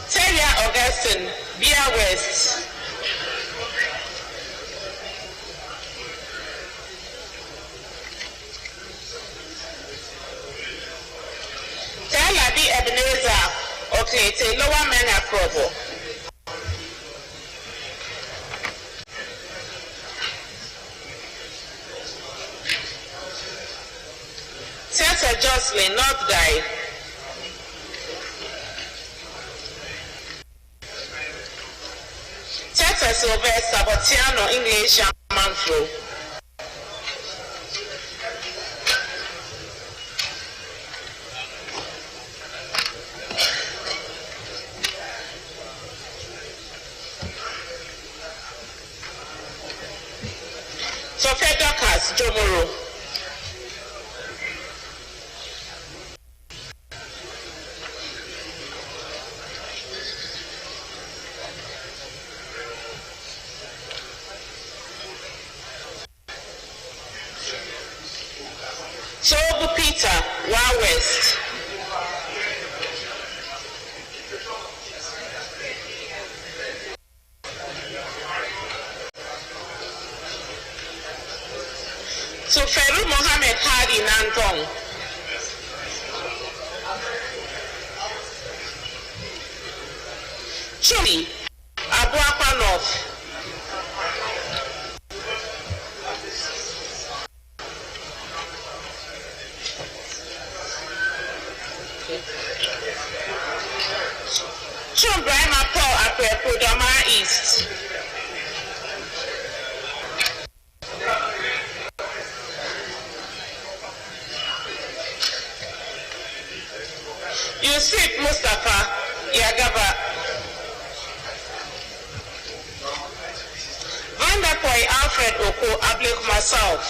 Telia Augustine, Via West. Telabi Ebenezer, okay, it's a lower Mena Provo. Tessa Jocelyn, North Guide. Tessa Sylvester, Botiano, English, Manfro. Tomorrow. Sobu Peter, Wa West. So Feru Mohammed Hadi Nantong. Chumi, Abuakwa North. Chum Brahma Paul Akwepo Dama East. Yusuf Mustafa Yagaba. Vanderpoy Alfred Oko Ablekuma South.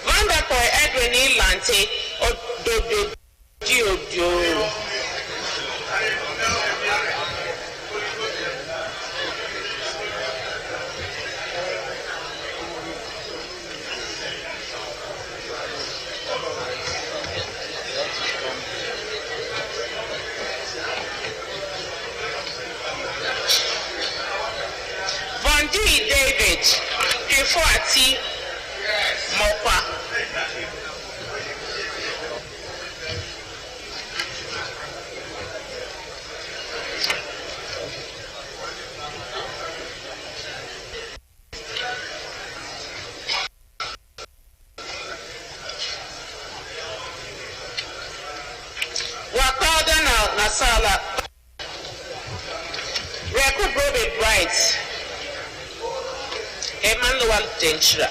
Vanderpoy Edwin Lante Ododo Diodio. Bondi David Ifuati Mokwa. Wakada Nasala Record Robert Bright Emmanuel Denchira.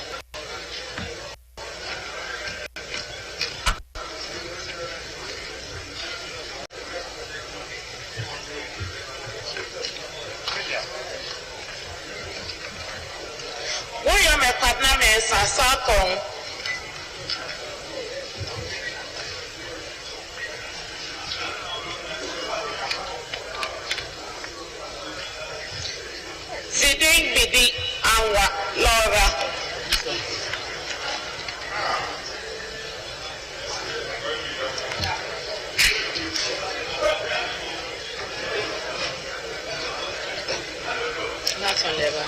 William Partner Mesa Sakong. Zidane Bidi Anwa Laura. Not on level.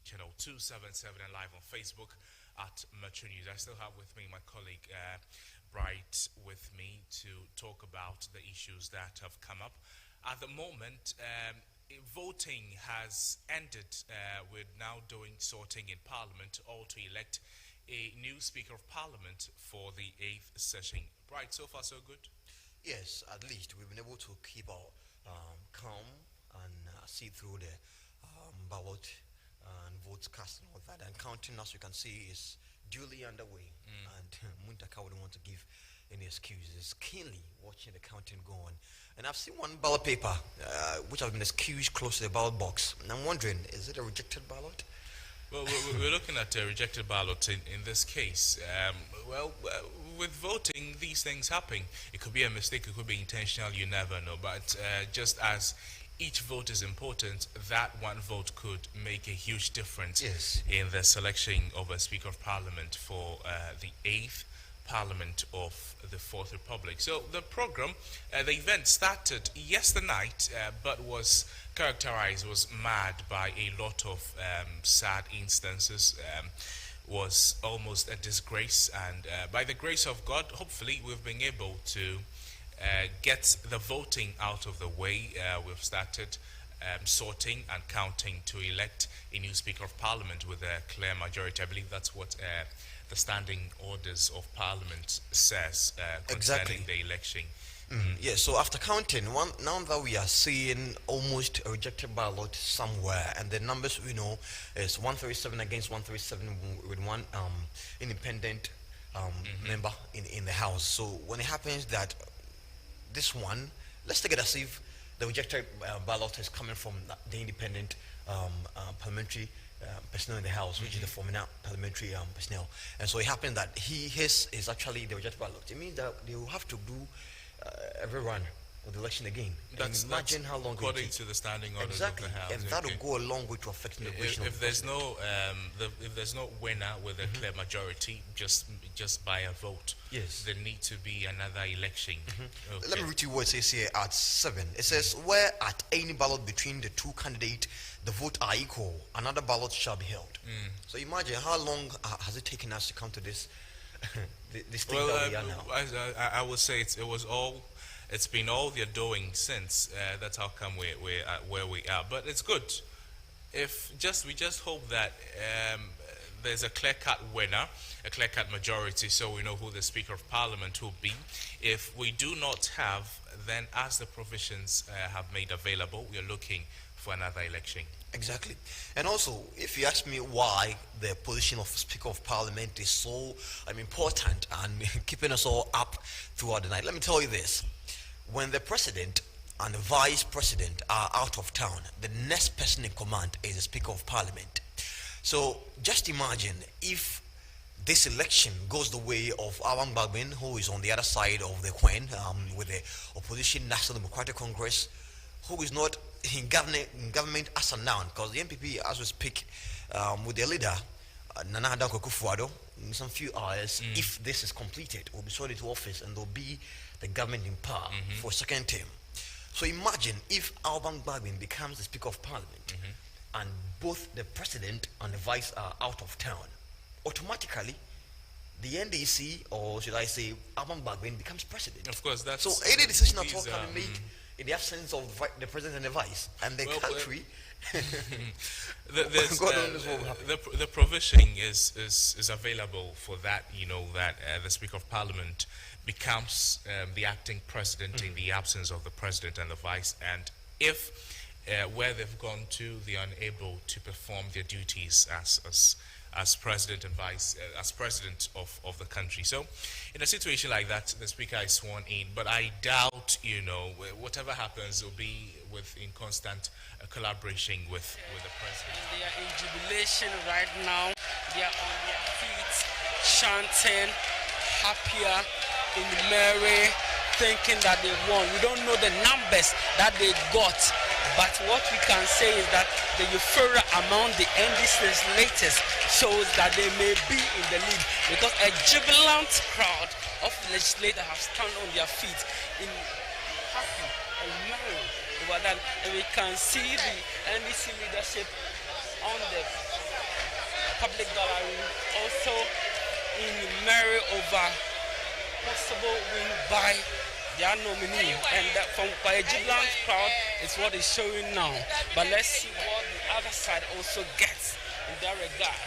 channel 277 and live on Facebook at Metro News. I still have with me my colleague Bright with me to talk about the issues that have come up. At the moment, voting has ended. We're now doing sorting in Parliament, all to elect a new Speaker of Parliament for the 8th session. Bright, so far so good? Yes, at least we've been able to keep our calm and see through the ballot and votes cast and all that. And counting, as you can see, is duly underway. And Muntaka wouldn't want to give any excuses. Keenly watching the counting go on. And I've seen one ballot paper which has been excused close to the ballot box. And I'm wondering, is it a rejected ballot? Well, we're looking at a rejected ballot in this case. With voting, these things happen. It could be a mistake, it could be intentional, you never know. But just as each vote is important, that one vote could make a huge difference in the selection of a Speaker of Parliament for the 8th Parliament of the Fourth Republic. So the program, the event started yesterday night, but was characterized, was marred by a lot of sad instances, was almost a disgrace, and by the grace of God, hopefully we've been able to get the voting out of the way. We've started sorting and counting to elect a new Speaker of Parliament with a clear majority. I believe that's what the standing orders of Parliament says concerning the election. Yes, so after counting, now that we are seeing almost a rejected ballot somewhere, and the numbers we know is 137 against 137 with one independent member in the House. So when it happens that this one, let's take it as if the rejected ballot is coming from the independent parliamentary personnel in the House, which is the former parliamentary personnel. And so it happened that his is actually the rejected ballot. It means that they will have to do every run of the election again. Imagine how long according to the standing orders of the House. And that will go a long way to affect the election. If there's no winner with a clear majority, just by a vote, there need to be another election. Let me read you what it says here at 7. It says, where at any ballot between the two candidates the vote are equal, another ballot shall be held. So imagine how long has it taken us to come to this this thing that we are now. I would say it's been all they're doing since. That's how come we're where we are. But it's good. We just hope that there's a clear-cut winner, a clear-cut majority, so we know who the Speaker of Parliament will be. If we do not have, then as the provisions have made available, we are looking for another election. Exactly. And also, if you ask me why the position of Speaker of Parliament is so important and keeping us all up throughout the night, let me tell you this. When the President and the Vice President are out of town, the next person in command is the Speaker of Parliament. So just imagine if this election goes the way of Awan Bagbin, who is on the other side of the Queen, with the opposition National Democratic Congress, who is not in government as of now, because the NPP, as we speak, with their leader, Nana Addo Akufo-Addo, in some few hours, if this is completed, will be sworn into office and there will be the government in power for a second term. So imagine if Alban Bagbin becomes the Speaker of Parliament and both the President and the Vice are out of town. Automatically, the NDC, or should I say, Alban Bagbin becomes President. Of course, that's... So any decision at all can be made in the absence of the President and the Vice. And the country... the provision is available for that, that the Speaker of Parliament becomes the acting President in the absence of the President and the Vice, and if where they've gone to, they are unable to perform their duties as President and Vice, as President of the country. So in a situation like that, the Speaker is sworn in, but I doubt, whatever happens will be in constant collaboration with the President. They are in jubilation right now. They are on their feet, chanting, happier, in merry, thinking that they won. We don't know the numbers that they got, but what we can say is that the euphoria among the NDC legislators shows that they may be in the lead, because a jubilant crowd of legislators have stand on their feet in happy and merry over that, and we can see the NDC leadership on the public gallery, also in Mary over possible win by their nominee, and that from by a jubilant crowd is what is showing now. But let's see what the other side also gets in that regard.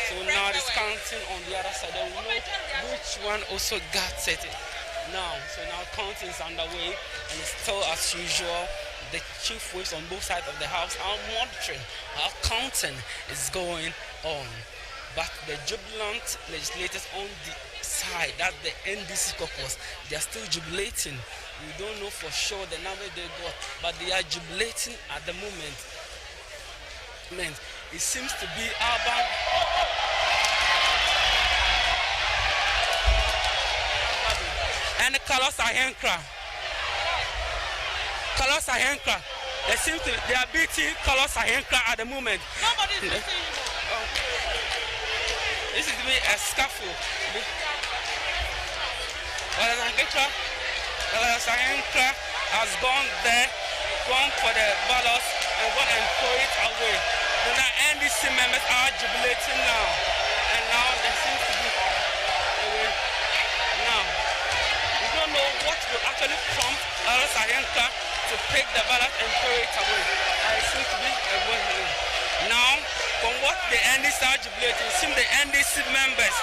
So now it's counting on the other side. They will know which one also got it now. So now counting is underway, and it's still as usual. The chief whips on both sides of the house are monitoring how counting is going on. But the jubilant legislators on the side, that's the NDC caucus, they are still jubilating. We don't know for sure the number they got, but they are jubilating at the moment. It seems to be urban. And the colors are Henkra. Colors are Henkra. They are beating colors are Henkra at the moment. Nobody's beating you. This is me a scaffold. Henkra has gone there, gone for the ballots and gone and throw it away. The NDC members are jubilating now. And now there seems to be away. Now, we don't know what will actually prompt Henkra to pick the ballot and throw it away. It seems to be away. Now, from what the NDC are jubilating, it seems the NDC members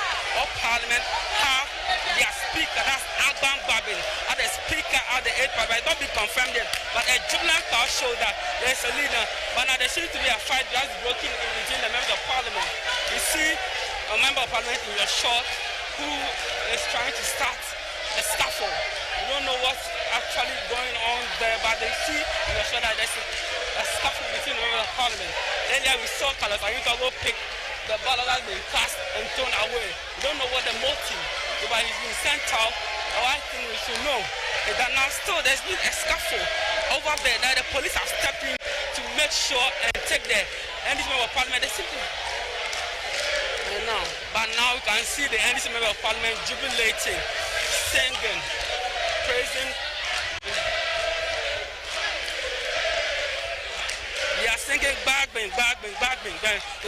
of parliament have their speaker, that's Agban Babin, and the speaker of the 8th parliament. It's not been confirmed yet, but a jubilant crowd shows that there's a leader. But now there seems to be a fight that's broken in between the members of parliament. You see a member of parliament in your short who is trying to start a scaffold. You don't know what's actually going on there, but they see in your short that there's a scaffold between the members of parliament. Earlier we saw Carlos Ayuka go pick the ballot has been cast and thrown away. We don't know what the motive, but he's been sent out. I think we should know is that now still there's been a scaffold over there that the police have stepped in to make sure and take the NDC member of parliament. They simply but now we can see the NDC member of parliament jubilating, singing, praising. They are singing Bagbin. To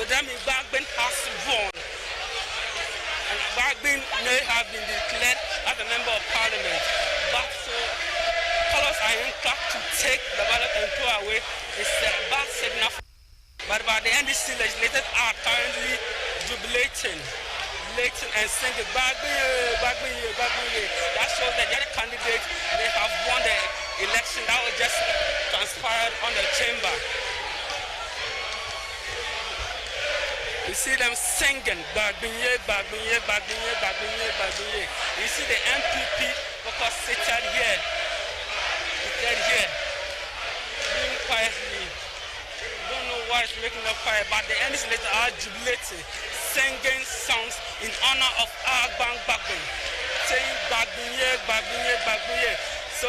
them, Bagbin has won. And Bagbin may have been declared as a member of parliament. But so, colors are intact to take the ballot and throw away. It's a bad signal. But the NDC legislators are currently jubilating and singing Bagbin. That shows that the other candidates, they have won the election that was just transpired on the chamber. You see them singing, Bagbinye. You see the MPP because seated here, doing quietly. Don't know why it's making them quiet, but the NDC legislators are jubilating, singing songs in honor of Agban Bagbin, saying Bagbinye. So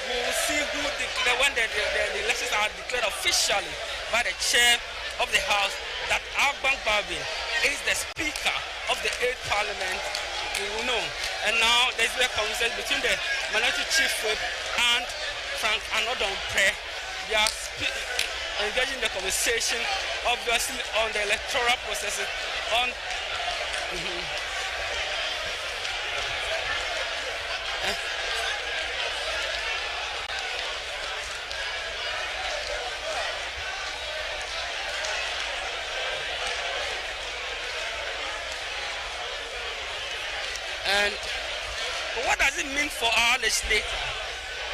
we will see who declare when the elections are declared officially by the chair of the House that Agban Bagbin is the Speaker of the 8th Parliament. We will know. And now there's a conversation between the Minority Chief Whip and Frank Anodompe. They are engaging the conversation, obviously, on the electoral processes. And what does it mean for our legislator?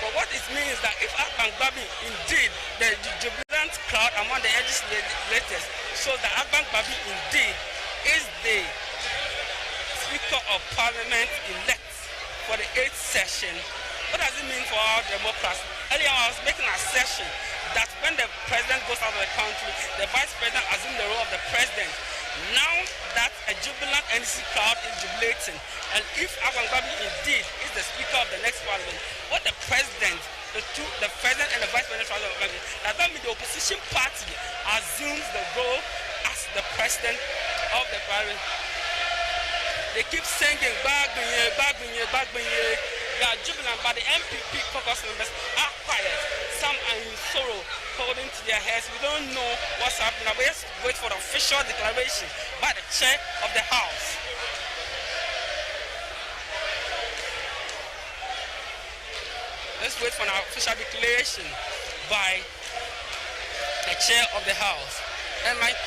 But what it means is that if Agban Bagbin indeed, the jubilant crowd among the legislators shows that Agban Bagbin indeed is the Speaker of Parliament elect for the 8th session, what does it mean for our democracy? Earlier I was making an assertion that when the president goes out of the country, the vice president assumes the role of the president. Now that a jubilant NDC crowd is jubilating, and if Agban Bagbin indeed is the Speaker of the next Parliament, what the president, the president and the vice president does that mean the opposition party assumes the role as the president of the Parliament? They keep singing Bagbinye. They are jubilant, but the MPP caucus members are quiet. Some are in sorrow. holding to their heads. We don't know what's happening. We just wait for the official declaration by the chair of the House. Let's wait for an official declaration by the chair of the House. And my so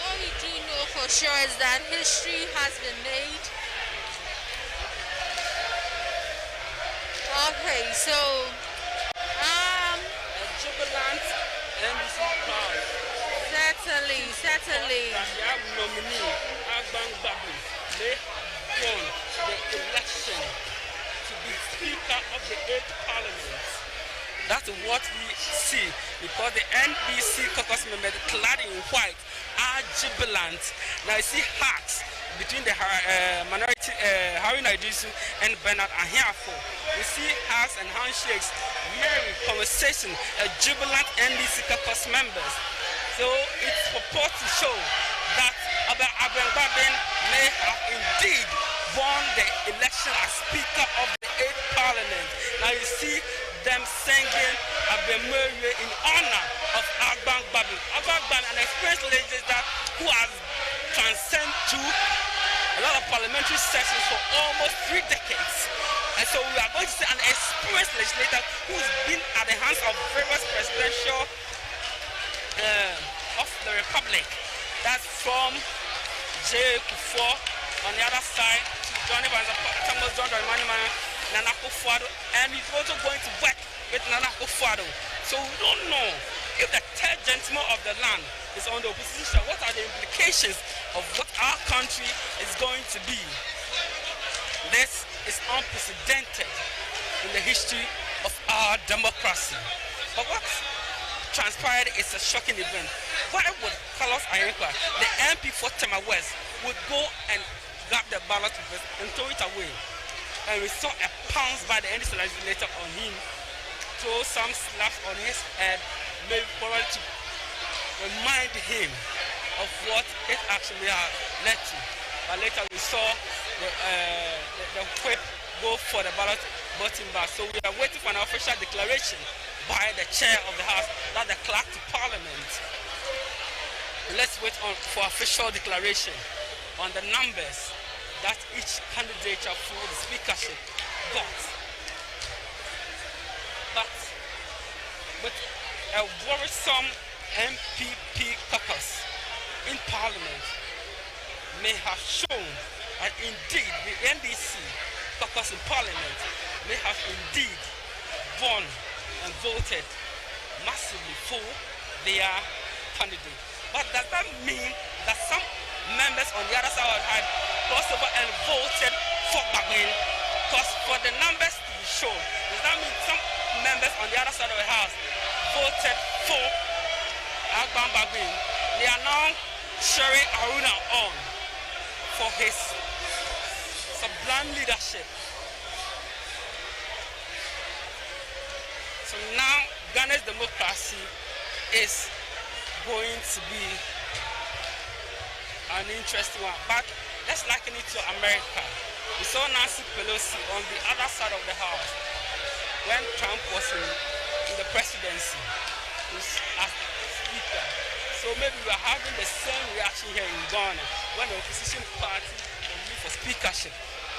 what we do know for sure is that history has been made. Okay, so a jubilant NDC crowd. Certainly. The nominee, Agban Babu, may have won the election to be Speaker of the 8th Parliament. That's what we see, because the NDC caucus members clad in white are jubilant. Now you see hats between the minority, Harry Naidisu and Bernard Ahiafo. You see hats and handshakes, merry conversation, jubilant NDC caucus members. So it's purported to show that Agban Babu may have indeed won the election as Speaker of the 8th Parliament. Now you see them singing Abemerie in honor of Agban Babu. Agban Babu, an experienced legislator who has transcended to a lot of parliamentary sessions for almost 3 decades. And so we are going to see an experienced legislator who's been at the hands of various presidential of the Republic. That's from J. Kufuor on the other side to Johnny Van Thomas, John Dramani, Nana Akufo-Addo, and he's also going to work with Nana Akufo-Addo. So we don't know if the third gentleman of the land is on the opposition. What are the implications of what our country is going to be? This is unprecedented in the history of our democracy. But what transpired is a shocking event. Why would Carlos Ayenkwa, the MP for Tema West, would go and grab the ballot paper and throw it away? And we saw a pounce by the NDC legislator on him, throw some slaps on his head, maybe probably to remind him of what his action may have led to. But later we saw the whip go for the ballot button back. So we are waiting for an official declaration by the chair of the House, that the clerk to Parliament. Let's wait for official declaration on the numbers that each candidature for the speakership got. But with a worrisome MPP caucus in Parliament may have shown that indeed the NDC caucus in Parliament may have indeed won and voted massively for their candidate. But does that mean that some members on the other side had crossed over and voted for Bagbin? Because for the numbers to be shown, does that mean some members on the other side of the House voted for Agban Bagbin? They are now cheering Aruna on for his sublime leadership. So now Ghana's democracy is going to be an interesting one. But let's liken it to America. We saw Nancy Pelosi on the other side of the house when Trump was in the presidency as speaker. So maybe we are having the same reaction here in Ghana when the opposition party for speakership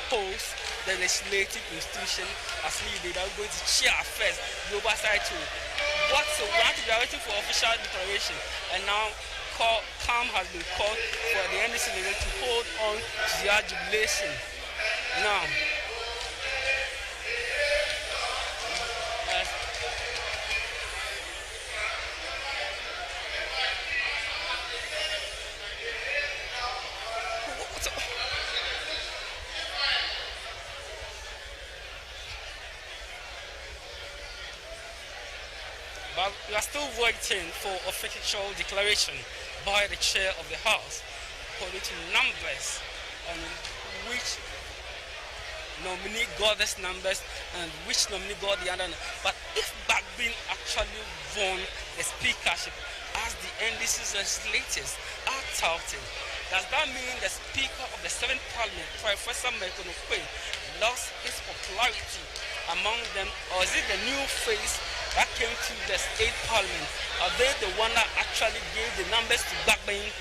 post the legislative institution as leader. They are going to cheer first, the oversight too. What so we have to be waiting for official declaration, and now calm has been called for the NDC to hold on to their jubilation. Now, but we are still waiting for official declaration by the chair of the House, according to numbers on which nominee got these numbers and which nominee got the other. But if Bagbin actually won the speakership as the NDC's legislators are touting, does that mean the Speaker of the 7th Parliament, Professor Mekonokwe, lost his popularity among them, or is it the new face that came to the state parliament? Are they the one that actually gave the numbers to Backbane?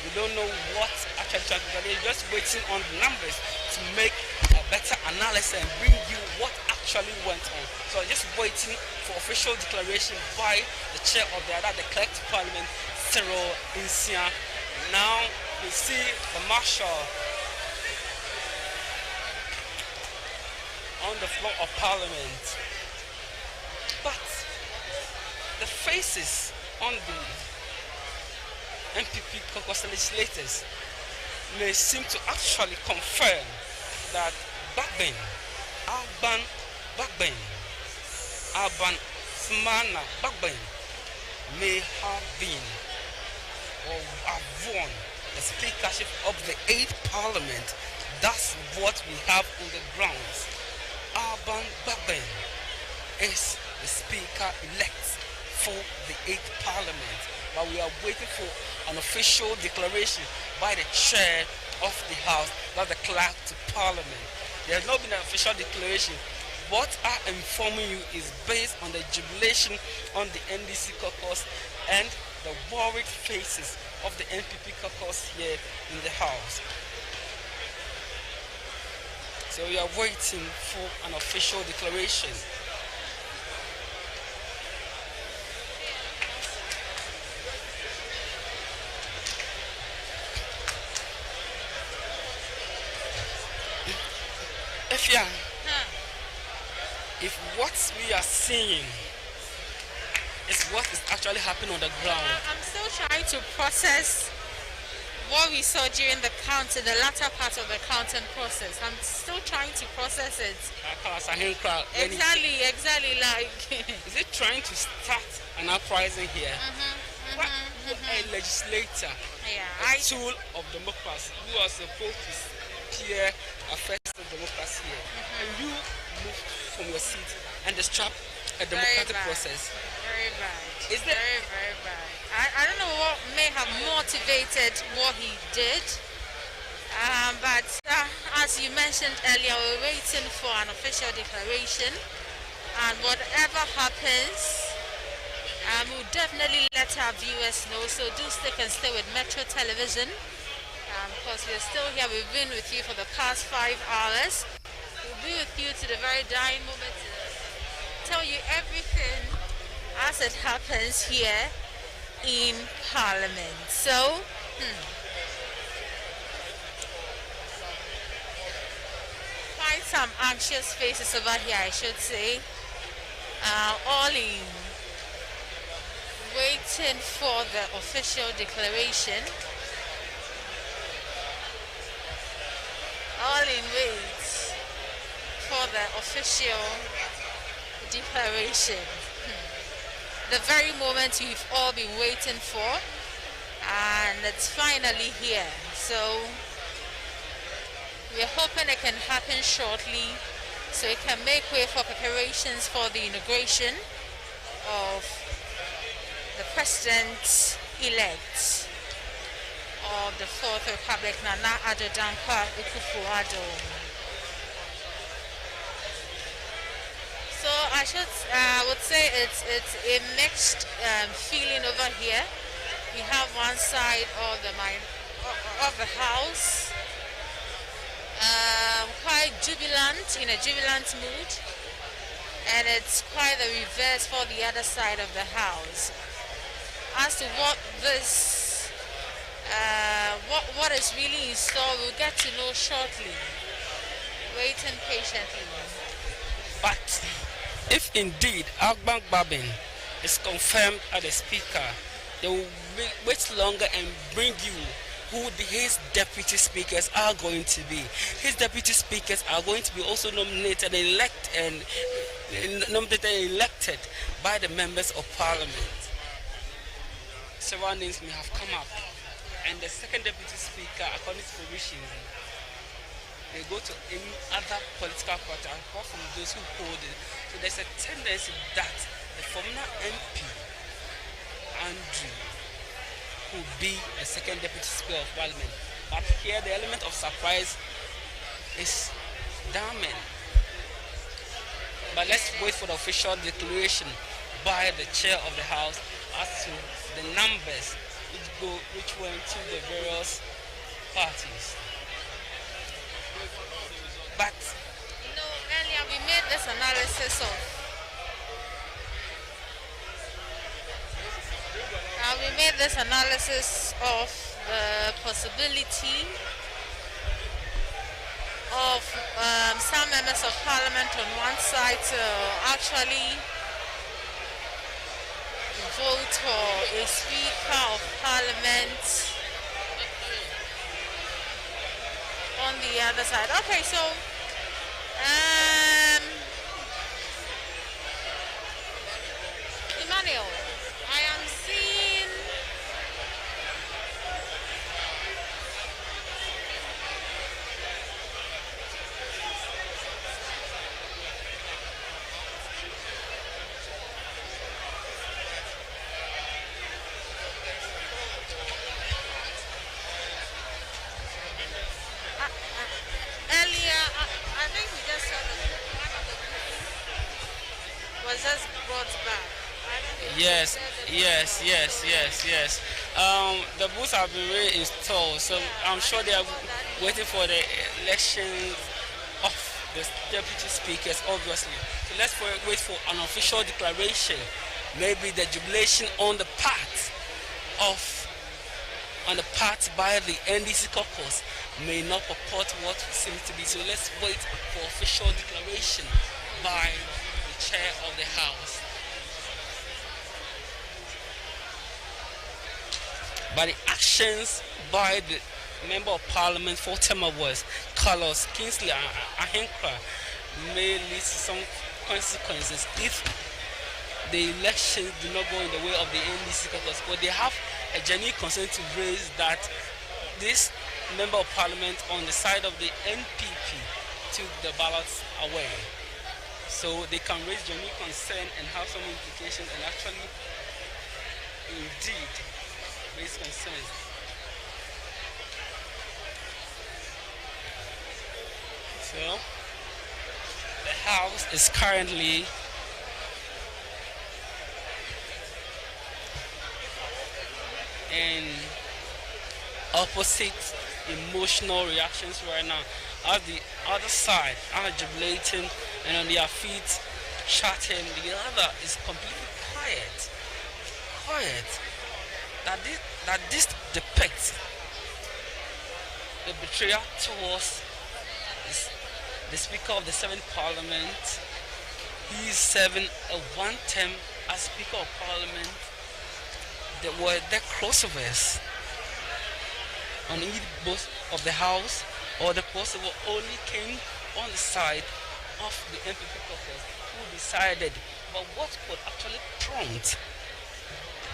We don't know what actually transpired. They're just waiting on the numbers to make a better analysis and bring you what actually went on. So just waiting for official declaration by the chair of the clerk to parliament, Cyril Insia. Now we see the marshal on the floor of parliament. But the faces on the MPP caucus legislators may seem to actually confirm that Backbane, Alban Backbane, Alban Smana Backbane may have been or have won the speakership of the 8th Parliament. That's what we have on the grounds. Alban Backbane is the speaker-elect for the 8th Parliament, but we are waiting for an official declaration by the chair of the House, not the clerk to Parliament. There has not been an official declaration. What I'm informing you is based on the jubilation on the NDC caucus and the worried faces of the NPP caucus here in the House. So we are waiting for an official declaration. If what we are seeing is what is actually happening on the ground. I'm still trying to process what we saw during the counting, the latter part of the counting process. I'm still trying to process it. Exactly. Like, is it trying to start an uprising here? A legislator, a tool of democracy, you are supposed to steer affairs of democracy here, and you move from your seat and disrupt a democratic process. Very bad. Is that very bad? I don't know what may have motivated what he did, but as you mentioned earlier, we're waiting for an official declaration, and whatever happens, we'll definitely let our viewers know. So do stick and stay with Metro Television, because we're still here. We've been with you for the past 5 hours. We'll be with you to the very dying moment to tell you everything as it happens here in Parliament. So, quite some anxious faces over here, I should say. All in waiting for the official declaration. All in wait for the official declaration. The very moment we've all been waiting for, and it's finally here. So we're hoping it can happen shortly, so it can make way for preparations for the inauguration of the president-elect of the Fourth Republic, Nana Addo Dankwa Akufo-Addo. So I would say it's a mixed feeling over here. We have one side of the house quite jubilant, in a jubilant mood, and it's quite the reverse for the other side of the house. As to what this what is really in store, we'll get to know shortly. Waiting patiently. But if indeed Alban Backbane is confirmed as the speaker, they will wait longer and bring you who his deputy speakers are going to be. His deputy speakers are going to be also nominated and elected by the members of parliament. Several names may have come up, and the second deputy speaker, according to provisions, they go to any other political party apart from those who hold it. So there's a tendency that the former MP, Andrew, will be a second deputy speaker of parliament. But here the element of surprise is damning. But let's wait for the official declaration by the chair of the House as to the numbers which went to the various parties. But earlier we made this analysis of the possibility of some members of parliament on one side to actually vote for a speaker of parliament on the other side. Okay, so Emmanuel, I am seeing earlier, I think we just saw one of the was just brought back. yes. The booths have been reinstalled, so I'm sure they are waiting for the election of the deputy speakers, obviously. So let's wait for an official declaration, maybe the jubilation on the part by the NDC caucus may not purport what seems to be. So let's wait for official declaration by the chair of the House. But the actions by the Member of Parliament for Tema West, Carlos Kingsley Ahenkra, may lead to some consequences if the elections do not go in the way of the NDC caucus. But they have a genuine concern to raise that this Member of Parliament on the side of the NPP took the ballots away. So they can raise genuine concern and have some implications and actually indeed raise concerns. So the House is currently in opposite emotional reactions right now. As the other side are jubilating and on their feet chatting, the other is completely quiet. That this depicts the betrayal towards the Speaker of the 7th Parliament. He is serving a one term as Speaker of Parliament. There were crossovers on either both of the House, or the crossover only came on the side of the MPP caucus, who decided about what could actually prompt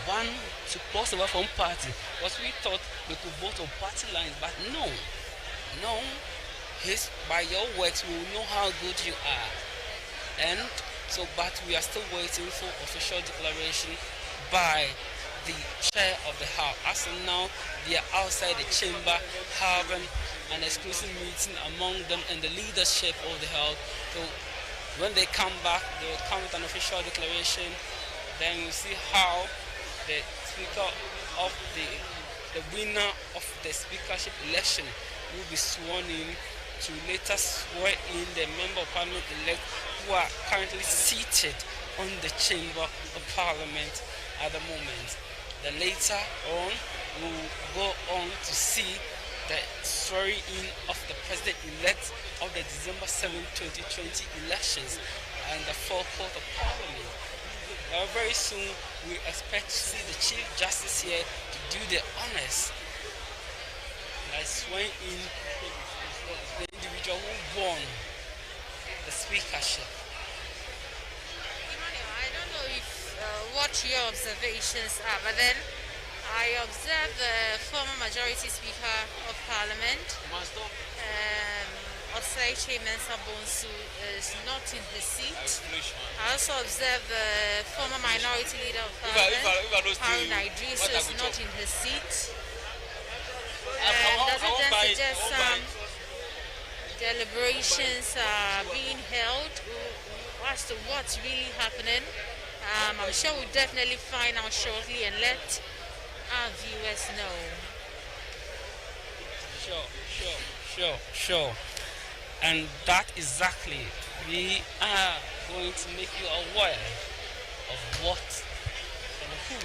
one to cross over from party. Because we thought we could vote on party lines, but no. By your works we will know how good you are. And so, but we are still waiting for official declaration by the chair of the House. As of now, they are outside the chamber having an exclusive meeting among them and the leadership of the House. So when they come back, they will come with an official declaration. Then you see how the Speaker of the winner of the speakership election will be sworn in to later swear in the Member of Parliament elect who are currently seated on the Chamber of Parliament at the moment. Then later on, we will go on to see the swearing in of the President-elect of the December 7, 2020 elections and the full court of Parliament. Very soon, we expect to see the Chief Justice here to do the honors, like swearing in the individual who won the speakership. I don't know if what your observations are, but then I observed the former Majority Speaker of Parliament, Osei Mensa Bonsu, is not in his seat. I also observed the former Minority Leader of Parliament, Harun Idris, is not in his seat. And does it then suggest deliberations are being held as to what's really happening. I'm sure we'll definitely find out shortly and let our viewers know. Sure. And that exactly, we are going to make you aware of what and who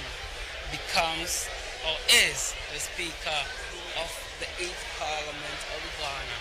becomes or is the Speaker of the 8th Parliament of Ghana.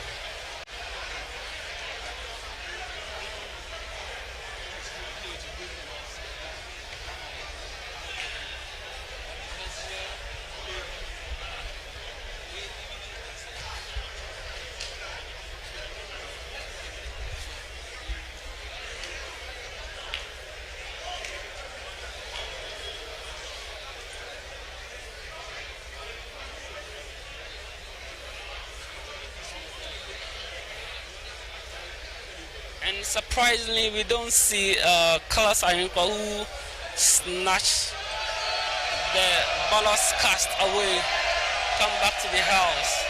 And surprisingly, we don't see Kalas Ayinpa who snatched the ballots cast away, come back to the house.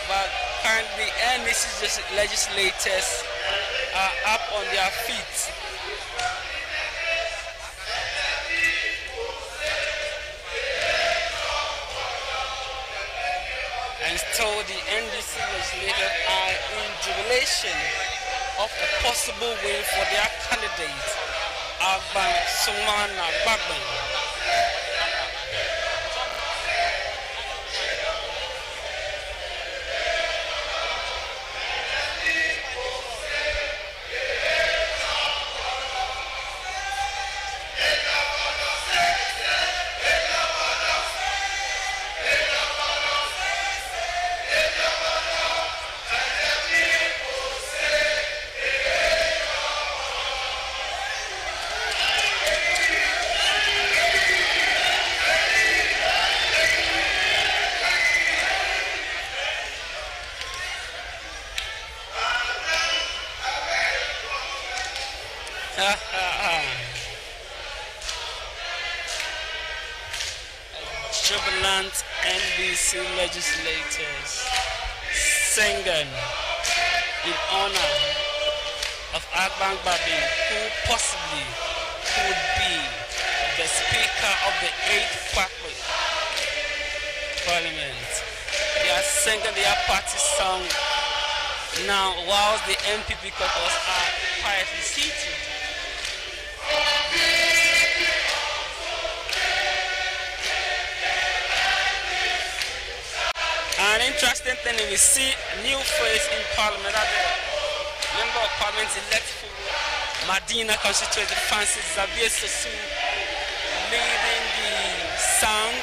But currently, NDC legislators are up on their feet. And so the NDC legislators are in jubilation of a possible win for their candidate, Agban Sumana Bagban. Jubilant NDC legislators singing in honor of Agban Babi, who possibly could be the Speaker of the 8th Parliament. They are singing their party song now whilst the MPP caucus are quietly seated. An interesting thing is we see a new face in Parliament, that the Member of Parliament elect for Madina constituency, Francis Xavier Sosu, leading the sound.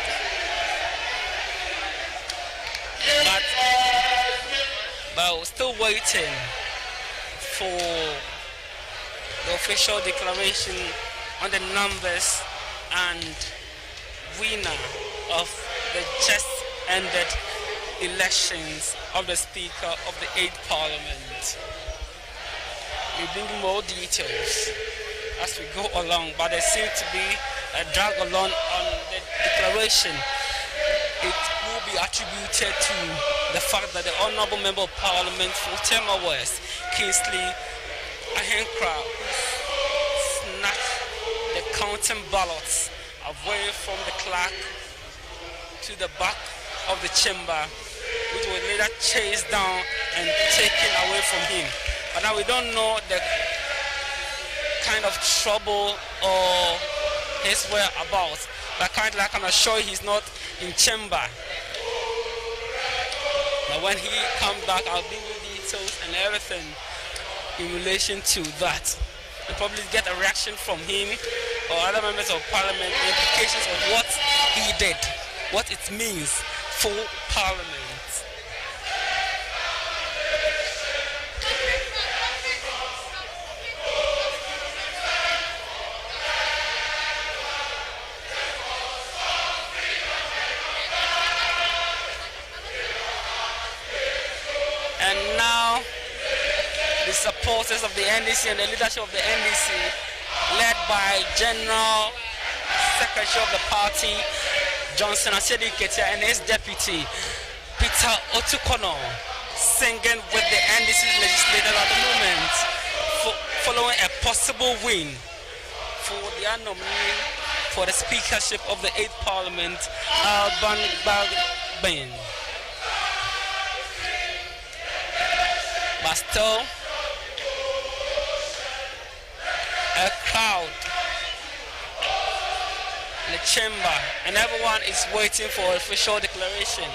But we're still waiting for the official declaration on the numbers and winner of the just ended elections of the Speaker of the 8th Parliament. We'll bring more details as we go along, but there seems to be a drag along on the declaration. It will be attributed to the fact that the Honourable Member of Parliament for Tema West, Kingsley Ahenkra, snatched the counting ballots away from the clerk to the back of the chamber, which was later chased down and taken away from him. But now we don't know the kind of trouble or his whereabouts. But currently I can assure you he's not in chamber. But when he comes back, I'll bring you details and everything in relation to that. We'll probably get a reaction from him or other members of Parliament, the implications of what he did, what it means for Parliament. And now, the supporters of the NDC and the leadership of the NDC, led by General Secretary of the party, Johnson Asedi Ketia, and his deputy, Peter Mr. Otukono singing with the NDC legislator at the moment, following a possible win for their nominee for the speakership of the 8th Parliament, Alban Bagbin. But still, a crowd in the chamber, and everyone is waiting for official declaration.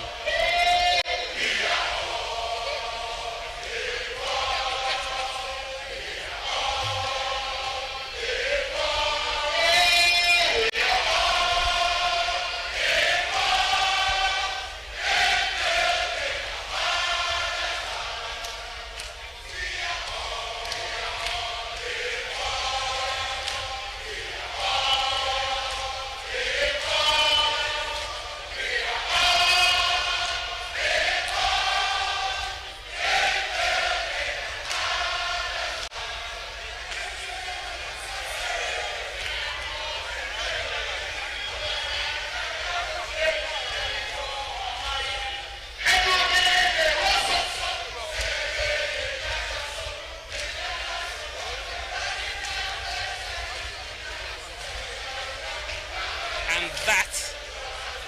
And that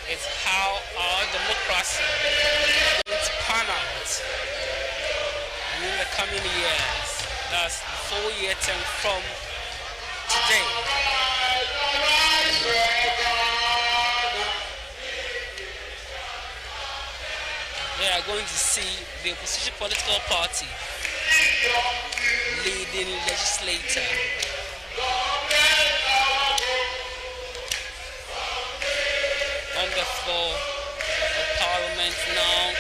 is how our democracy will pan out in the coming years. That's 4 year term from today. We are going to see the opposition political party leading legislator. On the floor of Parliament now.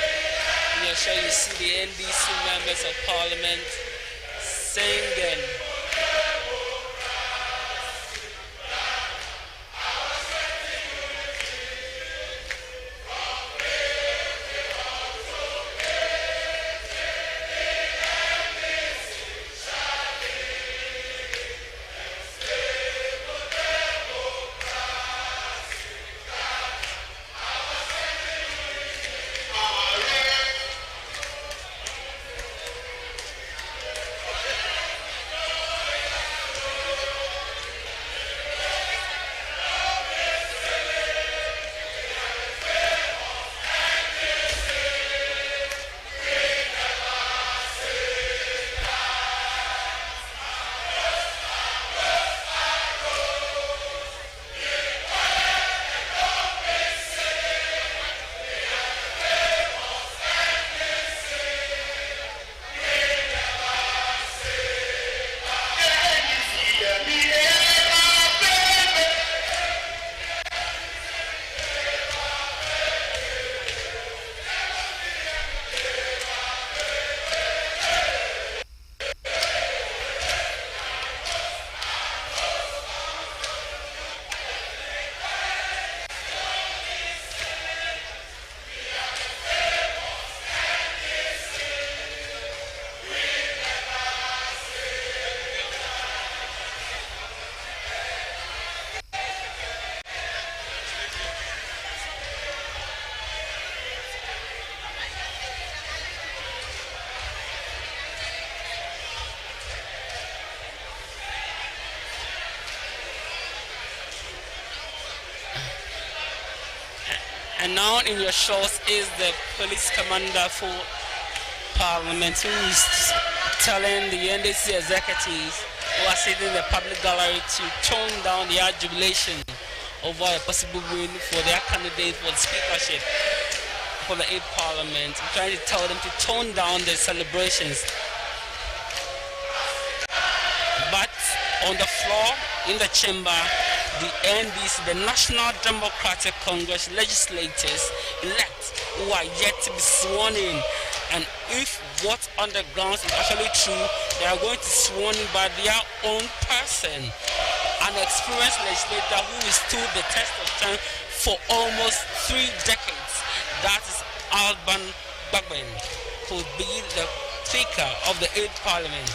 You're sure you see the NDC members of Parliament singing. And now in your shows is the police commander for Parliament, who is telling the NDC executives who are sitting in the public gallery to tone down their jubilation over a possible win for their candidate for the speakership for the 8th Parliament. I'm trying to tell them to tone down their celebrations. But on the floor, in the chamber, the NDC, the National Democratic Congress legislators elect who are yet to be sworn in. And if what's on the grounds is actually true, they are going to be sworn in by their own person. An experienced legislator who stood the test of time for almost 3 decades. That is Alban Bagbin, who will be the Speaker of the 8th Parliament.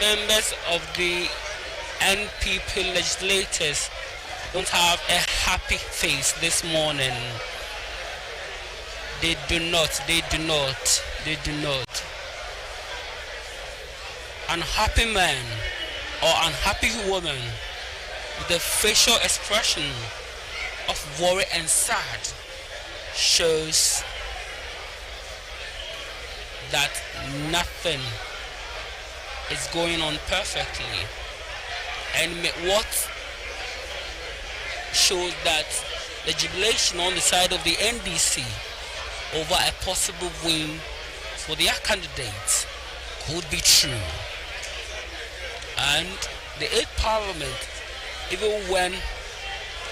members of the NPP legislators don't have a happy face this morning. They do not. Unhappy man or unhappy woman with a facial expression of worry and sad shows that nothing is going on perfectly, and what shows that the jubilation on the side of the NDC over a possible win for their candidate could be true. And the 8th Parliament, even when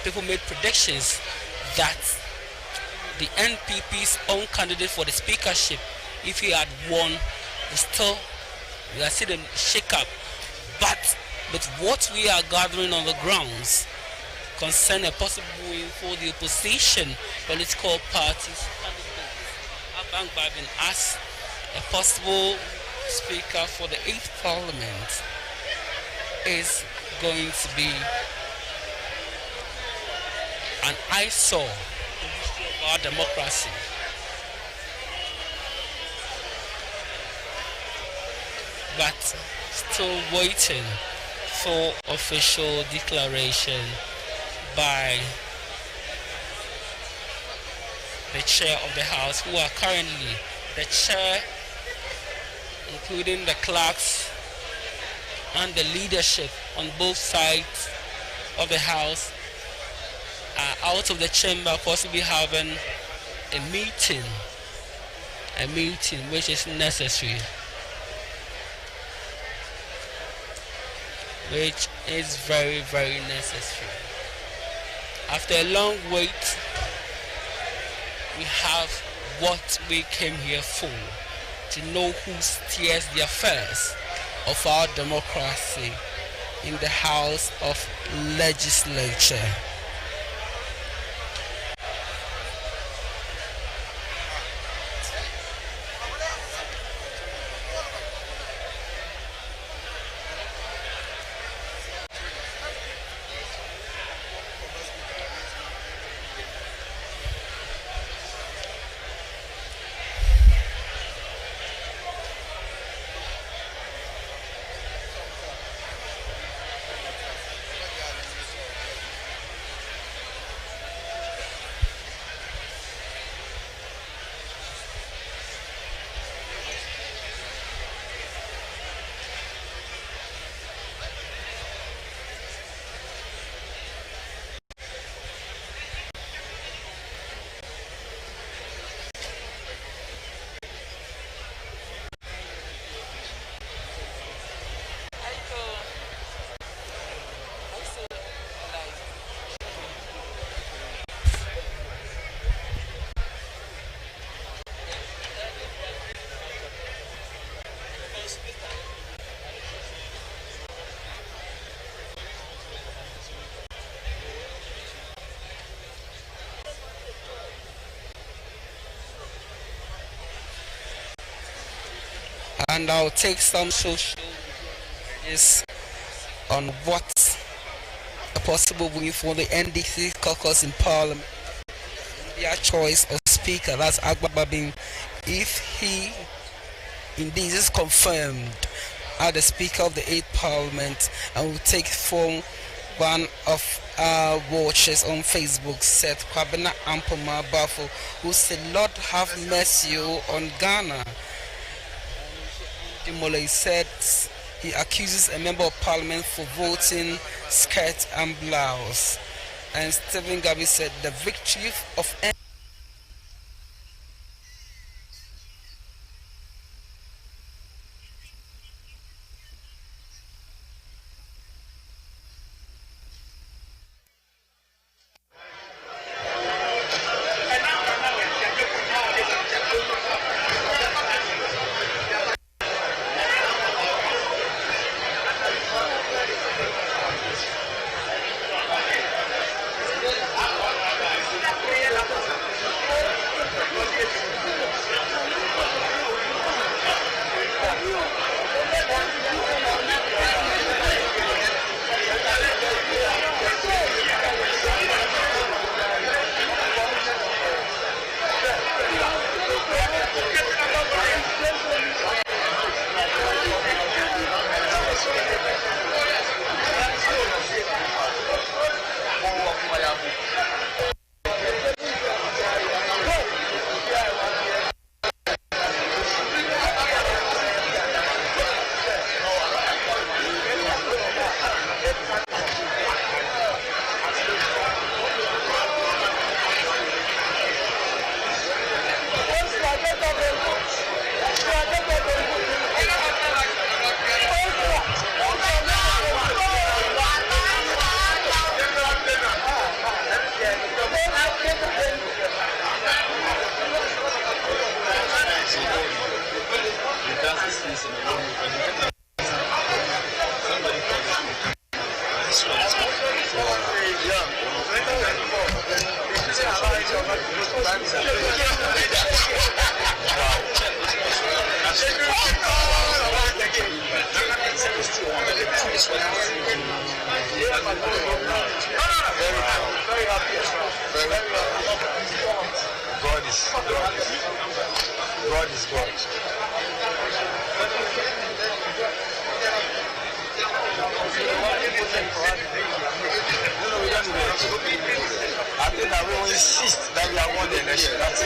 people made predictions that the NPP's own candidate for the speakership, if he had won, we are still in shake-up. But with what we are gathering on the grounds concern a possible win for the opposition political parties candidates, have been asked a possible speaker for the 8th Parliament is going to be an eyesore in the history of our democracy. But still waiting for official declaration by the chair of the House, who are currently the chair, including the clerks and the leadership on both sides of the House, are out of the chamber, possibly having a meeting which is necessary, which is very, very necessary. After a long wait, we have what we came here for, to know who steers the affairs of our democracy in the House of Legislature. And I'll take some social is on what a possible win for the NDC caucus in Parliament. Their choice of speaker, that's Agbababin, if he indeed is confirmed as the speaker of the 8th Parliament, and will take from one of our watchers on Facebook, said Kwabena Ampoma Bafo, who said, Lord have mercy on Ghana. Dimole said he accuses a member of Parliament for voting skirt and blouse. And Stephen Gabi said the victory of God is God. I think that we will insist that we have won the election. That's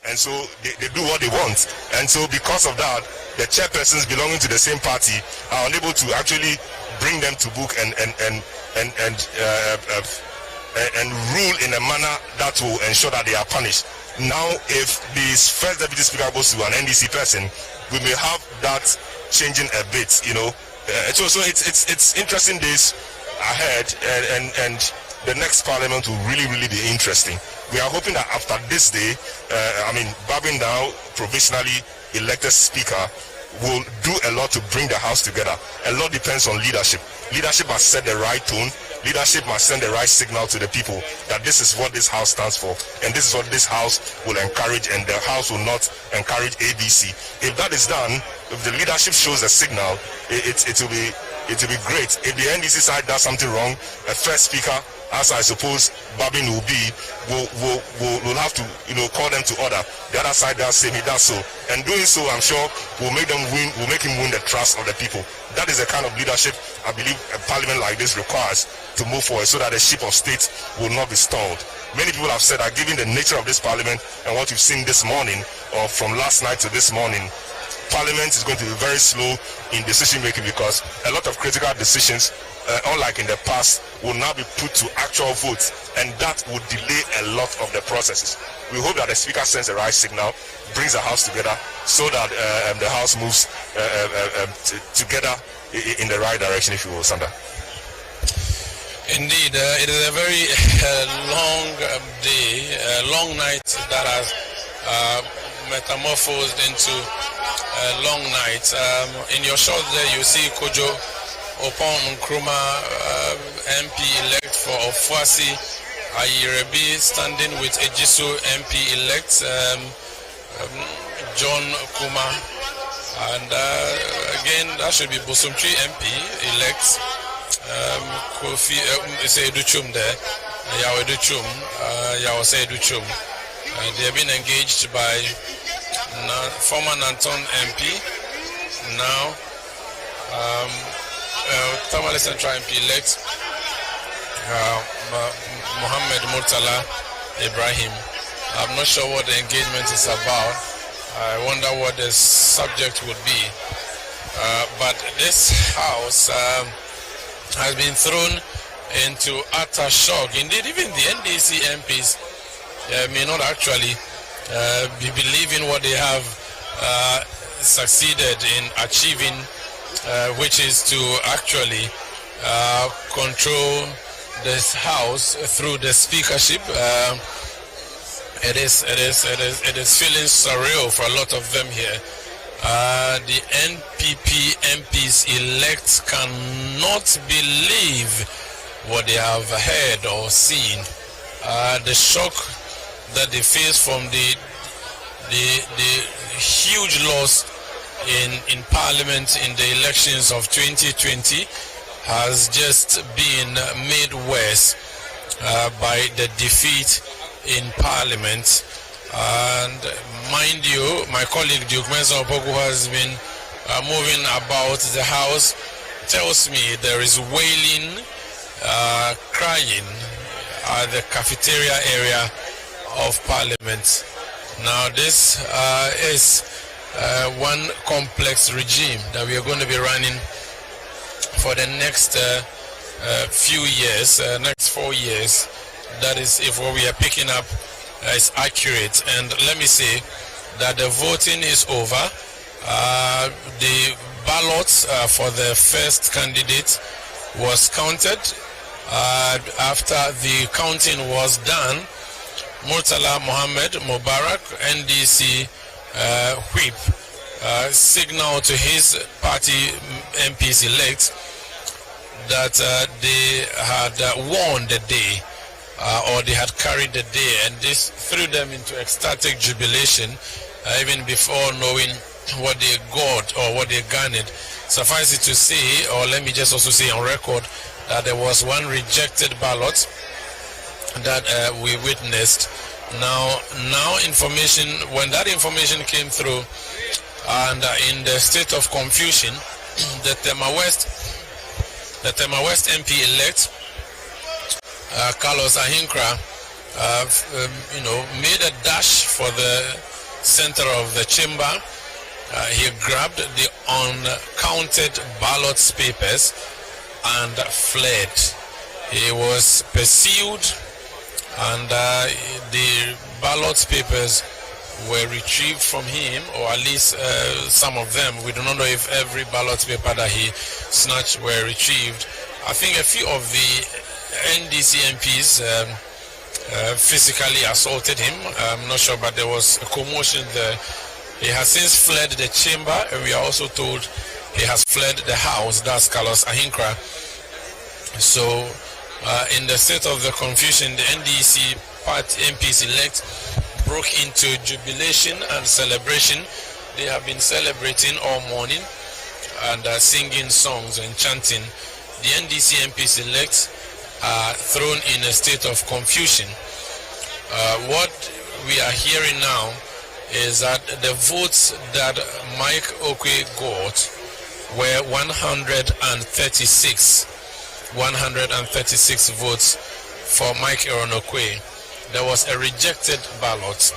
and so they do what they want. And so because of that, the chairpersons belonging to the same party are unable to actually bring them to book and rule in a manner that will ensure that they are punished. Now, if this first deputy speaker goes to an NDC person, we may have that changing a bit, you know. So it's interesting days ahead, and the next parliament will really be interesting. We are hoping that after this day, Babin now provisionally elected speaker will do a lot to bring the house together. A lot depends on leadership. Leadership must set the right tone. Leadership must send the right signal to the people that this is what this house stands for, and this is what this house will encourage, and the house will not encourage ABC. If that is done, if the leadership shows a signal, it will be great. If the NDC side does something wrong, a first speaker, as I suppose Babin will be, will have to, call them to order. The other side does say he does so, and doing so, I'm sure will make him win the trust of the people. That is the kind of leadership I believe a parliament like this requires to move forward, so that the ship of state will not be stalled. Many people have said that given the nature of this parliament and what you've seen this morning, or from last night to this morning, Parliament is going to be very slow in decision making, because a lot of critical decisions, unlike in the past, will now be put to actual votes, and that would delay a lot of the processes. We hope that the speaker sends the right signal, brings the house together, so that the house moves together in the right direction, if you will, Sandra. Indeed, it is a very long day, a long night that has metamorphosed into a long night. In your shot there, you see Kojo Opon Nkrumah, MP-elect for Ofuasi Ayirebi, standing with Ejisu MP-elect, John Kuma, and again, that should be Bosumtwi MP-elect, Kofi Educhum there, Yao Educhum, Yao Educhum. They have been engaged by former Nanton MP, now, Tamale Central MP-elect Mohammed Murtala Ibrahim. I'm not sure what the engagement is about. I wonder what the subject would be. But this house has been thrown into utter shock. Indeed, even the NDC MPs may not actually be believing what they have succeeded in achieving, which is to actually control this house through the speakership. It is feeling surreal for a lot of them here. The NPP MPs elect cannot believe what they have heard or seen. The shock that they face from the huge loss in Parliament in the elections of 2020 has just been made worse by the defeat in Parliament. And mind you, my colleague Duke Mensah Opoku has been moving about the house, tells me there is wailing, crying at the cafeteria area of Parliament. Now this is one complex regime that we are going to be running for the next few years, next 4 years. That is, if what we are picking up is accurate. And let me say that the voting is over. The ballots for the first candidate was counted. After the counting was done, Murtala Mohammed Mubarak, NDC whip, signaled to his party MPs elect that they had won the day, or they had carried the day, and this threw them into ecstatic jubilation even before knowing what they got or what they garnered. Suffice it to say, or let me just also say on record, that there was one rejected ballot that we witnessed. Now information, when that information came through, and in the state of confusion, the Tema West MP elect Carlos Ahinkra made a dash for the center of the chamber. He grabbed the uncounted ballot papers and fled. He was pursued, and the ballot papers were retrieved from him, or at least some of them. We do not know if every ballot paper that he snatched were retrieved. I think a few of the NDC MPs physically assaulted him. I'm not sure, but there was a commotion there. He has since fled the chamber, and we are also told he has fled the house. That's Carlos Ahinkra. So in the state of the confusion, the NDC party MPs elect broke into jubilation and celebration. They have been celebrating all morning and singing songs and chanting. The NDC MPs elect are thrown in a state of confusion. What we are hearing now is that the votes that Mike Okwe got were 136 votes for Mike Okwe. There was a rejected ballot.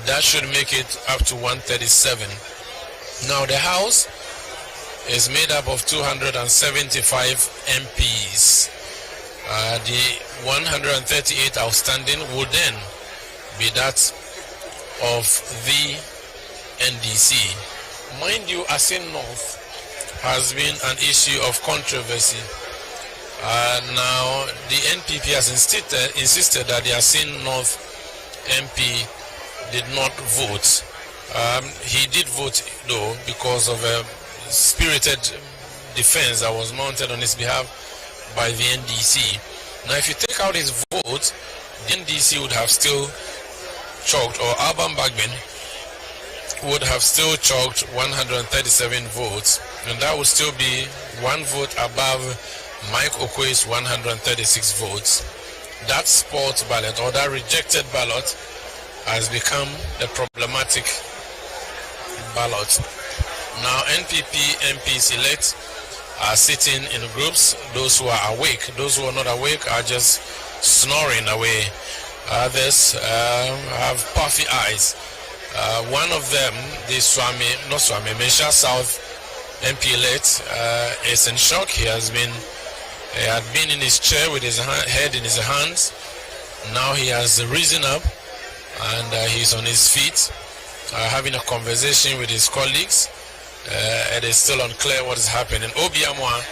That should make it up to 137. Now the House is made up of 275 MPs. The 138 outstanding would then be that of the NDC. Mind you, Asin North has been an issue of controversy. Now, the NPP has insisted that the Asin North MP did not vote. He did vote, though, because of a spirited defense that was mounted on his behalf by the NDC. Now, if you take out his vote, the NDC would have still chalked, or Alban Bagbin would have still chalked 137 votes, and that would still be one vote above Mike Okwe's 136 votes. That sport ballot, or that rejected ballot, has become the problematic ballot. Now NPP MPs elect are sitting in groups. Those who are awake, those who are not awake are just snoring away. Others have puffy eyes. One of them, the Mesha South MP elect, is in shock. He had been in his chair with his head in his hands. Now he has risen up and he's on his feet, having a conversation with his colleagues. It is still unclear what is happening. Obiamwa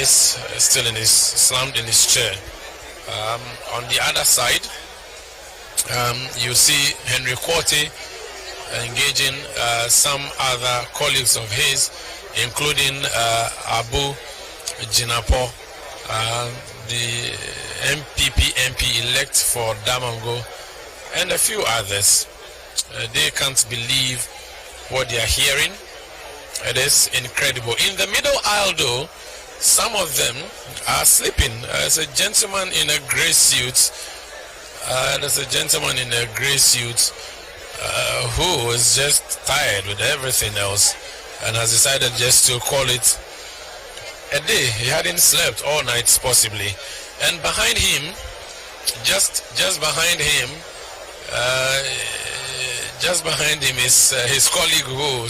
is still slammed in his chair. On the other side, you see Henry Quarty engaging some other colleagues of his, including Abu Jinapo, the MPP MP elect for Damango, and a few others. They can't believe what they are hearing. It is incredible. In the middle aisle, though, some of them are sleeping. There's a gentleman in a grey suit. Who is just tired with everything else and has decided just to call it a day. He hadn't slept all night, possibly. And behind him, just behind him is his colleague who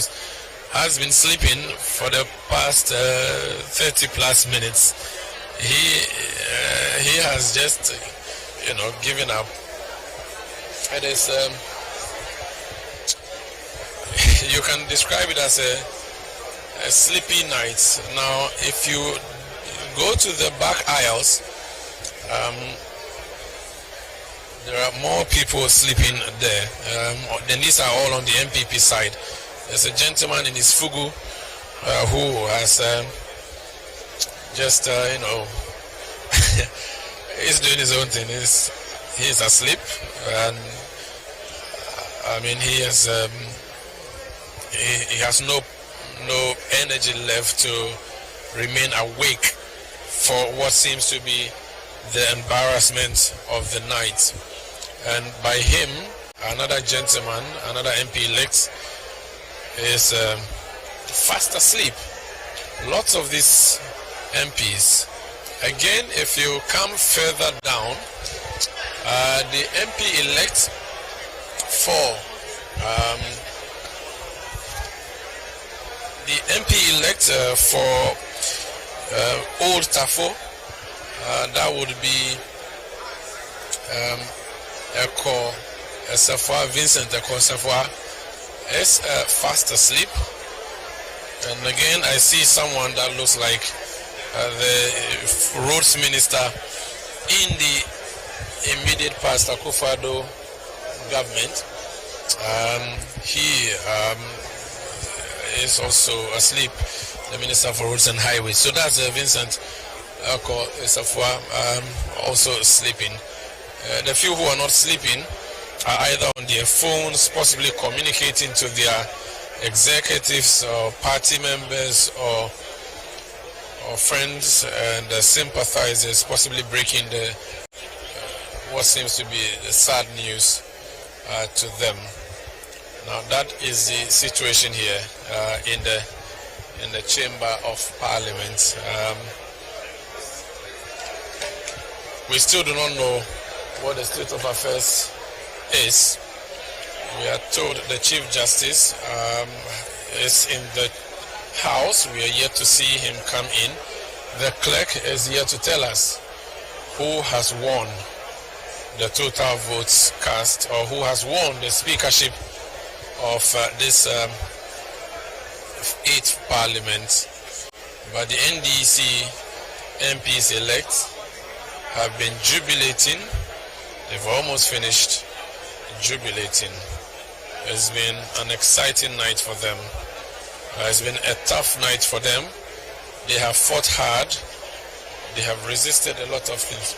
has been sleeping for the past 30 plus minutes. He has just, given up. It is, you can describe it as a sleepy night. Now, if you go to the back aisles, there are more people sleeping there. Then these are all on the MPP side. There's a gentleman in his fugu who has he's doing his own thing. He's asleep, and he has no energy left to remain awake for what seems to be the embarrassment of the night. And by him, another gentleman, another MP elect, is fast asleep. Lots of these MPs. Again, if you come further down, the MP elect for Old Tafo, that would be Vincent Eko is fast asleep. And again, I see someone that looks like the roads minister in the immediate past Akufo-Addo government. He is also asleep, the Minister for Roads and Highways. So that's Vincent Safwa, also sleeping. The few who are not sleeping are either on their phones, possibly communicating to their executives or party members or friends and sympathizers, possibly breaking what seems to be the sad news to them. Now that is the situation here in the Chamber of Parliament. We still do not know what the state of affairs is. We are told the Chief Justice is in the House. We are yet to see him come in. The clerk is here to tell us who has won the total votes cast, or who has won the speakership of this 8th Parliament. But the NDC MPs elect have been jubilating. They've almost finished jubilating. It's been an exciting night for them. It's been a tough night for them. They have fought hard. They have resisted a lot of things.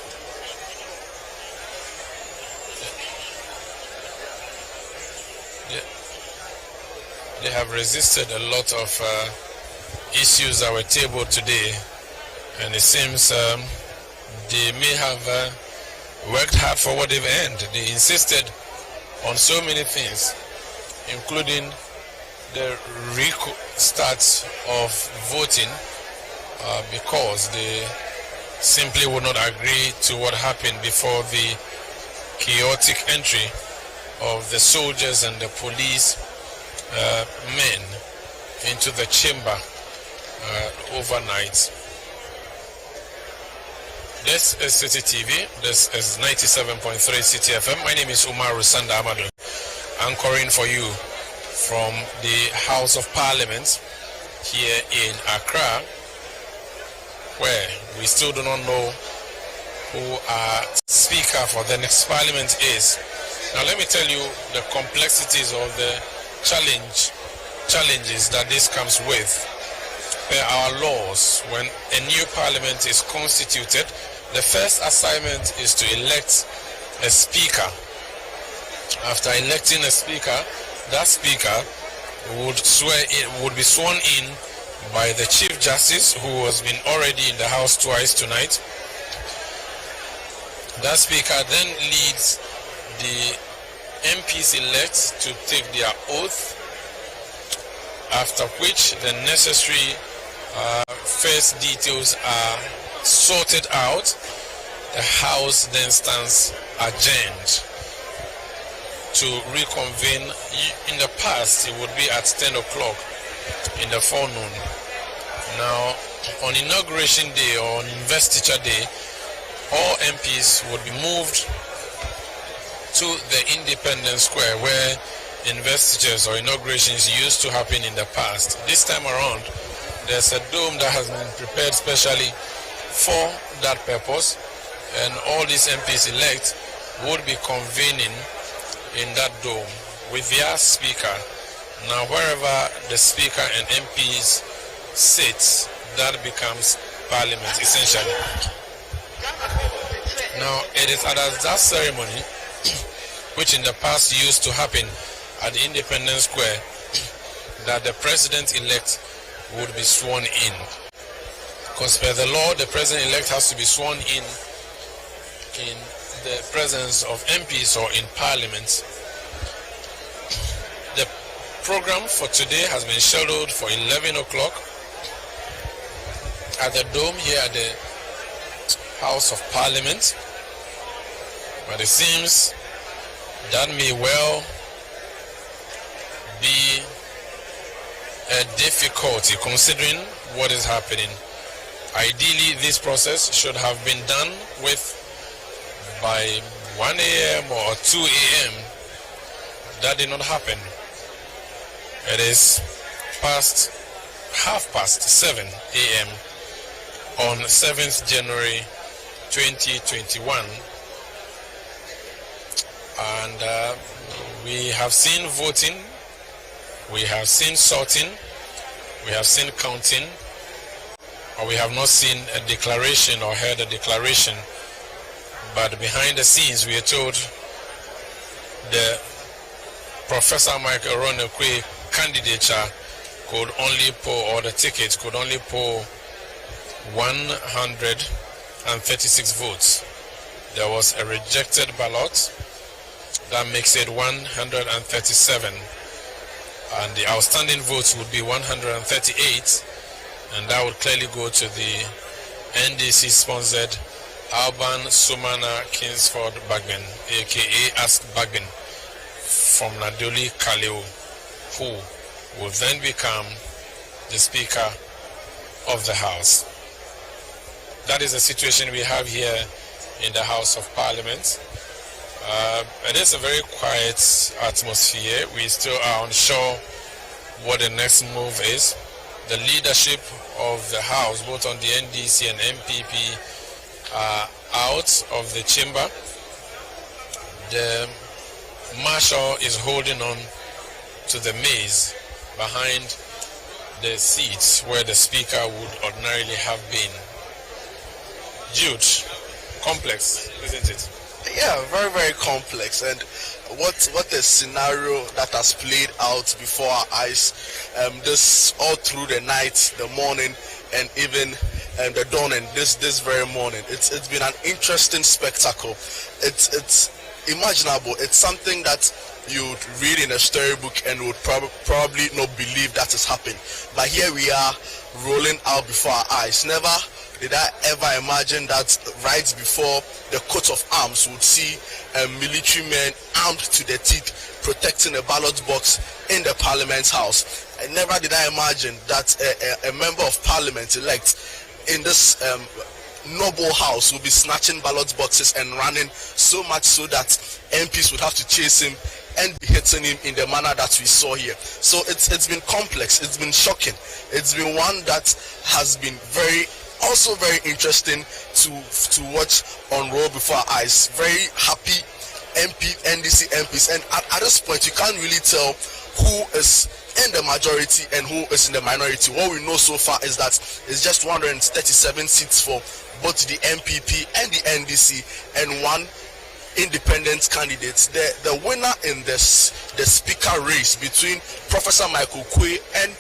They have resisted a lot of issues that were tabled today, and it seems they may have worked hard for what they've earned. They insisted on so many things, including the restart of voting because they simply would not agree to what happened before the chaotic entry of the soldiers and the police men into the chamber overnight. This is City TV. This is 97.3 City FM. My name is Umar Rusanda Amadou, anchoring for you from the House of Parliament here in Accra, where we still do not know who our speaker for the next parliament is. Now let me tell you the complexities of the challenges that this comes with. Per our laws, when a new parliament is constituted, the first assignment is to elect a speaker. After electing a speaker, that speaker would be sworn in by the Chief Justice, who has been already in the House twice tonight. That speaker then leads the MPs elect to take their oath, after which the necessary first details are sorted out. The House then stands adjourned to reconvene. In the past, it would be at 10 o'clock in the forenoon. Now, on Inauguration Day or on Investiture Day, all MPs would be moved to the Independence Square where investitures or inaugurations used to happen in the past. This time around, there's a dome that has been prepared specially for that purpose, and all these MPs elect would be convening in that dome with their speaker. Now, wherever the speaker and MPs sit, that becomes parliament essentially. Now, it is at that ceremony, which in the past used to happen at the Independence Square, that the president-elect would be sworn in. Because per the law, the president-elect has to be sworn in the presence of MPs or in parliament. The program for today has been scheduled for 11 o'clock at the dome here at the House of Parliament. But it seems that may well be a difficulty considering what is happening. Ideally, this process should have been done with by 1 a.m. or 2 a.m. That did not happen. It is past 7:30 a.m. on 7th January 2021. And we have seen voting, we have seen sorting, we have seen counting, or we have not seen a declaration or heard a declaration. But behind the scenes, we are told the Professor Michael Ronekwe candidature could only poll, or the ticket could only poll 136 votes. There was a rejected ballot. That makes it 137. And the outstanding votes would be 138. And that would clearly go to the NDC-sponsored Alban Sumana Kingsford Bagben, aka Ask Bagben, from Nadoli Kaleo, who will then become the Speaker of the House. That is the situation we have here in the House of Parliament. It is a very quiet atmosphere. We still are unsure what the next move is. The leadership of the House, both on the NDC and MPP, are out of the chamber. The Marshal is holding on to the maze behind the seats where the Speaker would ordinarily have been. Jude, complex, isn't it? Yeah, very, very complex. And what a scenario that has played out before our eyes, this all through the night, the morning, and even the dawn, and this very morning. It's been an interesting spectacle. It's imaginable. It's something that you would read in a storybook and would probably not believe that is happening. But here we are, rolling out before our eyes. Never did I ever imagine that right before the coat of arms would see military men armed to the teeth protecting a ballot box in the Parliament House. And never did I imagine that a member of Parliament elect in this noble house will be snatching ballot boxes and running, so much so that MPs would have to chase him and be hitting him in the manner that we saw here. So it's been complex, it's been shocking, it's been one that has been also very interesting to watch unroll before our eyes. Very happy NDC MPs, and at this point you can't really tell who is in the majority and who is in the minority. What we know so far is that it's just 137 seats for both the MPP and the NDC and one independent candidate. The winner in the speaker race between Professor Michael Quay and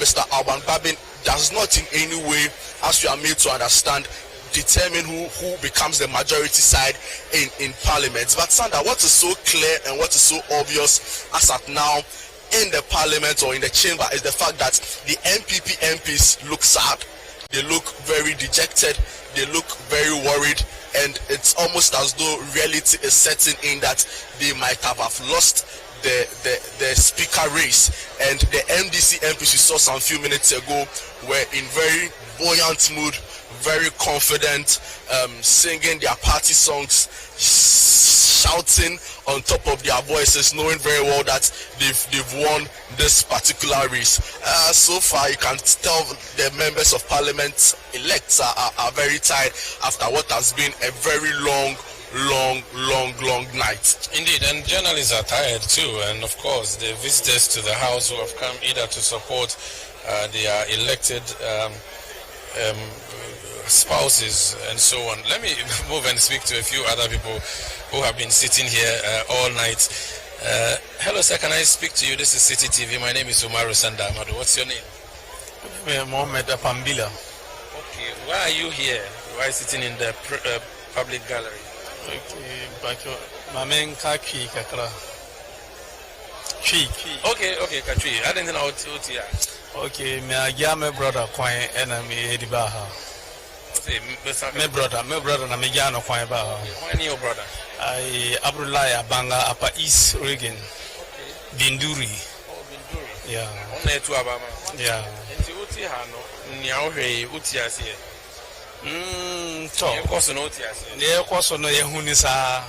Mr. Alban Babin does not in any way, as we are made to understand, determine who becomes the majority side in Parliament. But Sandra, what is so clear and what is so obvious as at now in the Parliament or in the chamber is the fact that the MPP MPs look sad, they look very dejected, they look very worried, and it's almost as though reality is setting in that they might have lost the speaker race. And the MDC MPs we saw some few minutes ago were in very buoyant mood, very confident, singing their party songs, shouting on top of their voices, knowing very well that they've won this particular race. So far, you can tell the members of Parliament elects are very tired after what has been a very long night. Indeed, and journalists are tired too, and of course the visitors to the house who have come either to support their elected spouses and so on. Let me move and speak to a few other people who have been sitting here all night. Hello sir, can I speak to you? This is City TV. My name is Umaru Sanda Amadu. What's your name? Mohamed Apambila. Okay, why are you here? Why sitting in the public gallery? Okay, Mamen Kaki Kakra. Okay, Katri. I didn't know what you are. Okay, me agya me brother kwan ena me edibaha. Me brother na me gya no kwan ba. When your brother? I Abdullah Abanga Upper East Region. Binduri. Oh, Binduri. Yeah. On to Abama. Yeah. Enti uti hano nyaohwe uti asie. So. Ye koso no uti asie. Ye koso no ye huni sa.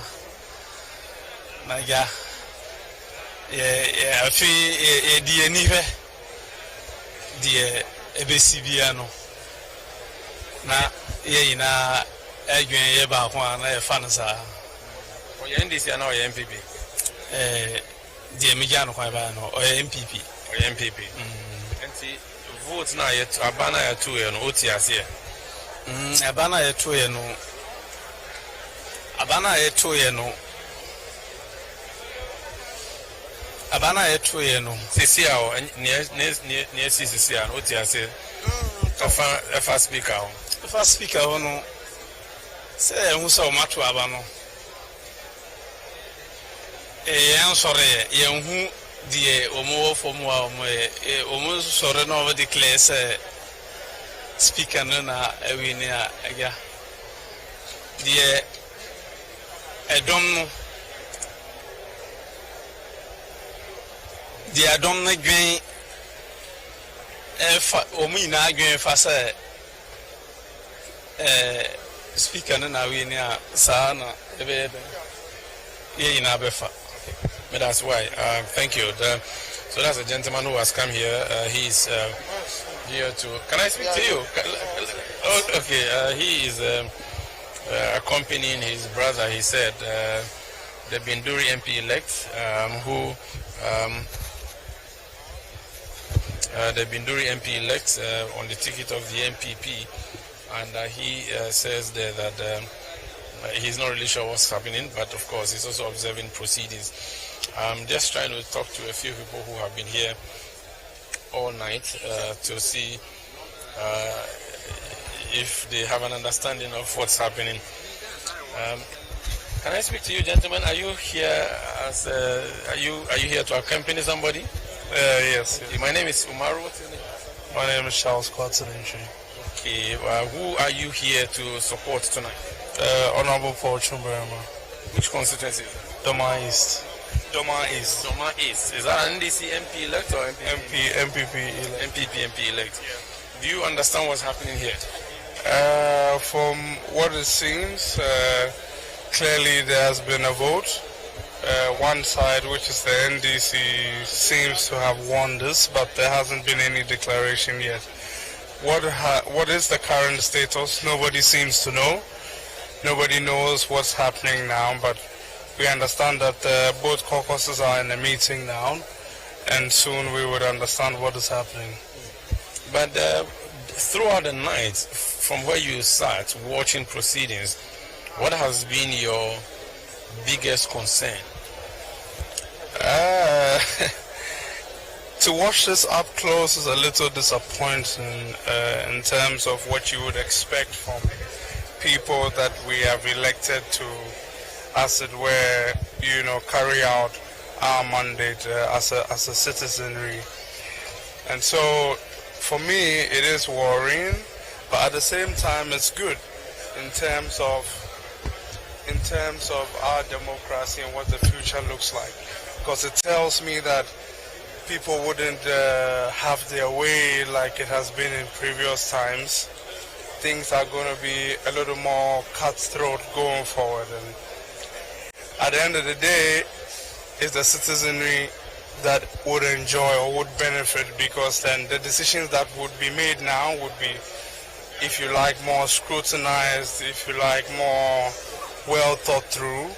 Na ya. Afi di enife die ebesibia no na ye ina adwen ye ba ho na ye fa no sa o ye NDC na o ye MPP die meja no kwa ba no o ye MPP enti vote na ye abana ya tu ye no oti ase abana ye tu ye no Abana etuye no sisi awo ne sisi a no ti ase fa speaker ho no se hu so mato aba no en sore ye hu die omo fomu a omo sore no over declare say speaker no na ewini a aga die edom no the Adam na gwen omu na gwen fa say speaker na we ni a sa na ebe ye ina be fa. That's why thank you. So that's a gentleman who has come here. He's here to can I speak to you? Okay, he is accompanying his brother. He said the Binduri MP elect who the Binduri MP elect on the ticket of the MPP, and he says there that he's not really sure what's happening, but of course he's also observing proceedings. I'm just trying to talk to a few people who have been here all night to see if they have an understanding of what's happening. Can I speak to you, gentlemen? Are you here as are you here to accompany somebody? Yes. My name is Umaru. What's your name? My name is Charles Quatson. Okay. Who are you here to support tonight? Honorable Paul Chumbrama. Which constituency? Doma East. Doma East. Is that an NDC MP elect or MPP elect? MP elect. Yeah. Do you understand what's happening here? From what it seems, clearly there has been a vote. One side, which is the NDC, seems to have won this, but there hasn't been any declaration yet. What is the current status? Nobody seems to know. Nobody knows what's happening now, but we understand that both caucuses are in a meeting now, and soon we would understand what is happening. But throughout the night, from where you sat watching proceedings, what has been your biggest concern? To watch this up close is a little disappointing in terms of what you would expect from people that we have elected to, as it were, carry out our mandate as a citizenry. And so, for me, it is worrying, but at the same time, it's good in terms of our democracy and what the future looks like, because it tells me that people wouldn't have their way like it has been in previous times. Things are going to be a little more cutthroat going forward, and at the end of the day, it's the citizenry that would enjoy or would benefit, because then the decisions that would be made now would be, if you like, more scrutinized, if you like, more well thought through,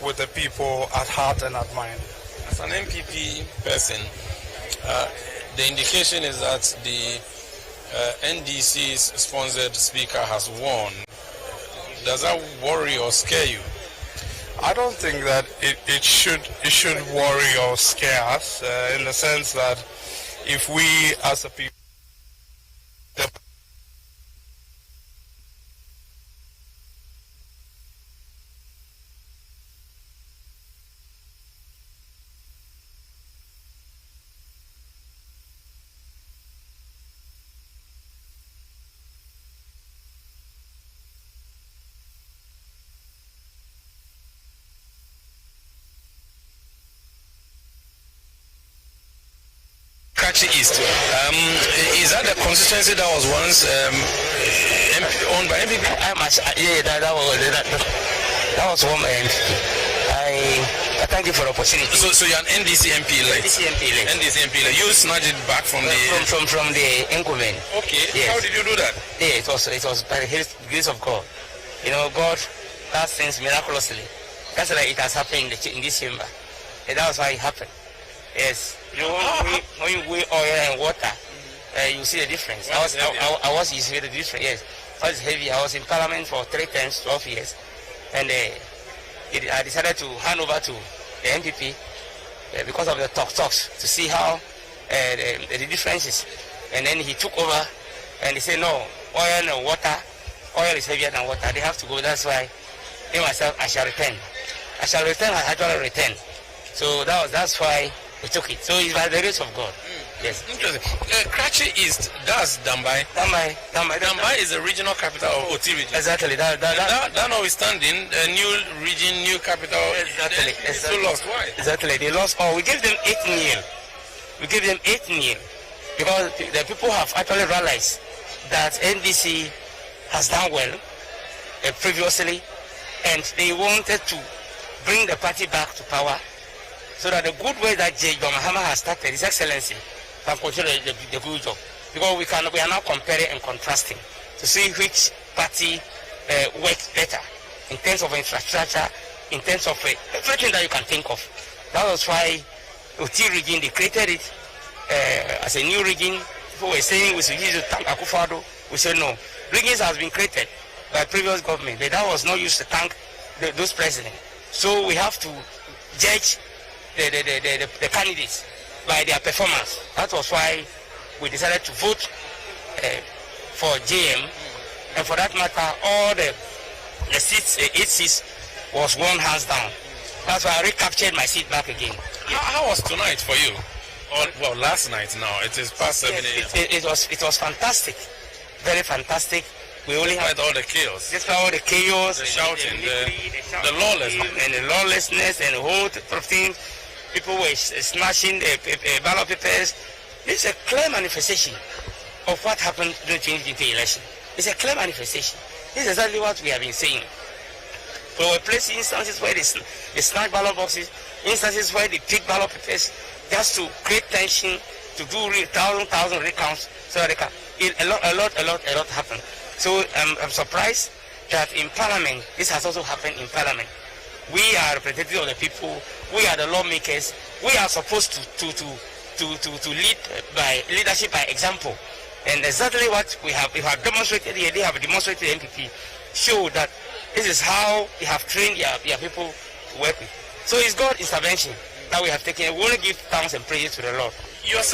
with the people at heart and at mind. As an MPP person, the indication is that the NDC's sponsored speaker has won. Does that worry or scare you? I don't think that it should worry or scare us, in the sense that if we as a people East. Is that the constituency that was once owned by MPP? Yeah, that was one end. I thank you for the opportunity. So you're an NDC MP elect? NDC MP elect. You snatched it back from the incumbent. Okay. Yes. How did you do that? Yeah, it was by the grace of God. God does things miraculously. That's like it has happened in this chamber. And that was why it happened. Yes. When you weigh oil and water, you see the difference. You see the difference, yes. I was heavy. I was in Parliament for 3 terms, 12 years. And I decided to hand over to the MPP because of the talks to see how the differences. And then he took over and he said, no, oil and water, oil is heavier than water. They have to go. That's why myself, I shall return. I actually return. So that's why we took it. So it's by the grace of God. Yes. Interesting. Kratchi East, that's Dambai. Dambai is the regional capital of Oti region. Exactly. That notwithstanding, the new region, new capital, exactly. Still lost. Why? Exactly. They lost. We gave them 8-0. We gave them 8-0 because the people have actually realized that NDC has done well previously, and they wanted to bring the party back to power, so that the good way that J. Mahama has started, His Excellency, can continue the good job. Because we are now comparing and contrasting to see which party works better in terms of infrastructure, in terms of everything that you can think of. That was why Oti region, they created it as a new region. People were saying we should use it to thank Akufo-Addo. We said no. Regions has been created by previous government, but that was not used to thank those presidents. So we have to judge the candidates by their performance. That was why we decided to vote for JM, and for that matter, all the seats, 8 seats, was won hands down. That's why I recaptured my seat back again. How was tonight for you? Or, well, last night now. It is past 7 a.m. It was fantastic. Very fantastic. We only had all the chaos. Just all the chaos, the shouting, the lawlessness. And the lawlessness and the whole thing. People were smashing the ballot papers. It's a clear manifestation of what happened during the 2020 election. It's a clear manifestation. This is exactly what we have been saying. We were placing instances where they snatch ballot boxes, instances where they pick ballot papers, just to create tension, to do thousand recounts, so that they can. A lot happened. So I'm surprised that in Parliament, this has also happened in Parliament. We are representatives of the people. We are the lawmakers. We are supposed to lead by leadership by example. And exactly what we have demonstrated here, they have demonstrated the MPP, show that this is how they have trained their people to work with. So it's God's intervention that we have taken. We want to give thanks and praise to the Lord. You are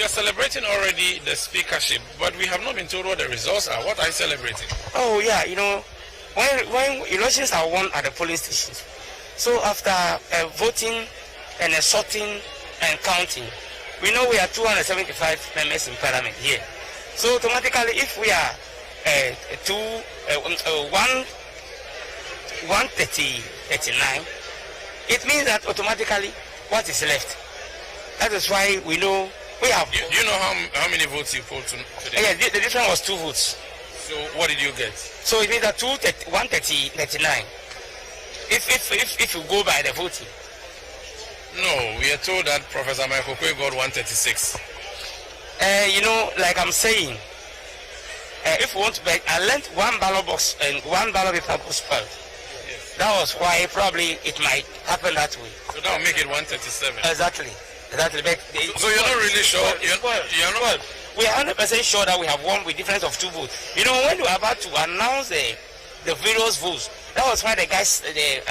celebrating already the speakership, but we have not been told what the results are. What are you celebrating? Oh yeah, when elections are won at the polling stations, so after voting and sorting and counting, we know we are 275 members in Parliament here. So automatically, if we are 139, it means that automatically what is left. That is why we know we have. Do you know how many votes you polled today? Yeah, the difference was 2 votes. So what did you get? So it means that 139. If you go by the voting. No, we are told that Professor Michael Kwe got 136. Like I'm saying, if we want to I lent one ballot box and one ballot paper was spoiled. Yes. That was why probably it might happen that way. So that will make it 137. Exactly. So you're not really sure? You're not? We are 100% sure that we have won with difference of 2 votes. When we were about to announce the various votes, that was why the guys, the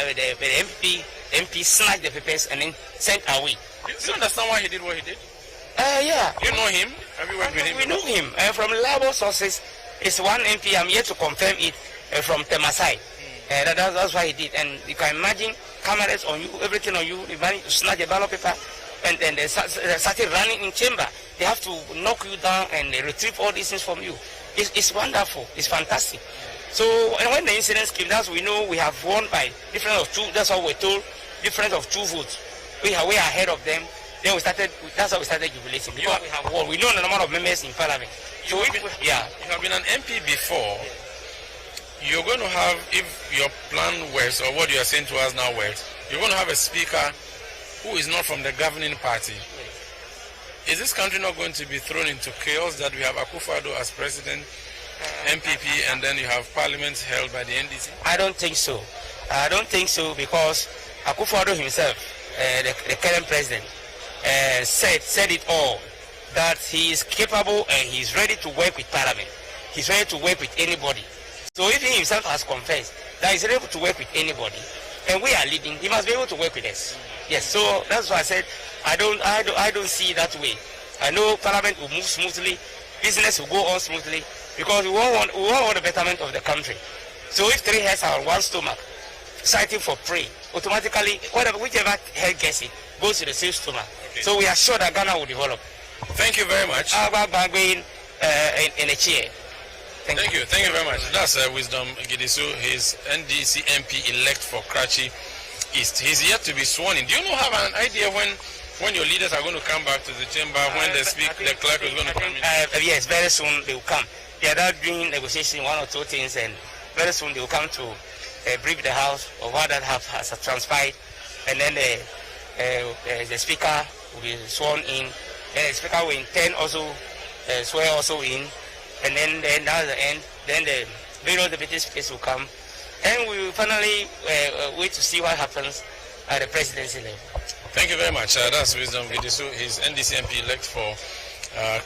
MP snatched the papers and then sent away. Do you understand why he did what he did? Yeah. You know him? Have you worked with him? We know him. From reliable sources, it's one MP. I'm yet to confirm it from Temasai. That's why he did. And you can imagine cameras on you, everything on you. They managed to snatch the ballot paper and then they started running in chamber. They have to knock you down and they retrieve all these things from you. It's wonderful. It's fantastic. So when the incidents came, that's we know we have won by difference of 2. That's what we're told. Difference of 2 votes. We are way ahead of them. Then that's how we started jubilating. Because we have won. We know the number of members in Parliament. So you have been an MP before. You're going to have, if your plan works or what you are saying to us now works, you're going to have a speaker who is not from the governing party. Is this country not going to be thrown into chaos that we have Akufo-Addo as president, MPP, and then you have parliament held by the NDC? I don't think so. I don't think so because Akufo-Addo himself, the current president, said it all, that he is capable and he is ready to work with Parliament. He's ready to work with anybody. So if he himself has confessed that he's able to work with anybody, and we are leading, he must be able to work with us. Yes, so that's why I said I don't see it that way. I know Parliament will move smoothly, business will go on smoothly, because we all want the betterment of the country. So if 3 heads are on one stomach, fighting for prey, automatically, whichever head gets it, goes to the same stomach. Okay. So we are sure that Ghana will develop. Thank you very much. In a chair. Thank you very much. That's Wisdom Gidisu. He's NDC MP elect for Karachi East. He's yet to be sworn in. Do you have an idea when your leaders are going to come back to the chamber, when the clerk is going to come in? Yes, very soon they will come. They are now doing negotiation, 1 or 2 things, and very soon they will come to brief the House of what that has transpired, and then the Speaker will be sworn in. Then the Speaker will intend also swear also in, and then that's the end. Then the various deputy speakers will come, and we will finally wait to see what happens at the presidency level. Thank you very much. That's Wisdom Gidisu. He's NDC MP elect for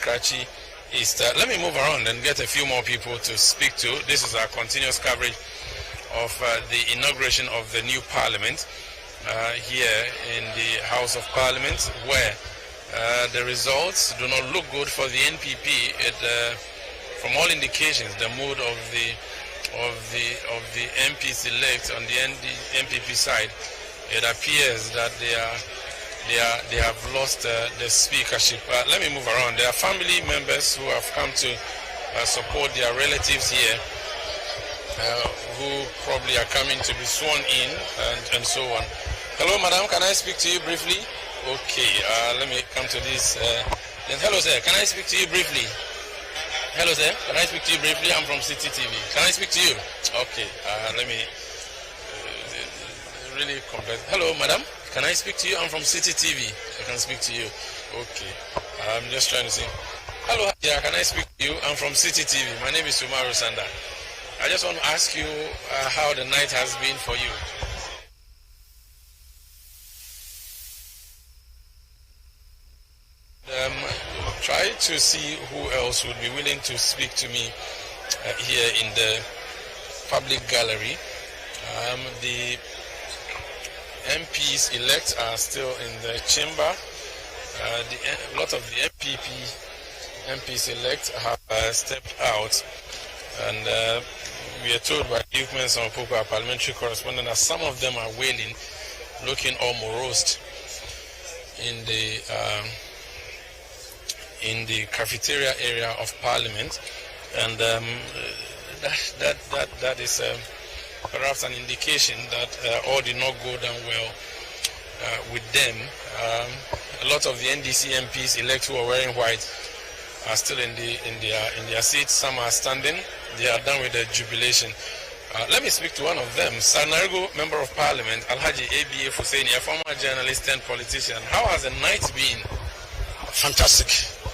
Karachi East. Let me move around and get a few more people to speak to. This is our continuous coverage of the inauguration of the new parliament here in the House of Parliament, where the results do not look good for the NPP. From all indications, the mood of the of the MPs elect on the MPP side, it appears that they have lost the speakership. Let me move around. There are family members who have come to support their relatives here, who probably are coming to be sworn in and so on. Hello, madam. Can I speak to you briefly? Okay. Let me come to this. Then, hello, sir. Can I speak to you briefly? Hello, sir. Can I speak to you briefly? I'm from City TV. Can I speak to you? Okay. Let me really complex. Hello, madam. Can I speak to you? I'm from City TV. I can speak to you. Okay. I'm just trying to see. Hello. Yeah, can I speak to you? I'm from City TV. My name is Sumaru Sanda. I just want to ask you how the night has been for you. Try to see who else would be willing to speak to me here in the public gallery. The MPs elect are still in the chamber. A lot of the MPs elect have stepped out, and we are told by Newcomers and Popa, our parliamentary correspondent, that some of them are wailing, looking all morose in the cafeteria area of Parliament, and that is perhaps an indication that all did not go down well with them. A lot of the NDC MPs elect who are wearing white are still in their seats. Some are standing. They are done with the jubilation. Let me speak to one of them, Sanargo Member of Parliament, Alhaji ABA Husseini, a former journalist and politician. How has the night been? Fantastic.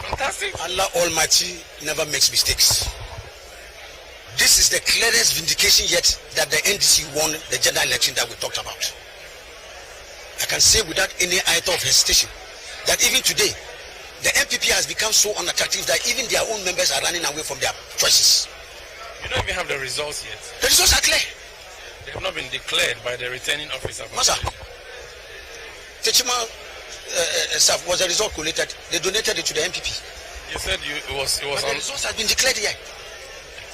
Fantastic. Allah Almighty never makes mistakes. This is the clearest vindication yet that the NDC won the general election that we talked about. I can say without any iota of hesitation that even today, the MPP has become so unattractive that even their own members are running away from their choices. You don't even have the results yet. The results are clear. They have not been declared by the returning officer. Masa, Techima was a result collated. They donated it to the MPP. You said it was but the results have been declared here.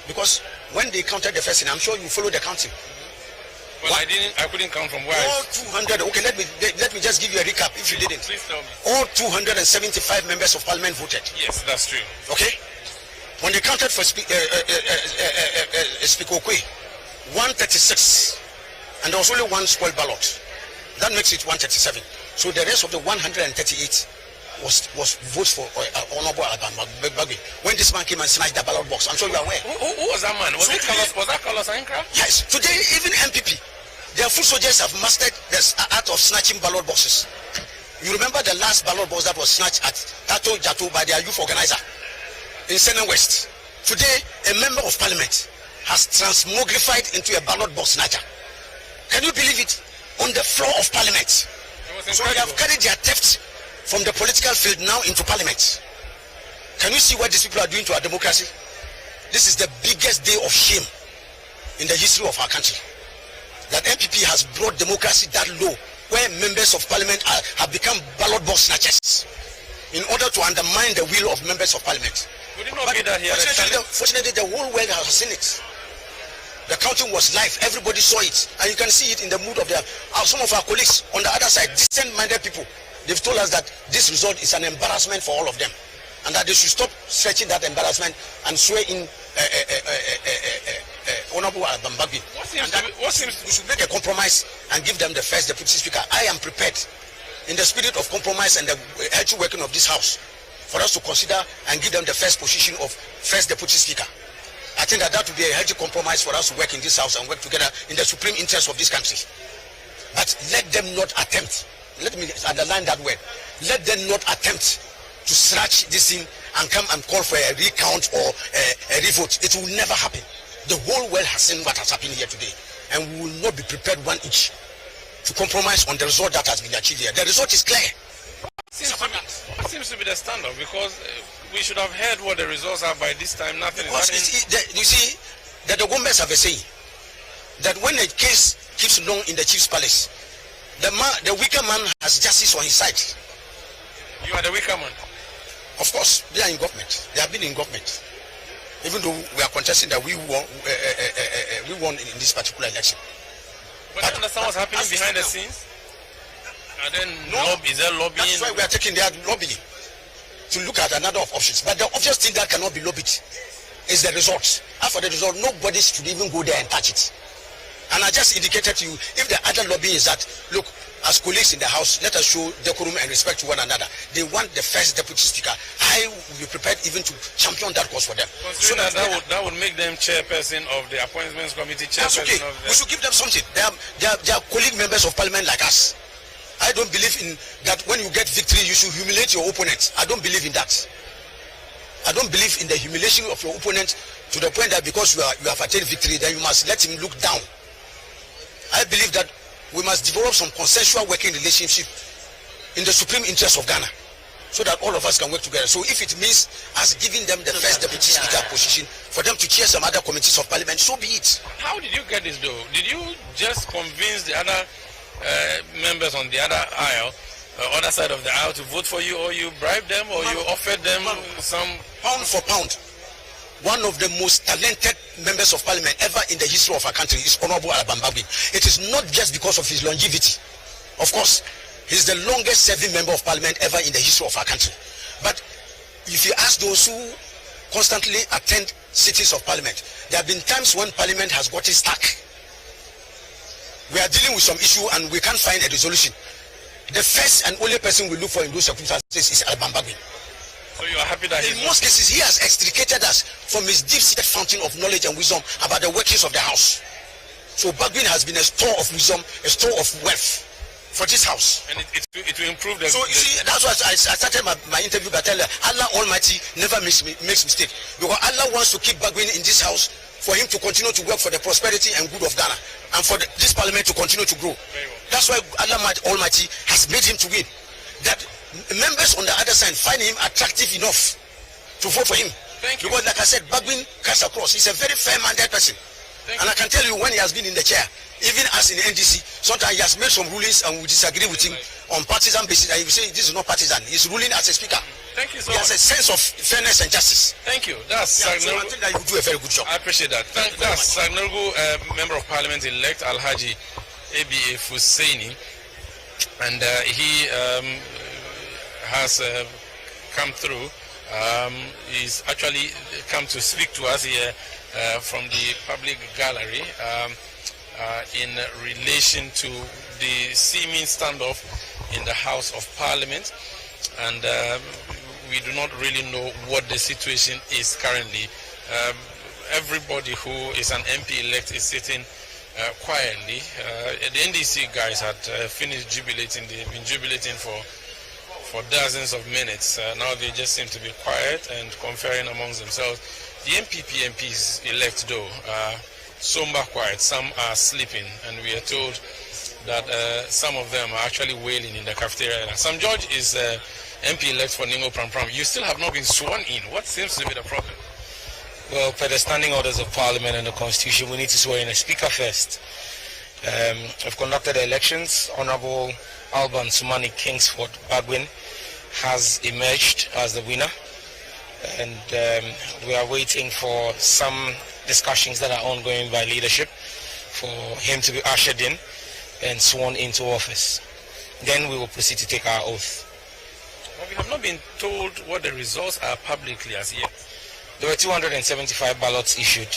Because when they counted the first thing, I'm sure you follow the counting. Well, I couldn't count from where. All 200. Okay, let me just give you a recap if you didn't. Please tell me. All 275 members of Parliament voted. Yes, that's true. Okay. When they counted for Speaker Okwe, 136, and there was only one spoiled ballot. That makes it 137. So the rest of the 138 was votes for Honorable Bagwe. When this man came and smashed the ballot box, I'm sure you are aware. Who was that man? Was that Carlos Ankra? Yes. Today, even MPP, their foot soldiers have mastered the art of snatching ballot boxes. You remember the last ballot box that was snatched at Tato Jato by their youth organizer in Senna West. Today, a member of Parliament has transmogrified into a ballot box snatcher. Can you believe it? On the floor of Parliament. So they have carried their theft from the political field now into Parliament. Can you see what these people are doing to our democracy? This is the biggest day of shame in the history of our country. That MPP has brought democracy that low, where members of Parliament have become ballot box snatchers in order to undermine the will of members of Parliament. Would it not be that here? Fortunately, the whole world has seen it. The counting was live. Everybody saw it. And you can see it in the mood of some of our colleagues on the other side, decent-minded people. They've told us that this result is an embarrassment for all of them. And that they should stop stretching that embarrassment and swear in Honorable Bambagbi. We should make a compromise and give them the first deputy speaker. I am prepared, in the spirit of compromise and the healthy working of this house, for us to consider and give them the first position of first deputy speaker. I think that would be a healthy compromise for us to work in this house and work together in the supreme interest of this country. But let them not attempt, let me underline that word, let them not attempt to stretch this thing and come and call for a recount or a revote. It will never happen. The whole world has seen what has happened here today, and we will not be prepared one inch to compromise on the result that has been achieved here. The result is clear. What seems to be the standard? Because we should have heard what the results are by this time. Nothing is happening. You see, the governments have a saying that when a case keeps long in the chief's palace, the weaker man has justice on his side. You are the weaker man. Of course, they are in government. They have been in government. Even though we are contesting that we won we won in this particular election. But you understand what's happening behind the scenes? And then is there lobbying? That's why we are taking their lobbying to look at another of options. But the obvious thing that cannot be lobbied is the results. After the result, nobody should even go there and touch it. And I just indicated to you, if the other lobby is that, look, as colleagues in the House, let us show decorum and respect to one another. They want the first deputy speaker. I will be prepared even to champion that cause for them. So that would make them chairperson of the appointments committee, chairperson okay. of the... We should give them something. They are colleague members of parliament like us. I don't believe in that when you get victory, you should humiliate your opponent. I don't believe in that. I don't believe in the humiliation of your opponent to the point that because you have attained victory, then you must let him look down. I believe that we must develop some consensual working relationship in the supreme interest of Ghana so that all of us can work together. So if it means us giving them the first deputy speaker position for them to chair some other committees of parliament, so be it. How did you get this though? Did you just convince the other members on the other aisle, other side of the aisle to vote for you, or you bribed them, or you offered them some... Pound for pound, one of the most talented members of parliament ever in the history of our country is Honorable Albambagui. It is not just because of his longevity. Of course, he's the longest serving member of parliament ever in the history of our country. But if you ask those who constantly attend sittings of parliament, there have been times when parliament has gotten stuck. We are dealing with some issue and we can't find a resolution. The first and only person we look for in those circumstances is Albambagui. So you are happy that in most cases he has extricated us from his deep-seated fountain of knowledge and wisdom about the workings of the house. So Bagwin has been a store of wisdom, a store of wealth for this house. And it will improve the... So you see, that's why I started my interview by telling Allah Almighty never makes mistake. Because Allah wants to keep Bagwin in this house for him to continue to work for the prosperity and good of Ghana and for this parliament to continue to grow. That's why Allah Almighty has made him to win. That members on the other side find him attractive enough to vote for him. Because like I said, Bagwin cuts across. He's a very fair-minded person. And I can tell you when he has been in the chair, even as in the NDC, sometimes he has made some rulings and we disagree with him on partisan basis. And you say this is not partisan. He's ruling as a speaker. Thank you so much. He has a sense of fairness and justice. Thank you. That's so I think that you do a very good job. I appreciate that. That's Sagnergu, Member of Parliament elect Alhaji ABA Fusaini. And he has come through. He's actually come to speak to us here from the public gallery in relation to the seeming standoff in the House of Parliament, and we do not really know what the situation is currently. Everybody who is an MP-elect is sitting quietly. The NDC guys had finished jubilating. They've been jubilating for dozens of minutes. Now they just seem to be quiet and conferring amongst themselves. The MPP MPs elect though are somber quiet. Some are sleeping, and we are told that some of them are actually wailing in the cafeteria. Sam George is MP elect for Ningo Pram Pram. You still have not been sworn in. What seems to be the problem? Well, per the standing orders of Parliament and the Constitution, we need to swear in a speaker first. We've conducted the elections. Honorable Alban Sumani Kingsford Bagwin has emerged as the winner, and we are waiting for some discussions that are ongoing by leadership for him to be ushered in and sworn into office. Then we will proceed to take our oath. Well, we have not been told what the results are publicly as yet. There were 275 ballots issued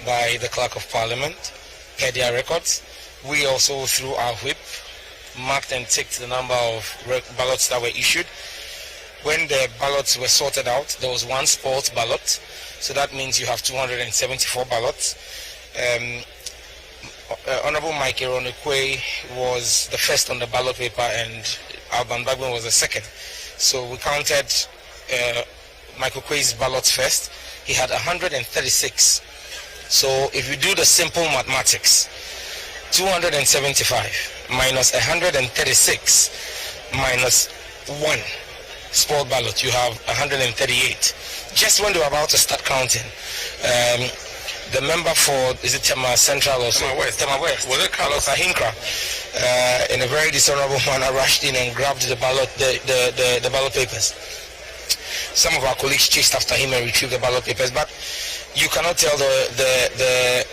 by the Clerk of Parliament per their records. We also, through our whip, marked and ticked the number of ballots that were issued. When the ballots were sorted out, there was one spoiled ballot, so that means you have 274 ballots. Honorable Mike Eronekwe was the first on the ballot paper and Alban Bagwin was the second. So we counted Michael Kwe's ballots first. He had 136. So if you do the simple mathematics, 275 minus 136 minus 1 spoiled ballot, you have 138. Just when they were about to start counting, the member for, is it Tema Central or Tema West? Tema West. Was it Carlos Ahinkra, in a very dishonorable manner, rushed in and grabbed the ballot, the ballot papers. Some of our colleagues chased after him and retrieved the ballot papers, but you cannot tell the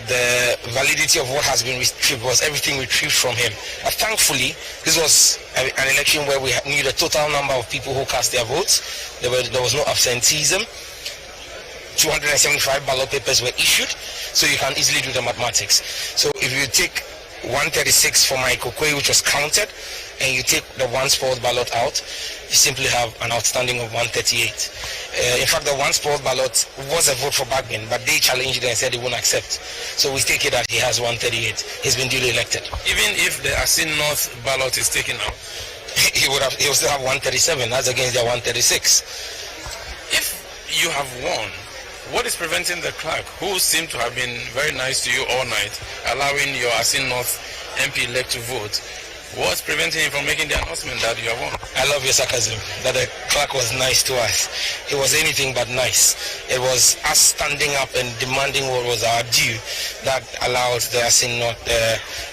the validity of what has been retrieved was everything retrieved from him. Thankfully, this was an election where we knew the total number of people who cast their votes. There was no absenteeism. 275 ballot papers were issued, so you can easily do the mathematics. So if you take 136 for Michael Quay, which was counted, and you take the one spoiled ballot out, you simply have an outstanding of 138. In fact, the one spoiled ballot was a vote for Bagbin, but they challenged it and said they won't accept. So we take it that he has 138. He's been duly elected. Even if the Asin North ballot is taken out, he will still have 137. That's against their 136. If you have won, what is preventing the clerk, who seemed to have been very nice to you all night, allowing your Asin North MP-elect to vote? What's preventing him from making the announcement that you have won? I love your sarcasm, that the clerk was nice to us. It was anything but nice. It was us standing up and demanding what was our due that allowed the Asin North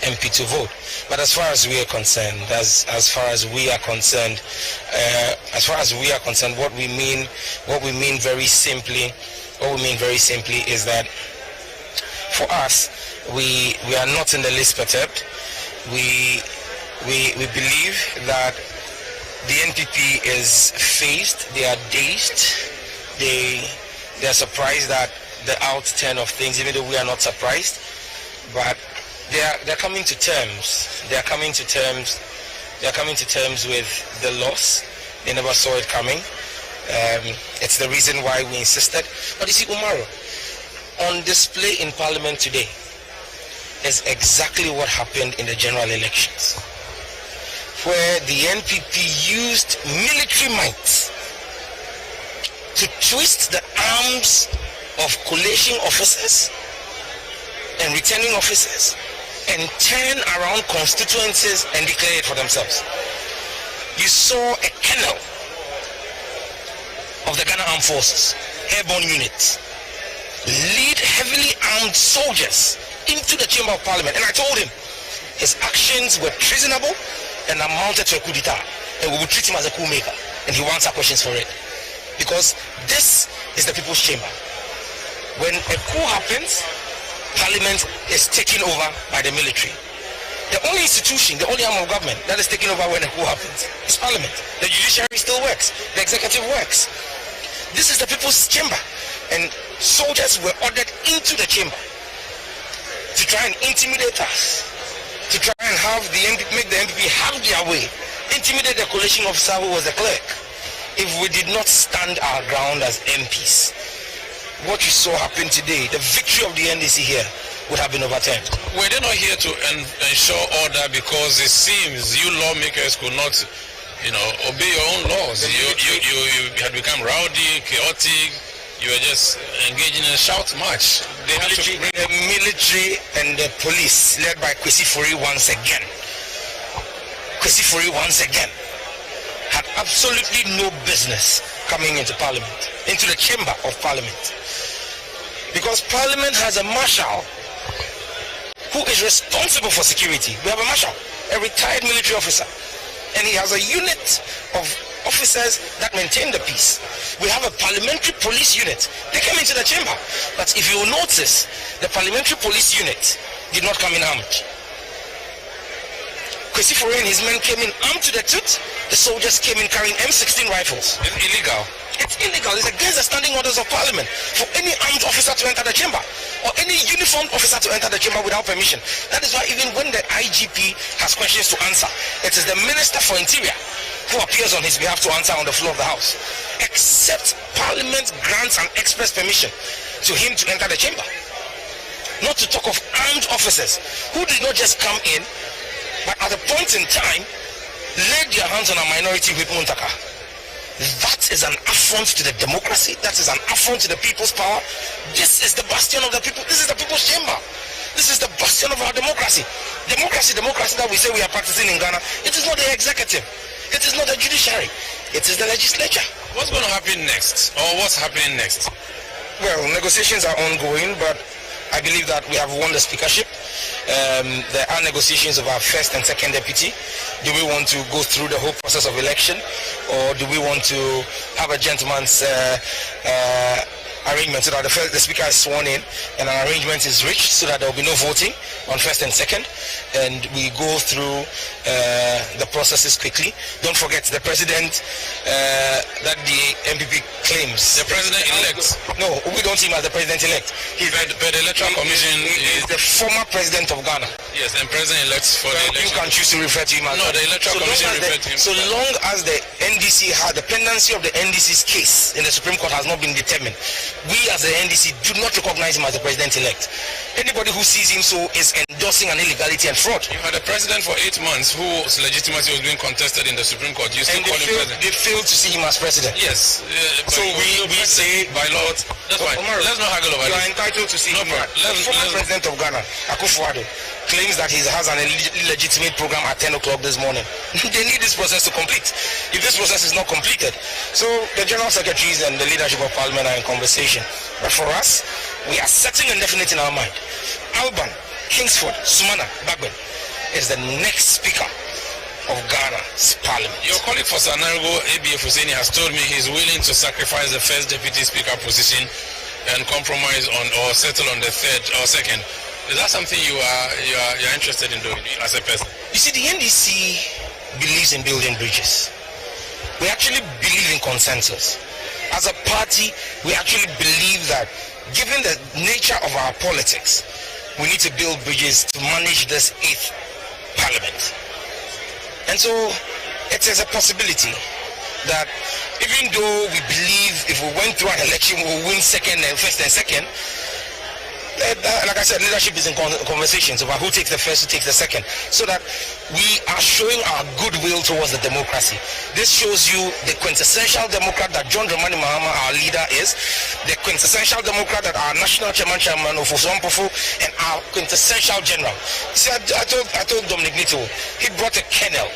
MP to vote. But as far as we are concerned, as far as we are concerned, what we mean very simply is that for us, we are not in the least perturbed. We believe that the NPP is phased, they are dazed, they are surprised at the outturn of things, even though we are not surprised. But they're coming to terms. They're coming to terms with the loss. They never saw it coming. It's the reason why we insisted. But you see, Umaru, on display in Parliament today is exactly what happened in the general elections, where the NPP used military might to twist the arms of coalition officers and returning officers and turn around constituencies and declare it for themselves. You saw a colonel of the Ghana Armed Forces, airborne units, lead heavily armed soldiers into the chamber of parliament, and I told him his actions were treasonable and amounted to a coup d'etat, and we will treat him as a coup maker, and he will answer questions for it, because this is the people's chamber. When a coup happens, parliament is taken over by the military. The only institution, the only arm of government that is taken over when a coup happens is parliament. The judiciary still works, the executive works. This is the people's chamber, and soldiers were ordered into the chamber to try and intimidate us, to try and make the NPP have their way, intimidate the coalition officer who was the clerk. If we did not stand our ground as MPs, what you saw happen today, the victory of the NDC here, would have been overturned. Were they not here to ensure order, because it seems you lawmakers could not, obey your own laws? You had become rowdy, chaotic. You were just engaging in a shout match. The military and the police, led by Kwesi Fori once again, had absolutely no business coming into Parliament, into the chamber of Parliament, because Parliament has a marshal who is responsible for security. We have a marshal, a retired military officer, and he has a unit of officers that maintain the peace. We have a parliamentary police unit. They came into the chamber, but if you will notice, the parliamentary police unit did not come in armed. Kwesi Fori and his men came in armed to the tooth. The soldiers came in carrying M16 rifles. It's illegal. It's illegal. It's against the standing orders of Parliament for any armed officer to enter the chamber, or any uniformed officer to enter the chamber without permission. That is why even when the IGP has questions to answer, it is the Minister for Interior who appears on his behalf to answer on the floor of the House, except Parliament grants an express permission to him to enter the chamber. Not to talk of armed officers who did not just come in, but at a point in time laid their hands on a minority whip Muntaka. That is an affront to the democracy. That is an affront to the people's power. This is the bastion of the people. This is the people's chamber. This is the bastion of our democracy. Democracy that we say we are practicing in Ghana. It is not the executive. It is not the judiciary. It is the legislature. What's going to happen next? Or what's happening next? Well, negotiations are ongoing, but I believe that we have won the speakership. There are negotiations of our first and second deputy. Do we want to go through the whole process of election, or do we want to have a gentleman's arrangement so that the speaker is sworn in and an arrangement is reached so that there will be no voting on first and second, and we go through the processes quickly. Don't forget the president that the MPP claims. The president-elect. No, we don't see him as the president-elect. He's the Electoral Commission is the former president of Ghana. Yes, and president-elect for the election. You can choose to refer to him as no, the Electoral Commission referred to him. So long as the NDC has the pendency of the NDC's case in the Supreme Court has not been determined, we as the NDC do not recognize him as the president-elect. Anybody who sees him so is endorsing an illegality and fraud. You had a president for 8 months whose legitimacy was being contested in the Supreme Court. You still call him president. They failed to see him as president. Yes. So we say by law. That's fine. Let's not haggle over this. You are entitled to see him. The former president of Ghana, Akufo-Addo, claims that he has an illegitimate program at 10 o'clock this morning. They need this process to complete. If this process is not completed, so the general secretaries and the leadership of parliament are in conversation. But for us, we are setting a definite in our mind. Alban, Kingsford, Sumana, Bagben is the next speaker of Ghana's parliament. Your colleague for Sanargo, ABF Husseini, has told me he's willing to sacrifice the first deputy speaker position and compromise on or settle on the third or second. Is that something you're interested in doing as a person? You see, the NDC believes in building bridges. We actually believe in consensus. As a party, we actually believe that given the nature of our politics, we need to build bridges to manage this 8th parliament. And so it is a possibility that even though we believe if we went through an election, we will win first and second, like I said, leadership is in conversations about who takes the first, who takes the second, so that we are showing our goodwill towards the democracy. This shows you the quintessential Democrat that John Dramani Mahama, our leader, is, the quintessential Democrat that our national chairman of Oswampofo, and our quintessential general. See, I told Dominic Nito, he brought a colonel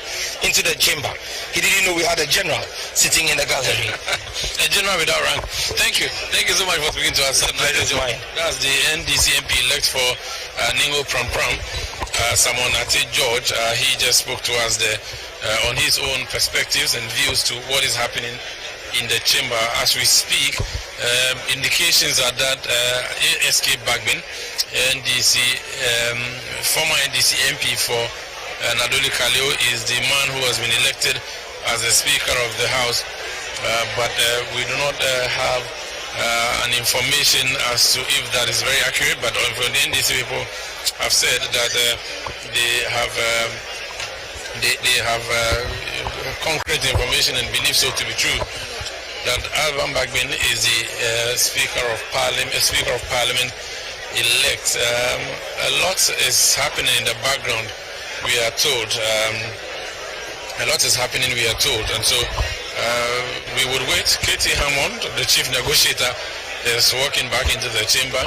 into the chamber. He didn't know we had a general sitting in the gallery. A general without rank. Thank you so much for speaking to us. That's the NDC MP elect for Ningo Pram Pram, Samon Ate George. He just spoke to us there on his own perspectives and views to what is happening in the chamber as we speak. Indications are that SK Bagben, NDC, former NDC MP for Nadoli Kaleo, is the man who has been elected as the Speaker of the House, but we do not have an information as to if that is very accurate. But from the NDC people have said that they have concrete information and believe so to be true, that Alban Bagben is the Speaker of Parliament elect. A lot is happening in the background, we are told. A lot is happening, we are told, and so we would wait. Katie Hammond, the chief negotiator, is walking back into the chamber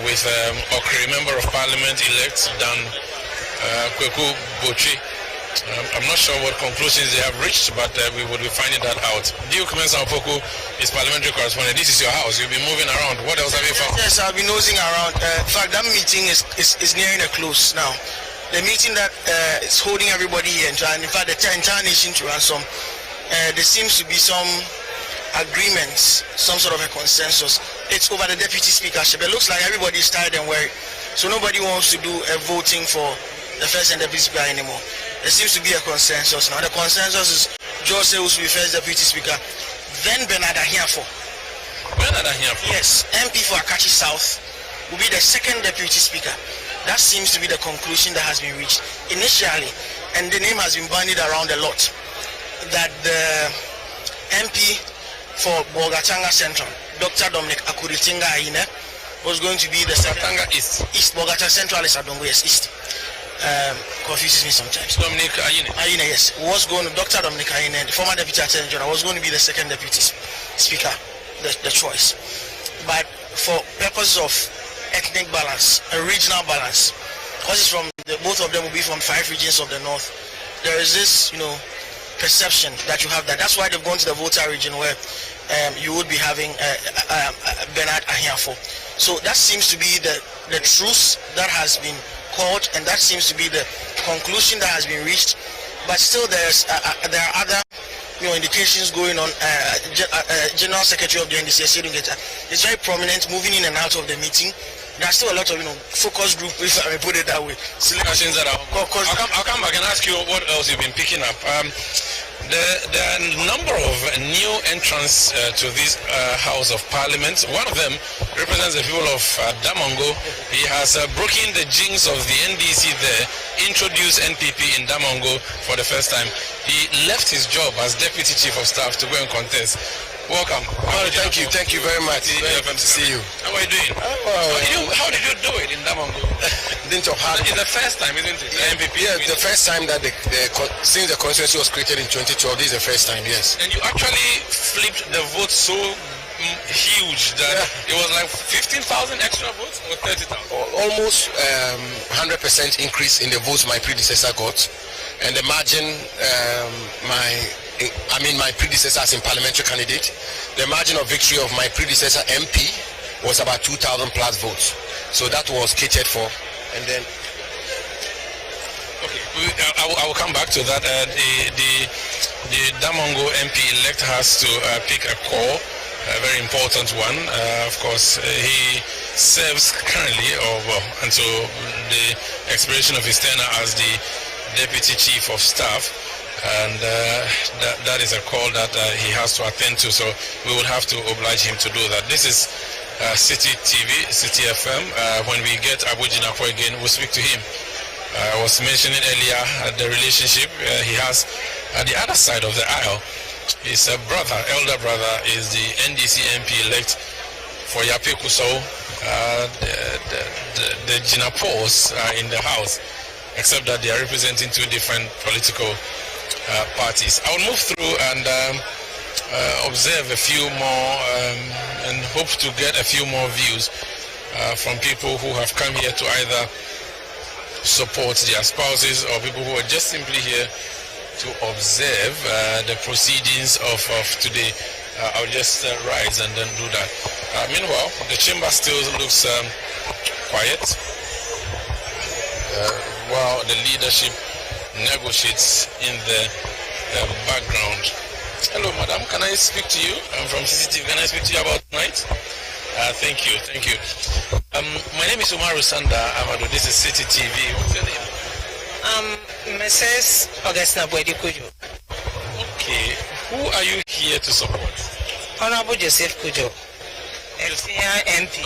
with Okri, member of parliament elect Dan Kweku Bochi. I'm not sure what conclusions they have reached, but we will be finding that out. Duke Mensa Opoku is parliamentary correspondent. This is your house. You'll be moving around. What else have you found? Yes, I'll be nosing around. In fact, that meeting is nearing a close now. The meeting that is holding everybody here, and in fact the entire nation to ransom, there seems to be some agreements, some sort of a consensus. It's over the deputy speakership. It looks like everybody is tired and worried, so nobody wants to do a voting for the first and deputy speaker anymore. There seems to be a consensus now. The consensus is George Seuss will be first deputy speaker, then Bernard Ahiafo. Bernard Ahiafo? Yes, MP for Akachi South will be the second deputy speaker. That seems to be the conclusion that has been reached initially, and the name has been bandied around a lot, that the MP for Bogachanga Central, Dr. Dominic Akuritinga Aine, was going to be the second. East. Bogachanga Central is Adongo, yes, East. Confuses me sometimes. Dominic Aine. Aine, yes. Dr. Dominic Aine, the former deputy attorney general, was going to be the second deputy speaker, the choice. But for purposes of ethnic balance, a regional balance, because it's from both of them will be from 5 regions of the north, there is this perception that you have that. That's why they've gone to the Volta region where you would be having Bernard Ahiafo. So that seems to be the truce that has been called, and that seems to be the conclusion that has been reached. But still there are other indications going on. General Secretary of the NDC, is very prominent, moving in and out of the meeting. There's still a lot of focus group, if I may put it that way. I'll come back and ask you what else you've been picking up. There are a number of new entrants to this House of Parliament. One of them represents the people of Damongo. He has broken the jinx of the NDC there, introduced NPP in Damongo for the first time. He left his job as Deputy Chief of Staff to go and contest. Welcome. Thank you very much. Very happy to see you. How are you doing? How did you do it in Damongo? Didn't of hard. It's the first time, isn't it? The NPP. Yes, the first time that since the constituency was created in 2012, this is the first time. Yes. And you actually flipped the vote so huge that it was like 15,000 extra votes or 30,000. Almost 100% increase in the votes my predecessor got, and the margin my predecessor as a parliamentary candidate, the margin of victory of my predecessor MP was about 2,000 plus votes. So that was catered for. And then I will come back to that. The Damongo MP elect has to pick a call, a very important one. Of course, he serves currently, until the expiration of his tenure as the Deputy Chief of Staff. And that is a call that he has to attend to, so we will have to oblige him to do that. This is City TV, City FM. When we get Abu Jinapo again, we'll speak to him. I was mentioning earlier the relationship he has at the other side of the aisle. His elder brother is the NDC MP elect for Yape Kusau. The Jinapos are in the house, except that they are representing two different political parties. I will move through and observe a few more and hope to get a few more views from people who have come here to either support their spouses or people who are just simply here to observe the proceedings of today. I'll just rise and then do that. Meanwhile, the chamber still looks quiet while the leadership negotiates in the background. Hello, madam. Can I speak to you? I'm from CCTV. Can I speak to you about tonight? Thank you. My name is Umaru Sanda Amado. This is City TV. What's your name? Mrs. Augustina Kujo. Okay. Who are you here to support? Honorable Joseph Kujo. Efia MP.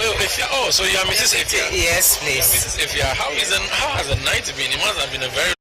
So you are Mrs. Efia? Yes, please. Mrs. Efia, how has the night been? It must have been a very